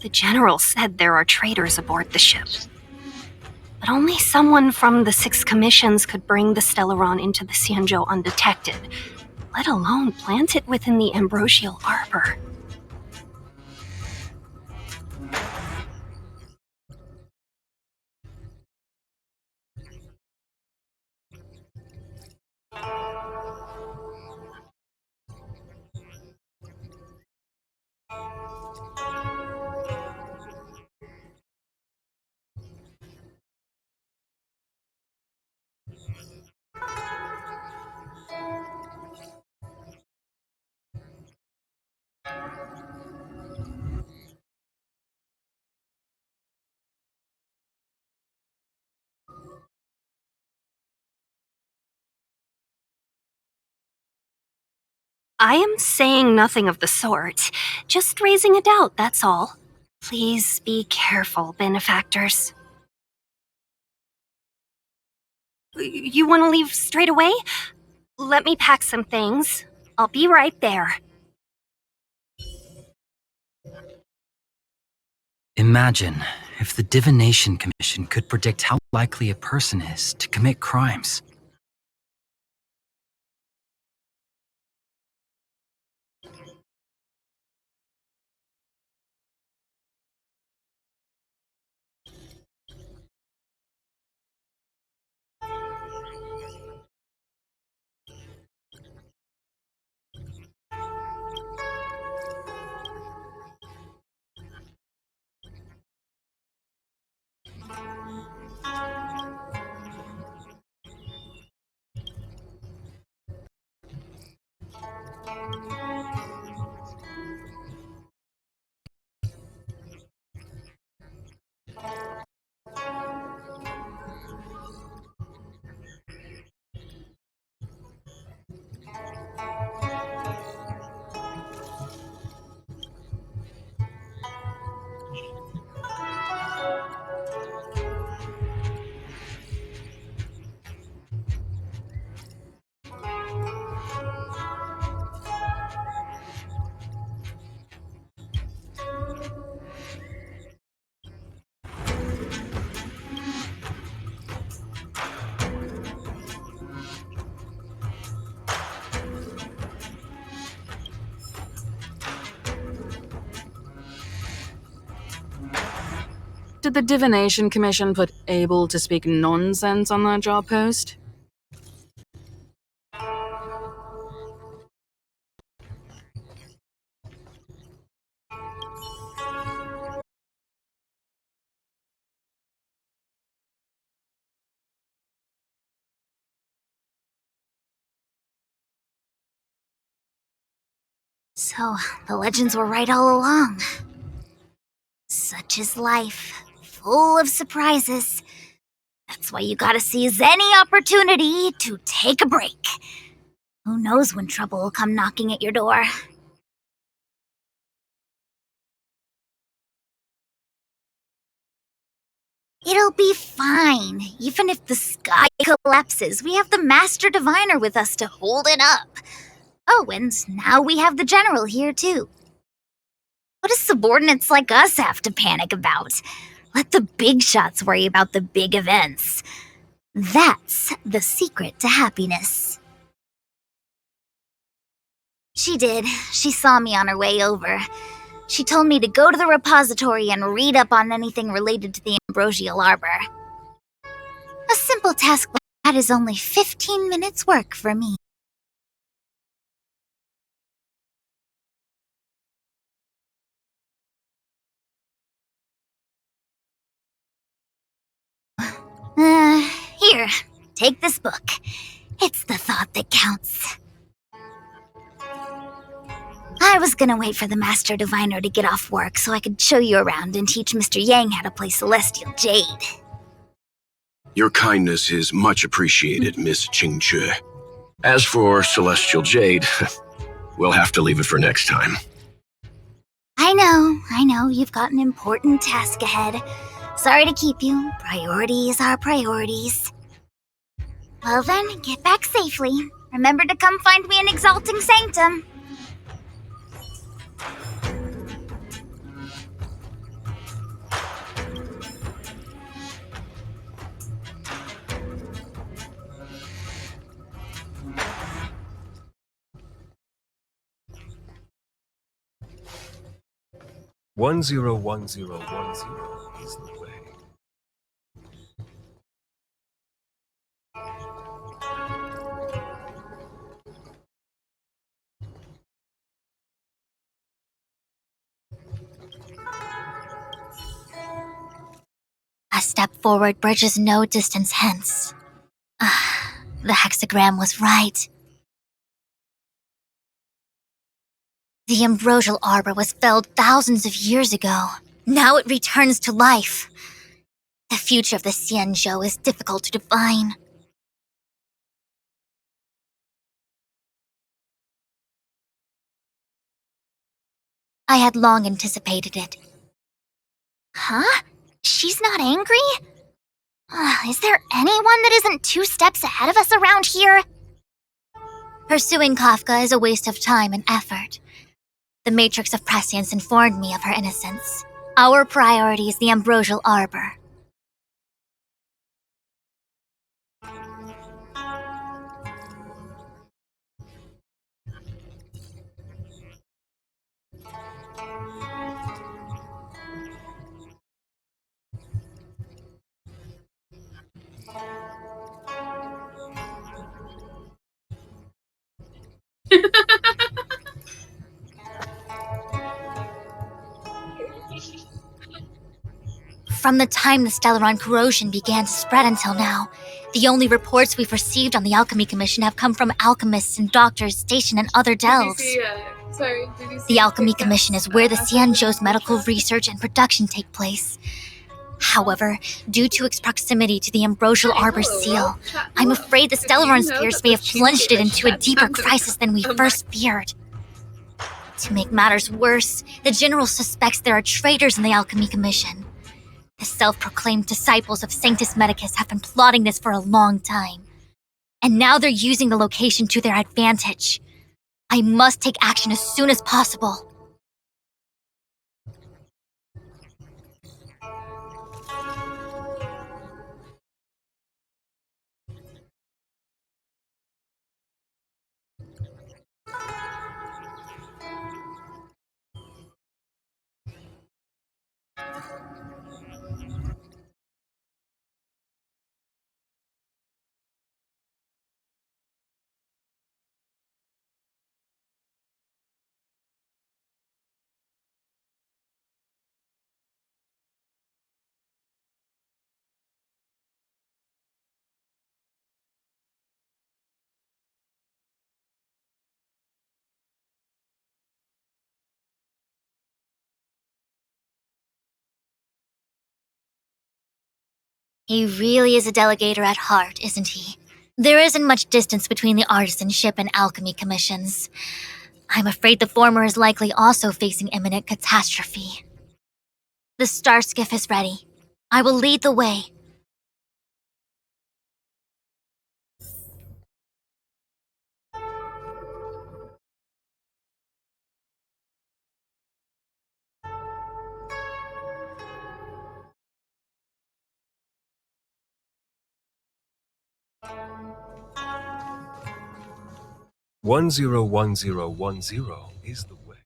The General said there are traitors aboard the ship. But only someone from the Six Commissions could bring the Stellaron into the Xianzhou undetected, let alone plant it within the Ambrosial Arbor. I am saying nothing of the sort. Just raising a doubt, that's all. Please be careful, benefactors. You want to leave straight away? Let me pack some things. I'll be right there. Imagine if the Divination Commission could predict how likely a person is to commit crimes. Did the Divination Commission put able to speak nonsense on that job post? So, the legends were right all along. Such is life, full of surprises. That's why you gotta seize any opportunity to take a break. Who knows when trouble will come knocking at your door? It'll be fine. Even if the sky collapses, we have the Master Diviner with us to hold it up. Oh, and now we have the General here, too. What do subordinates like us have to panic about? Let the big shots worry about the big events. That's the secret to happiness. She did. She saw me on her way over. She told me to go to the repository and read up on anything related to the ambrosial arbor. A simple task like that is only 15 minutes work for me. Here, take this book. It's the thought that counts. I was gonna wait for the Master Diviner to get off work so I could show you around and teach Mr. Yang how to play Celestial Jade. Your kindness is much appreciated, Miss Qingque. As for Celestial Jade, we'll have to leave it for next time. I know, you've got an important task ahead. Sorry to keep you. Priorities are priorities. Well then, get back safely. Remember to come find me in Exalting Sanctum. One zero 1010 is the way. A step forward bridges no distance hence. The hexagram was right. The ambrosial arbor was felled thousands of years ago. Now it returns to life. The future of the Xianzhou is difficult to define. I had long anticipated it. Huh? She's not angry? Is there anyone that isn't 2 steps ahead of us around here? Pursuing Kafka is a waste of time and effort. The Matrix of Prescience informed me of her innocence. Our priority is the ambrosial arbor. From the time the Stellaron corrosion began to spread until now, the only reports we've received on the Alchemy Commission have come from alchemists and doctors stationed in other delves. Did you see The Alchemy Commission is where the Xianzhou's medical research and production take place. However, due to its proximity to the ambrosial arbor's seal, I'm afraid the Stellaron spheres may have plunged it into a deeper crisis than we first feared. To make matters worse, the General suspects there are traitors in the Alchemy Commission. The self-proclaimed disciples of Sanctus Medicus have been plotting this for a long time. And now they're using the location to their advantage. I must take action as soon as possible. He really is a delegator at heart, isn't he? There isn't much distance between the artisanship and alchemy commissions. I'm afraid the former is likely also facing imminent catastrophe. The star skiff is ready. I will lead the way. One zero 101010 is the way.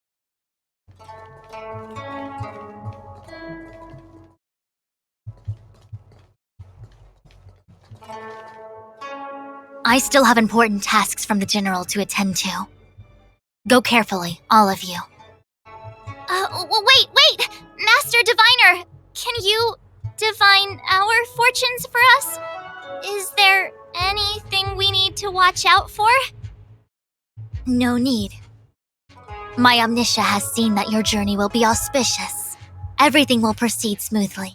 I still have important tasks from the General to attend to. Go carefully, all of you. Wait! Master Diviner! Can you divine our fortunes for us? Is there anything we need to watch out for? No need. My Omniscia has seen that your journey will be auspicious. Everything will proceed smoothly.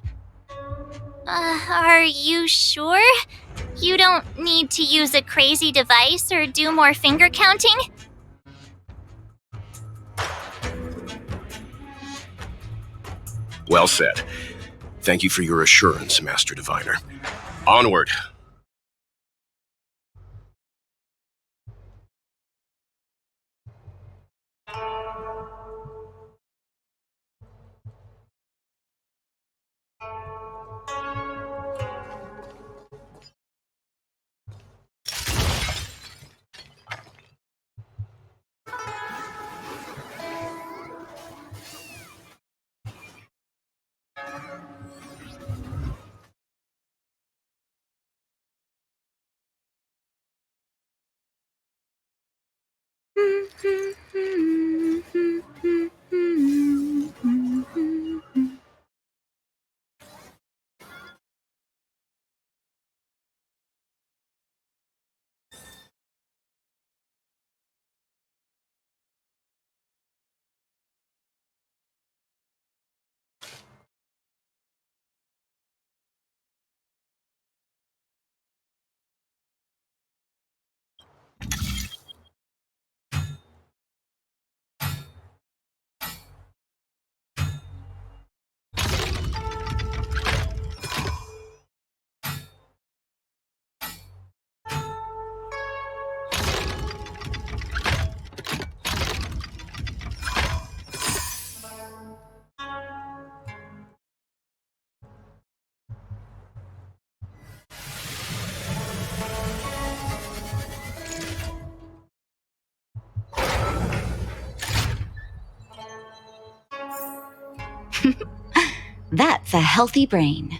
Are you sure? You don't need to use a crazy device or do more finger counting? Well said. Thank you for your assurance, Master Diviner. Onward. That's a healthy brain.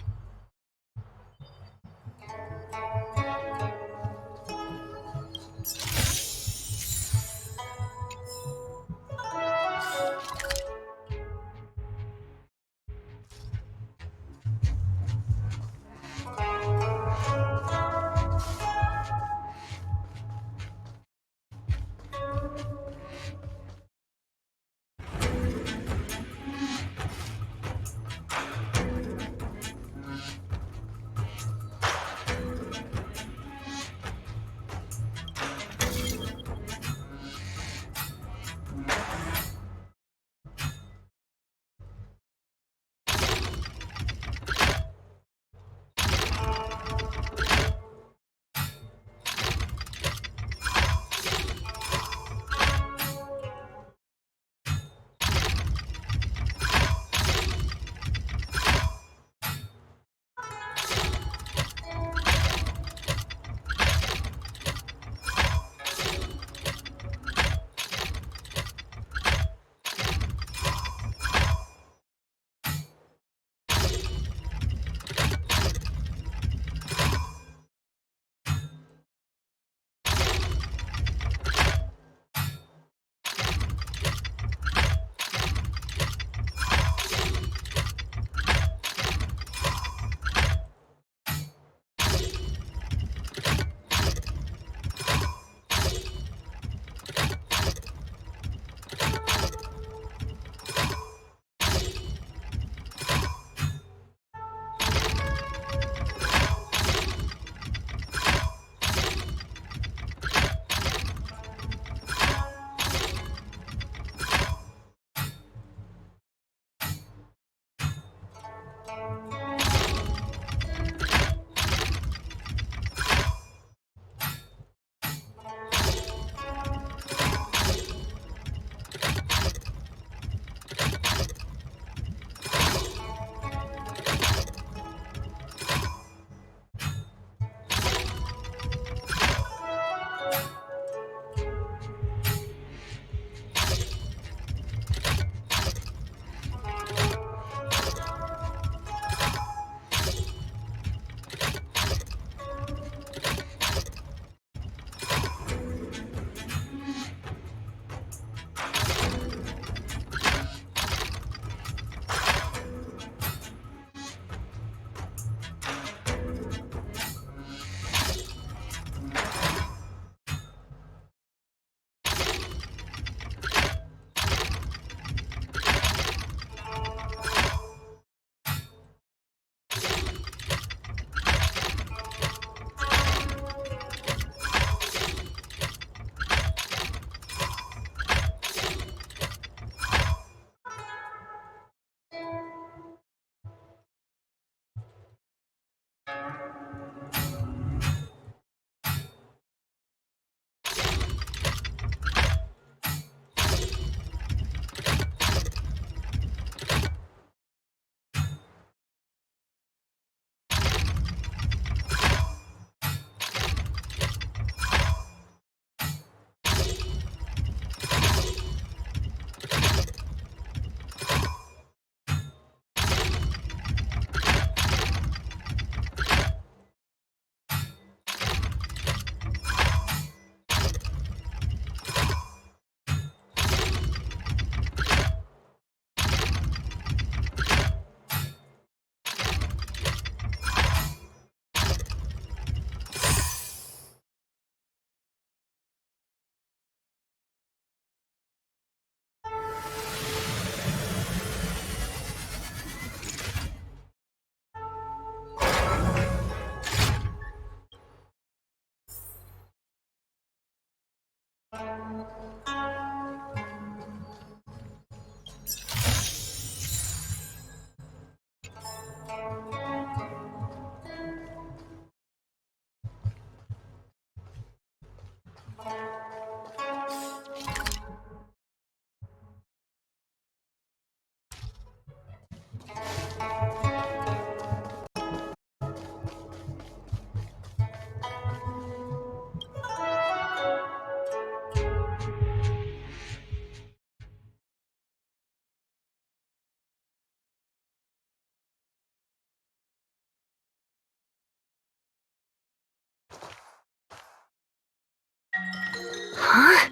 Huh?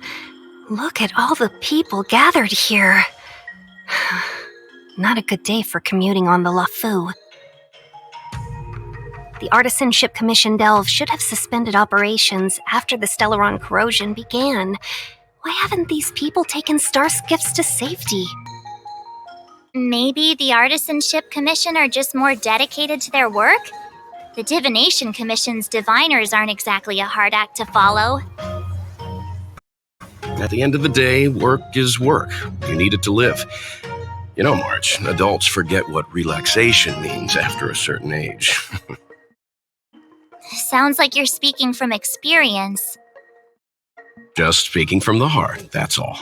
Look at all the people gathered here. Not a good day for commuting on the LaFou. The Artisanship Commission Delve should have suspended operations after the Stellaron corrosion began. Why haven't these people taken star skiffs to safety? Maybe the Artisanship Commission are just more dedicated to their work? The Divination Commission's diviners aren't exactly a hard act to follow. At the end of the day, work is work. You need it to live. You know, Marge, adults forget what relaxation means after a certain age. Sounds like you're speaking from experience. Just speaking from the heart, that's all.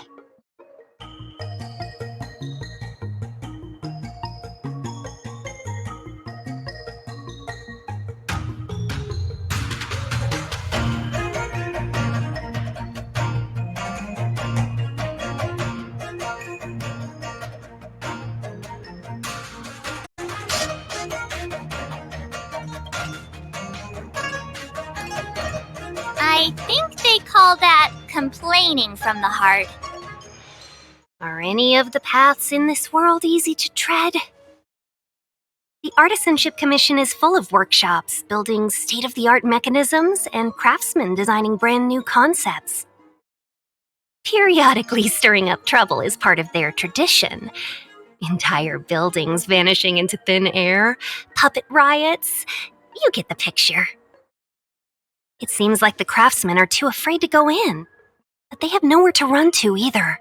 I think they call that complaining from the heart. Are any of the paths in this world easy to tread? The Artisanship Commission is full of workshops, building state-of-the-art mechanisms, and craftsmen designing brand new concepts. Periodically stirring up trouble is part of their tradition. Entire buildings vanishing into thin air, puppet riots. You get the picture. It seems like the craftsmen are too afraid to go in, but they have nowhere to run to either.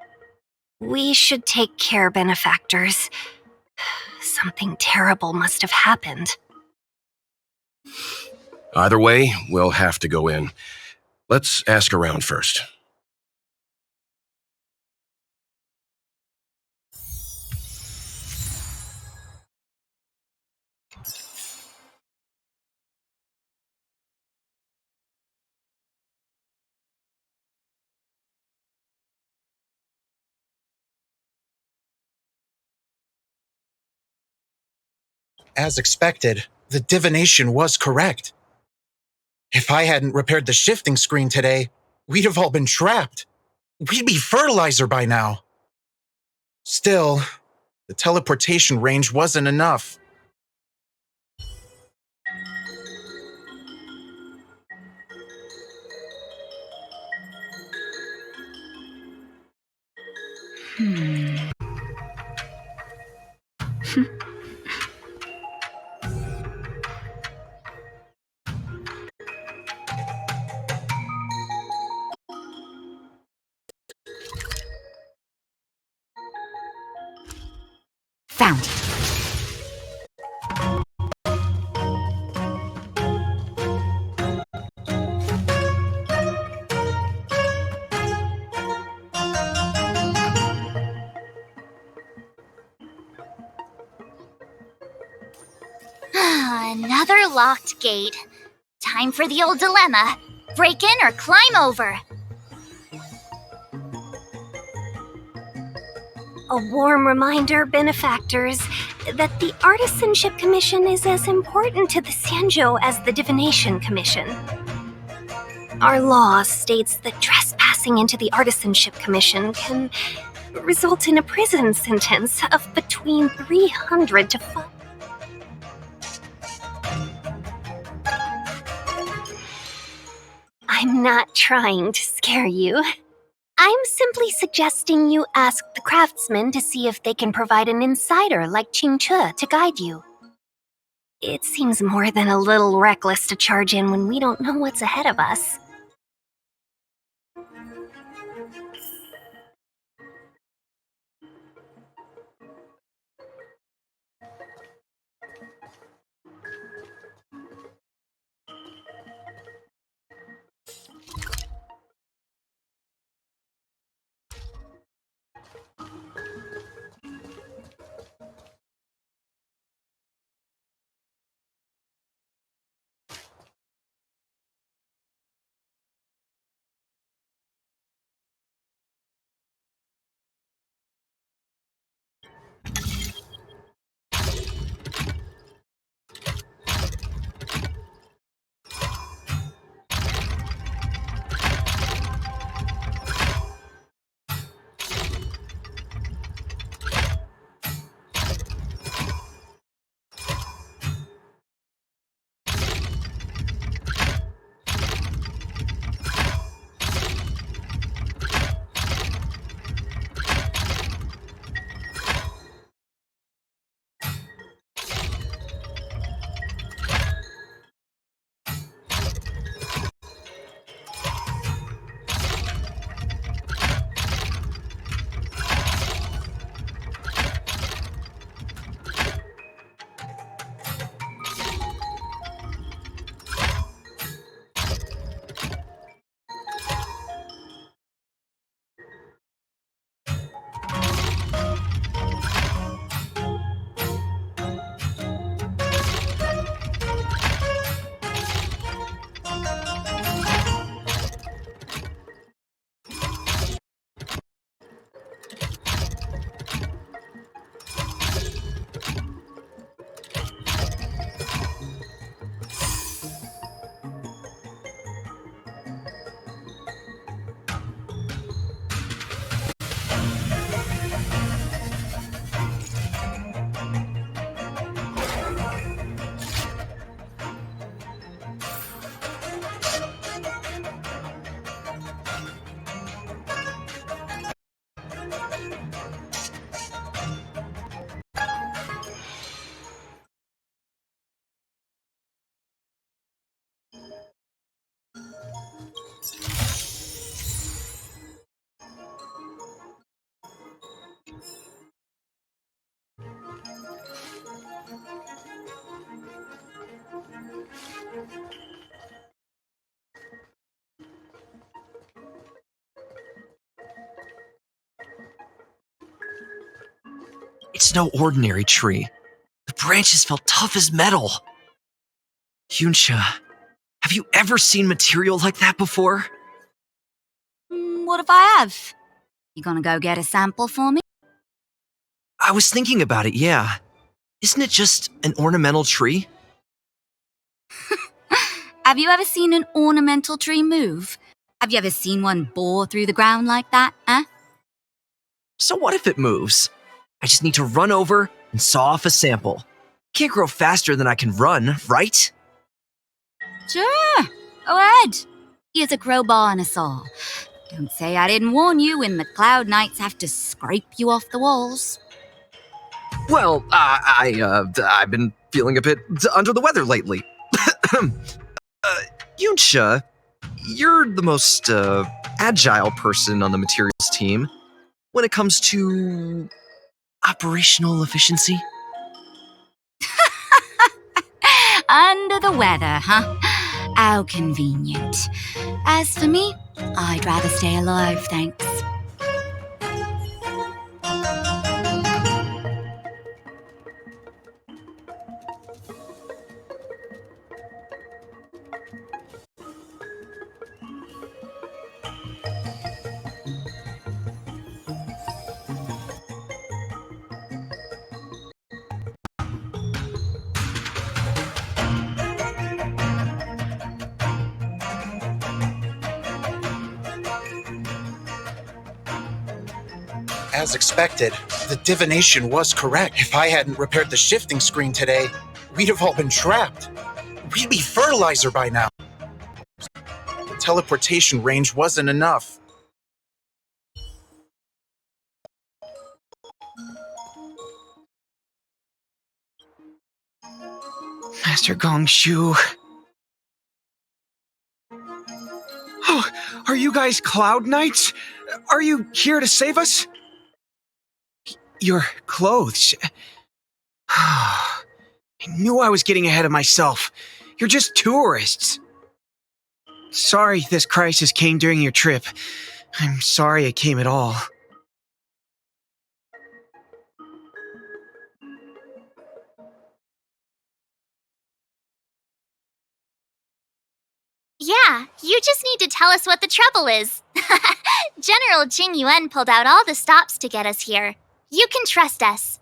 We should take care, benefactors. Something terrible must have happened. Either way, we'll have to go in. Let's ask around first. As expected, the divination was correct. If I hadn't repaired the shifting screen today, we'd have all been trapped. We'd be fertilizer by now. Still, the teleportation range wasn't enough. Found it. Another locked gate. Time for the old dilemma. Break in or climb over. A warm reminder, benefactors, that the Artisanship Commission is as important to the Sanjo as the Divination Commission. Our law states that trespassing into the Artisanship Commission can result in a prison sentence of between 300 to 500. I'm not trying to scare you. I'm simply suggesting you ask the craftsmen to see if they can provide an insider like Qingche to guide you. It seems more than a little reckless to charge in when we don't know what's ahead of us. It's no ordinary tree. The branches felt tough as metal. Yunsha, have you ever seen material like that before? What if I have? You gonna go get a sample for me? I was thinking about it, yeah. Isn't it just an ornamental tree? Have you ever seen an ornamental tree move? Have you ever seen one bore through the ground like that, huh? So what if it moves? I just need to run over and saw off a sample. Can't grow faster than I can run, right? Sure, go ahead. Here's a crowbar and a saw. Don't say I didn't warn you when the Cloud Knights have to scrape you off the walls. Well, I've been feeling a bit under the weather lately. Yunsha, you're the most agile person on the materials team when it comes to operational efficiency. Under the weather, huh? How convenient. As for me, I'd rather stay alive, thanks. As expected, the divination was correct. If I hadn't repaired the shifting screen today, we'd have all been trapped. We'd be fertilizer by now. The teleportation range wasn't enough. Master Gongshu. Oh, are you guys Cloud Knights? Are you here to save us? Your clothes. I knew I was getting ahead of myself. You're just tourists. Sorry this crisis came during your trip. I'm sorry it came at all. Yeah, you just need to tell us what the trouble is. General Jing Yuan pulled out all the stops to get us here. You can trust us.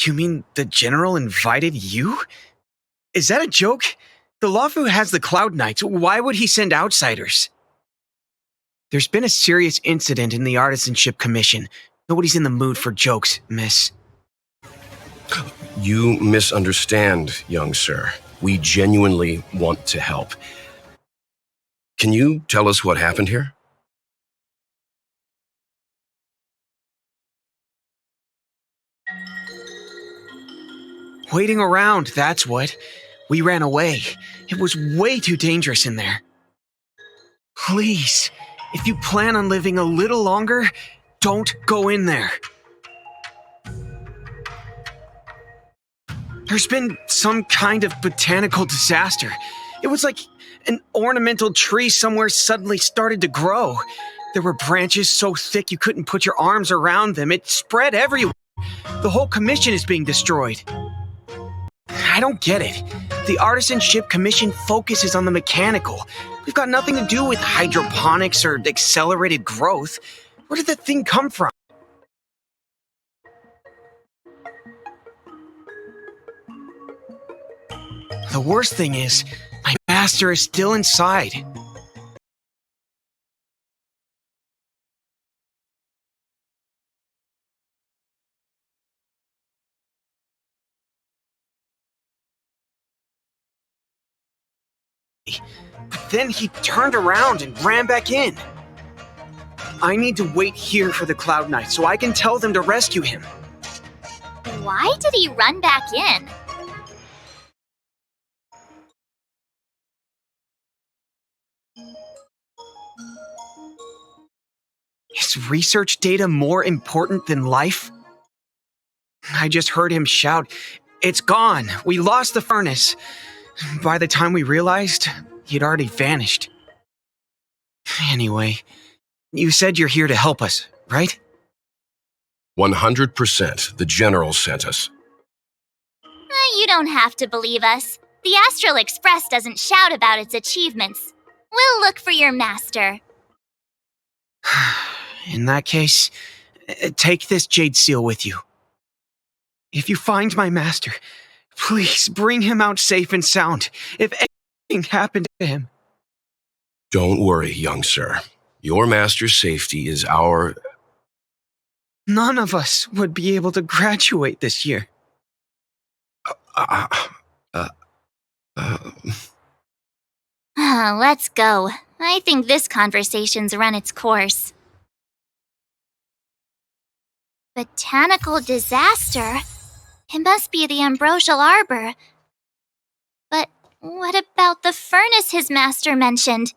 You mean the general invited you? Is that a joke? The Luofu has the Cloud Knights. Why would he send outsiders? There's been a serious incident in the Artisanship Commission. Nobody's in the mood for jokes, miss. You misunderstand, young sir. We genuinely want to help. Can you tell us what happened here? Waiting around, that's what. We ran away. It was way too dangerous in there. Please, if you plan on living a little longer, don't go in there. There's been some kind of botanical disaster. It was like an ornamental tree somewhere suddenly started to grow. There were branches so thick you couldn't put your arms around them. It spread everywhere. The whole commission is being destroyed. I don't get it. The Artisanship Commission focuses on the mechanical. We've got nothing to do with hydroponics or accelerated growth. Where did that thing come from? The worst thing is, my master is still inside. But then he turned around and ran back in. I need to wait here for the Cloud Knight so I can tell them to rescue him. Why did he run back in? Is research data more important than life? I just heard him shout, "It's gone! We lost the furnace!" By the time we realized, he'd already vanished. Anyway, you said you're here to help us, right? 100%. The General sent us. You don't have to believe us. The Astral Express doesn't shout about its achievements. We'll look for your master. In that case, take this jade seal with you. If you find my master, please bring him out safe and sound. If anything happened to him. Don't worry, young sir. Your master's safety is our... None of us would be able to graduate this year. Let's go. I think this conversation's run its course. Botanical disaster? It must be the ambrosial arbor. But what about the furnace his master mentioned?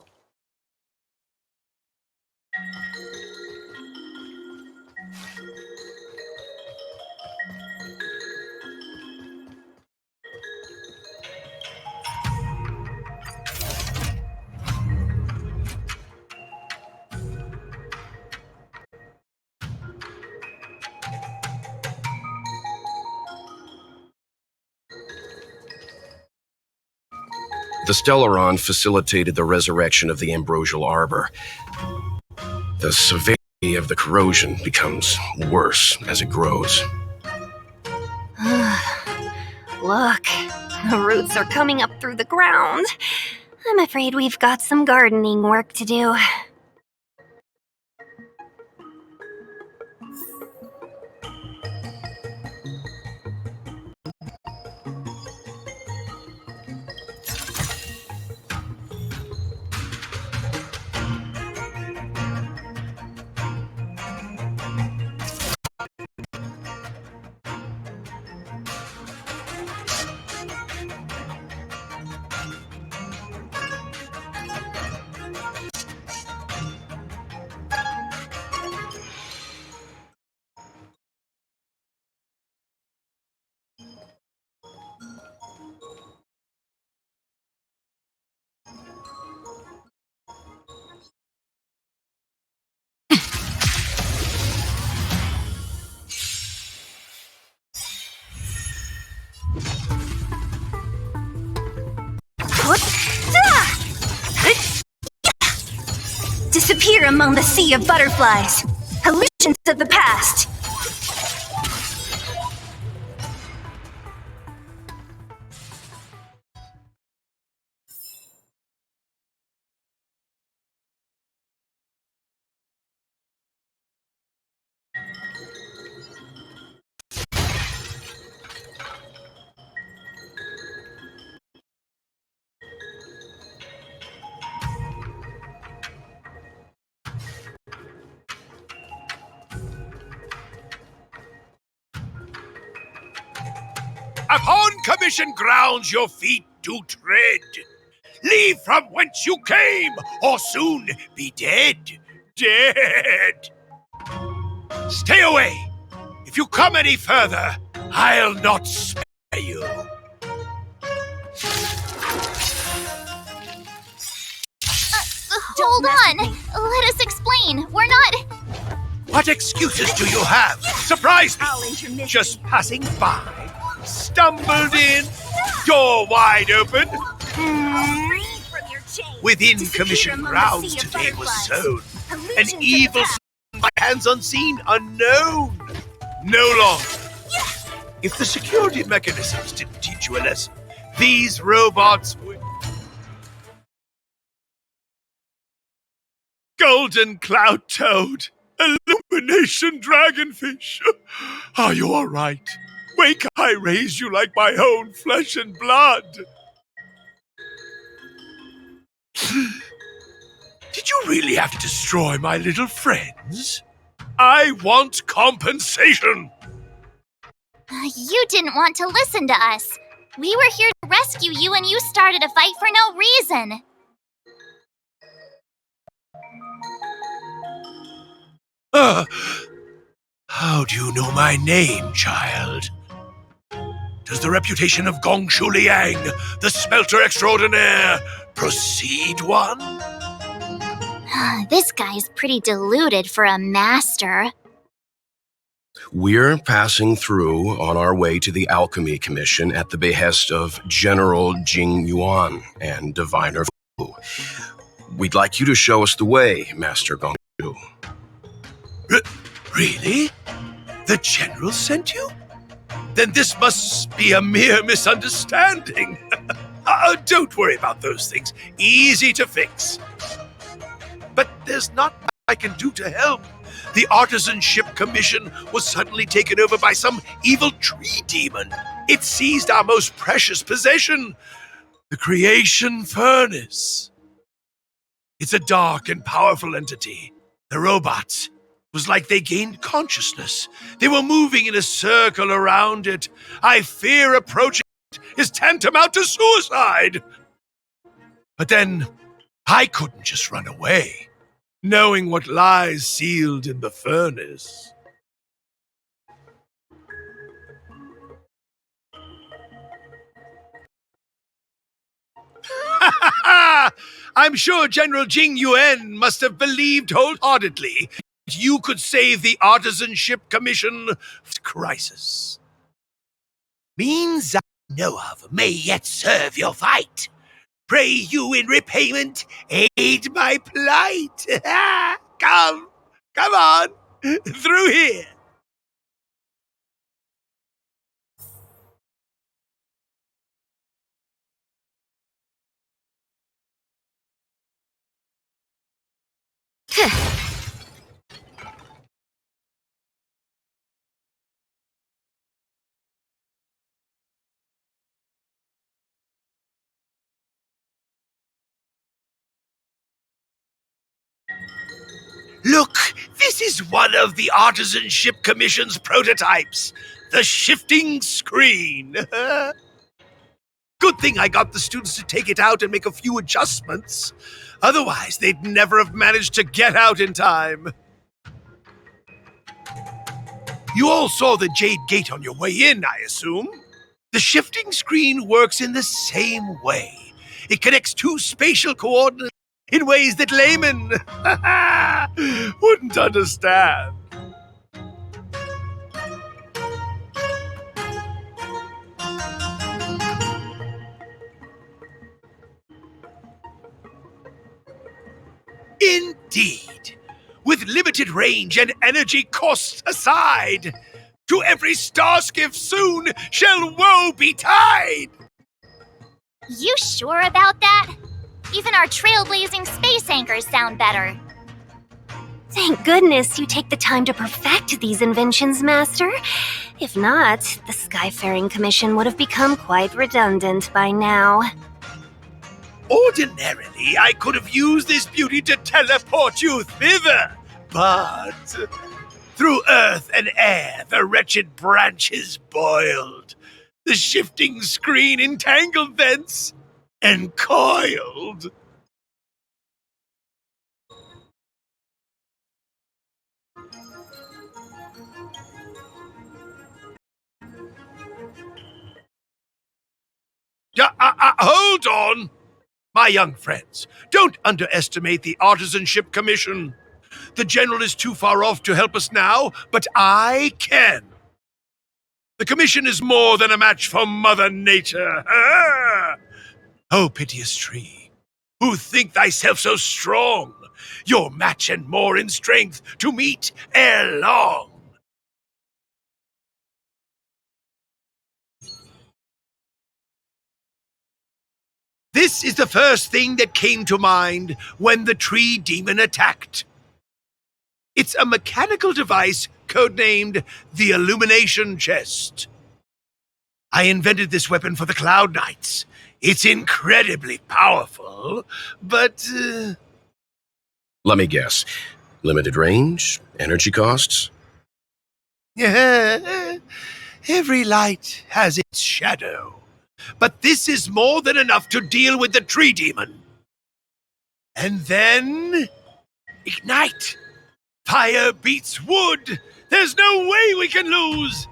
The Stellaron facilitated the resurrection of the ambrosial arbor. The severity of the corrosion becomes worse as it grows. Look, the roots are coming up through the ground. I'm afraid we've got some gardening work to do. Disappear among the sea of butterflies. Hallucinations of the past. Upon commission grounds your feet do tread. Leave from whence you came, or soon be dead. Dead! Stay away! If you come any further, I'll not spare you. Hold on! Let us explain. We're not... What excuses do you have? Surprised me! Just passing by. Stumbled in. Door wide open. Within commission grounds today was sown. An evil by hands unseen, unknown. No longer. If the security mechanisms didn't teach you a lesson, these robots would... Golden cloud toad. Illumination dragonfish. Are you all right? Wake, I raise you like my own flesh and blood. Did you really have to destroy my little friends? I want compensation. You didn't want to listen to us. We were here to rescue you and you started a fight for no reason. How do you know my name, child? Does the reputation of Gong Shu Liang, the smelter extraordinaire, proceed one? This guy's pretty deluded for a master. We're passing through on our way to the Alchemy Commission at the behest of General Jing Yuan and Diviner Fu. We'd like you to show us the way, Master Gongshu. Really? The General sent you? Then this must be a mere misunderstanding. Don't worry about those things. Easy to fix. But there's not much I can do to help. The Artisanship Commission was suddenly taken over by some evil tree demon. It seized our most precious possession, the Creation Furnace. It's a dark and powerful entity. The robots, it was like they gained consciousness. They were moving in a circle around it. I fear approaching it is tantamount to suicide. But then, I couldn't just run away, knowing what lies sealed in the furnace. I'm sure General Jing Yuan must have believed wholeheartedly that you could save the Artisanship Commission crisis. Means I know of may yet serve your fight. Pray you in repayment aid my plight. Come on, through here. Look, this is one of the Artisanship Commission's prototypes, the shifting screen. Good thing I got the students to take it out and make a few adjustments. Otherwise, they'd never have managed to get out in time. You all saw the Jade Gate on your way in, I assume? The shifting screen works in the same way. It connects two spatial coordinates in ways that laymen wouldn't understand. Indeed. With limited range and energy costs aside, to every star skiff soon shall woe betide! You sure about that? Even our trailblazing space anchors sound better. Thank goodness you take the time to perfect these inventions, Master. If not, the Skyfaring Commission would have become quite redundant by now. Ordinarily, I could have used this beauty to teleport you thither, but through earth and air the wretched branches boiled, the shifting screen entangled thence and coiled. Hold on! My young friends, don't underestimate the Artisanship Commission. The General is too far off to help us now, but I can. The Commission is more than a match for Mother Nature. Oh, piteous tree, who think thyself so strong, your match and more in strength to meet ere long. This is the first thing that came to mind when the tree demon attacked. It's a mechanical device codenamed the Illumination Chest. I invented this weapon for the Cloud Knights. It's incredibly powerful, but... Let me guess. Limited range? Energy costs? Every light has its shadow. But this is more than enough to deal with the tree demon. And then... ignite! Fire beats wood! There's no way we can lose!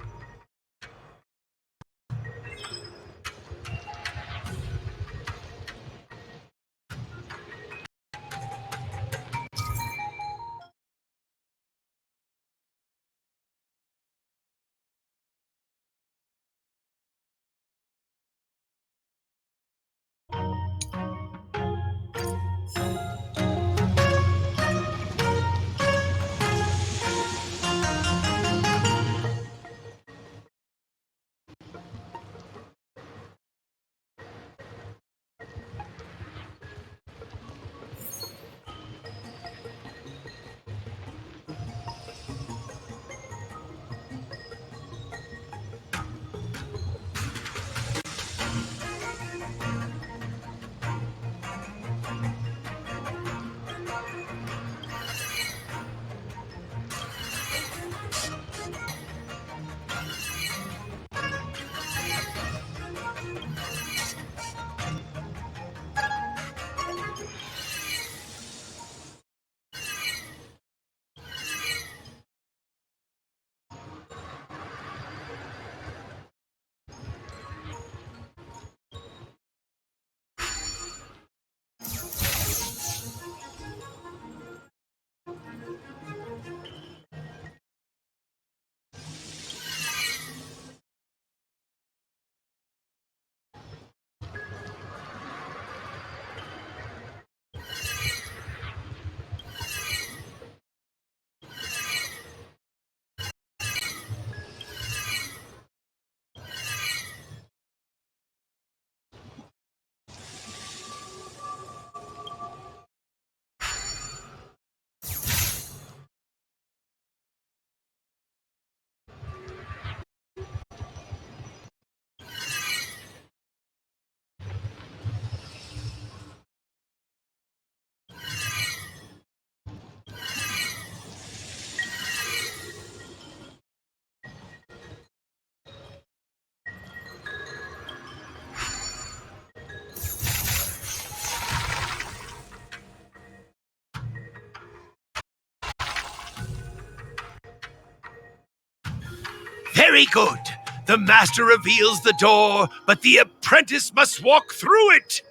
Very good. The master reveals the door, but the apprentice must walk through it.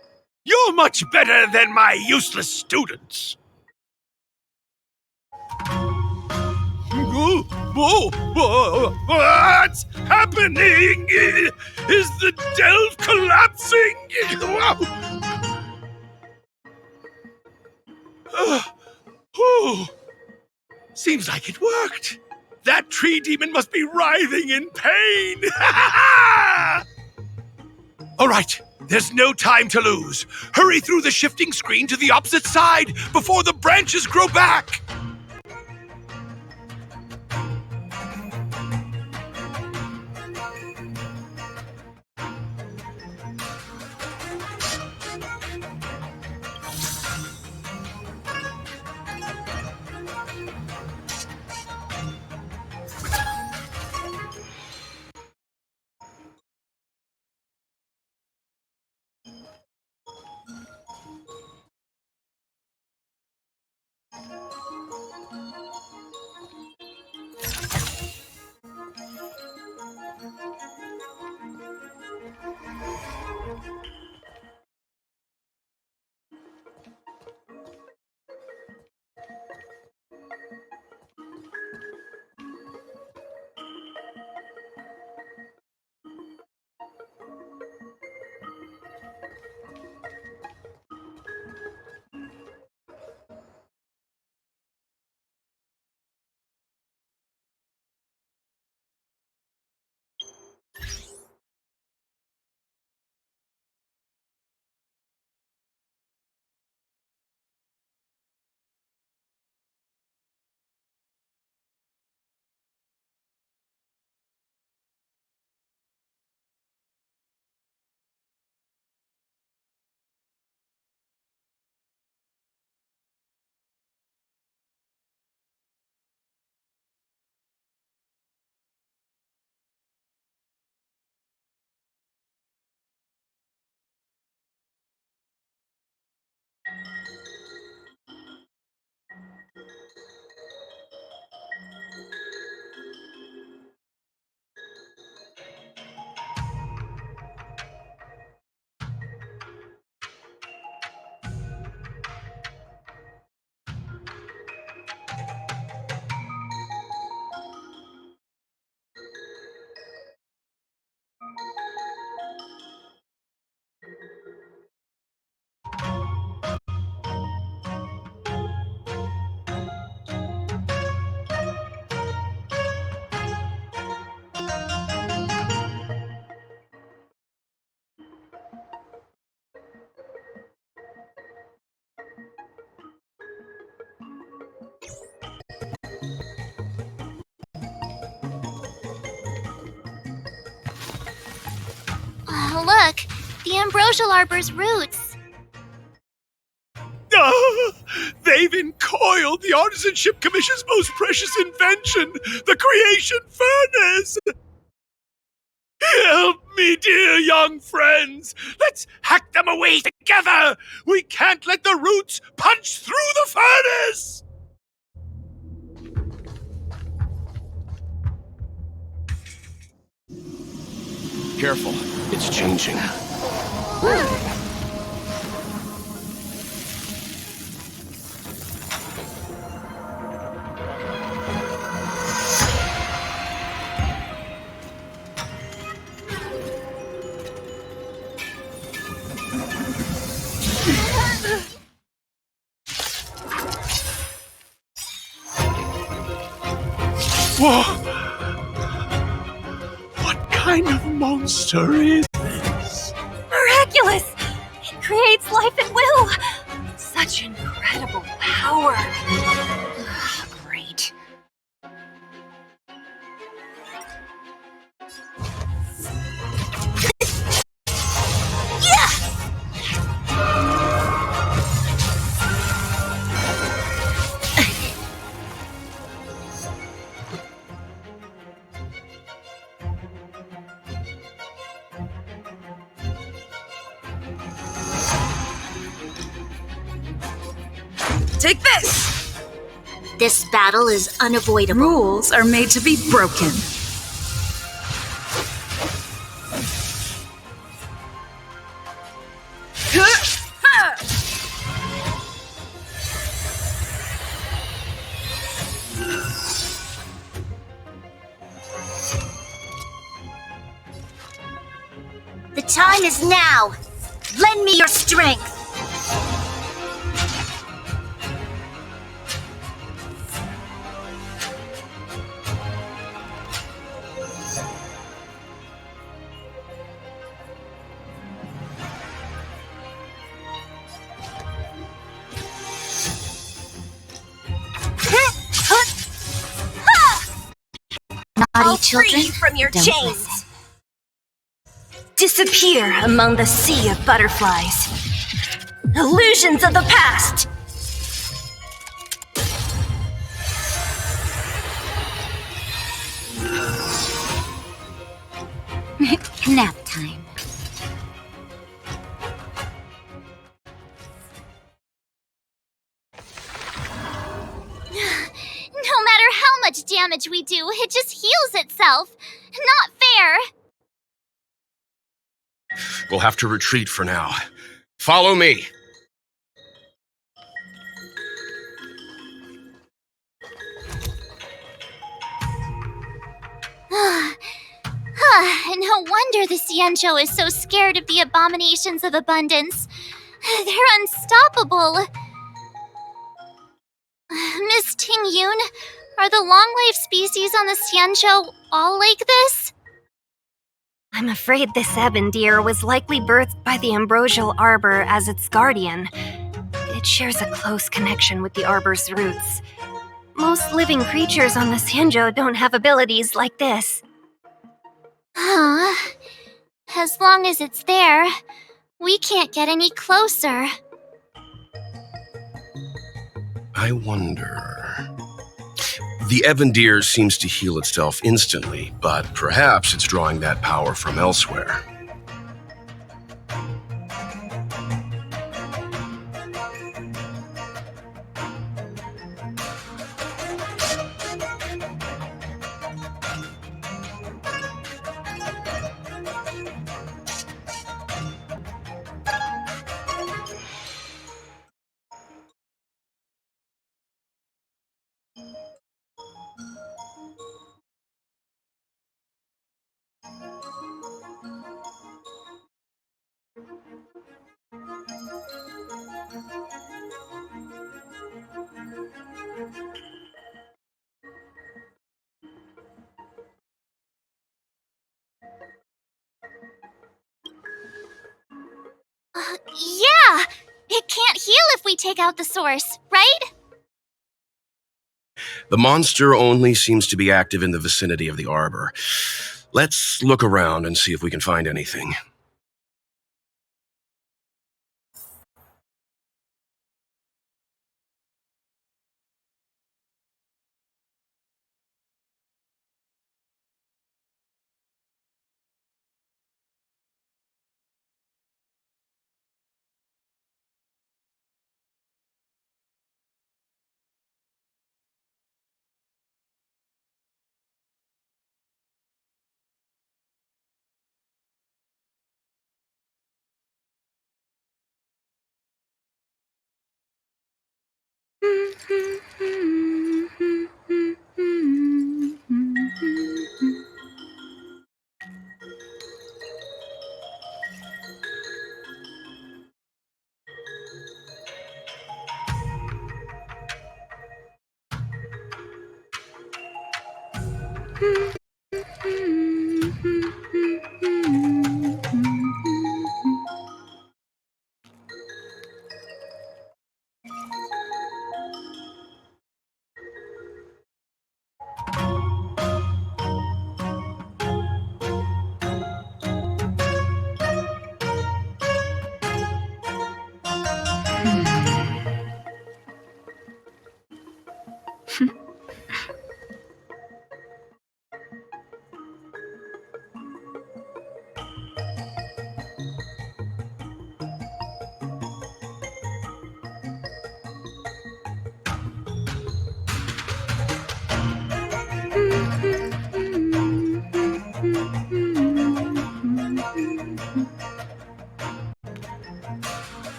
You're much better than my useless students. What's happening? Is the delve collapsing? Seems like it worked. That tree demon must be writhing in pain. All right, there's no time to lose. Hurry through the shifting screen to the opposite side before the branches grow back. Look, the ambrosial arbor's roots. They've encoiled the Artisanship Commission's most precious invention, the creation furnace! Help me, dear young friends! Let's hack them away together! We can't let the roots punch through the furnace! Careful, it's changing. Whoa! What kind of monster is this? Miraculous! It creates life at will! Such incredible power! Great. Take this! This battle is unavoidable. Rules are made to be broken. The time is now. Lend me your strength. I'll children, free you from your don't chains. listen. Disappear among the sea of butterflies. Illusions of the past. Nap time. No matter how much damage we do, it just heals itself. Not fair. We'll have to retreat for now. Follow me. No wonder the Xianzhou is so scared of the abominations of abundance. They're unstoppable. Miss Ting Yun, are the long-life species on the Xianzhou all like this? I'm afraid this ebon deer was likely birthed by the ambrosial arbor as its guardian. It shares a close connection with the arbor's roots. Most living creatures on the Xianzhou don't have abilities like this. Huh. As long as it's there, we can't get any closer. I wonder... The ebon deer seems to heal itself instantly, but perhaps it's drawing that power from elsewhere. Yeah! It can't heal if we take out the source, right? The monster only seems to be active in the vicinity of the arbor. Let's look around and see if we can find anything.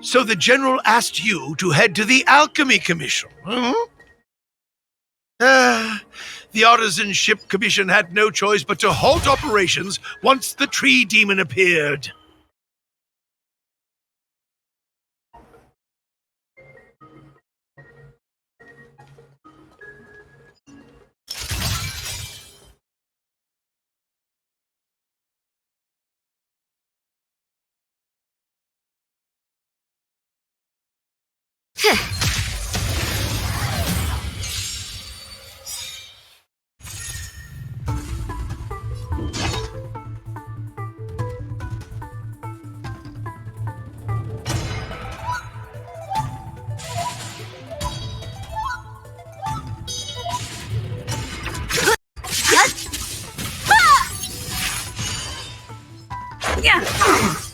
So the General asked you to head to the Alchemy Commission, huh? The Artisan Ship Commission had no choice but to halt operations once the tree demon appeared.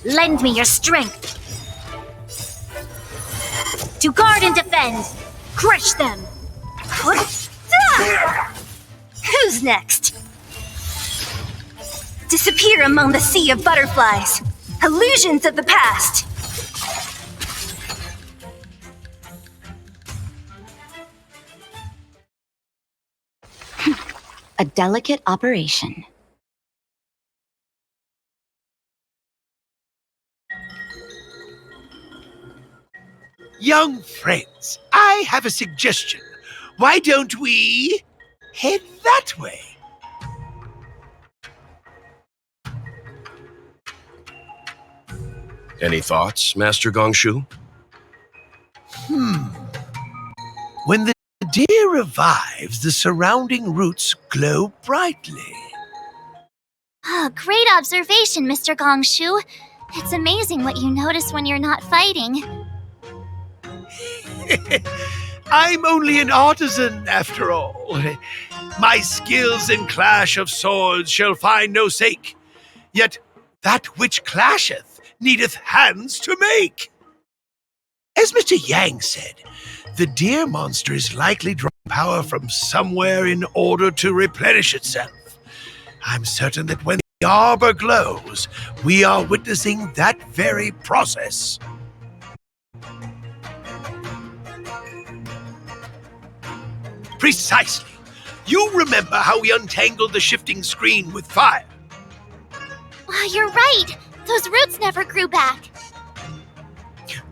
Lend me your strength. To guard and defend. Crush them. Who's next? Disappear among the sea of butterflies. Illusions of the past. A delicate operation. Young friends, I have a suggestion. Why don't we head that way? Any thoughts, Master Gongshu? When the deer revives, the surrounding roots glow brightly. Oh, great observation, Mr. Gongshu. It's amazing what you notice when you're not fighting. I'm only an artisan, after all. My skills in clash of swords shall find no sake. Yet that which clasheth needeth hands to make. As Mr. Yang said, the deer monster is likely drawing power from somewhere in order to replenish itself. I'm certain that when the arbor glows, we are witnessing that very process. Precisely. You remember how we untangled the shifting screen with fire? Wow, you're right. Those roots never grew back.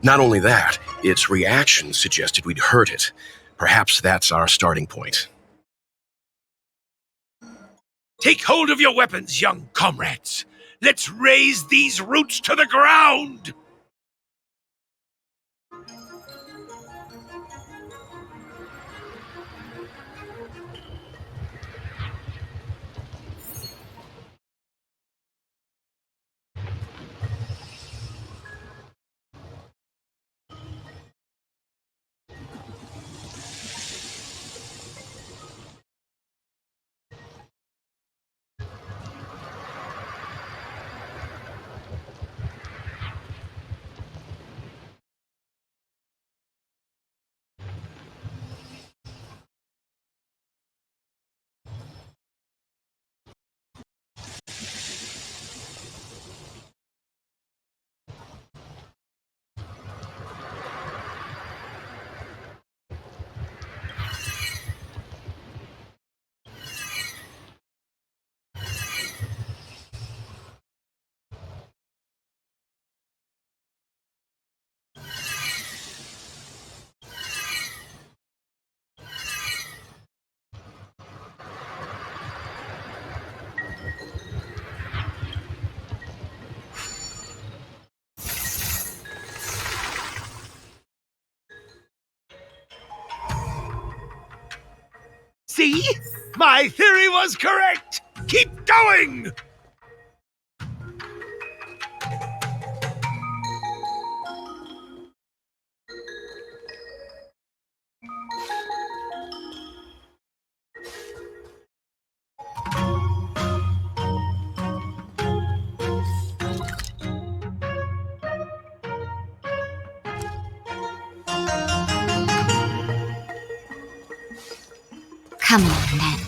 Not only that, its reaction suggested we'd hurt it. Perhaps that's our starting point. Take hold of your weapons, young comrades. Let's raze these roots to the ground! See? My theory was correct! Keep going! Come on, then.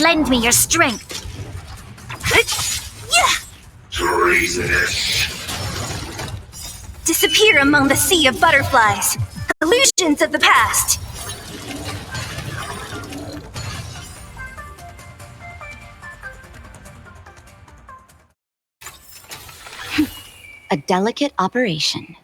lend me your strength. Treasonous! Disappear among the sea of butterflies. Illusions of the past. A delicate operation.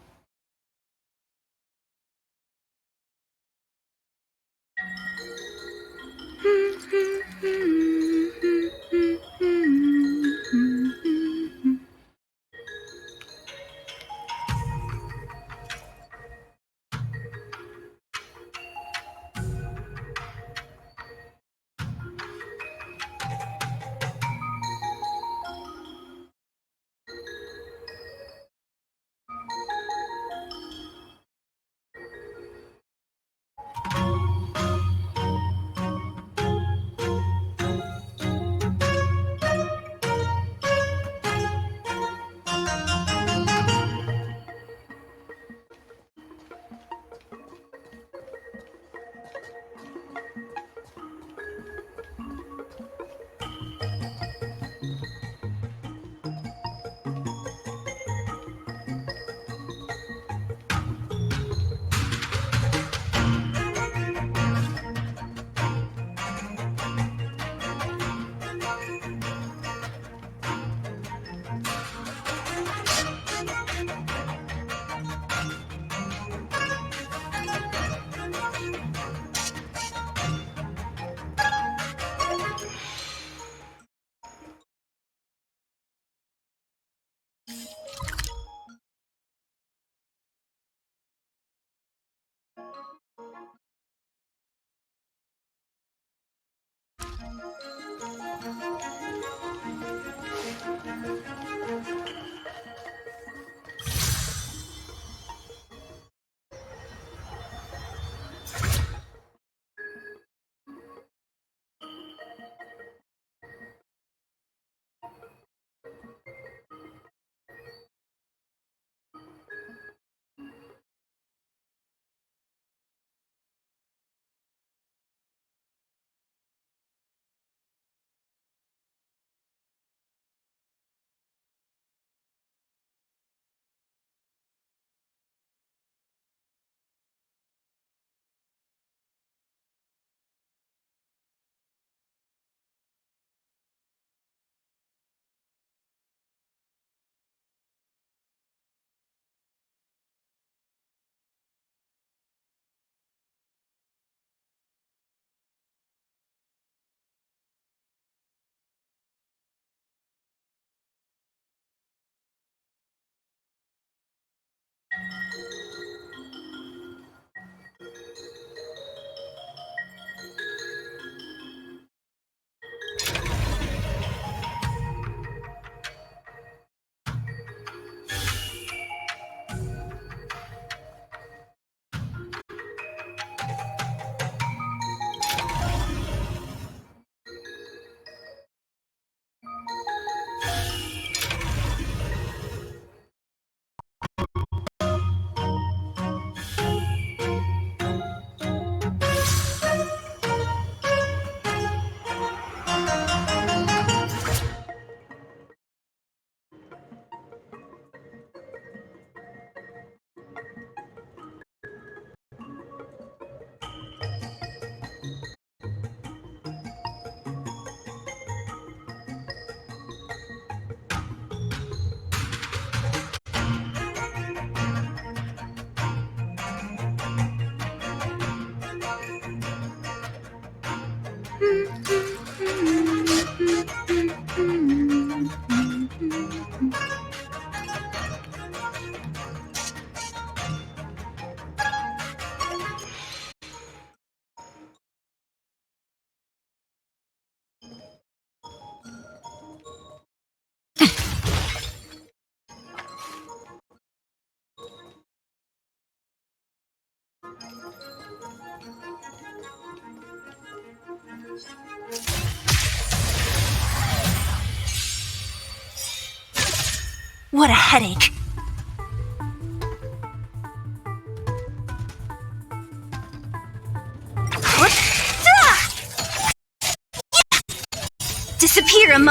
What a headache.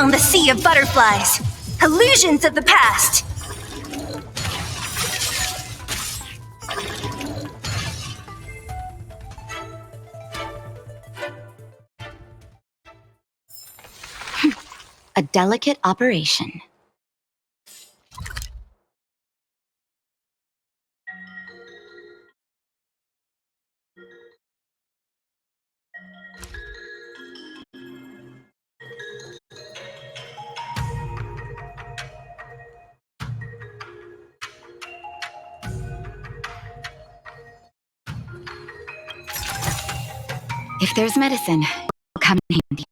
among the sea of butterflies. Illusions of the past. A delicate operation. If there's medicine, it'll come in handy.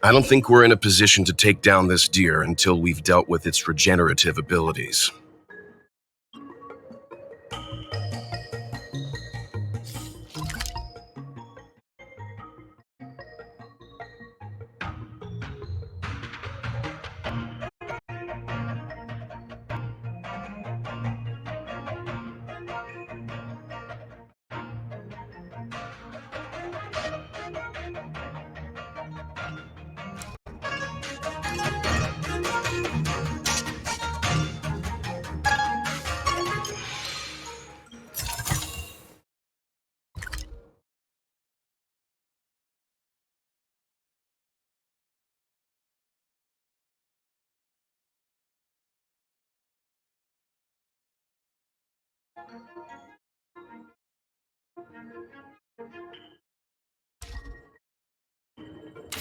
I don't think we're in a position to take down this deer until we've dealt with its regenerative abilities.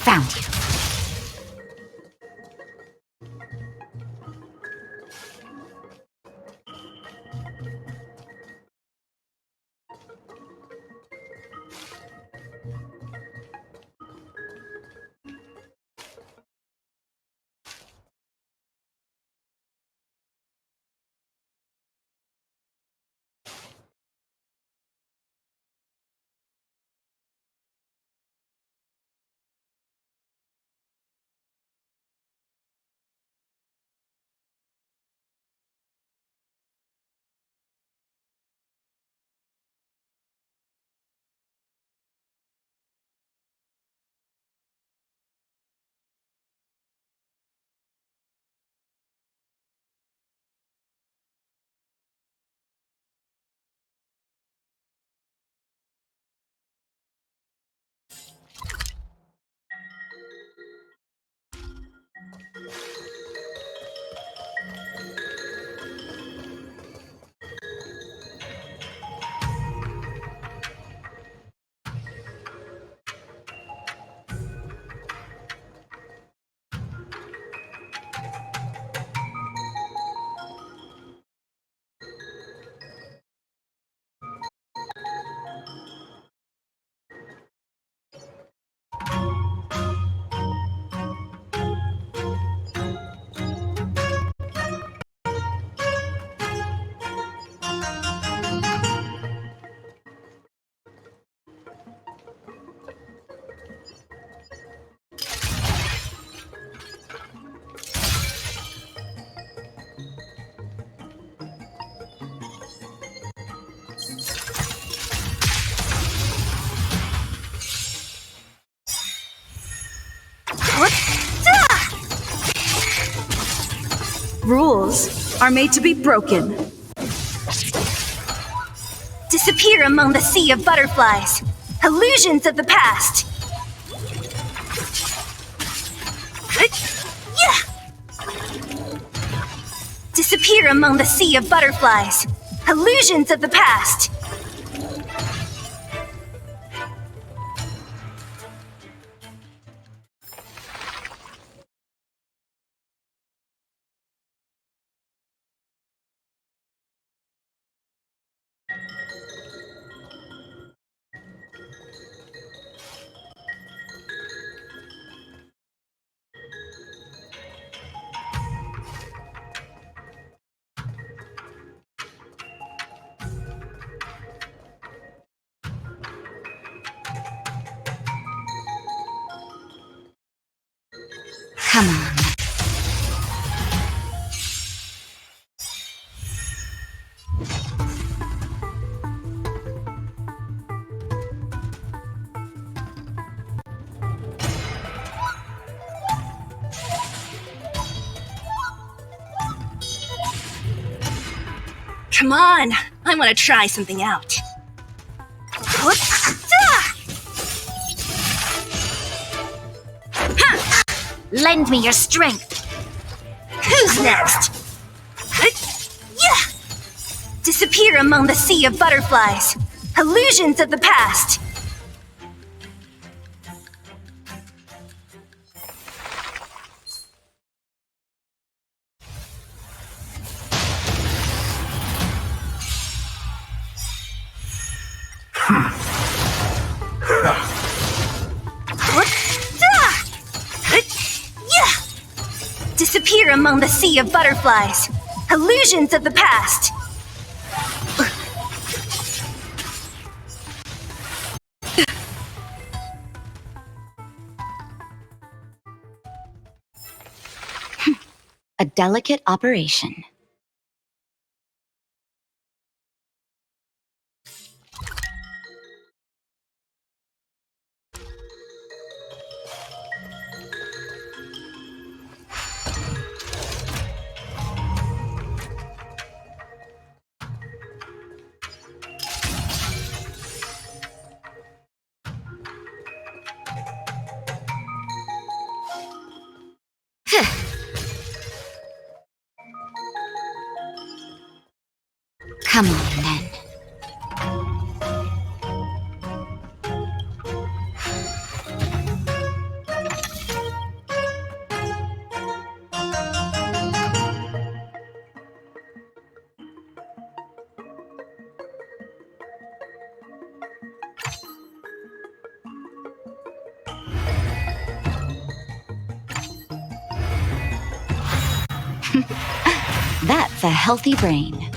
Found you. Rules are made to be broken. Disappear among the sea of butterflies. Illusions of the past. Disappear among the sea of butterflies. Illusions of the past. Come on. Come on, I want to try something out. Lend me your strength. Who's next? Disappear among the sea of butterflies. Illusions of the past. Disappear among the sea of butterflies. Illusions of the past. A delicate operation. Come on, then. That's a healthy brain.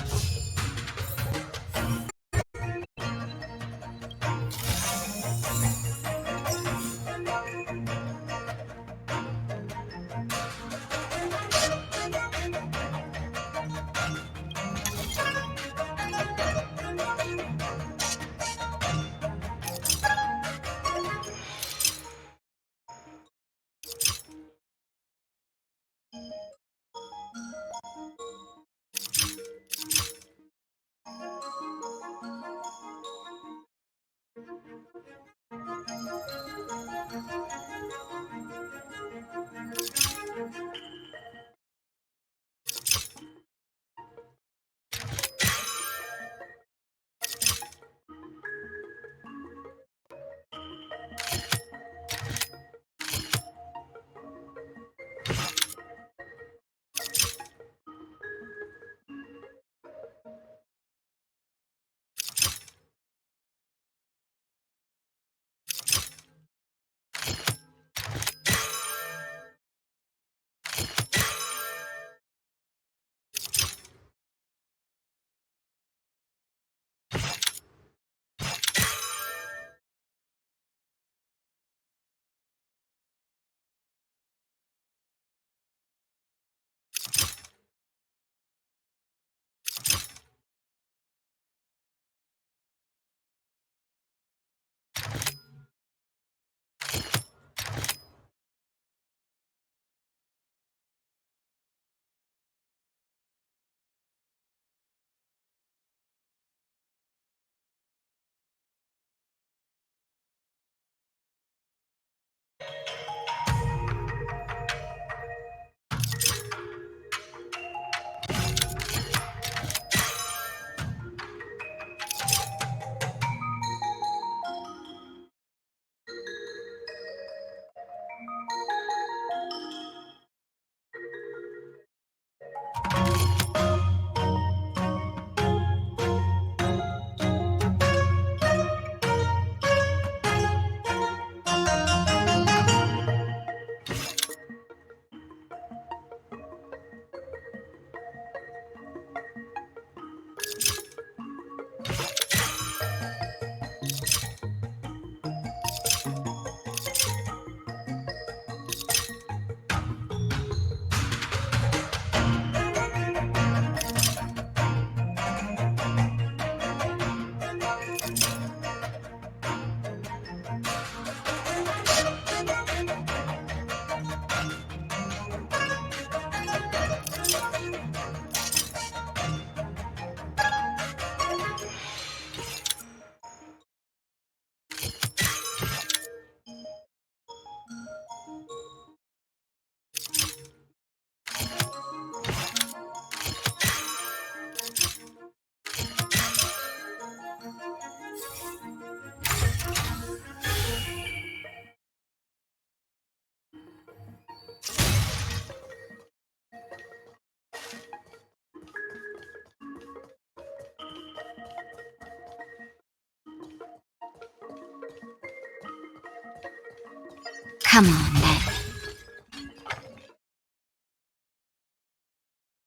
Come on, then.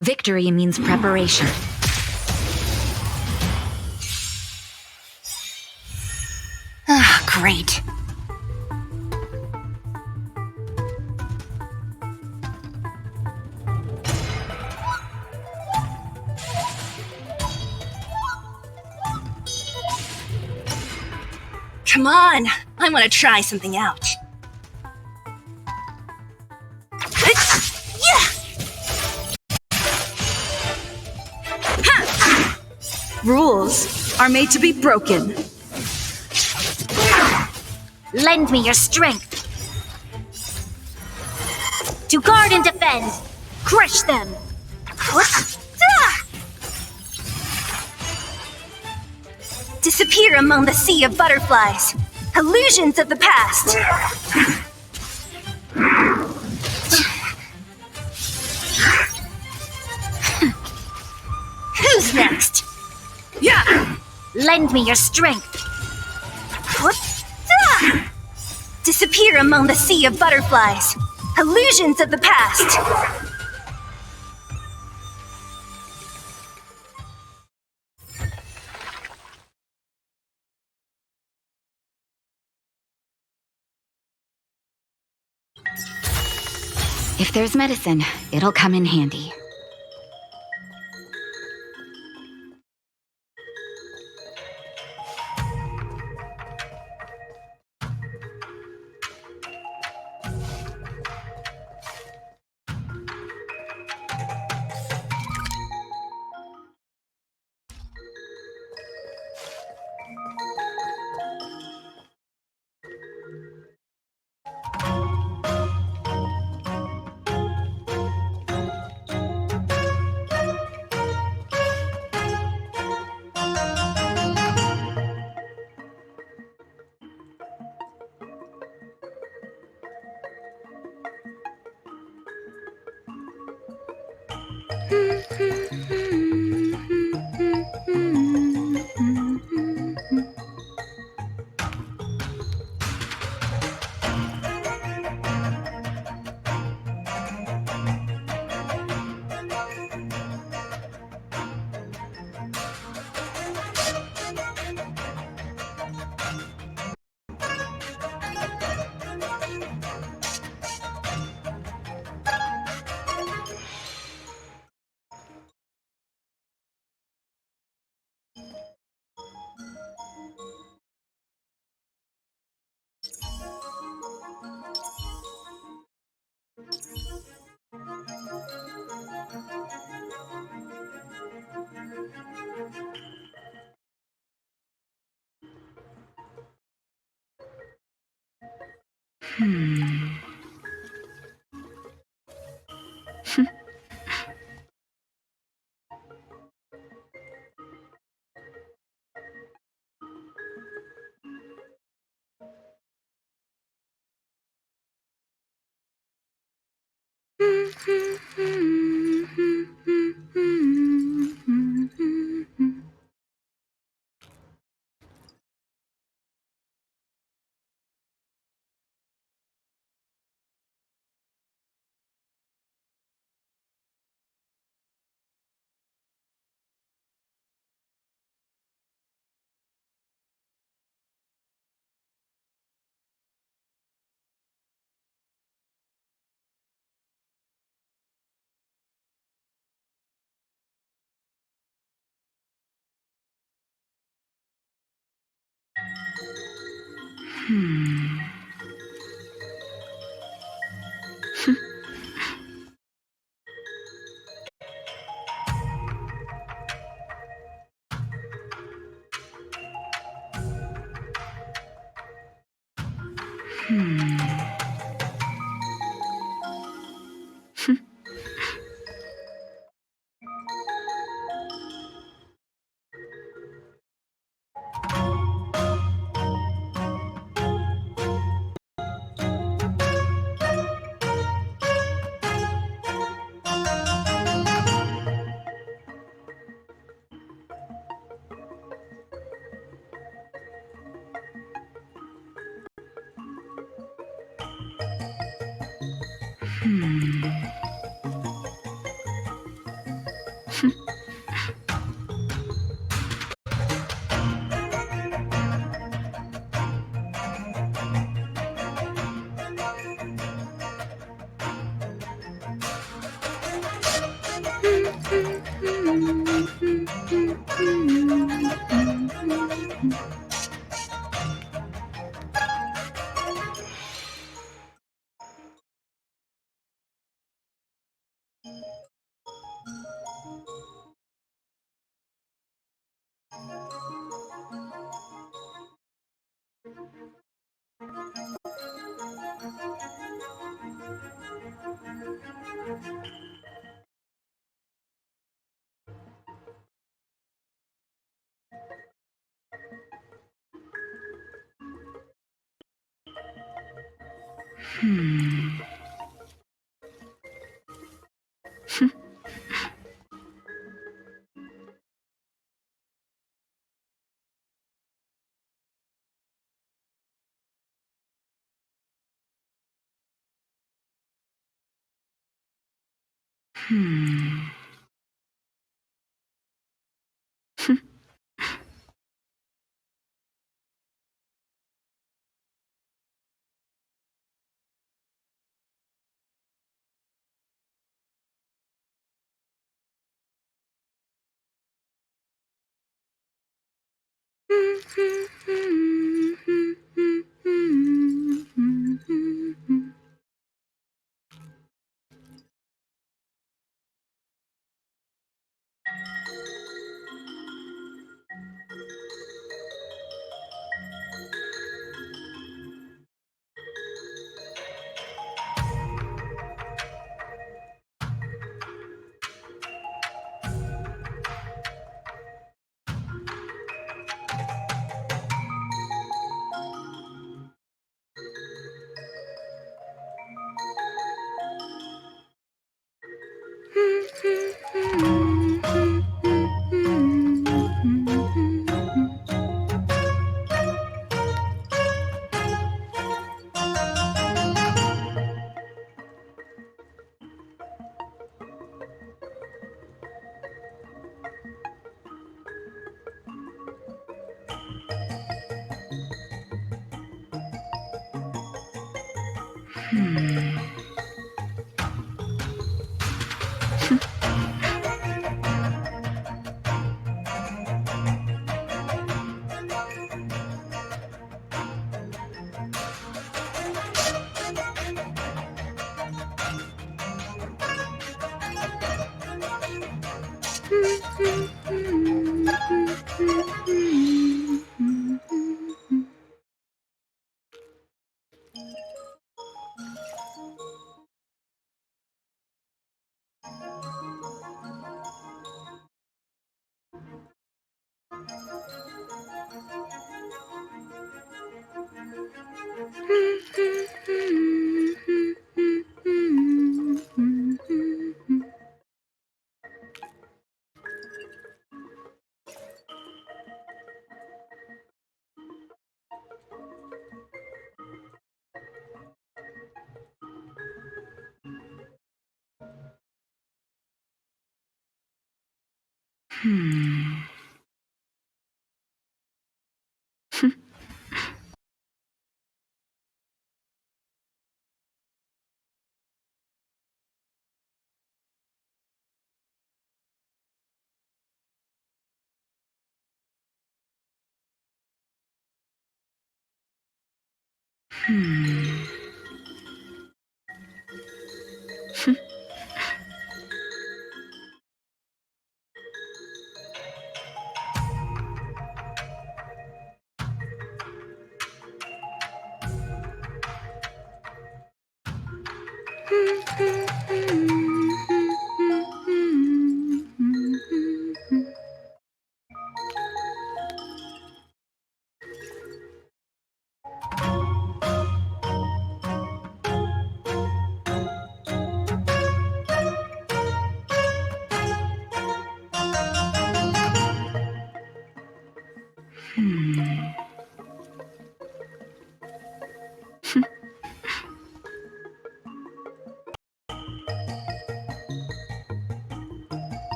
Victory means preparation. Ah, great. Come on, I want to try something out. Rules are made to be broken. Lend me your strength. To guard and defend. Crush them. Disappear among the sea of butterflies. Illusions of the past. Who's next? Yeah. Lend me your strength. Disappear among the sea of butterflies. Illusions of the past. If there's medicine, it'll come in handy.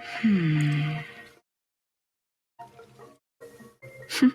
Hmm. Hmm.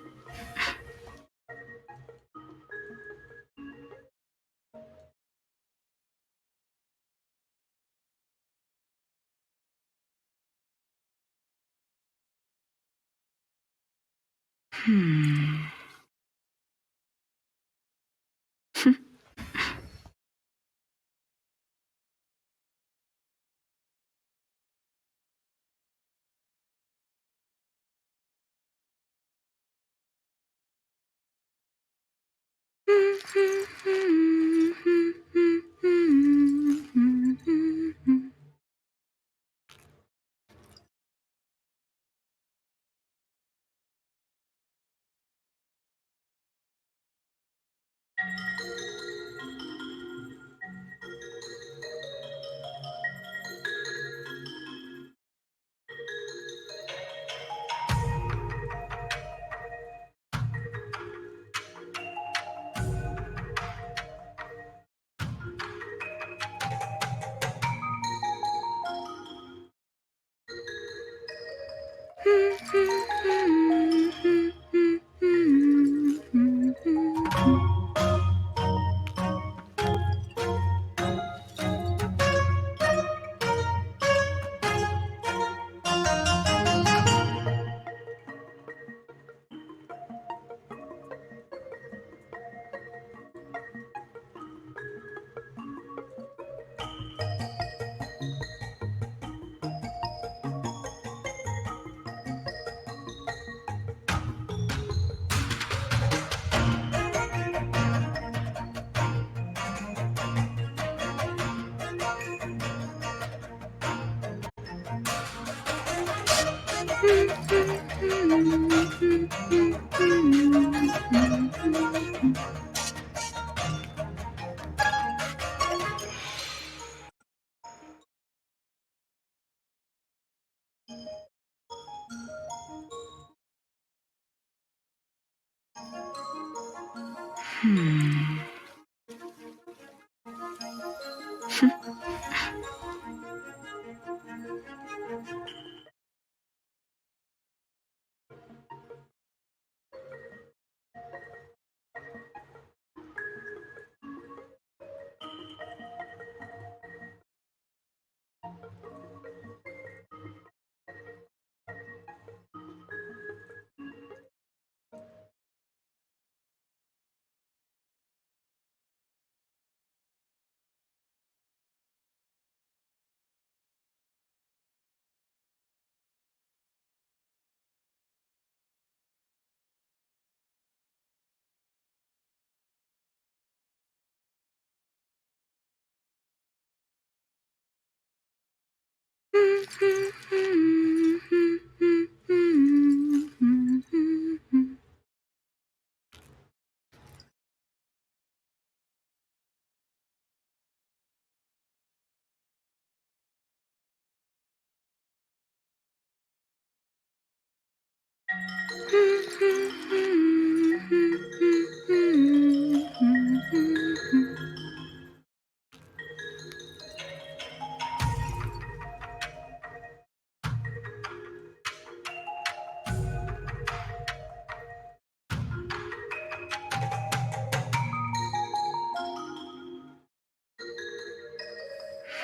Hmm.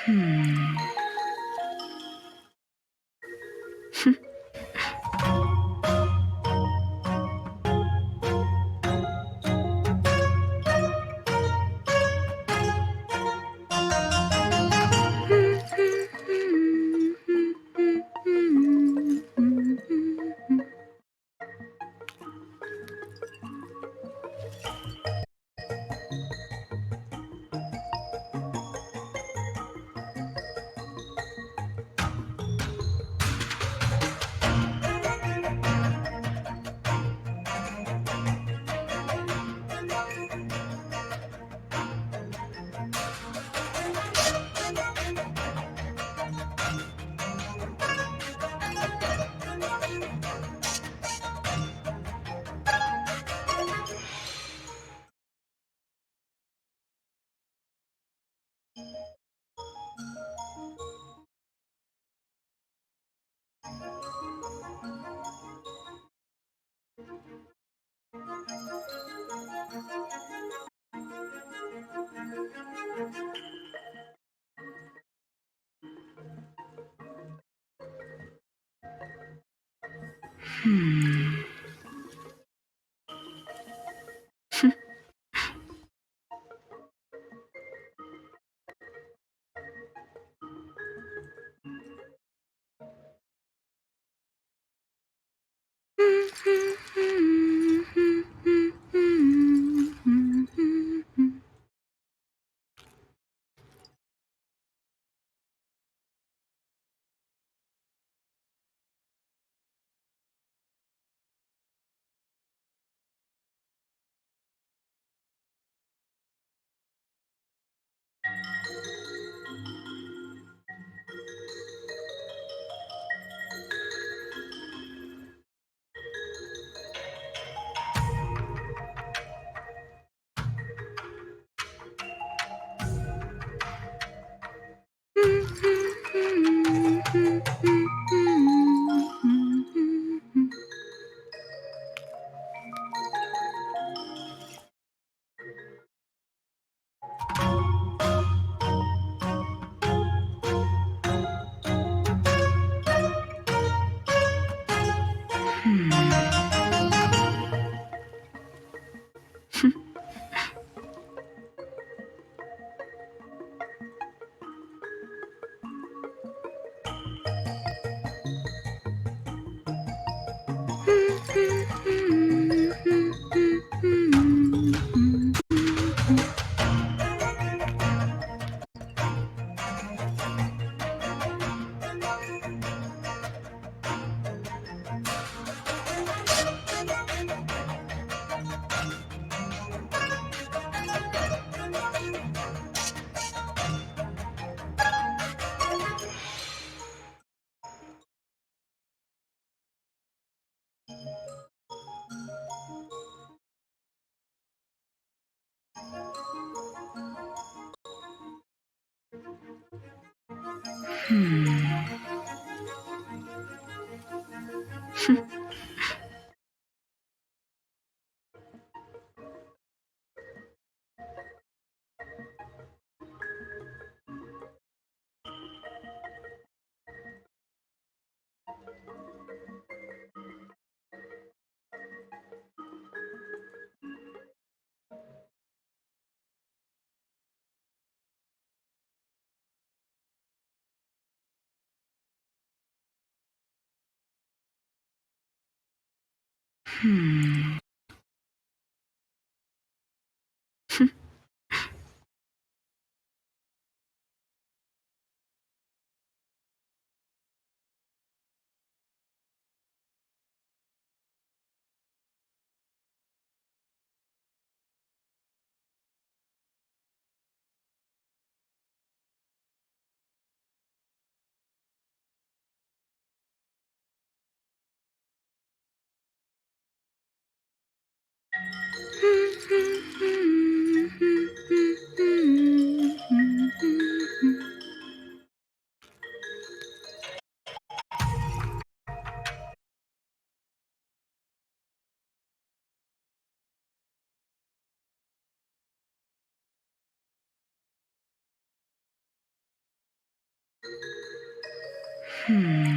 Hmm. Hmm. Hmm. Hmm.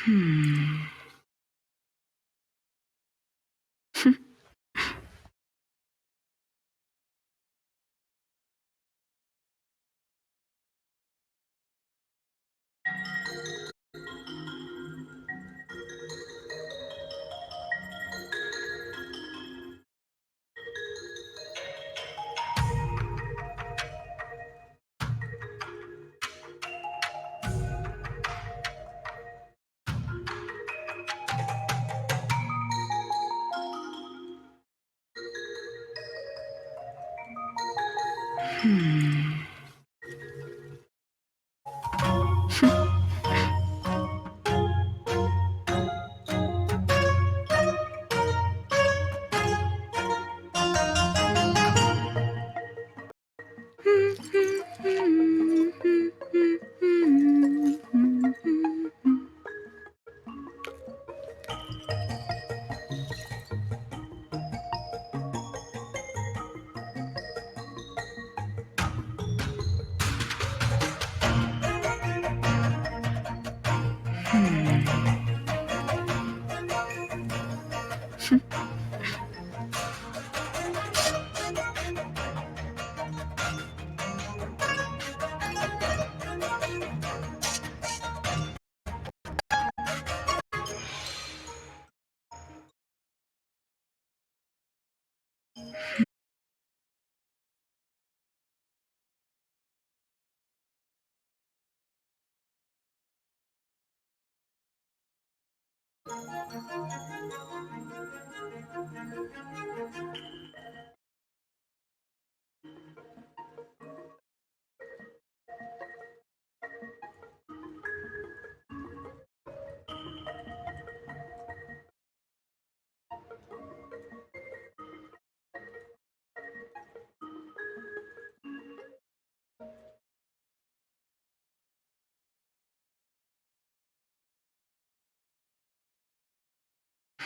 Hmm. Hmm.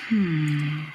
Hmm.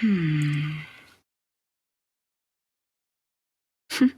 Hmm. Hmm.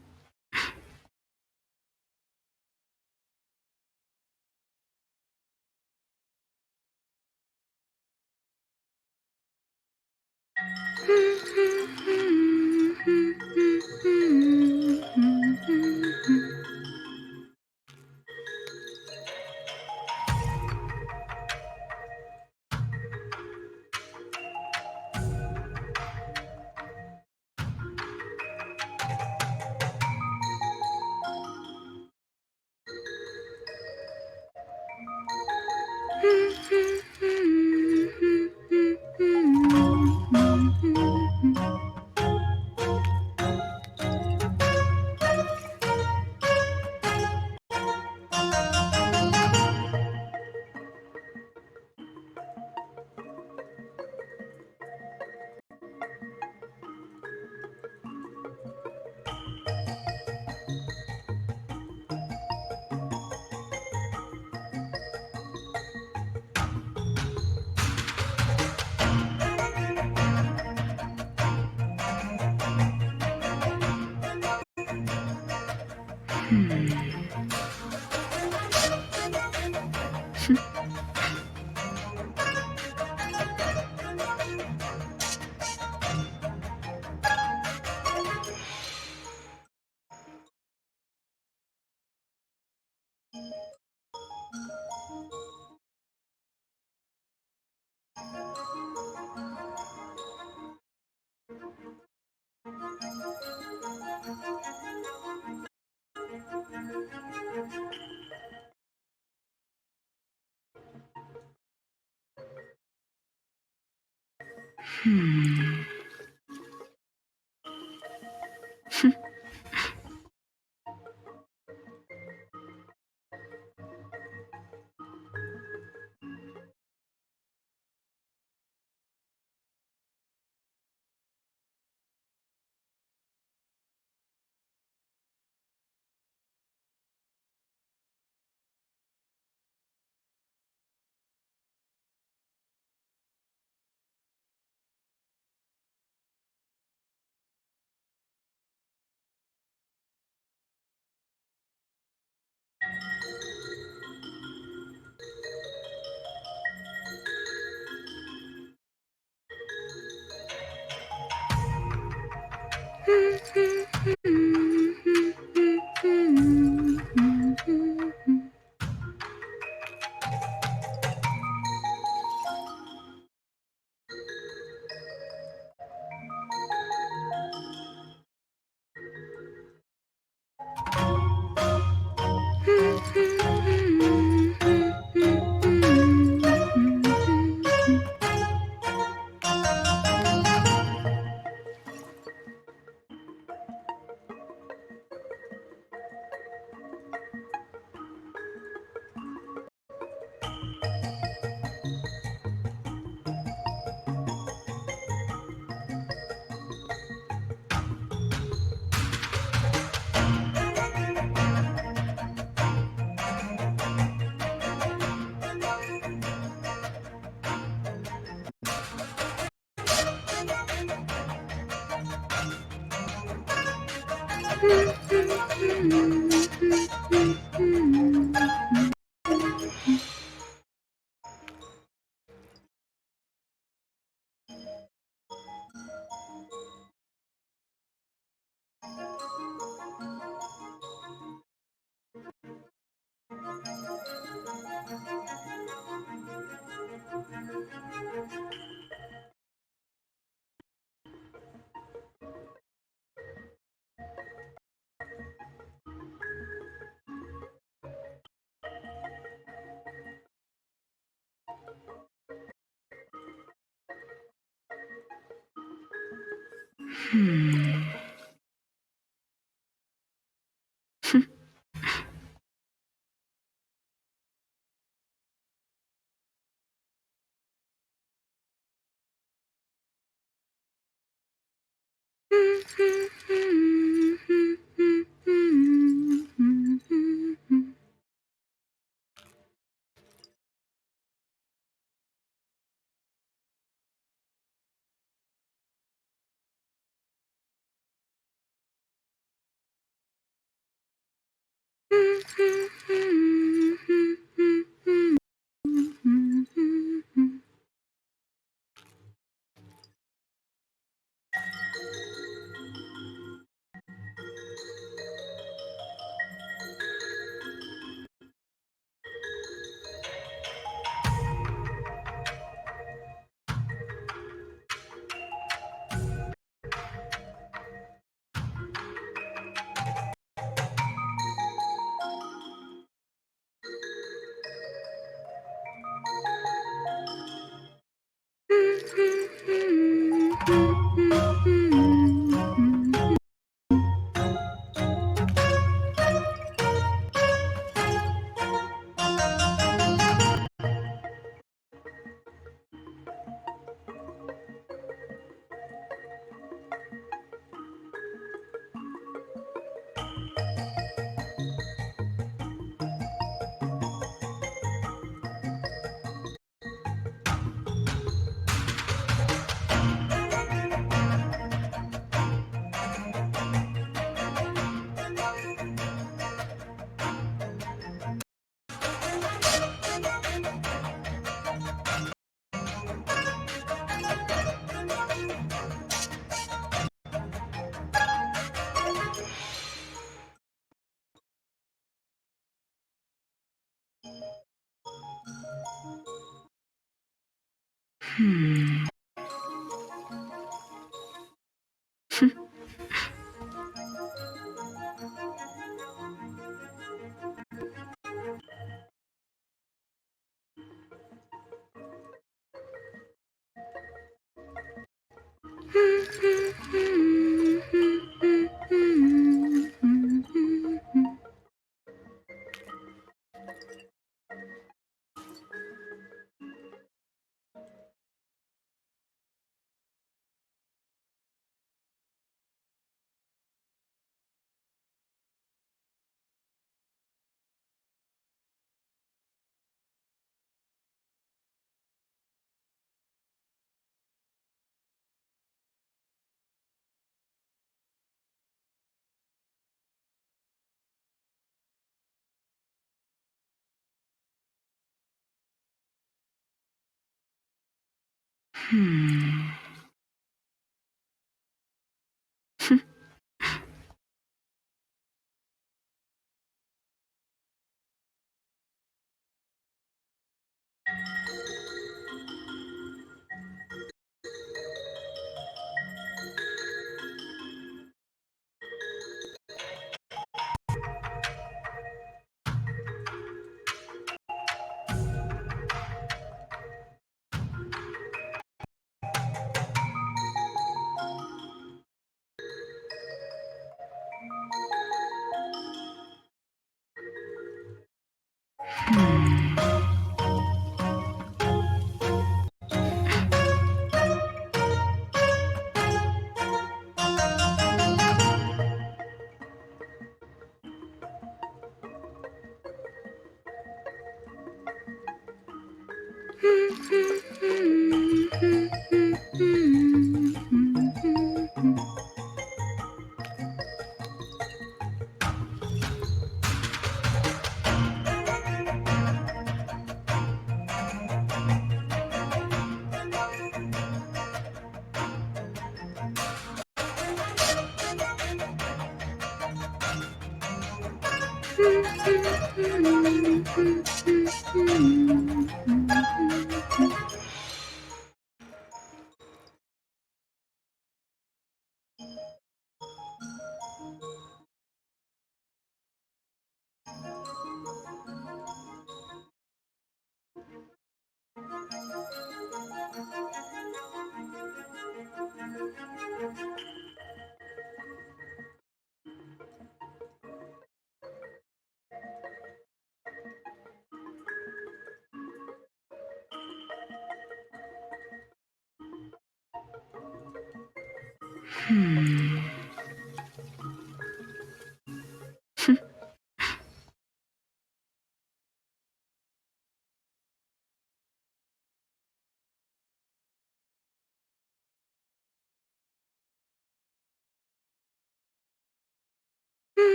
Hmm.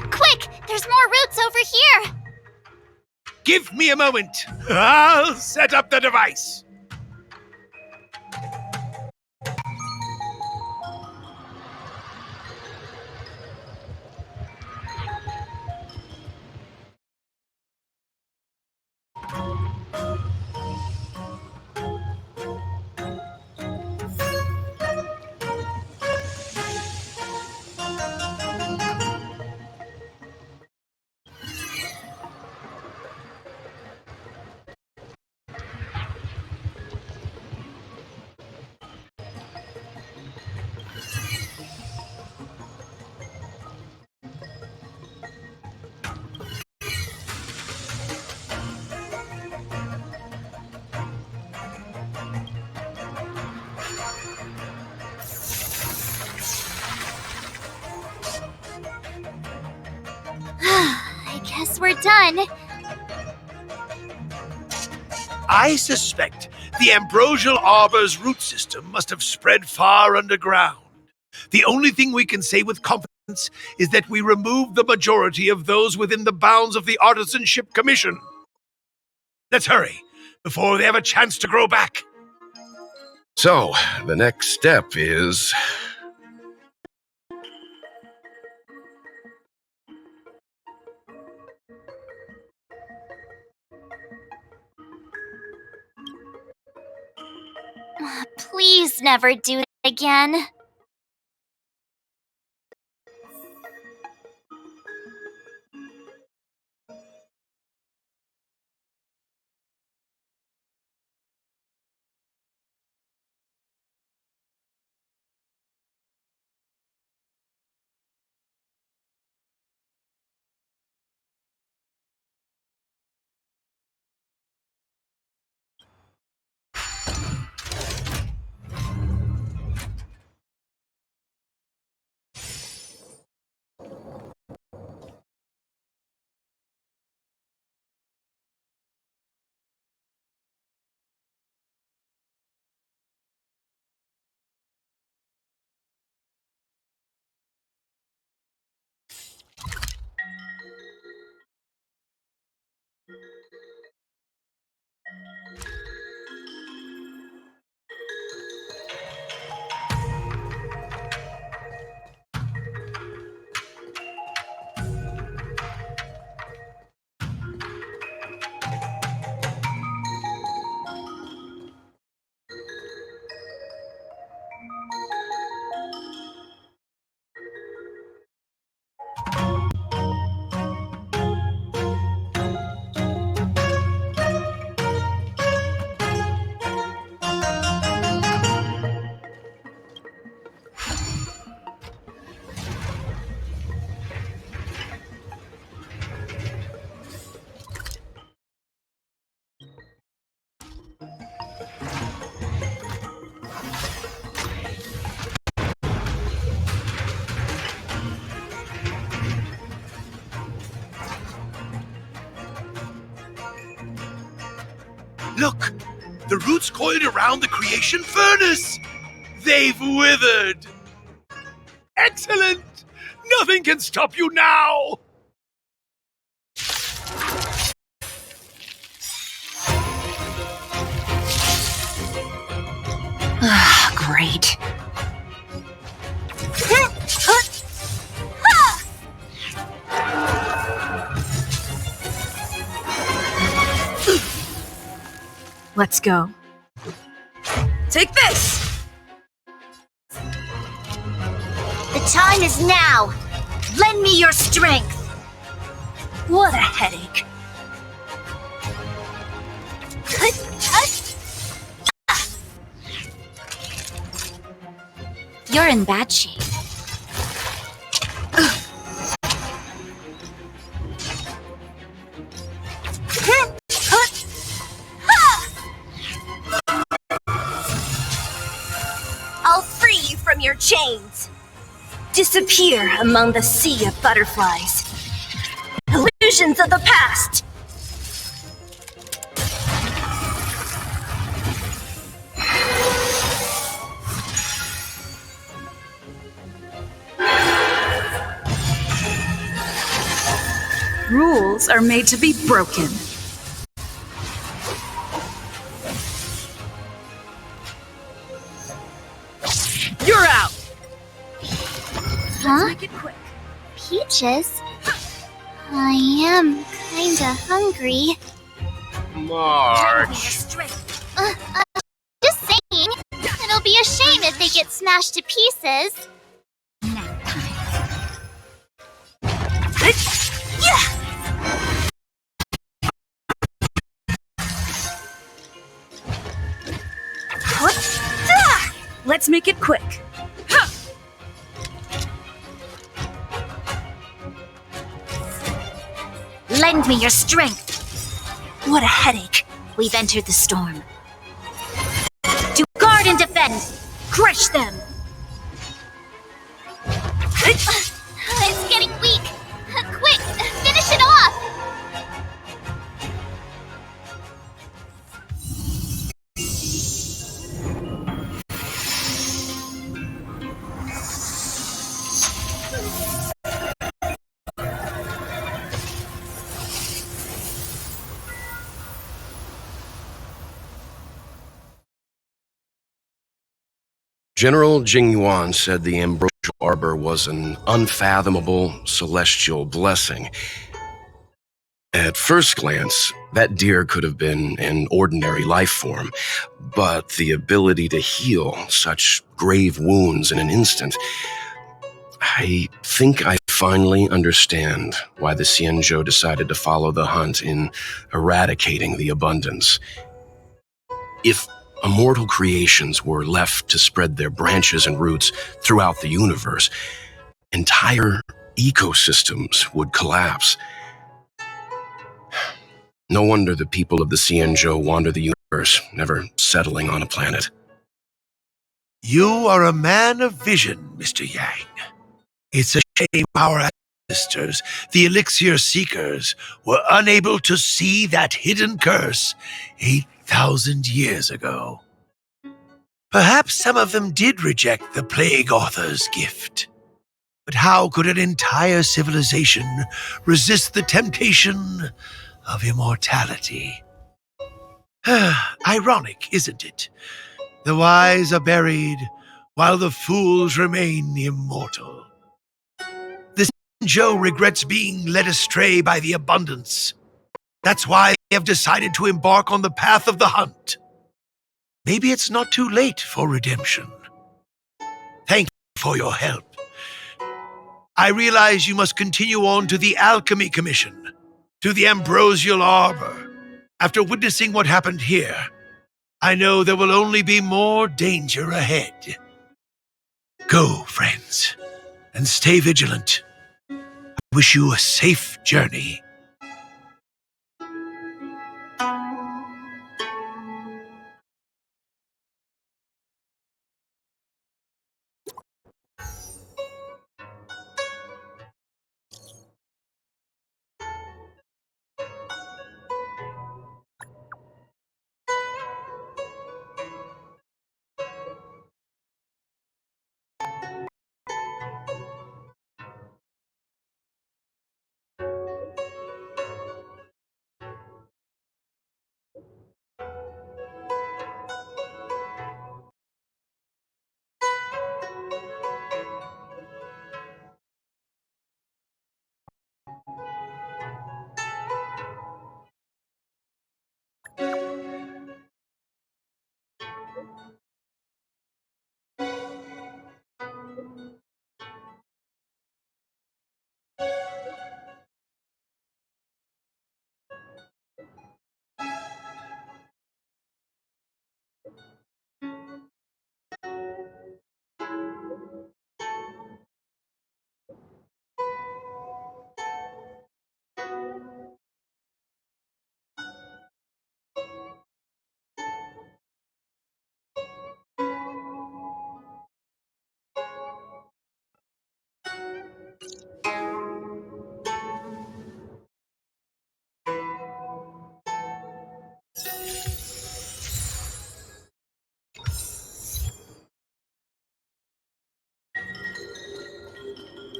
Quick! There's more roots over here! Give me a moment. I'll set up the device. I guess we're done. I suspect the ambrosial arbor's root system must have spread far underground. The only thing we can say with confidence is that we removed the majority of those within the bounds of the Artisanship Commission. Let's hurry, before they have a chance to grow back. So, the next step is... Please never do that again. Look! The roots coiled around the creation furnace! They've withered! Excellent! Nothing can stop you now! Great. Let's go. Take this! The time is now! Lend me your strength! What a headache. You're in bad shape. I'll free you from your chains. Disappear among the sea of butterflies. Illusions of the past. Rules are made to be broken. You're out! Huh? Peaches? I am kinda hungry. March. Just saying. It'll be a shame if they get smashed to pieces. Let's make it quick. Lend me your strength! What a headache. We've entered the storm. To guard and defend! Crush them! It's getting weak. Quick, finish it off! General Jingyuan said the ambrosial arbor was an unfathomable celestial blessing. At first glance, that deer could have been an ordinary life form, but the ability to heal such grave wounds in an instant, I think I finally understand why the Xianzhou decided to follow the hunt in eradicating the abundance. If immortal creations were left to spread their branches and roots throughout the universe, entire ecosystems would collapse. No wonder the people of the Xianzhou wander the universe, never settling on a planet. You are a man of vision, Mr. Yang. It's a shame our ancestors, the Elixir Seekers, were unable to see that hidden curse 8,000 years ago. Perhaps some of them did reject the Plague Author's gift. But how could an entire civilization resist the temptation of immortality? Ironic, isn't it? The wise are buried, while the fools remain immortal. The Zhou regrets being led astray by the abundance. That's why they have decided to embark on the path of the hunt. Maybe it's not too late for redemption. Thank you for your help. I realize you must continue on to the Alchemy Commission, to the Ambrosial Arbor. After witnessing what happened here, I know there will only be more danger ahead. Go, friends, and stay vigilant. I wish you a safe journey.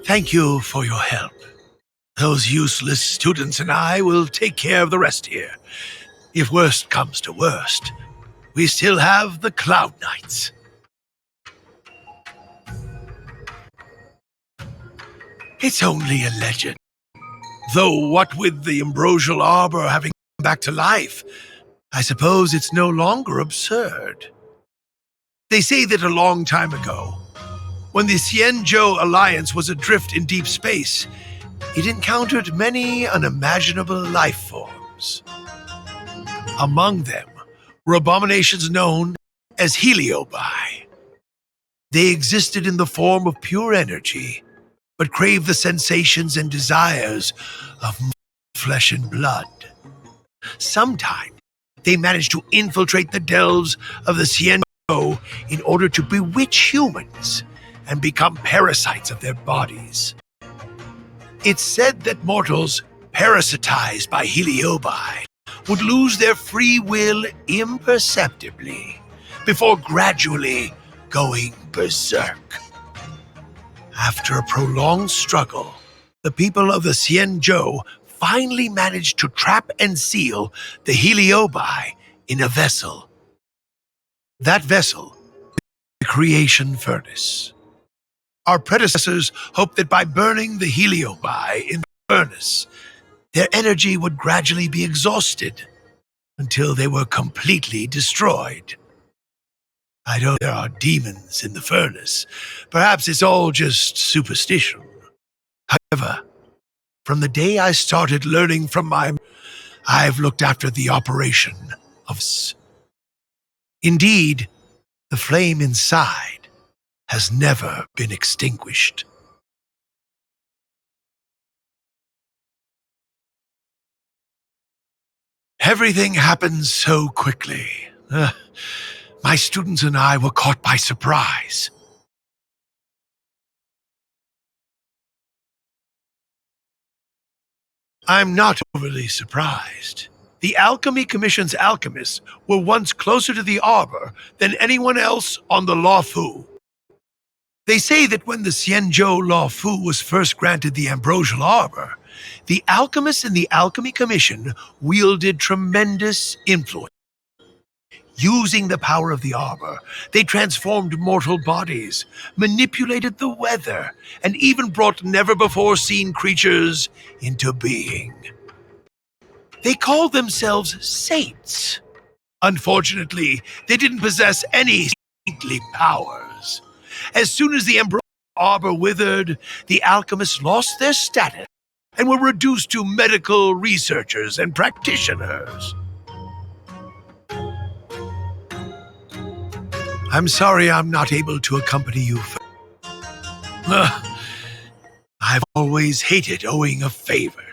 Thank you for your help. Those useless students and I will take care of the rest here. If worst comes to worst, we still have the Cloud Knights. It's only a legend. Though what with the Ambrosial Arbor having come back to life, I suppose it's no longer absurd. They say that a long time ago, when the Xianzhou Alliance was adrift in deep space, it encountered many unimaginable life forms. Among them were abominations known as heliobi. They existed in the form of pure energy, but craved the sensations and desires of flesh and blood. Sometimes they managed to infiltrate the delves of the Xianzhou in order to bewitch humans and become parasites of their bodies. It's said that mortals parasitized by heliobi would lose their free will imperceptibly before gradually going berserk. After a prolonged struggle, the people of the Xianzhou finally managed to trap and seal the heliobi in a vessel. That vessel, the creation furnace. Our predecessors hoped that by burning the heliobi in the furnace, their energy would gradually be exhausted until they were completely destroyed. I know there are demons in the furnace. Perhaps it's all just superstition. However, from the day I started learning from I've looked after the operation of Indeed, the flame inside has never been extinguished. Everything happened so quickly. My students and I were caught by surprise. I'm not overly surprised. The Alchemy Commission's alchemists were once closer to the Arbor than anyone else on the Lawfu. They say that when the Xianzhou Lawfu was first granted the Ambrosial Arbor, the alchemists in the Alchemy Commission wielded tremendous influence. Using the power of the Arbor, they transformed mortal bodies, manipulated the weather, and even brought never-before-seen creatures into being. They called themselves saints. Unfortunately, they didn't possess any saintly powers. As soon as the Ambrosial Arbor withered, the alchemists lost their status and were reduced to medical researchers and practitioners. I'm sorry I'm not able to accompany you. I've always hated owing a favor.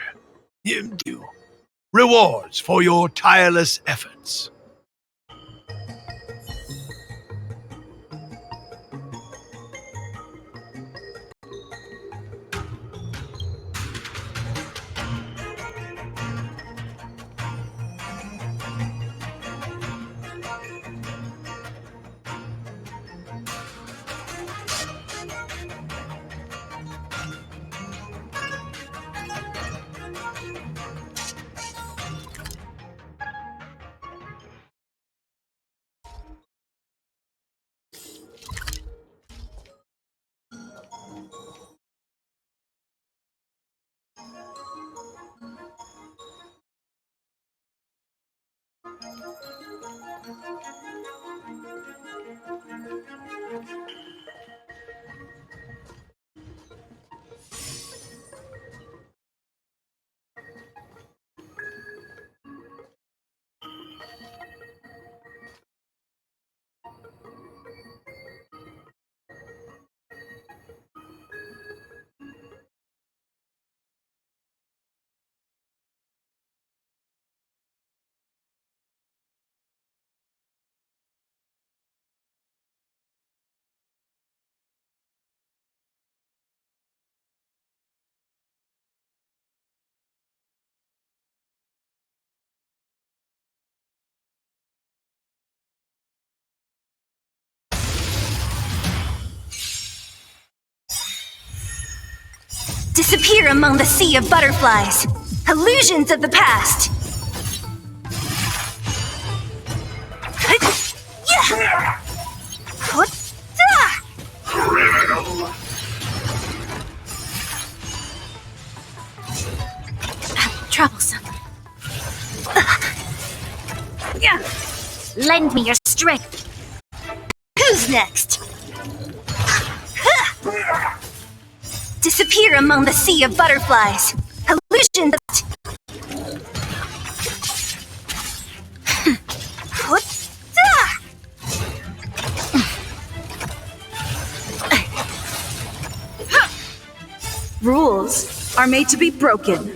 Rewards for your tireless efforts. Disappear among the sea of butterflies. Illusions of the past. Troublesome. Lend me your strength. Who's next? Disappear among the sea of butterflies. Illusions. Rules are made to be broken.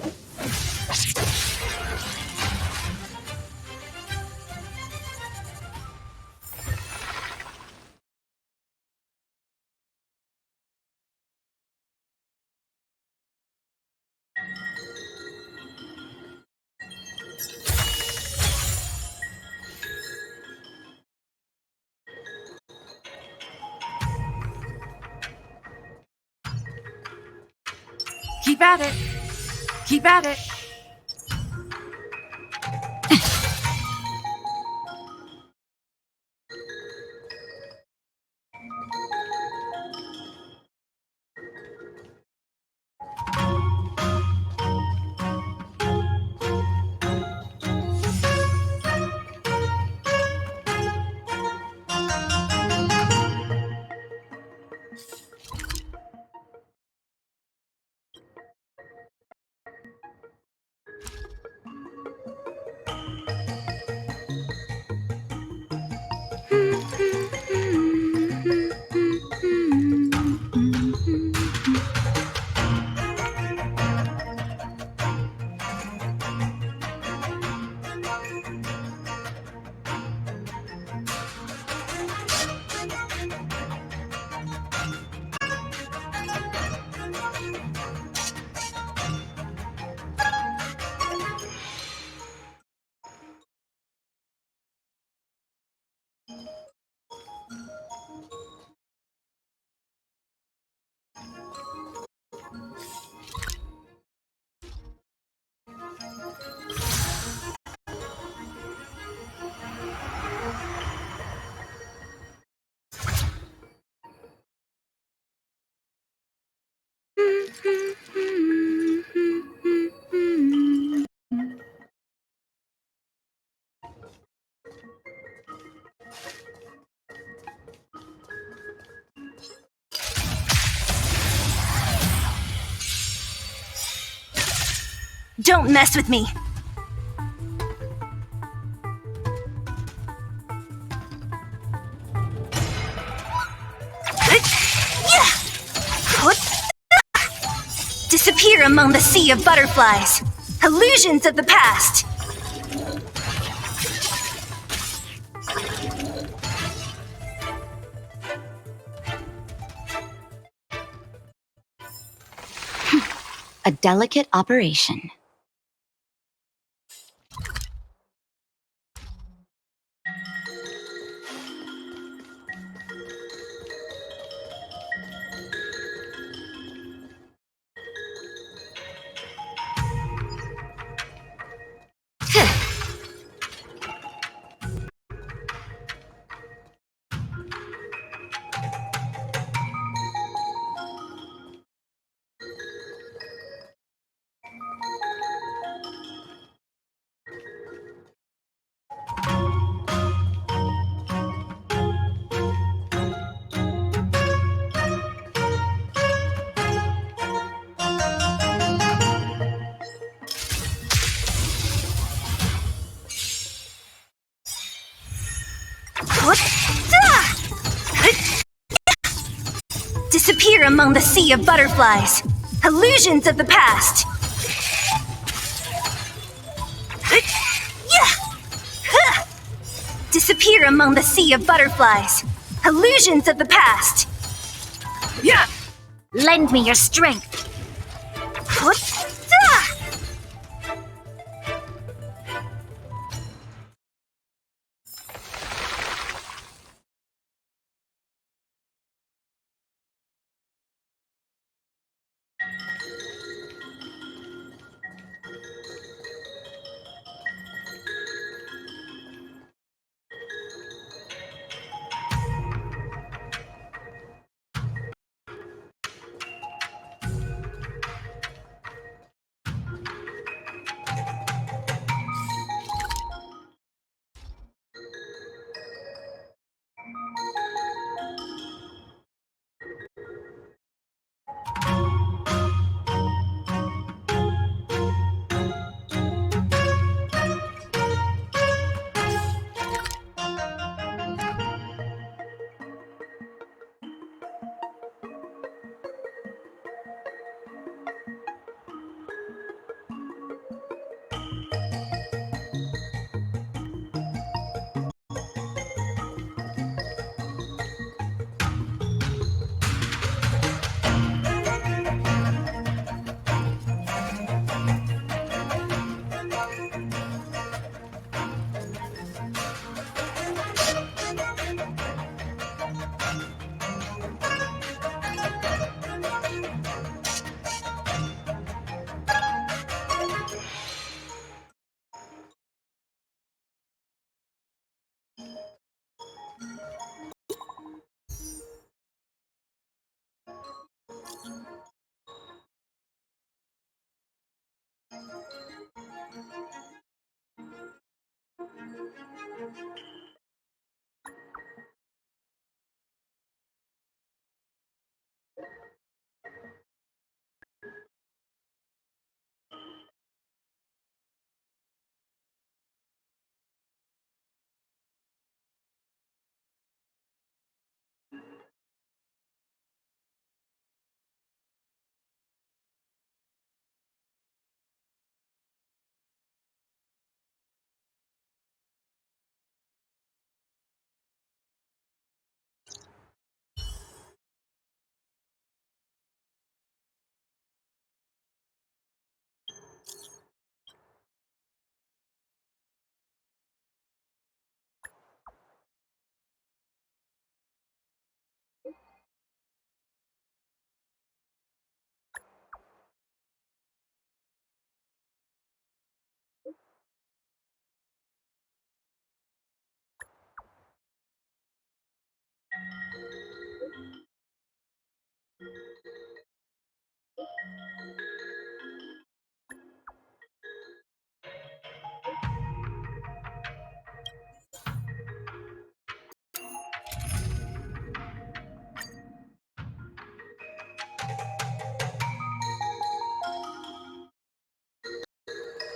Keep at it. Keep at it. Don't mess with me. Disappear among the sea of butterflies. Illusions of the past. A delicate operation. Disappear among the sea of butterflies. Illusions of the past. Disappear among the sea of butterflies. Illusions of the past. Lend me your strength.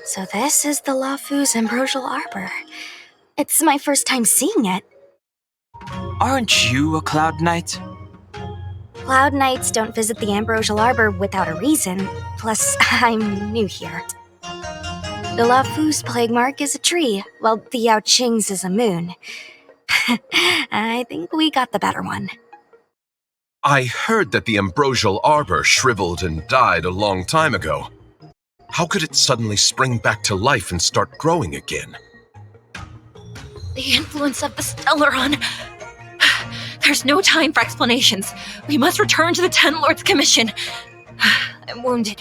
So this is the Lafu's Ambrosial Arbor. It's my first time seeing it. Aren't you a Cloud Knight? Cloud Knights don't visit the Ambrosial Arbor without a reason. Plus, I'm new here. The Lafu's plague mark is a tree, while the Yao Qing's is a moon. I think we got the better one. I heard that the ambrosial arbor shriveled and died a long time ago. How could it suddenly spring back to life and start growing again? The influence of the Stellaron. There's no time for explanations. We must return to the Ten Lords Commission. I'm wounded.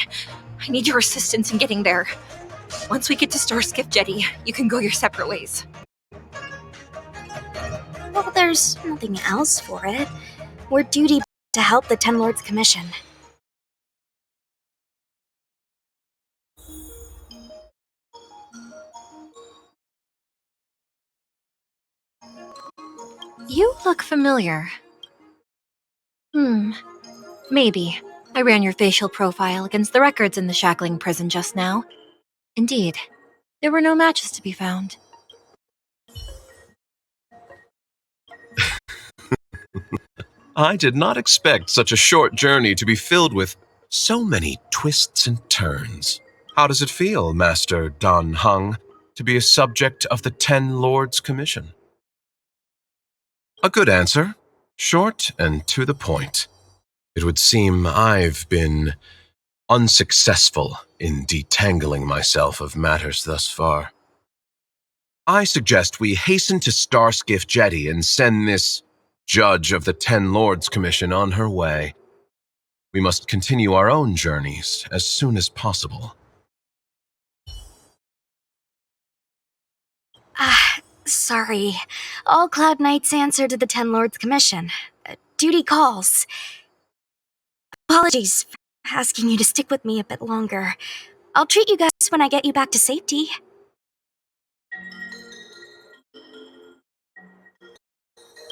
I need your assistance in getting there. Once we get to Starskiff Jetty, you can go your separate ways. Well, there's nothing else for it. We're duty to help the Ten Lords Commission. You look familiar. Maybe. I ran your facial profile against the records in the shackling prison just now. Indeed, there were no matches to be found. I did not expect such a short journey to be filled with so many twists and turns. How does it feel, Master Dan Heng, to be a subject of the Ten Lords Commission? A good answer. Short and to the point. It would seem I've been unsuccessful in detangling myself of matters thus far. I suggest we hasten to Starskiff Jetty and send this judge of the Ten Lords Commission on her way. We must continue our own journeys as soon as possible. Sorry. All Cloud Knights answer to the Ten Lords Commission. Duty calls. Apologies for asking you to stick with me a bit longer. I'll treat you guys when I get you back to safety.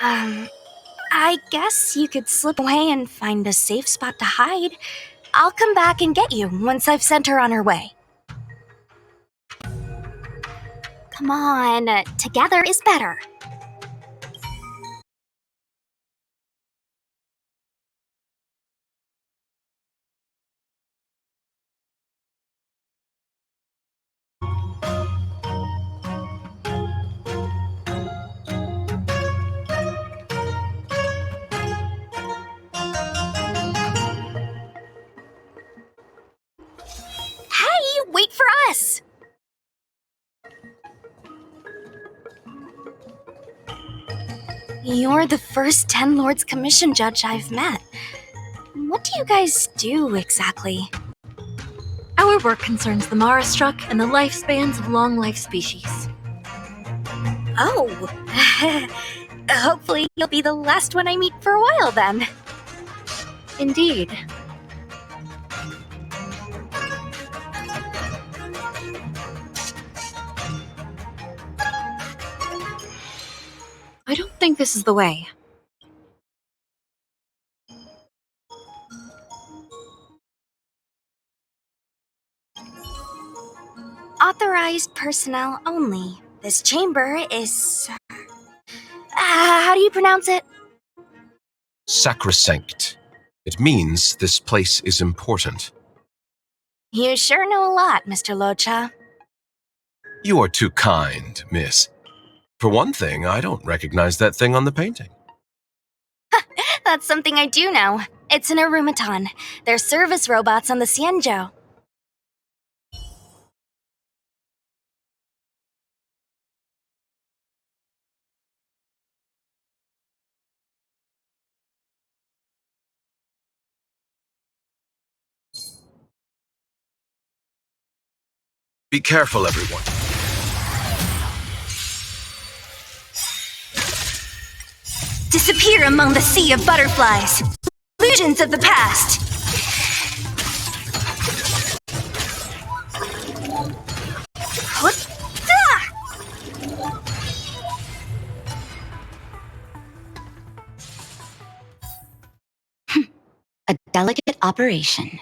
I guess you could slip away and find a safe spot to hide. I'll come back and get you once I've sent her on her way. Come on, together is better. You're the first Ten Lords Commission judge I've met. What do you guys do exactly? Our work concerns the Marastruck and the lifespans of long-life species. Oh, hopefully you'll be the last one I meet for a while then. Indeed. I don't think this is the way. Authorized personnel only. This chamber is... how do you pronounce it? Sacrosanct. It means this place is important. You sure know a lot, Mr. Locha. You are too kind, miss. For one thing, I don't recognize that thing on the painting. That's something I do know. It's an Arumaton. They're service robots on the Xianzhou. Be careful, everyone. Disappear among the sea of butterflies. Illusions of the past. A delicate operation.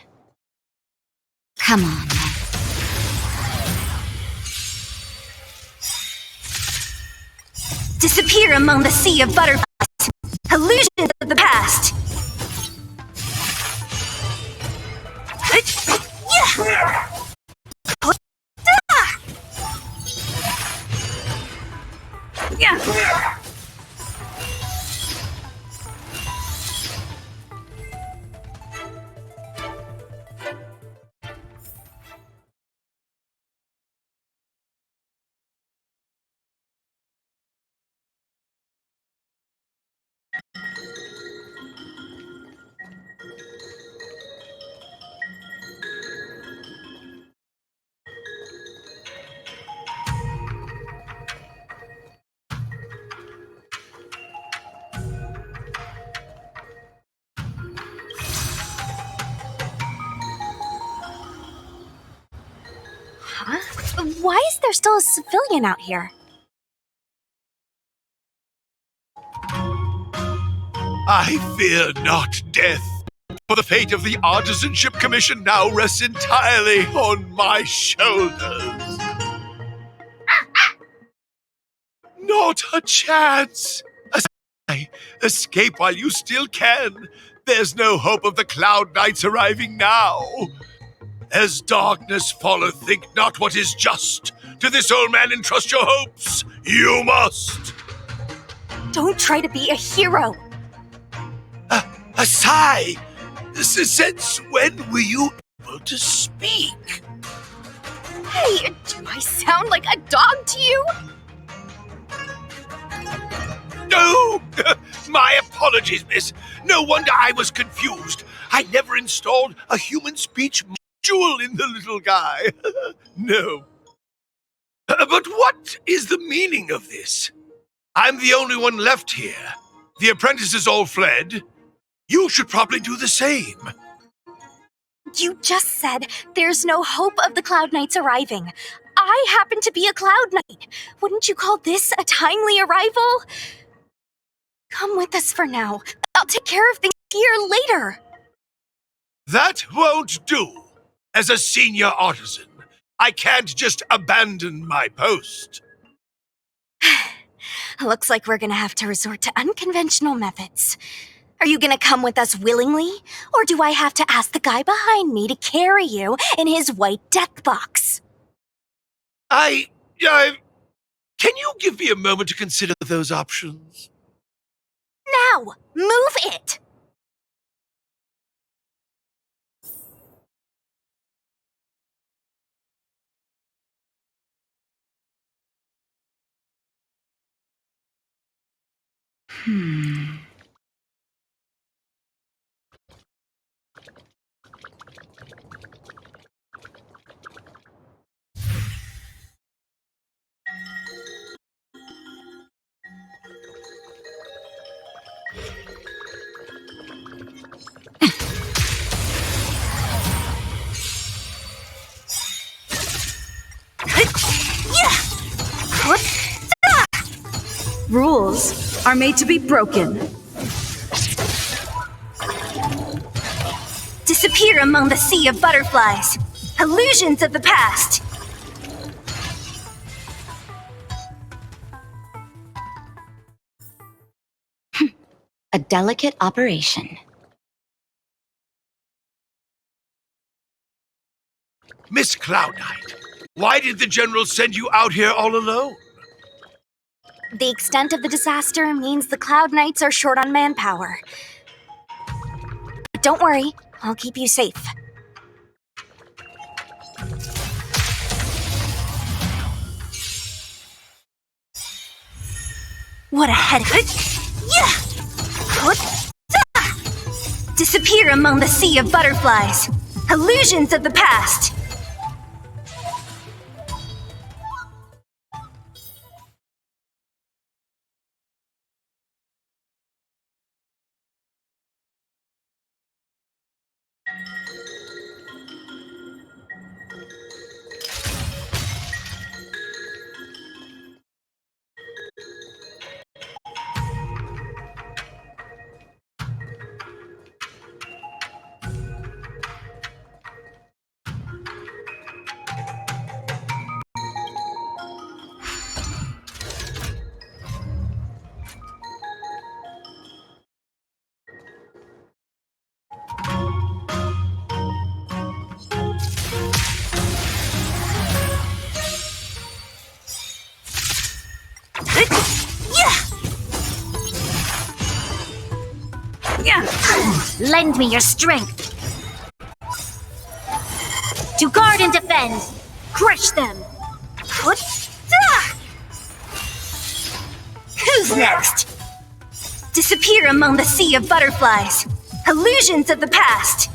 Come on. Disappear among the sea of butterflies. Illusions of the past. Huh? Why is there still a civilian out here? I fear not death, for the fate of the Artisanship Commission now rests entirely on my shoulders. Not a chance! Escape while you still can. There's no hope of the Cloud Knights arriving now. As darkness falleth, think not what is just. To this old man entrust your hopes. You must. Don't try to be a hero. A sigh. Since when were you able to speak? Hey, do I sound like a dog to you? No! My apologies, miss. No wonder I was confused. I never installed a human speech module in the little guy. No. But what is the meaning of this? I'm the only one left here. The apprentices all fled. You should probably do the same. You just said there's no hope of the Cloud Knights arriving. I happen to be a Cloud Knight. Wouldn't you call this a timely arrival? Come with us for now. I'll take care of things here later. That won't do. As a senior artisan, I can't just abandon my post. Looks like we're gonna have to resort to unconventional methods. Are you gonna come with us willingly? Or do I have to ask the guy behind me to carry you in his white death box? Can you give me a moment to consider those options? Now! Move it! Rules are made to be broken. Disappear among the sea of butterflies. Illusions of the past. A delicate operation. Miss Cloud Knight, why did the General send you out here all alone? The extent of the disaster means the Cloud Knights are short on manpower. But don't worry, I'll keep you safe. What a headache! Disappear among the sea of butterflies. Illusions of the past. Lend me your strength. To guard and defend. Crush them. Who's next? Disappear among the sea of butterflies. Illusions of the past.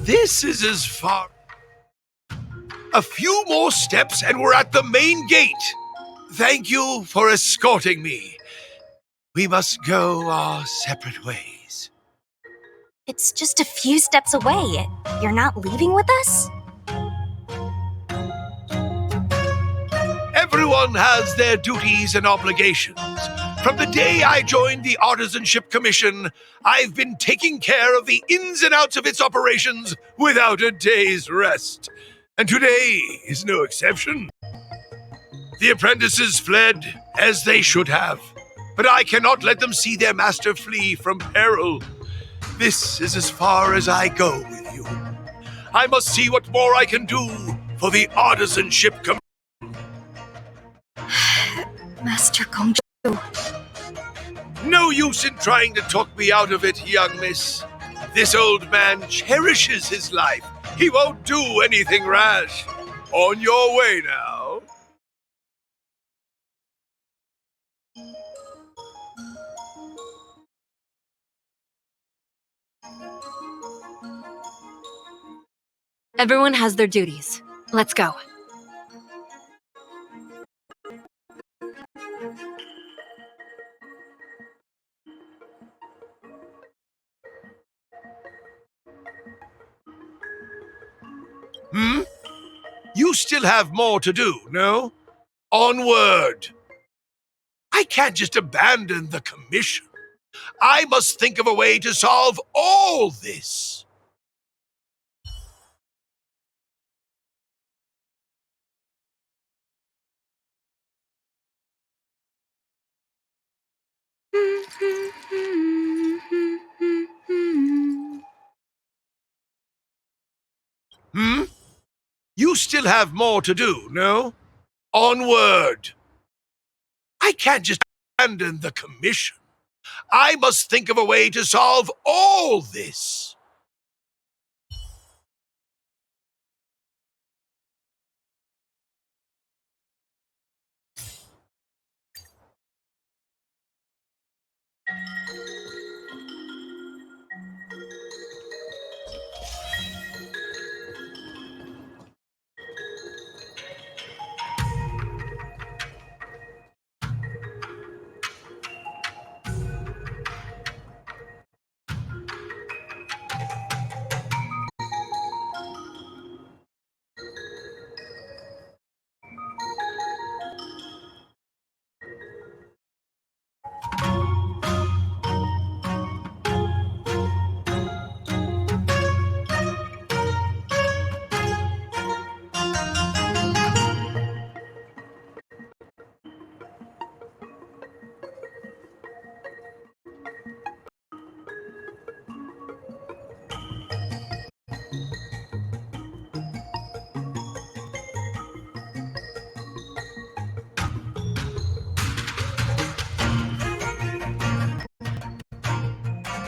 This is as far... A few more steps and we're at the main gate. Thank you for escorting me. We must go our separate ways. It's just a few steps away. You're not leaving with us? Everyone has their duties and obligations. From the day I joined the Artisanship Commission, I've been taking care of the ins and outs of its operations without a day's rest. And today is no exception. The apprentices fled, as they should have. But I cannot let them see their master flee from peril. This is as far as I go with you. I must see what more I can do for the Artisanship Commission. Master Gongju. No use in trying to talk me out of it, young miss. This old man cherishes his life. He won't do anything rash. On your way now. Everyone has their duties. Let's go. You still have more to do, no? Onward! I can't just abandon the commission. I must think of a way to solve all this. Hmm? You still have more to do, no? Onward! I can't just abandon the commission. I must think of a way to solve all this.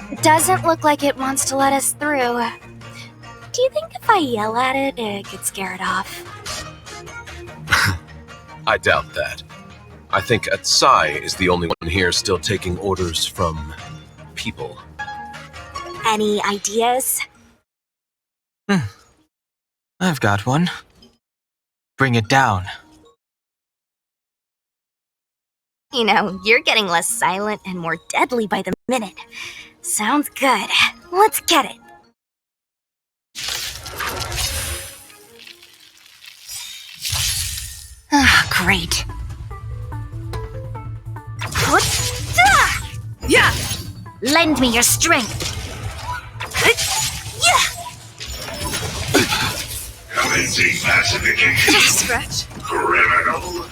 It doesn't look like it wants to let us through. Do you think if I yell at it, it could scare it off? I doubt that. I think Atsai is the only one here still taking orders from people. Any ideas? I've got one. Bring it down. You know, you're getting less silent and more deadly by the minute. Sounds good. Let's get it. Ah, great. Yeah! Lend me your strength. Commencing classification. Stretch. Criminal.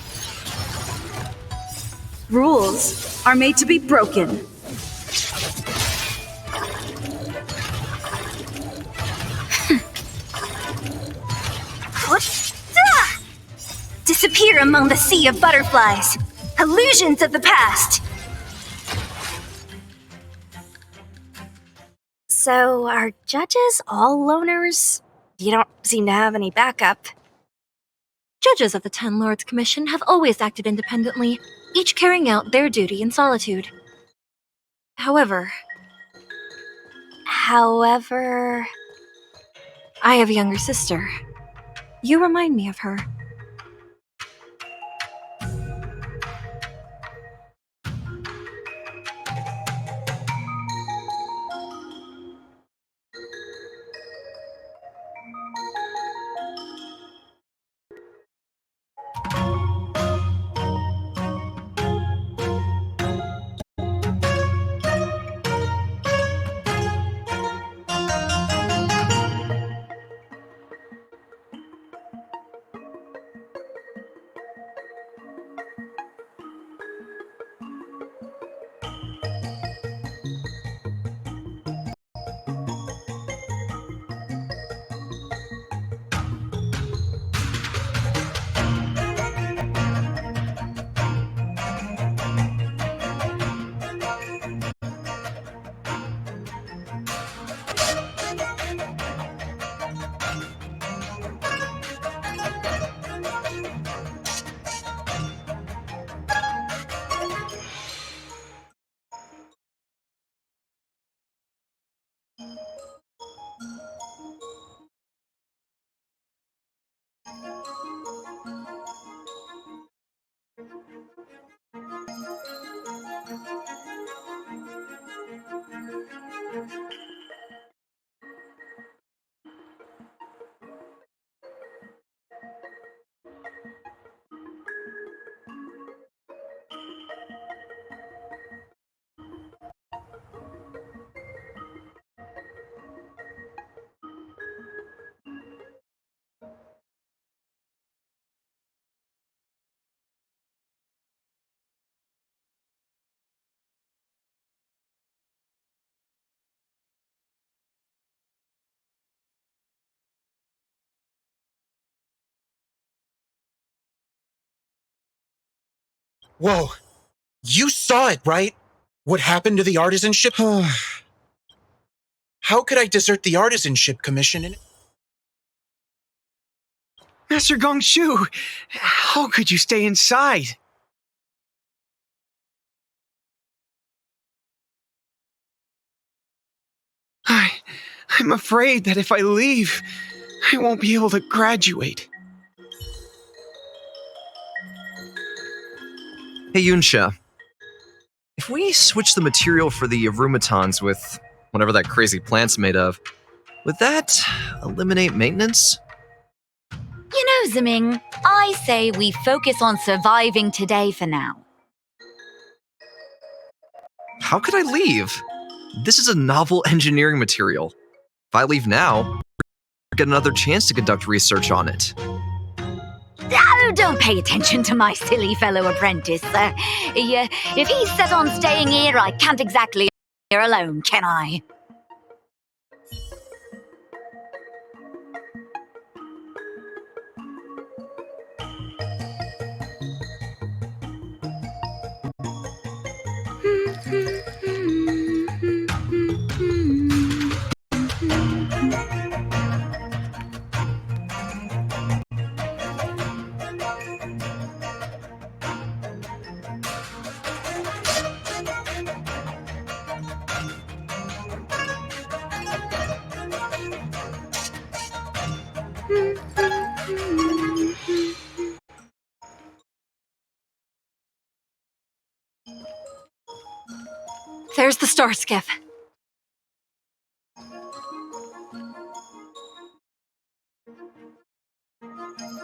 Rules are made to be broken. Disappear among the sea of butterflies. Illusions of the past. So, are judges all loners? You don't seem to have any backup. Judges of the Ten Lords Commission have always acted independently, each carrying out their duty in solitude. However, I have a younger sister. You remind me of her. Whoa. You saw it, right? What happened to the artisanship? How could I desert the artisanship commission? Master Gongshu, how could you stay inside? I'm afraid that if I leave, I won't be able to graduate. Hey Yunsha, if we switch the material for the aromatons with whatever that crazy plant's made of, would that eliminate maintenance? You know, Ziming, I say we focus on surviving today for now. How could I leave? This is a novel engineering material. If I leave now, I'll get another chance to conduct research on it. Oh, don't pay attention to my silly fellow apprentice. If he's set on staying here, I can't exactly here alone, can I? There's the star skiff.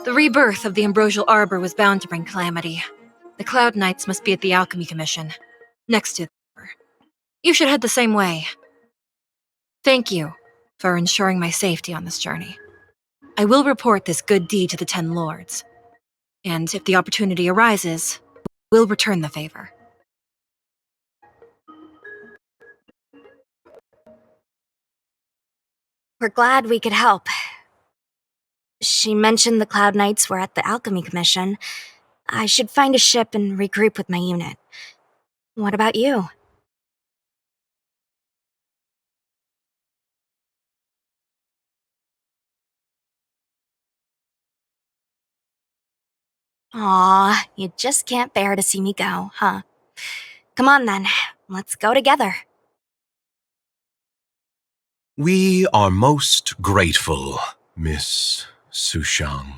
The rebirth of the Ambrosial Arbor was bound to bring calamity. The Cloud Knights must be at the Alchemy Commission, next to the river. You should head the same way. Thank you for ensuring my safety on this journey. I will report this good deed to the Ten Lords, and if the opportunity arises, we'll return the favor. We're glad we could help. She mentioned the Cloud Knights were at the Alchemy Commission. I should find a ship and regroup with my unit. What about you? Aw, you just can't bear to see me go, huh? Come on then, let's go together. We are most grateful, Miss Sushang.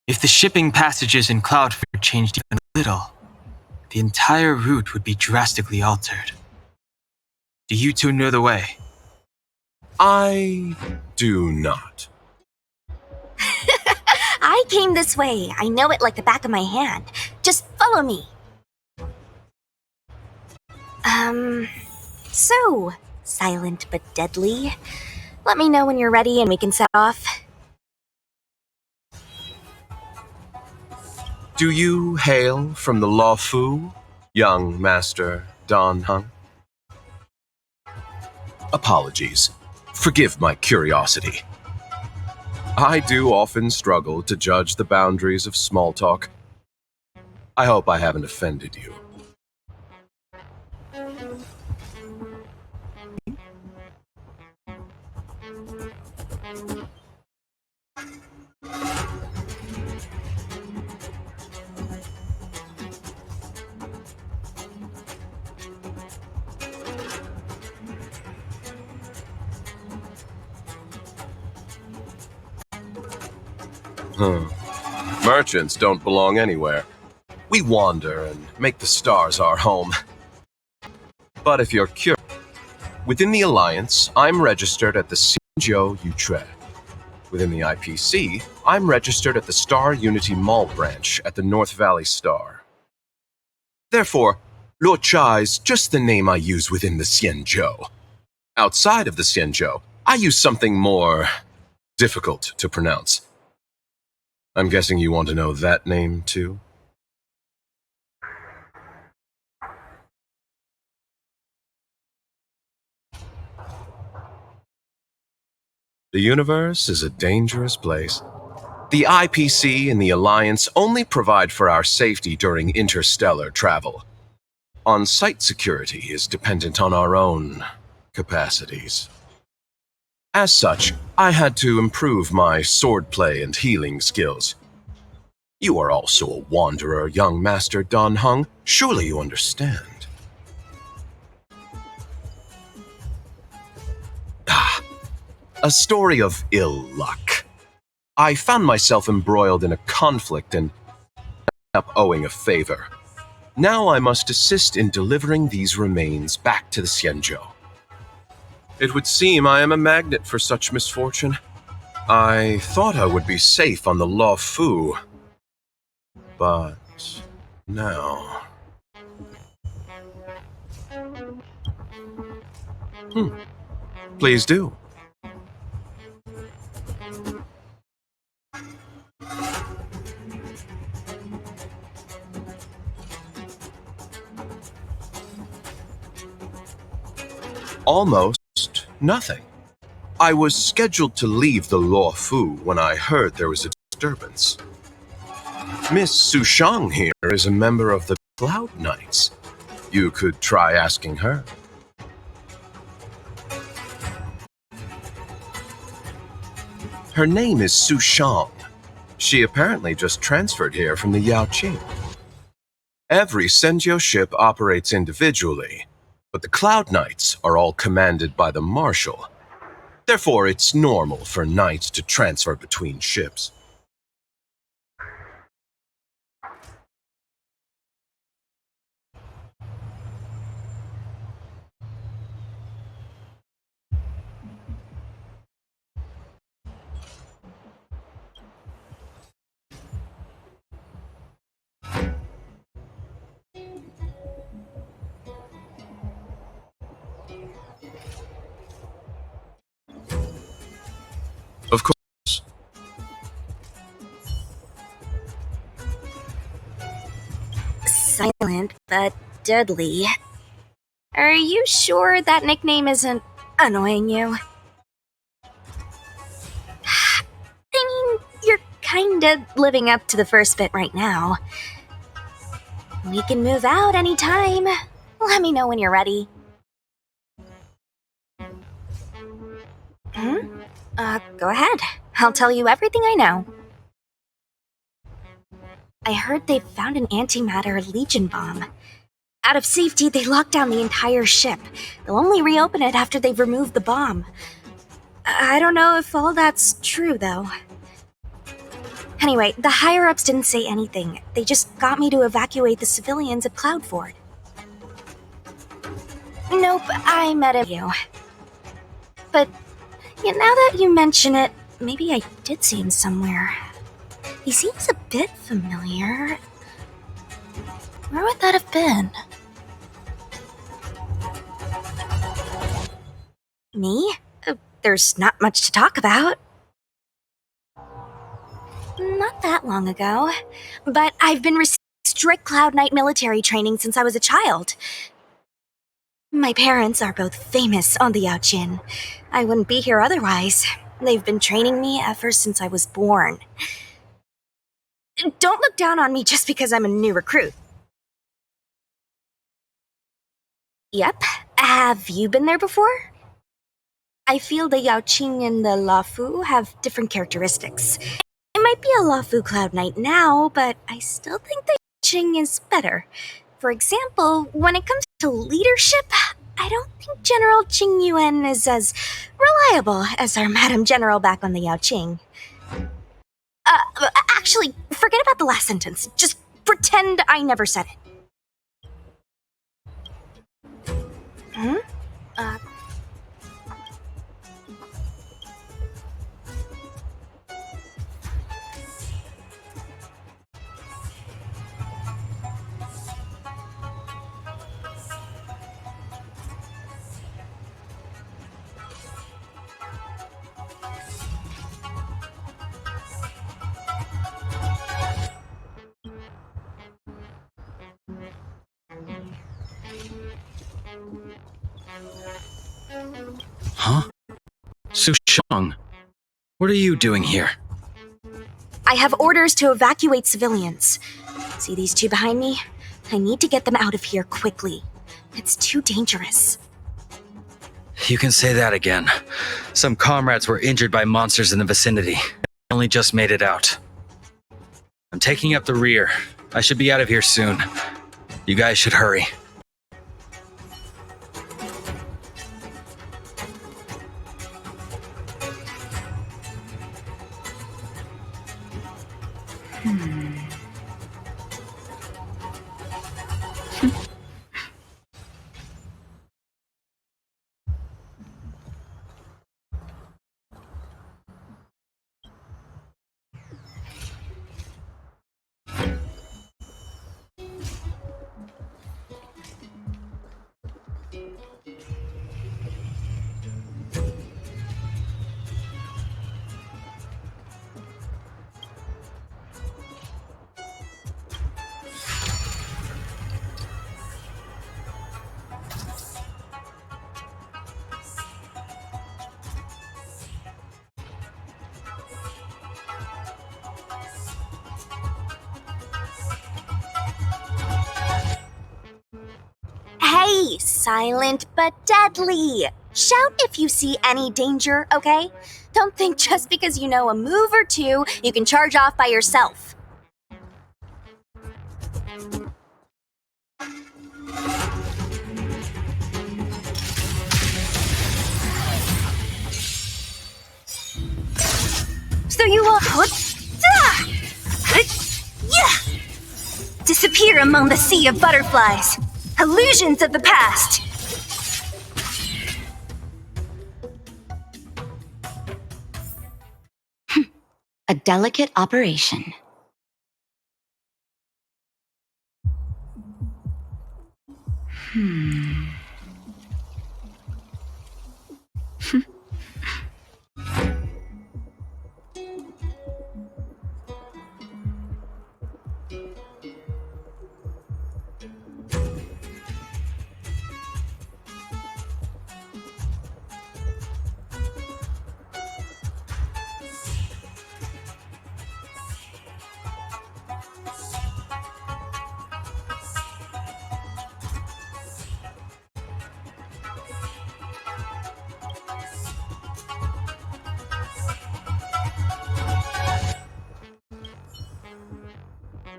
If the shipping passages in Cloudfire changed even a little, the entire route would be drastically altered. Do you two know the way? I do not. I came this way. I know it like the back of my hand. Just follow me. So, silent but deadly. Let me know when you're ready and we can set off. Do you hail from the Law Fu, young Master Dan Heng? Apologies. Forgive my curiosity. I do often struggle to judge the boundaries of small talk. I hope I haven't offended you. Merchants don't belong anywhere. We wander and make the stars our home. But if you're curious, within the Alliance, I'm registered at the Xinjiu Yutre. Within the IPC, I'm registered at the Star Unity Mall branch at the North Valley Star. Therefore, Luocha is just the name I use within the Xianzhou. Outside of the Xianzhou, I use something more difficult to pronounce. I'm guessing you want to know that name too? The universe is a dangerous place. The IPC and the Alliance only provide for our safety during interstellar travel. On-site security is dependent on our own capacities. As such, I had to improve my swordplay and healing skills. You are also a wanderer, young Master Dan Heng. Surely you understand. A story of ill luck. I found myself embroiled in a conflict and ended up owing a favor. Now I must assist in delivering these remains back to the Xianzhou. It would seem I am a magnet for such misfortune. I thought I would be safe on the Law Fu. But now... Please do. Almost nothing. I was scheduled to leave the Law Fu when I heard there was a disturbance. Miss Sushang here is a member of the Cloud Knights. You could try asking her. Her name is Sushang. She apparently just transferred here from the Yaoqing. Every Senjo ship operates individually, but the Cloud Knights are all commanded by the Marshal. Therefore, it's normal for knights to transfer between ships. Of course. Silent, but deadly. Are you sure that nickname isn't annoying you? I mean, you're kinda living up to the first bit right now. We can move out anytime. Let me know when you're ready. Go ahead. I'll tell you everything I know. I heard they've found an antimatter Legion bomb. Out of safety, they locked down the entire ship. They'll only reopen it after they've removed the bomb. I don't know if all that's true, though. Anyway, the higher-ups didn't say anything. They just got me to evacuate the civilians at Cloudford. Nope, I met him. But yeah, now that you mention it, maybe I did see him somewhere. He seems a bit familiar. Where would that have been? Me? There's not much to talk about. Not not that long ago, but I've been receiving strict Cloud Knight military training since I was a child. My parents are both famous on the Yaojin. I wouldn't be here otherwise. They've been training me ever since I was born. Don't look down on me just because I'm a new recruit. Yep. Have you been there before? I feel the Yaoqing and the Lafu have different characteristics. It might be a Lafu Cloud Knight now, but I still think the Yaoqing is better. For example, when it comes to leadership, I don't think General Qing Yuan is as reliable as our Madam General back on the Yaoqing. Actually, forget about the last sentence. Just pretend I never said it. Hmm? Huh? Su Shang, what are you doing here? I have orders to evacuate civilians. See these two behind me? I need to get them out of here quickly. It's too dangerous. You can say that again. Some comrades were injured by monsters in the vicinity. I only just made it out. I'm taking up the rear. I should be out of here soon. You guys should hurry. Hey, silent but deadly! Shout if you see any danger, okay? Don't think just because you know a move or two, you can charge off by yourself. So you will disappear among the sea of butterflies. Illusions of the past. A delicate operation.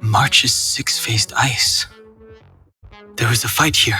March's six-faced ice. There was a fight here.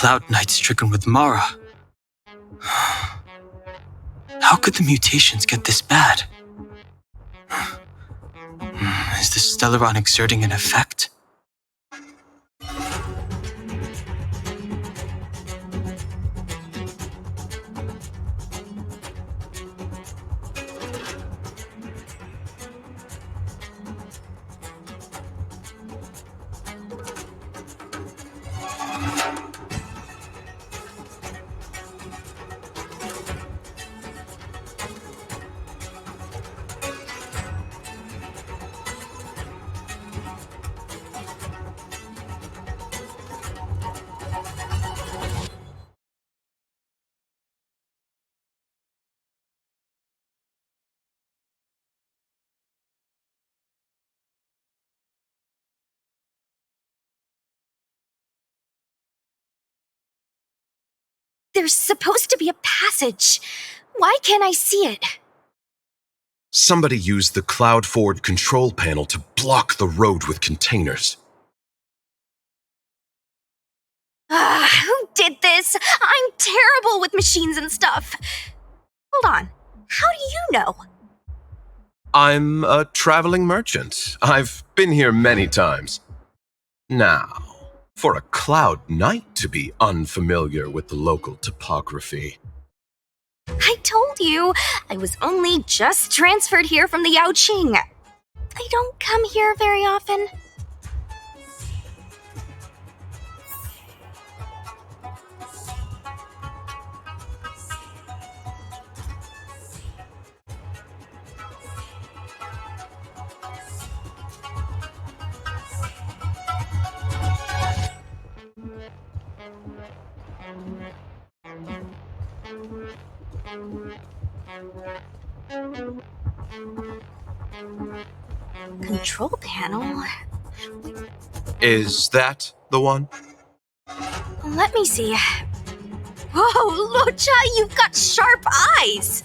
Cloud Knight stricken with Mara. How could the mutations get this bad? Is the Stellaron exerting an effect? There's supposed to be a passage. Why can't I see it? Somebody used the cloud forward control panel to block the road with containers. Who did this? I'm terrible with machines and stuff. Hold on. How do you know? I'm a traveling merchant. I've been here many times. Now, for a Cloud Knight to be unfamiliar with the local topography. I told you, I was only just transferred here from the Yaoqing. I don't come here very often. Control panel? Is that the one? Let me see. Whoa, Lucha, you've got sharp eyes!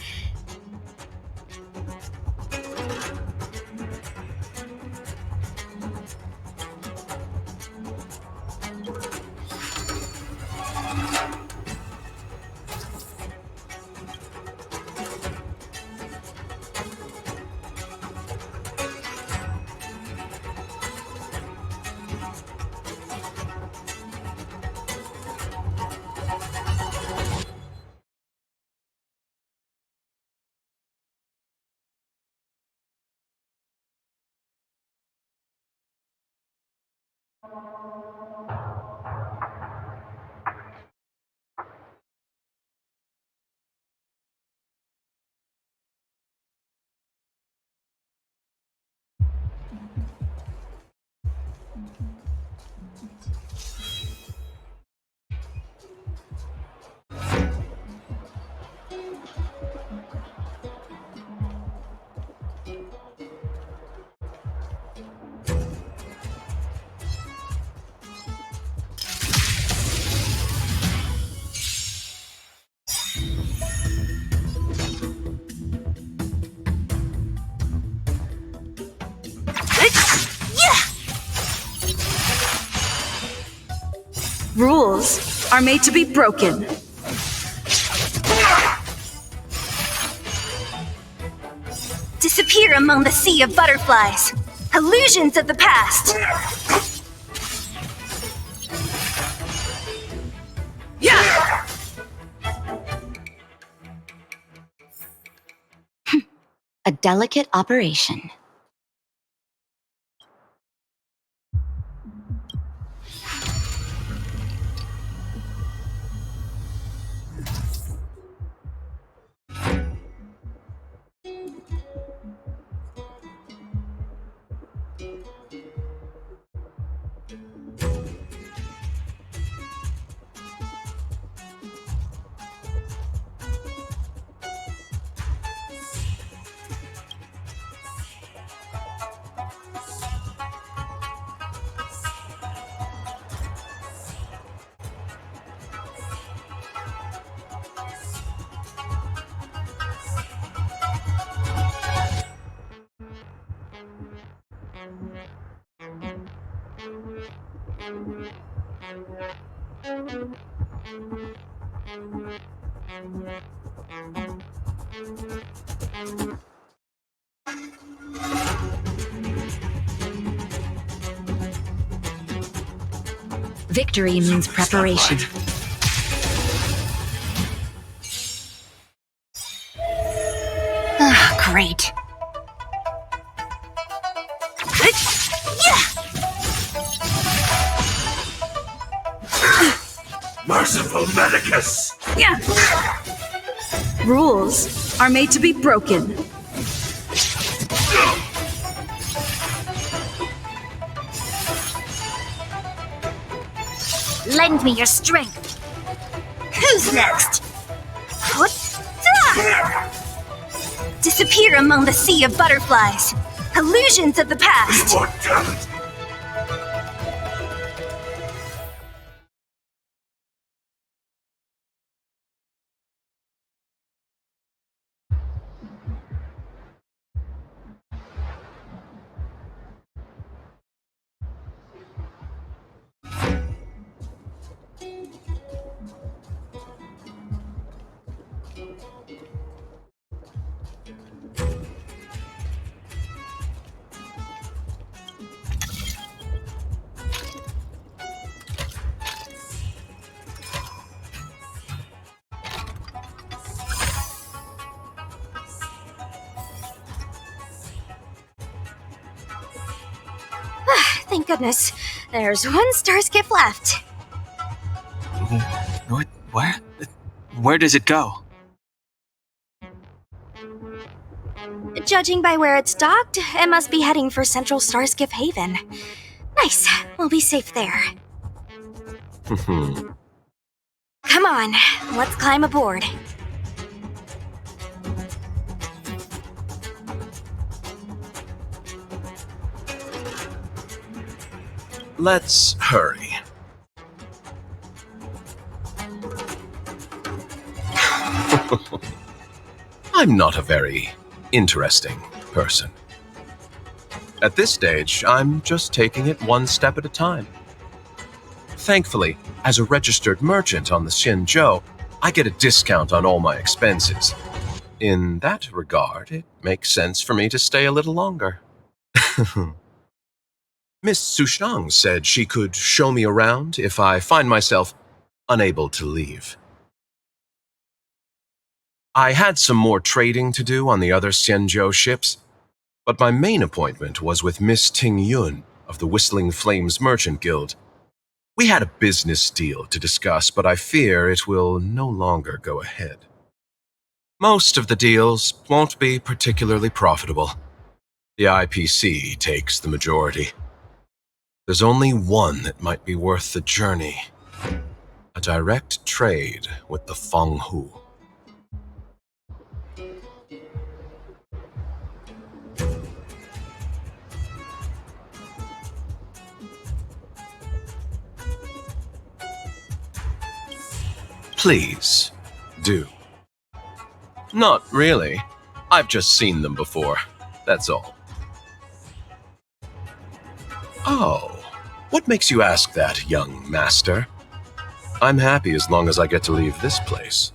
Rules are made to be broken. Disappear among the sea of butterflies. Illusions of the past. Yeah! A delicate operation. Victory means preparation. Ah, great. Merciful Medicus! Rules are made to be broken. Lend me your strength. Who's next? What? Disappear among the sea of butterflies. Illusions of the past. Thank goodness. There's one star skip left. Where? Where does it go? Judging by where it's docked, it must be heading for Central Starskiff Haven. Nice. We'll be safe there. Come on, let's climb aboard. Let's hurry. I'm not a very interesting person. At this stage, I'm just taking it one step at a time. Thankfully, as a registered merchant on the Xinzhou, I get a discount on all my expenses. In that regard, it makes sense for me to stay a little longer. Miss Sushang said she could show me around if I find myself unable to leave. I had some more trading to do on the other Xianzhou ships, but my main appointment was with Miss Ting Yun of the Whistling Flames Merchant Guild. We had a business deal to discuss, but I fear it will no longer go ahead. Most of the deals won't be particularly profitable. The IPC takes the majority. There's only one that might be worth the journey. A direct trade with the Fenghu. Please, do. Not really. I've just seen them before. That's all. Oh, what makes you ask that, young master? I'm happy as long as I get to leave this place.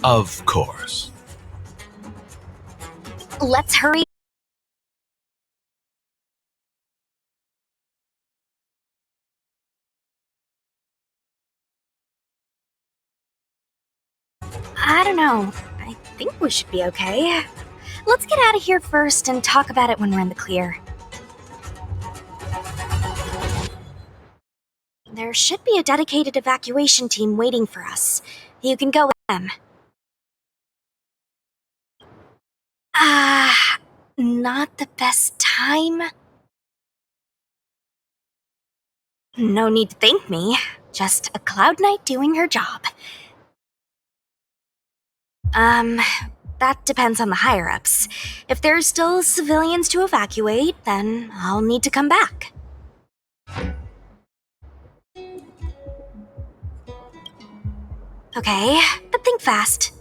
Of course. Let's hurry. I don't know. I think we should be okay. Let's get out of here first and talk about it when we're in the clear. There should be a dedicated evacuation team waiting for us. You can go with them. Not the best time? No need to thank me. Just a Cloud Knight doing her job. that depends on the higher-ups. If there's still civilians to evacuate, then I'll need to come back. Okay, but think fast.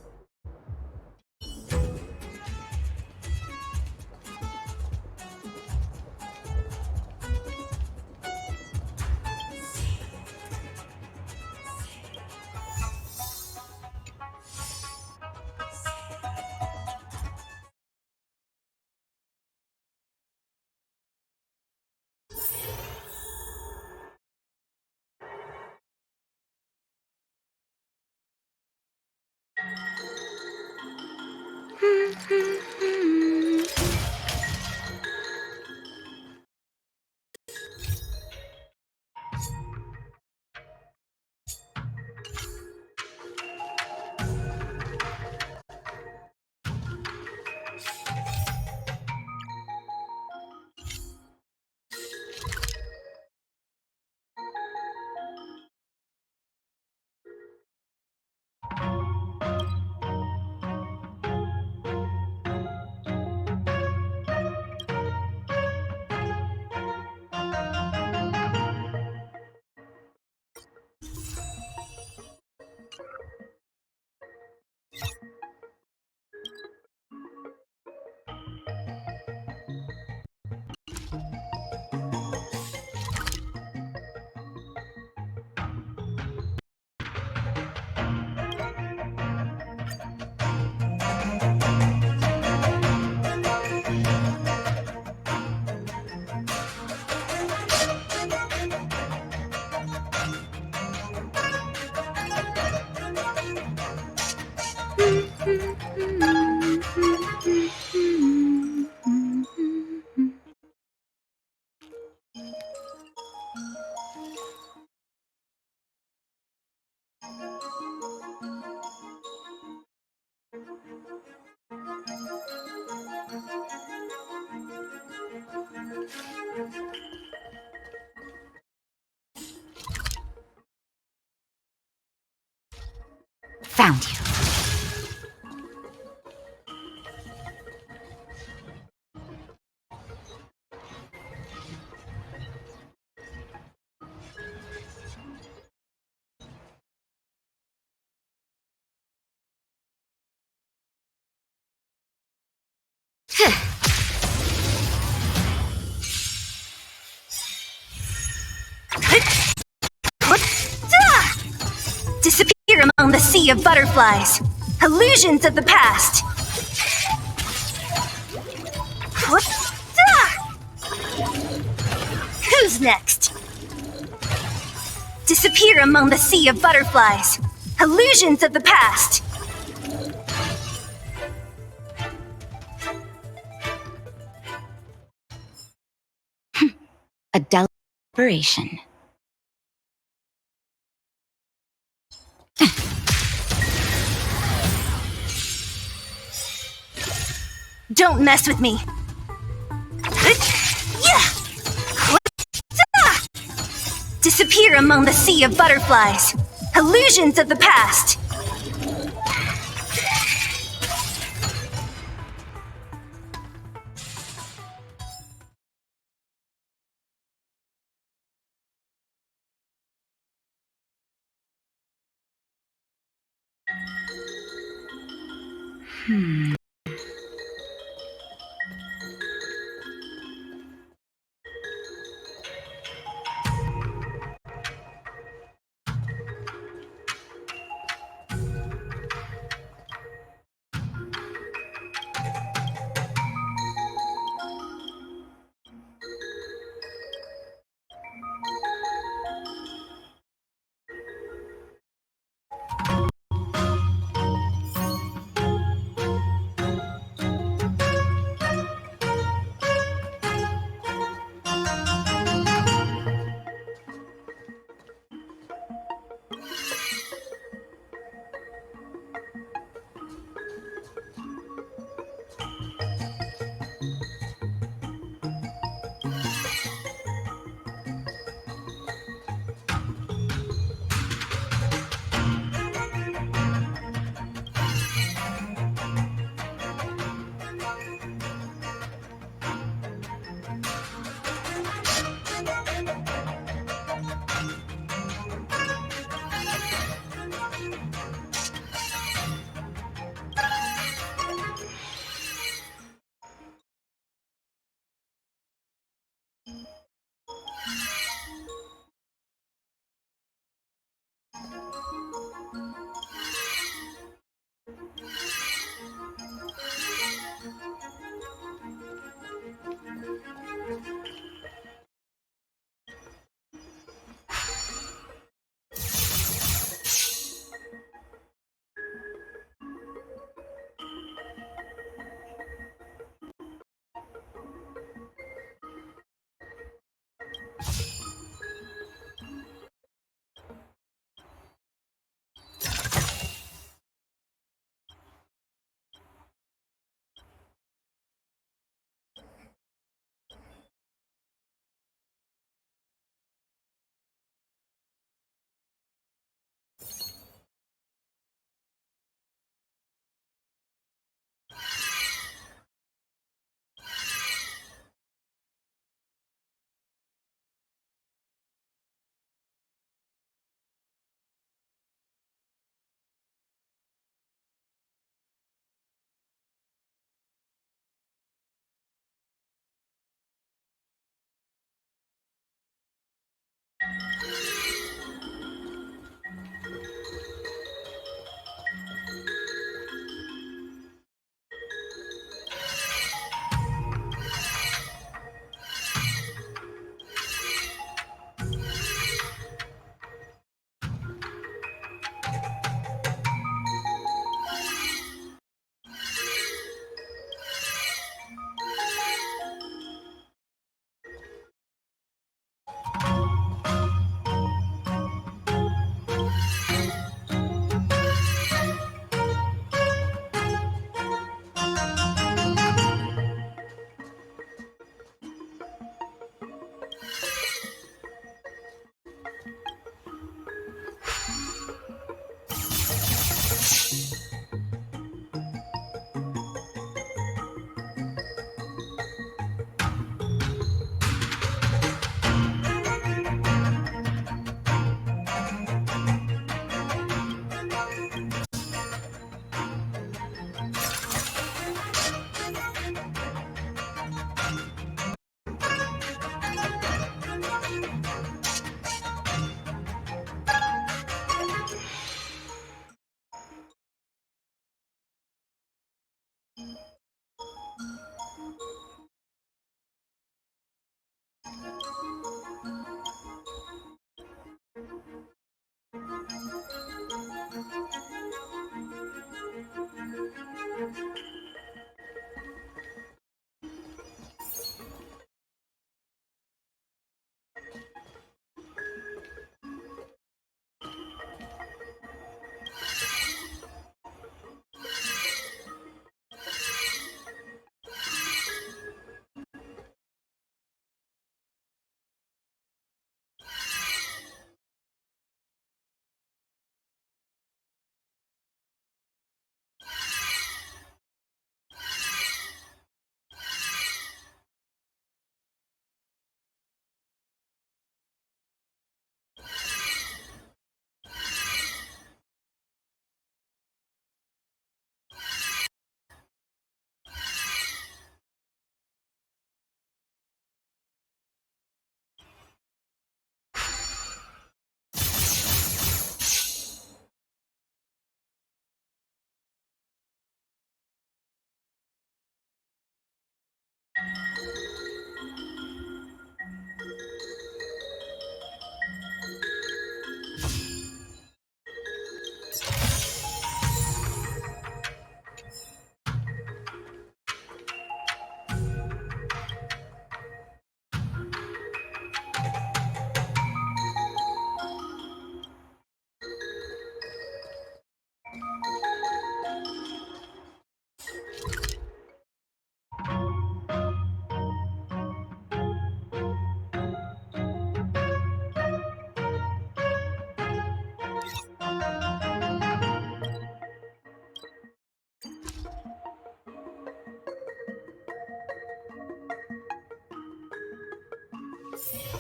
Found you. Disappear among the sea of butterflies. Illusions of the past. Who's next? Disappear among the sea of butterflies. Illusions of the past. A deliberation. Don't mess with me. Disappear among the sea of butterflies. Illusions of the past.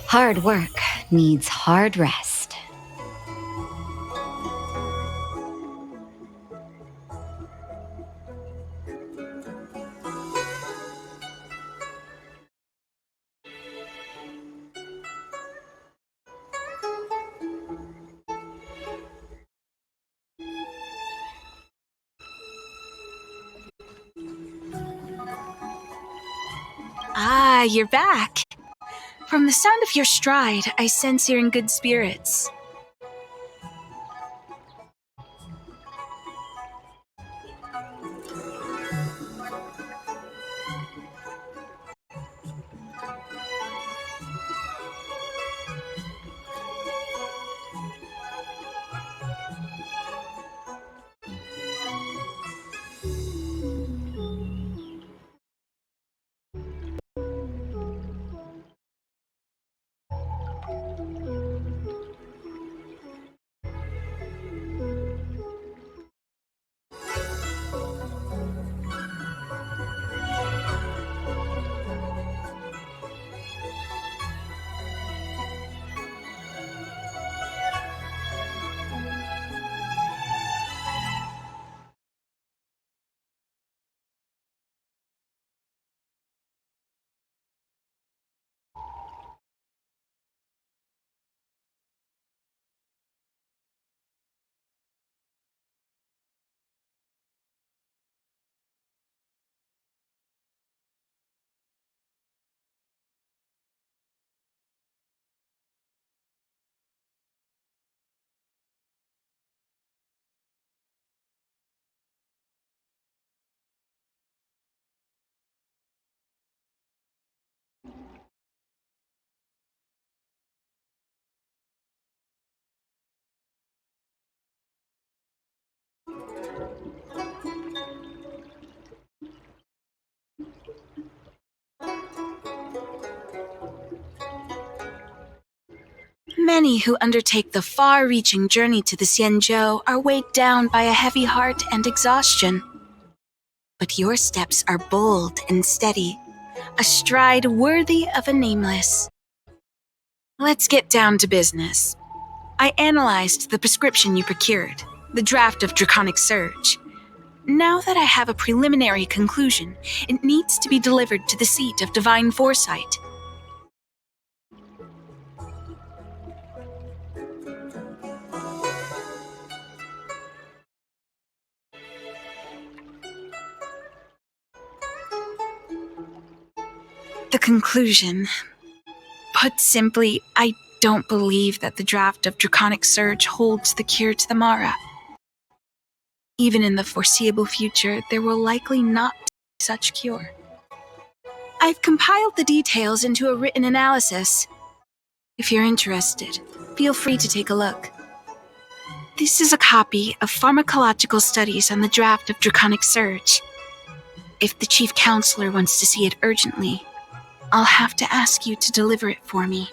Hard work needs hard rest. Ah, you're back. From the sound of your stride, I sense you're in good spirits. Many who undertake the far-reaching journey to the Xianzhou are weighed down by a heavy heart and exhaustion. But your steps are bold and steady, a stride worthy of a nameless. Let's get down to business. I analyzed the prescription you procured, the draft of Draconic Surge. Now that I have a preliminary conclusion, it needs to be delivered to the seat of Divine Foresight. The conclusion. Put simply, I don't believe that the draft of Draconic Surge holds the cure to the Mara. Even in the foreseeable future, there will likely not be such cure. I've compiled the details into a written analysis. If you're interested, feel free to take a look. This is a copy of pharmacological studies on the draft of Draconic Surge. If the Chief Counselor wants to see it urgently, I'll have to ask you to deliver it for me.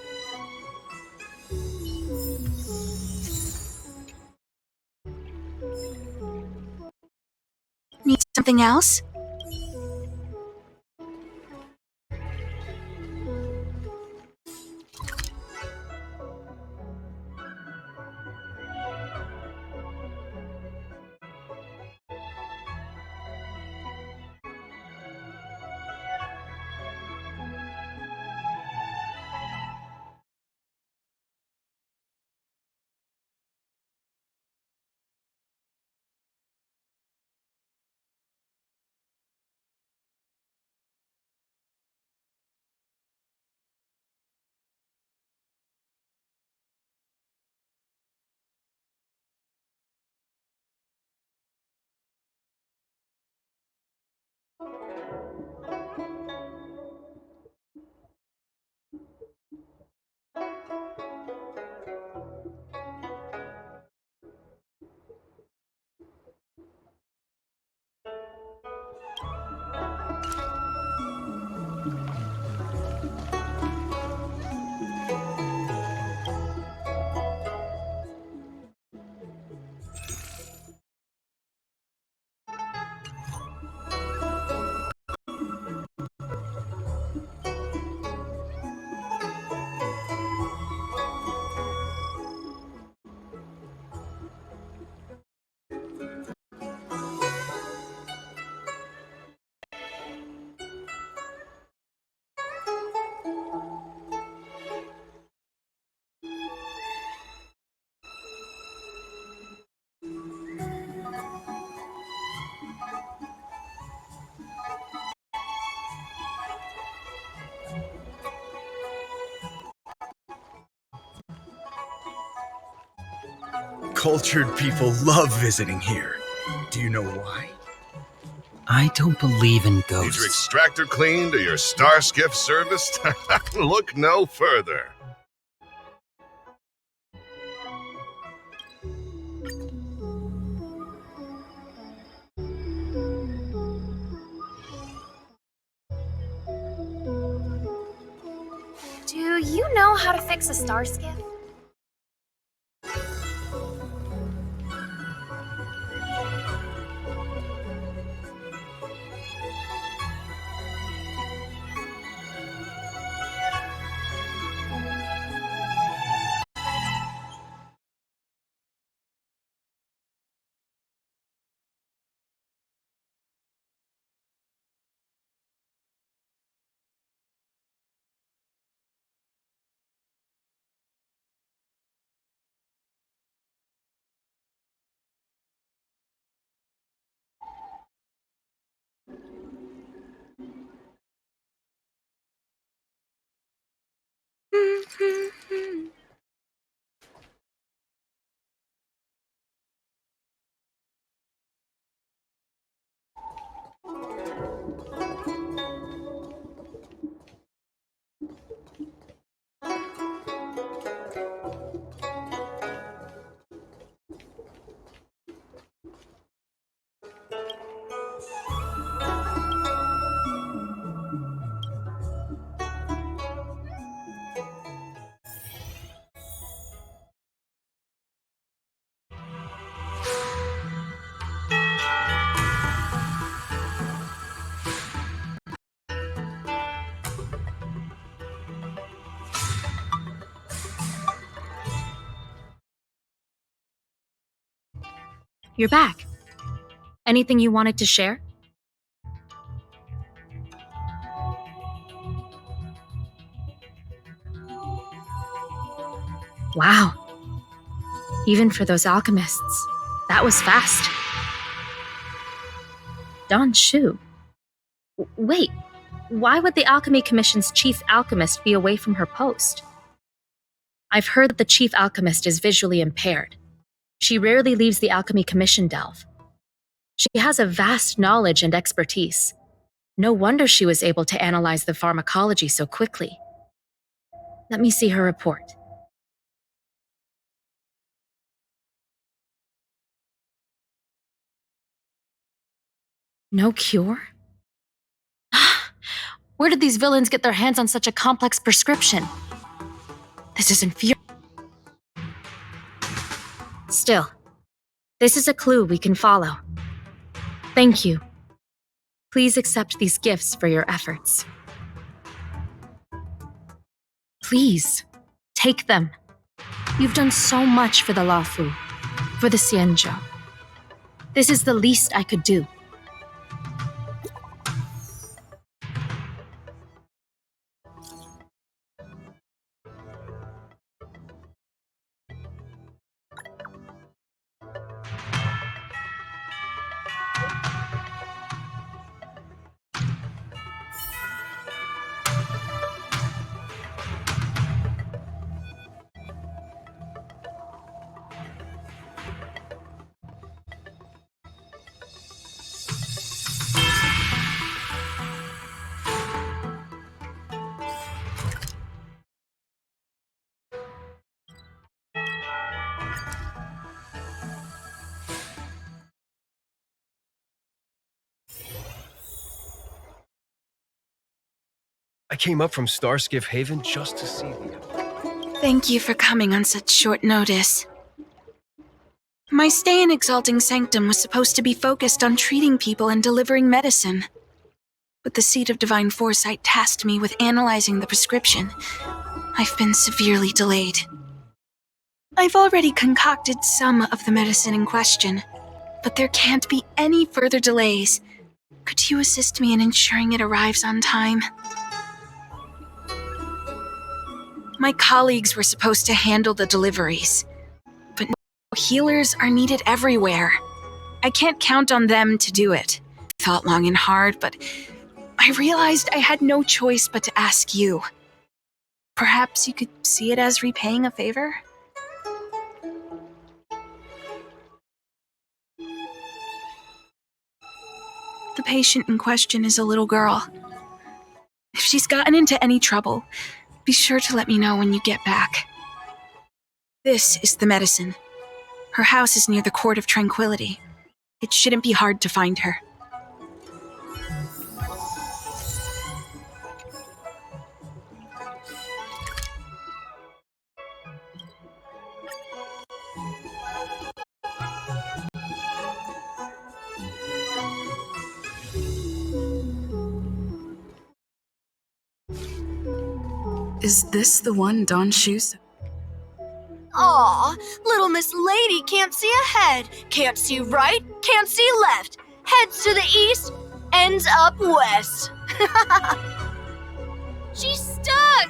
Need something else? cultured people love visiting here. Do you know why? I don't believe in Need your ghosts. extractor cleaned or your star skiff serviced? Look no further. Do you know how to fix a star skiff? You're back. Anything you wanted to share? Wow. Even for those alchemists, that was fast. Don Shu. Wait, why would the Alchemy Commission's chief alchemist be away from her post? I've heard that the chief alchemist is visually impaired. She rarely leaves the Alchemy Commission delve. She has a vast knowledge and expertise. No wonder she was able to analyze the pharmacology so quickly. Let me see her report. No cure? Where did these villains get their hands on such a complex prescription? This is infuriating. Still, this is a clue we can follow. Thank you. Please accept these gifts for your efforts. Please, take them. You've done so much for the Laofu, for the Xianzhou. This is the least I could do. I came up from Starskiff Haven just to see the... Thank you for coming on such short notice. My stay in Exalting Sanctum was supposed to be focused on treating people and delivering medicine. But the Seat of Divine Foresight tasked me with analyzing the prescription. I've been severely delayed. I've already concocted some of the medicine in question, but there can't be any further delays. Could you assist me in ensuring it arrives on time? My colleagues were supposed to handle the deliveries, but healers are needed everywhere. I can't count on them to do it. I thought long and hard, but I realized I had no choice but to ask you. Perhaps you could see it as repaying a favor? The patient in question is a little girl. If she's gotten into any trouble, be sure to let me know when you get back. This is the medicine. Her house is near the Court of Tranquility. It shouldn't be hard to find her. Is this the one Don Shu's? Aw, little Miss Lady can't see ahead, can't see right, can't see left. Heads to the east, ends up west. She's stuck!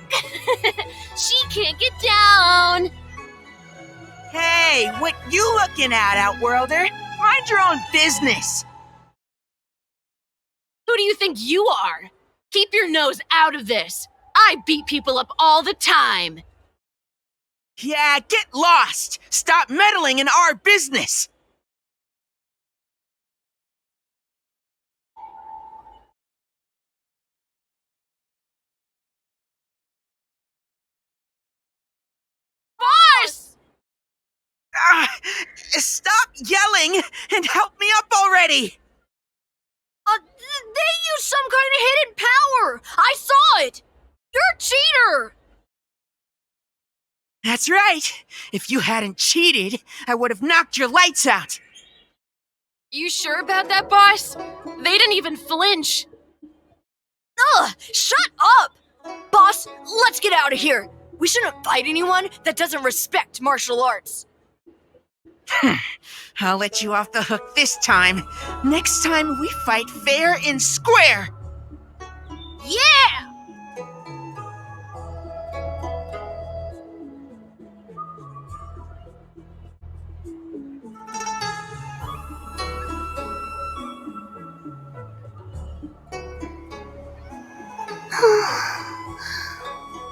She can't get down! Hey, what you looking at, Outworlder? Mind your own business! Who do you think you are? Keep your nose out of this! I beat people up all the time! Yeah, get lost! Stop meddling in our business! Boss! Stop yelling and help me up already! They used some kind of hidden power! I saw it! You're a cheater! That's right. If you hadn't cheated, I would have knocked your lights out. You sure about that, boss? They didn't even flinch. Ugh! Shut up! Boss, let's get out of here. We shouldn't fight anyone that doesn't respect martial arts. I'll let you off the hook this time. Next time we fight fair and square. Yeah!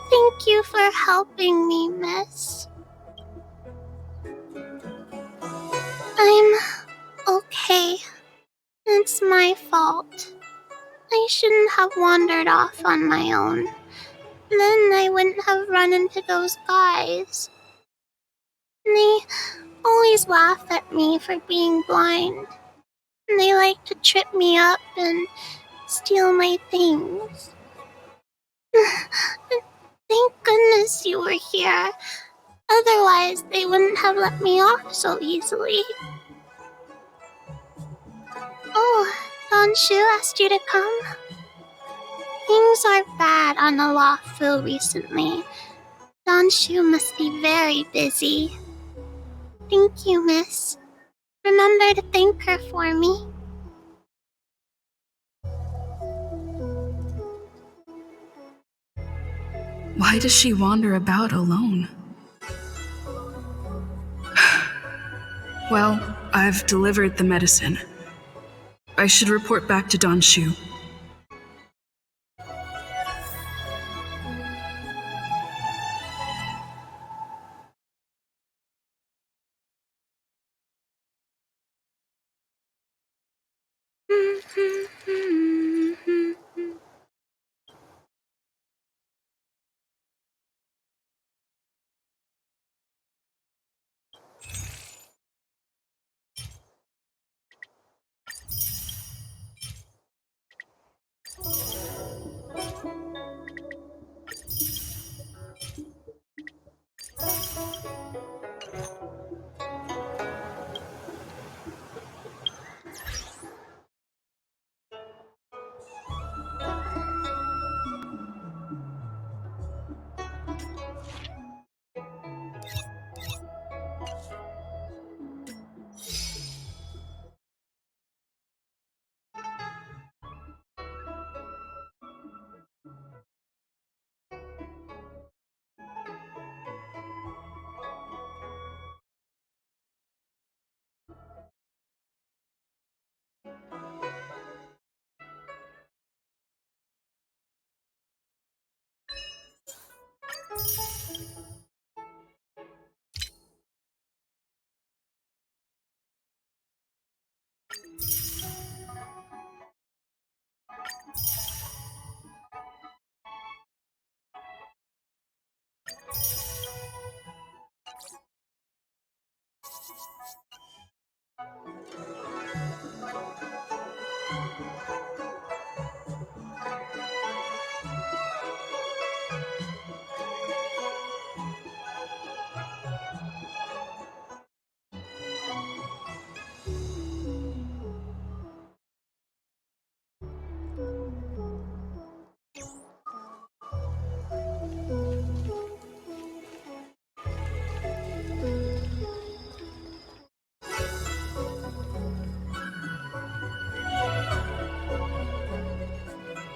Thank you for helping me, miss. I'm okay. It's my fault. I shouldn't have wandered off on my own. Then I wouldn't have run into those guys. They always laugh at me for being blind. They like to trip me up and steal my things. Thank goodness you were here. Otherwise, they wouldn't have let me off so easily. Oh, Don Shu asked you to come? Things are bad on the law field recently. Don Shu must be very busy. Thank you, miss. Remember to thank her for me. Why does she wander about alone? Well, I've delivered the medicine. I should report back to Don Shu.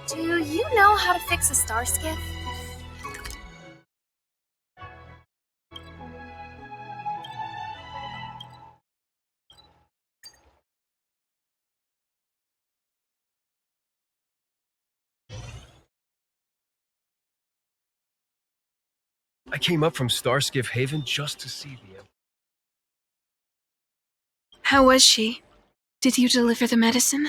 Do you know how to fix a star skiff? I came up from Starskiff Haven just to see the How was she? Did you deliver the medicine?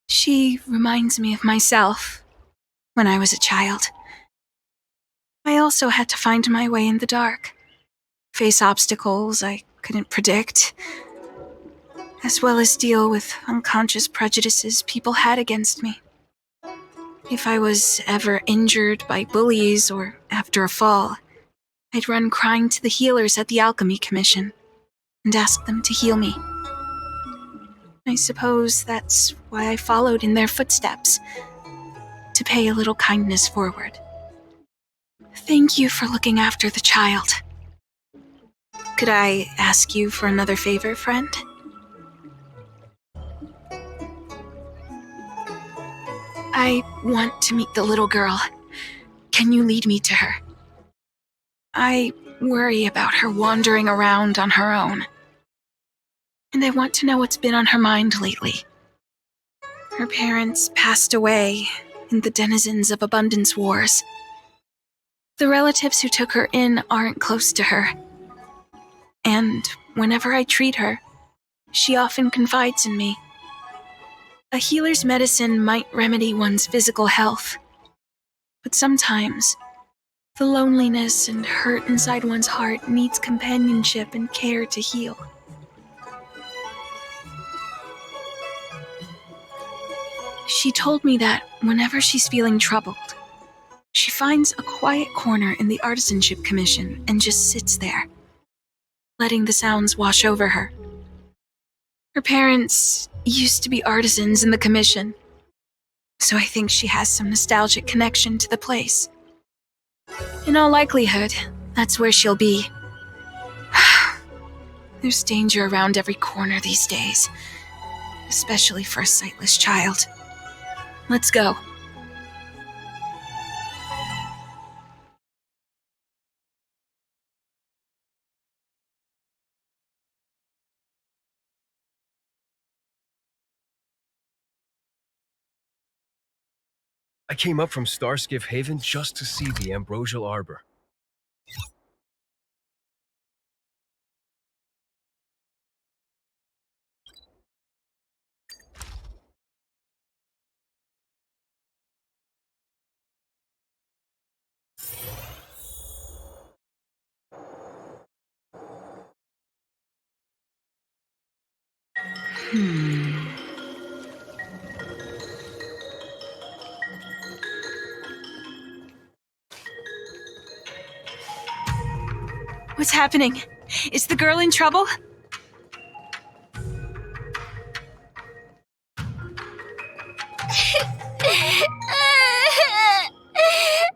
She reminds me of myself when I was a child. I also had to find my way in the dark, face obstacles I couldn't predict, as well as deal with unconscious prejudices people had against me. If I was ever injured by bullies or after a fall, I'd run crying to the healers at the Alchemy Commission and ask them to heal me. I suppose that's why I followed in their footsteps, to pay a little kindness forward. Thank you for looking after the child. Could I ask you for another favor, friend? I want to meet the little girl. Can you lead me to her? I worry about her wandering around on her own. And I want to know what's been on her mind lately. Her parents passed away in the denizens of Abundance Wars. The relatives who took her in aren't close to her. And whenever I treat her, she often confides in me. A healer's medicine might remedy one's physical health, but sometimes the loneliness and hurt inside one's heart needs companionship and care to heal. She told me that whenever she's feeling troubled, she finds a quiet corner in the Artisanship Commission and just sits there, letting the sounds wash over her. Her parents used to be artisans in the commission, so I think she has some nostalgic connection to the place. In all likelihood, that's where she'll be. There's danger around every corner these days, especially for a sightless child. Let's go. I came up from Starskiff Haven just to see the Ambrosial Arbor. What's happening? Is the girl in trouble?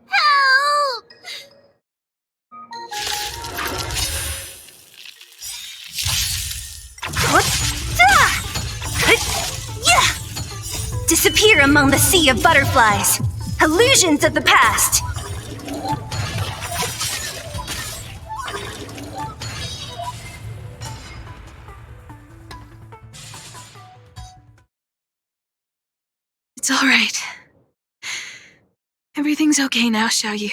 Help! What? Yeah! Disappear among the sea of butterflies. Illusions of the past. It's all right. Everything's okay now, Xiaoyu.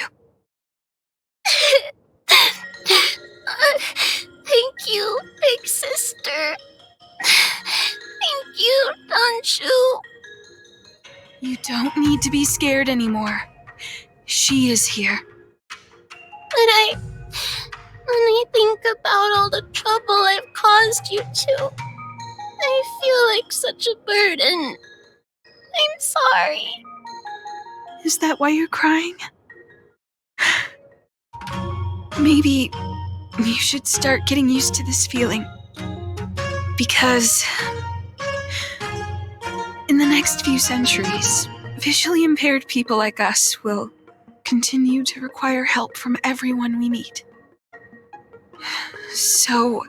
Thank you, big sister. Thank you, Danshu. You don't need to be scared anymore. She is here. But when I think about all the trouble I've caused you two, I feel like such a burden. I'm sorry. Is that why you're crying? Maybe you should start getting used to this feeling. Because in the next few centuries, visually impaired people like us will continue to require help from everyone we meet. So,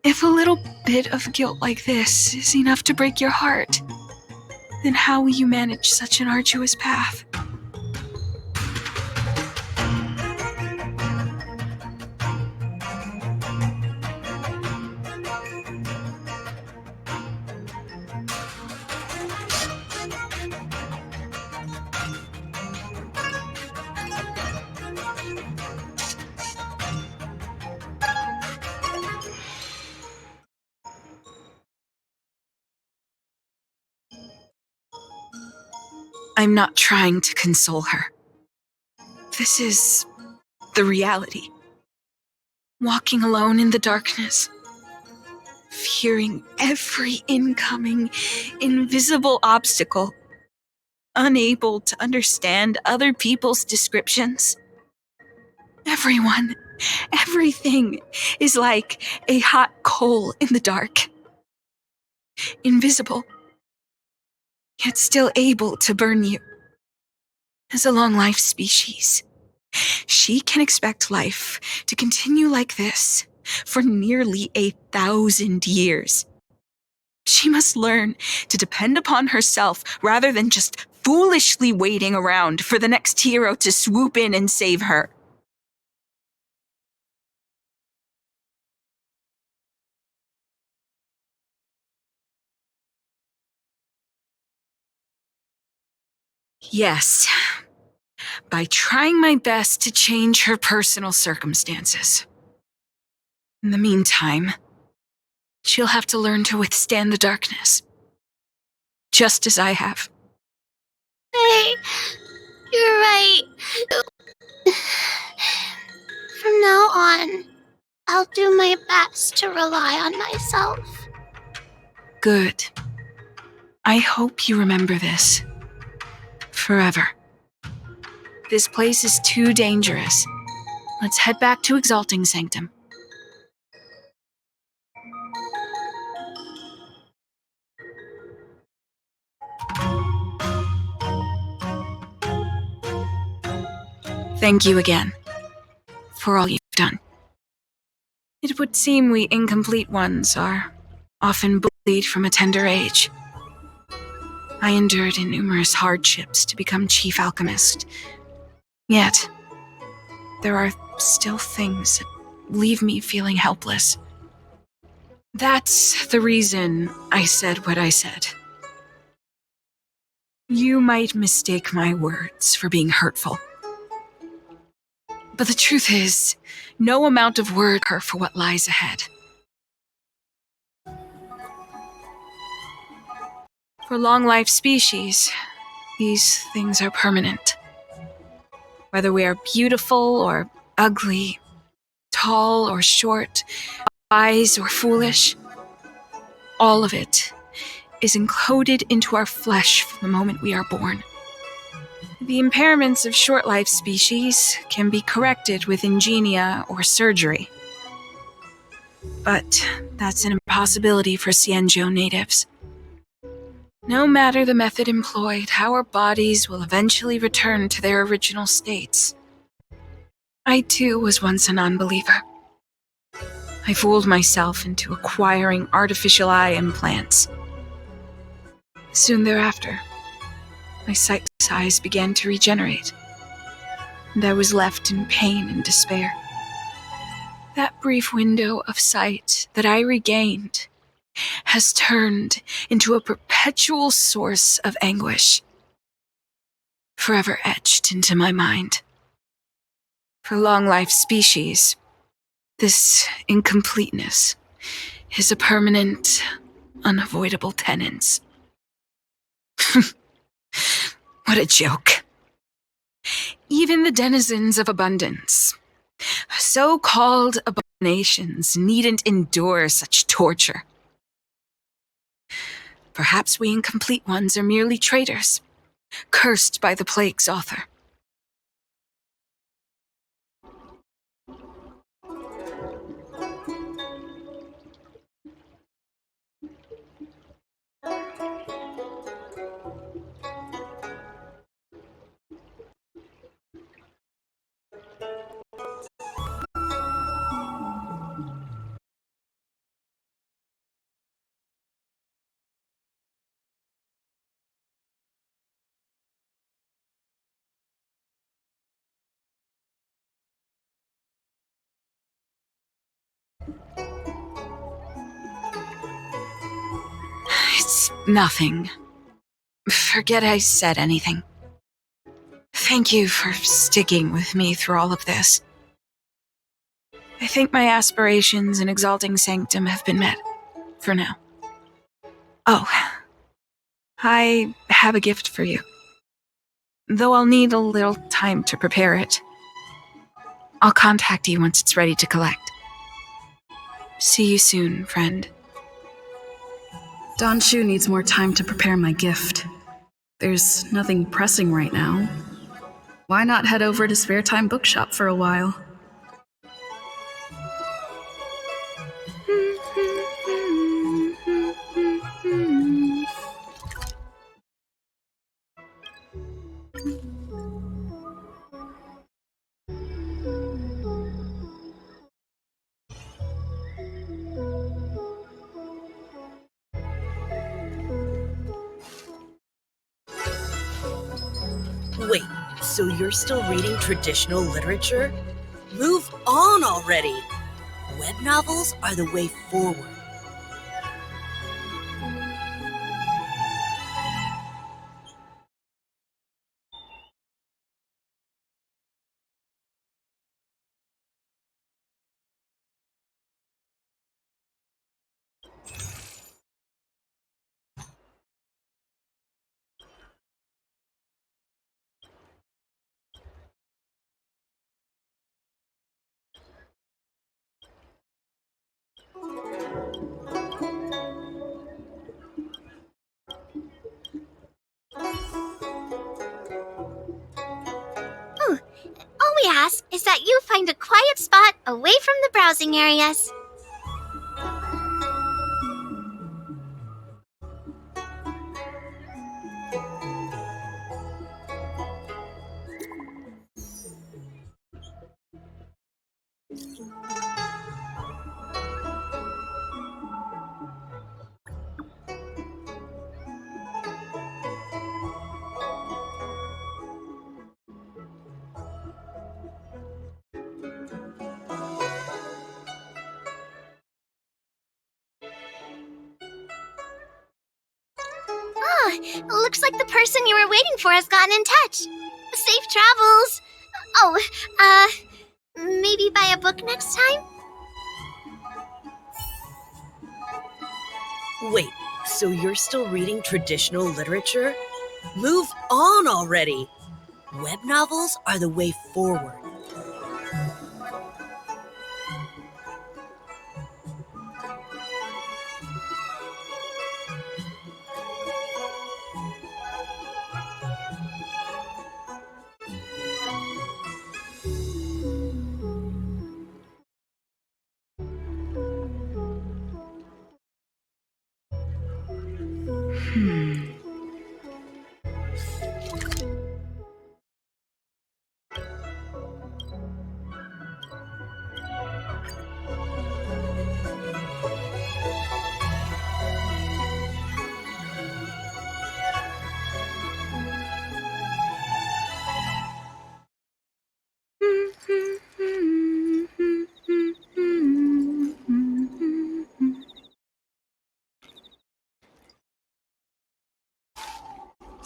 If a little bit of guilt like this is enough to break your heart, then how will you manage such an arduous path? I'm not trying to console her. This is the reality. Walking alone in the darkness, fearing every incoming, invisible obstacle, unable to understand other people's descriptions. Everyone, everything is like a hot coal in the dark. Invisible, yet still able to burn you. As a long-life species, she can expect life to continue like this for nearly 1,000 years. She must learn to depend upon herself rather than just foolishly waiting around for the next hero to swoop in and save her. Yes, by trying my best to change her personal circumstances. In the meantime, she'll have to learn to withstand the darkness, just as I have. Hey, you're right. From now on, I'll do my best to rely on myself. Good. I hope you remember this. Forever. This place is too dangerous. Let's head back to Exalting Sanctum. Thank you again for all you've done. It would seem we incomplete ones are often bullied from a tender age. I endured numerous hardships to become chief alchemist. Yet, there are still things that leave me feeling helpless. That's the reason I said what I said. You might mistake my words for being hurtful. But the truth is, no amount of word her for what lies ahead. For long-life species, these things are permanent. Whether we are beautiful or ugly, tall or short, wise or foolish, all of it is encoded into our flesh from the moment we are born. The impairments of short-life species can be corrected with ingenia or surgery. But that's an impossibility for Xianzhou natives. No matter the method employed, our bodies will eventually return to their original states. I too was once a non-believer. I fooled myself into acquiring artificial eye implants. Soon thereafter, my sightless eyes began to regenerate, and I was left in pain and despair. That brief window of sight that I regained has turned into a perpetual source of anguish, forever etched into my mind. For long-life species, this incompleteness is a permanent, unavoidable tenance. What a joke. Even the denizens of abundance, so-called abominations, needn't endure such torture. Perhaps we incomplete ones are merely traitors, cursed by the plague's author. It's nothing. Forget I said anything. Thank you for sticking with me through all of this. I think my aspirations in exalting sanctum have been met. For now. Oh, I have a gift for you. Though I'll need a little time to prepare it. I'll contact you once it's ready to collect. See you soon, friend. Don Shu needs more time to prepare my gift. There's nothing pressing right now. Why not head over to Spare Time Bookshop for a while? Wait, so you're still reading traditional literature? Move on already! Web novels are the way forward. All we ask is that you find a quiet spot away from the browsing areas. Looks like the person you were waiting for has gotten in touch. Safe travels. Oh, maybe buy a book next time? Wait, so you're still reading traditional literature? Move on already! Web novels are the way forward.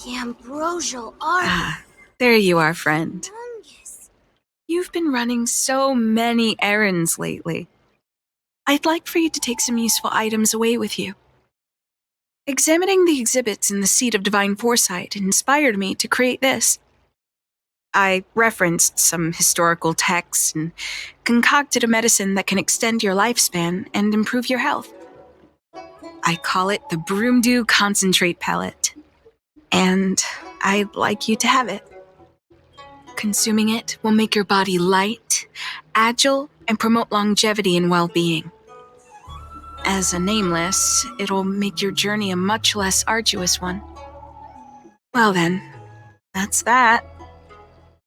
The ambrosial arbor. There you are, friend. You've been running so many errands lately. I'd like for you to take some useful items away with you. Examining the exhibits in the Seat of Divine Foresight inspired me to create this. I referenced some historical texts and concocted a medicine that can extend your lifespan and improve your health. I call it the Broomdew Concentrate Pellet, and I'd like you to have it. Consuming it will make your body light, agile, and promote longevity and well-being. As a nameless, it'll make your journey a much less arduous one. Well then, that's that.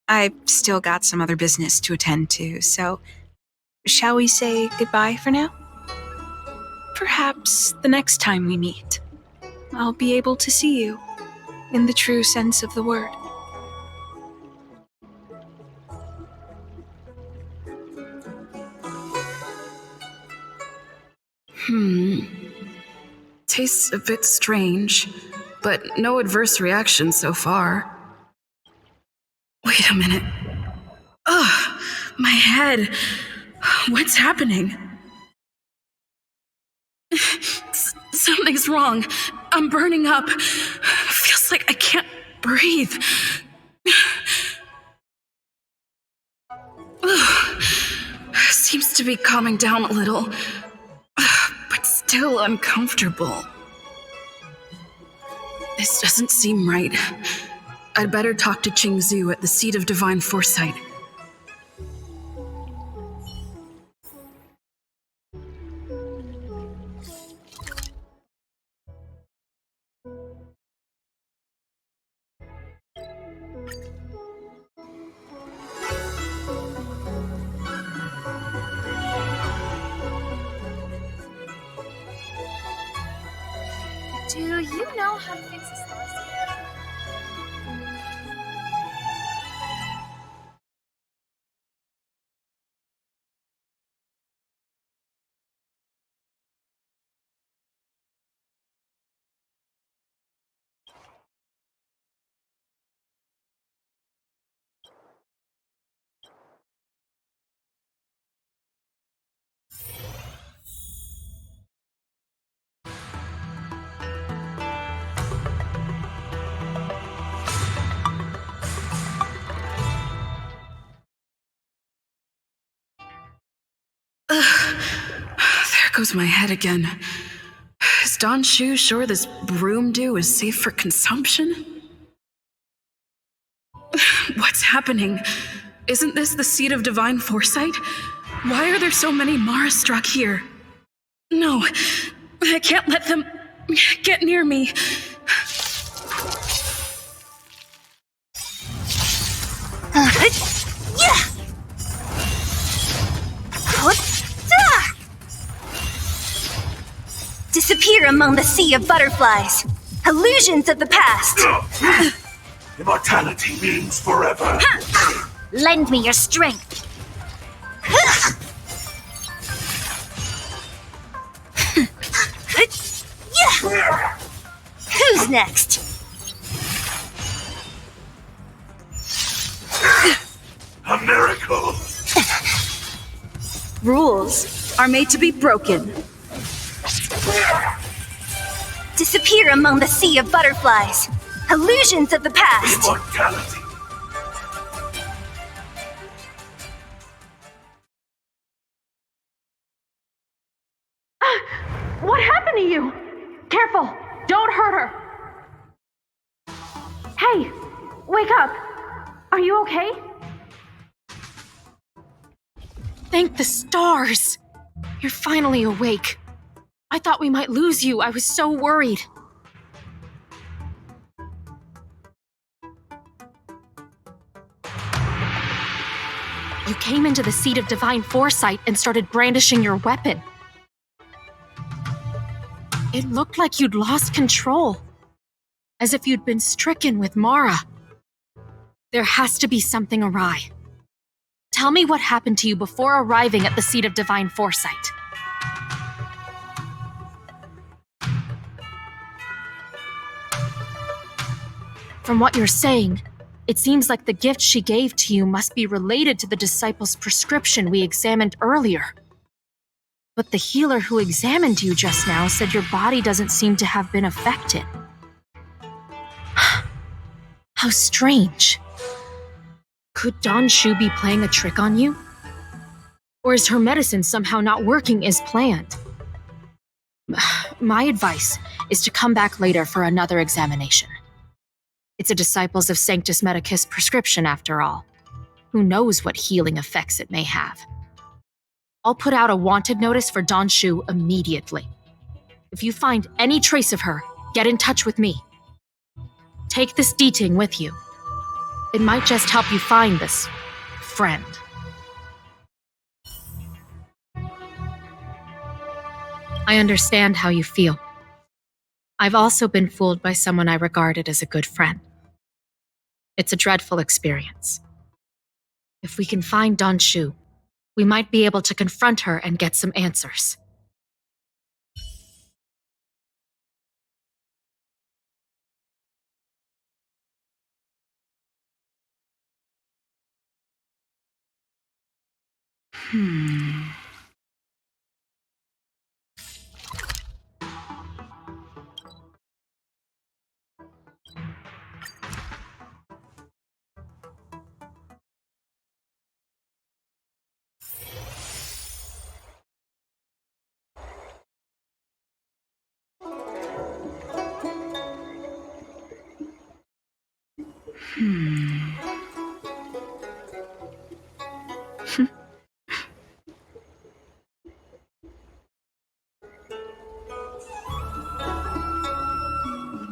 I've still got some other business to attend to, so shall we say goodbye for now? Perhaps the next time we meet, I'll be able to see you in the true sense of the word. Tastes a bit strange, but no adverse reaction so far. Wait a minute. Ugh, my head. What's happening? Something's wrong. I'm burning up. Feels like I can't breathe. Seems to be calming down a little, but still uncomfortable. This doesn't seem right. I'd better talk to Qingzhu at the Seat of Divine Foresight. Do you know how to fix a star skiff? There goes my head again. Is Don Shu sure this broom dew is safe for consumption? What's happening? Isn't this the Seat of Divine Foresight? Why are there so many Mara struck here? No, I can't let them get near me. Disappear among the sea of butterflies. Illusions of the past. Immortality means forever. Lend me your strength. Who's next? A miracle. Rules are made to be broken. Disappear among the sea of butterflies. Illusions of the past. Immortality. What happened to you? Careful! Don't hurt her! Hey! Wake up! Are you okay? Thank the stars! You're finally awake. I thought we might lose you. I was so worried. You came into the Seat of Divine Foresight and started brandishing your weapon. It looked like you'd lost control, as if you'd been stricken with Mara. There has to be something awry. Tell me what happened to you before arriving at the Seat of Divine Foresight. From what you're saying, it seems like the gift she gave to you must be related to the disciple's prescription we examined earlier. But the healer who examined you just now said your body doesn't seem to have been affected. How strange. Could Don Shu be playing a trick on you? Or is her medicine somehow not working as planned? My advice is to come back later for another examination. It's a Disciples of Sanctus Medicus prescription, after all. Who knows what healing effects it may have? I'll put out a wanted notice for Don Shu immediately. If you find any trace of her, get in touch with me. Take this Diting with you. It might just help you find this friend. I understand how you feel. I've also been fooled by someone I regarded as a good friend. It's a dreadful experience. If we can find Don Shu, we might be able to confront her and get some answers.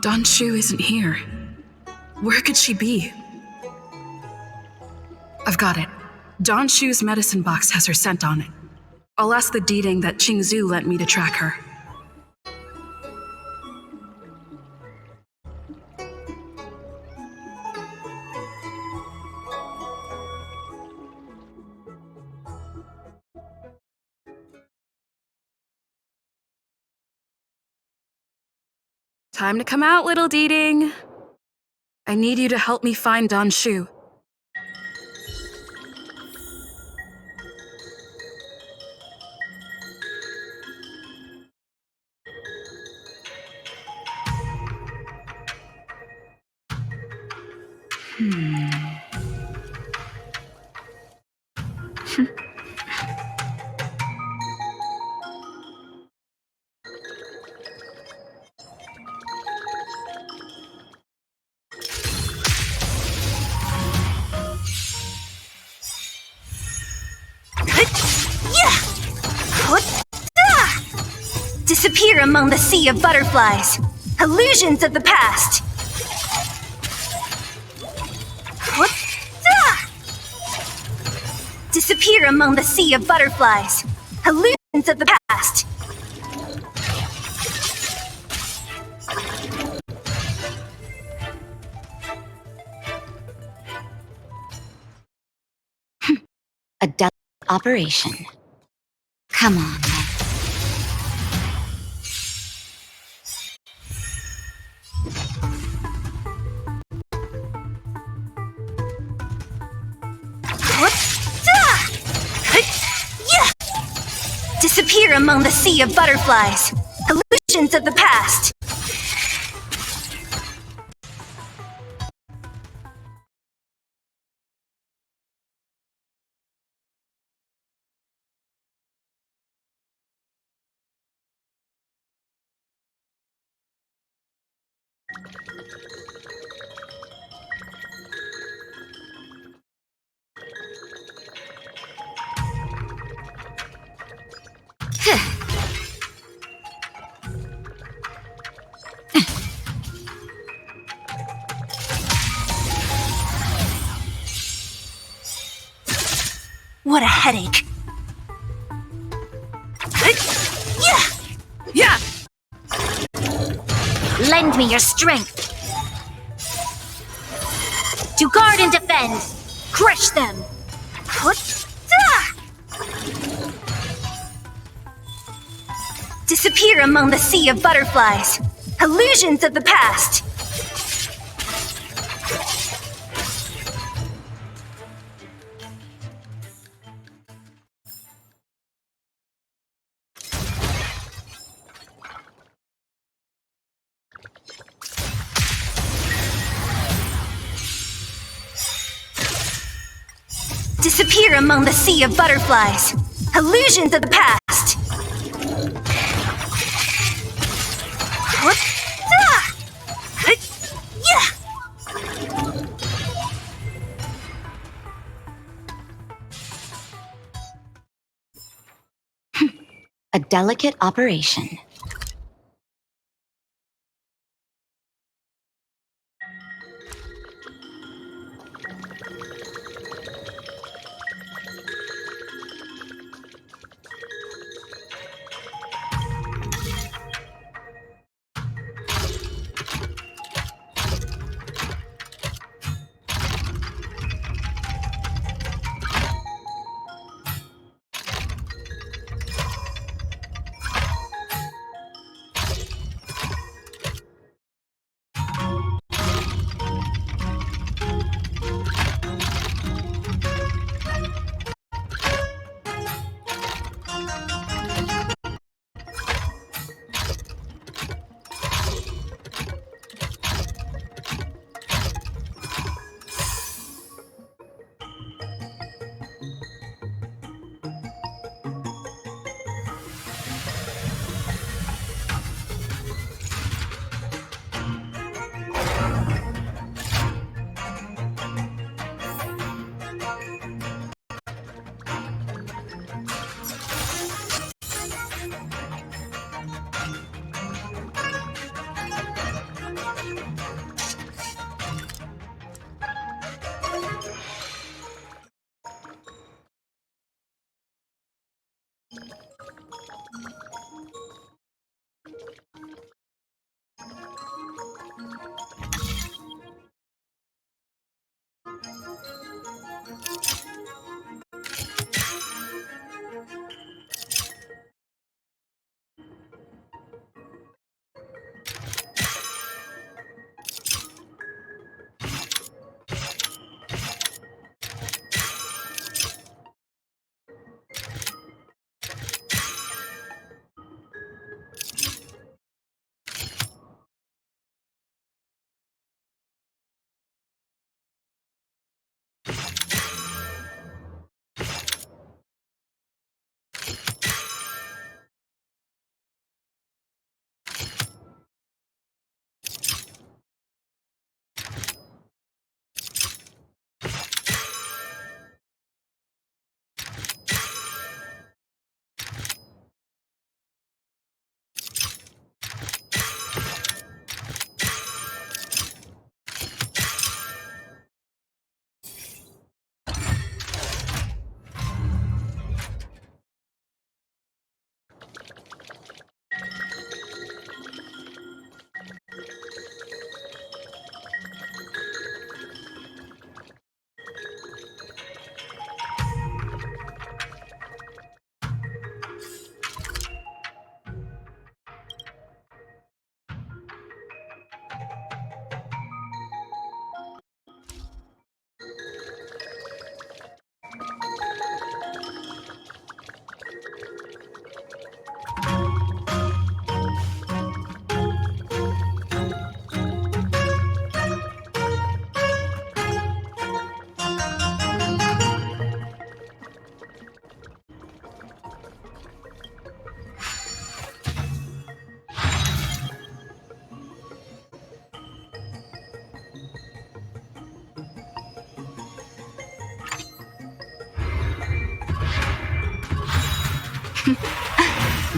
Danshu isn't here. Where could she be? I've got it. Danshu's medicine box has her scent on it. I'll ask the Deeding that Qingzu lent me to track her. Time to come out, little Deeding. I need you to help me find Danshu. Disappear among the sea of butterflies. Illusions of the past. Disappear among the sea of butterflies. Illusions of the past. A delicate operation. Come on. Disappear among the sea of butterflies. Illusions of the past. What a headache. Lend me your strength. To guard and defend. Crush them. Disappear among the sea of butterflies. Illusions of the past. Disappear among the sea of butterflies. Illusions of the past. A delicate operation.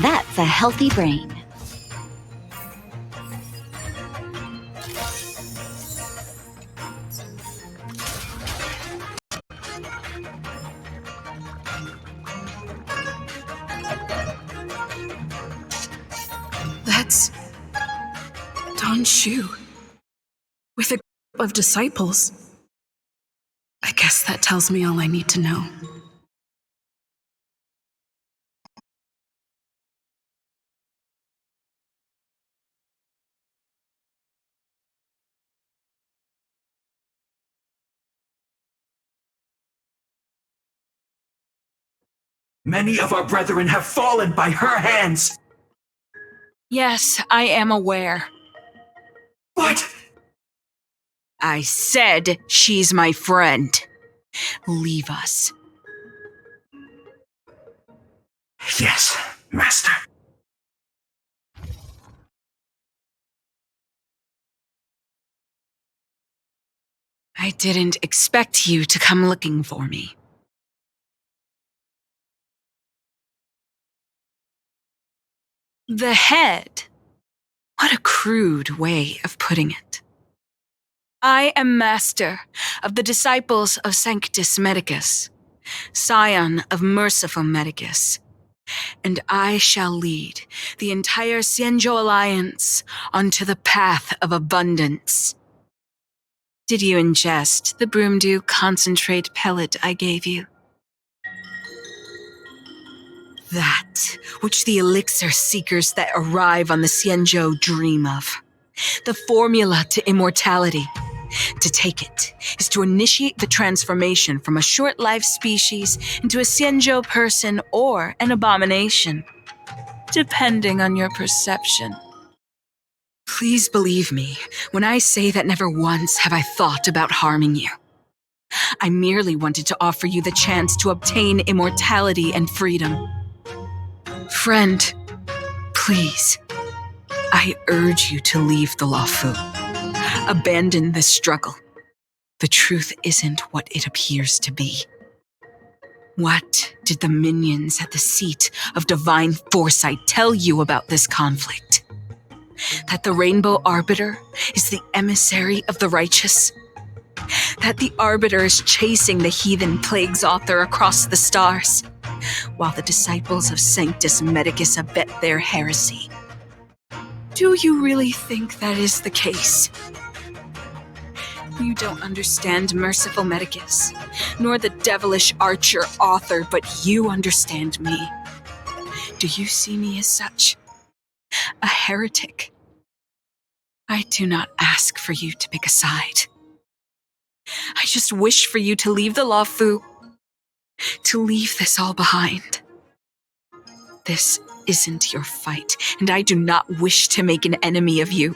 That's a healthy brain. That's Don Shu with a group of disciples. I guess that tells me all I need to know. Many of our brethren have fallen by her hands. Yes, I am aware. What? I said she's my friend. Leave us. Yes, Master. I didn't expect you to come looking for me. The head. What a crude way of putting it. I am master of the disciples of Sanctus Medicus, scion of Merciful Medicus, and I shall lead the entire Xianzhou Alliance onto the path of abundance. Did you ingest the Broomdew concentrate pellet I gave you? That which the elixir seekers that arrive on the Xianzhou dream of. The formula to immortality. To take it is to initiate the transformation from a short-lived species into a Xianzhou person or an abomination, depending on your perception. Please believe me when I say that never once have I thought about harming you. I merely wanted to offer you the chance to obtain immortality and freedom. Friend, please, I urge you to leave the Luofu. Abandon this struggle. The truth isn't what it appears to be. What did the minions at the seat of divine foresight tell you about this conflict? That the Rainbow Arbiter is the emissary of the righteous? That the Arbiter is chasing the heathen plague's author across the stars? while the disciples of Sanctus Medicus abet their heresy. Do you really think that is the case? You don't understand Merciful Medicus, nor the devilish archer author, but you understand me. Do you see me as such? A heretic? I do not ask for you to pick a side. I just wish for you to leave the Law Fu, to leave this all behind. This isn't your fight, and I do not wish to make an enemy of you.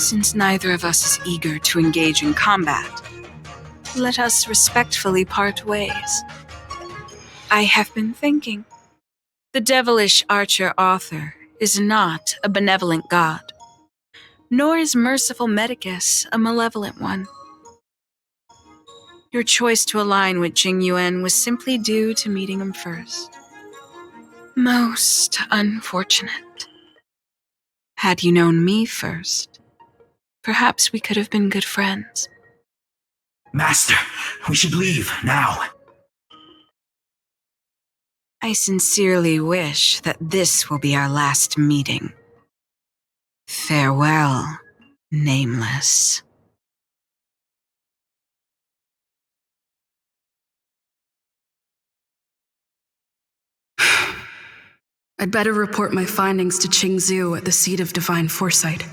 Since neither of us is eager to engage in combat, let us respectfully part ways. I have been thinking. The devilish archer Arthur is not a benevolent god, nor is merciful Medicus a malevolent one. Your choice to align with Jing Yuan was simply due to meeting him first. Most unfortunate. Had you known me first, perhaps we could have been good friends. Master, we should leave now. I sincerely wish that this will be our last meeting. Farewell, Nameless. I'd better report my findings to Qingzhou at the seat of divine foresight.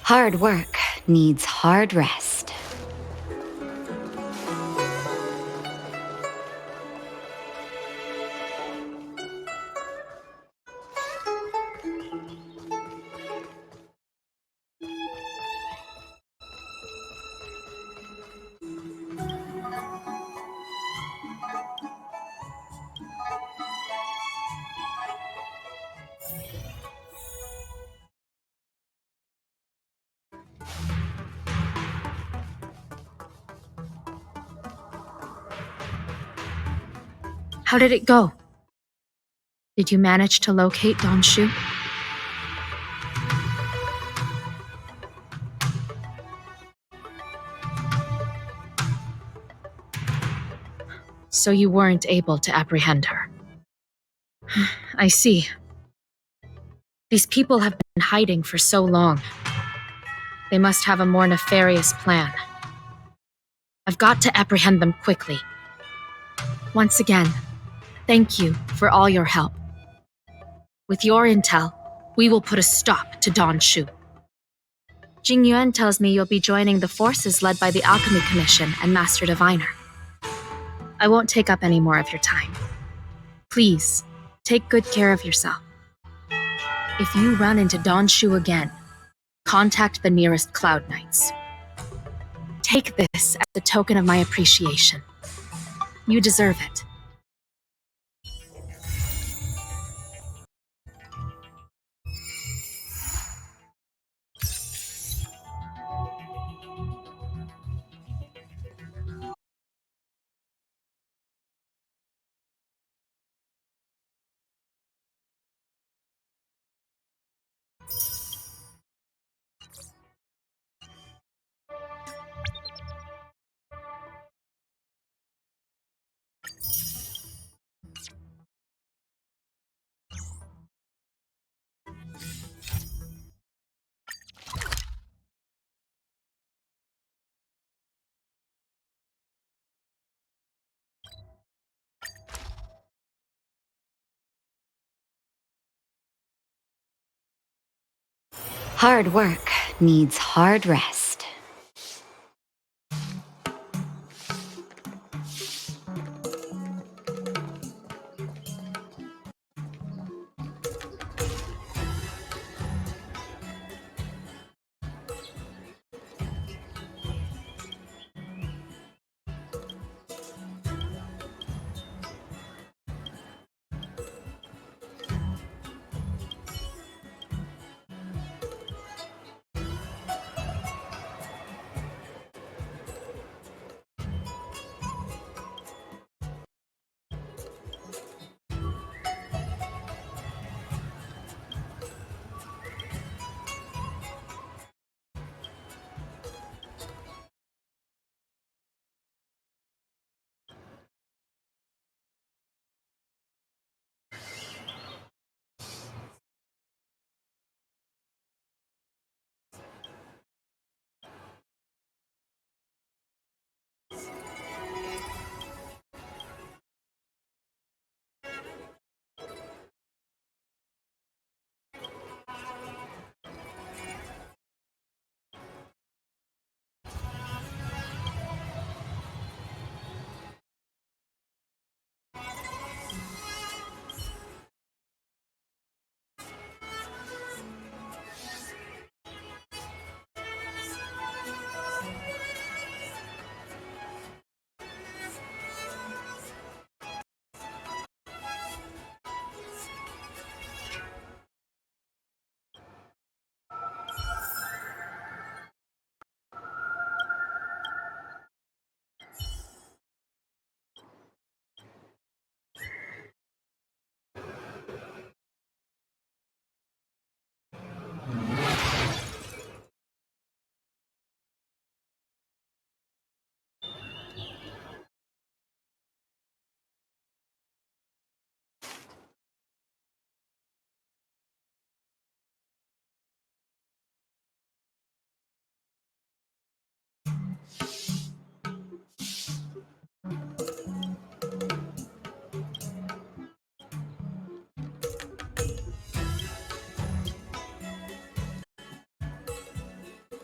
Hard work needs hard rest. How did it go? Did you manage to locate Don Shu? So you weren't able to apprehend her. I see. These people have been hiding for so long. They must have a more nefarious plan. I've got to apprehend them quickly. Once again, thank you for all your help. With your intel, we will put a stop to Don Shu. Jing Yuan tells me you'll be joining the forces led by the Alchemy Commission and Master Diviner. I won't take up any more of your time. Please, take good care of yourself. If you run into Don Shu again, contact the nearest Cloud Knights. Take this as a token of my appreciation. You deserve it. Hard work needs hard rest.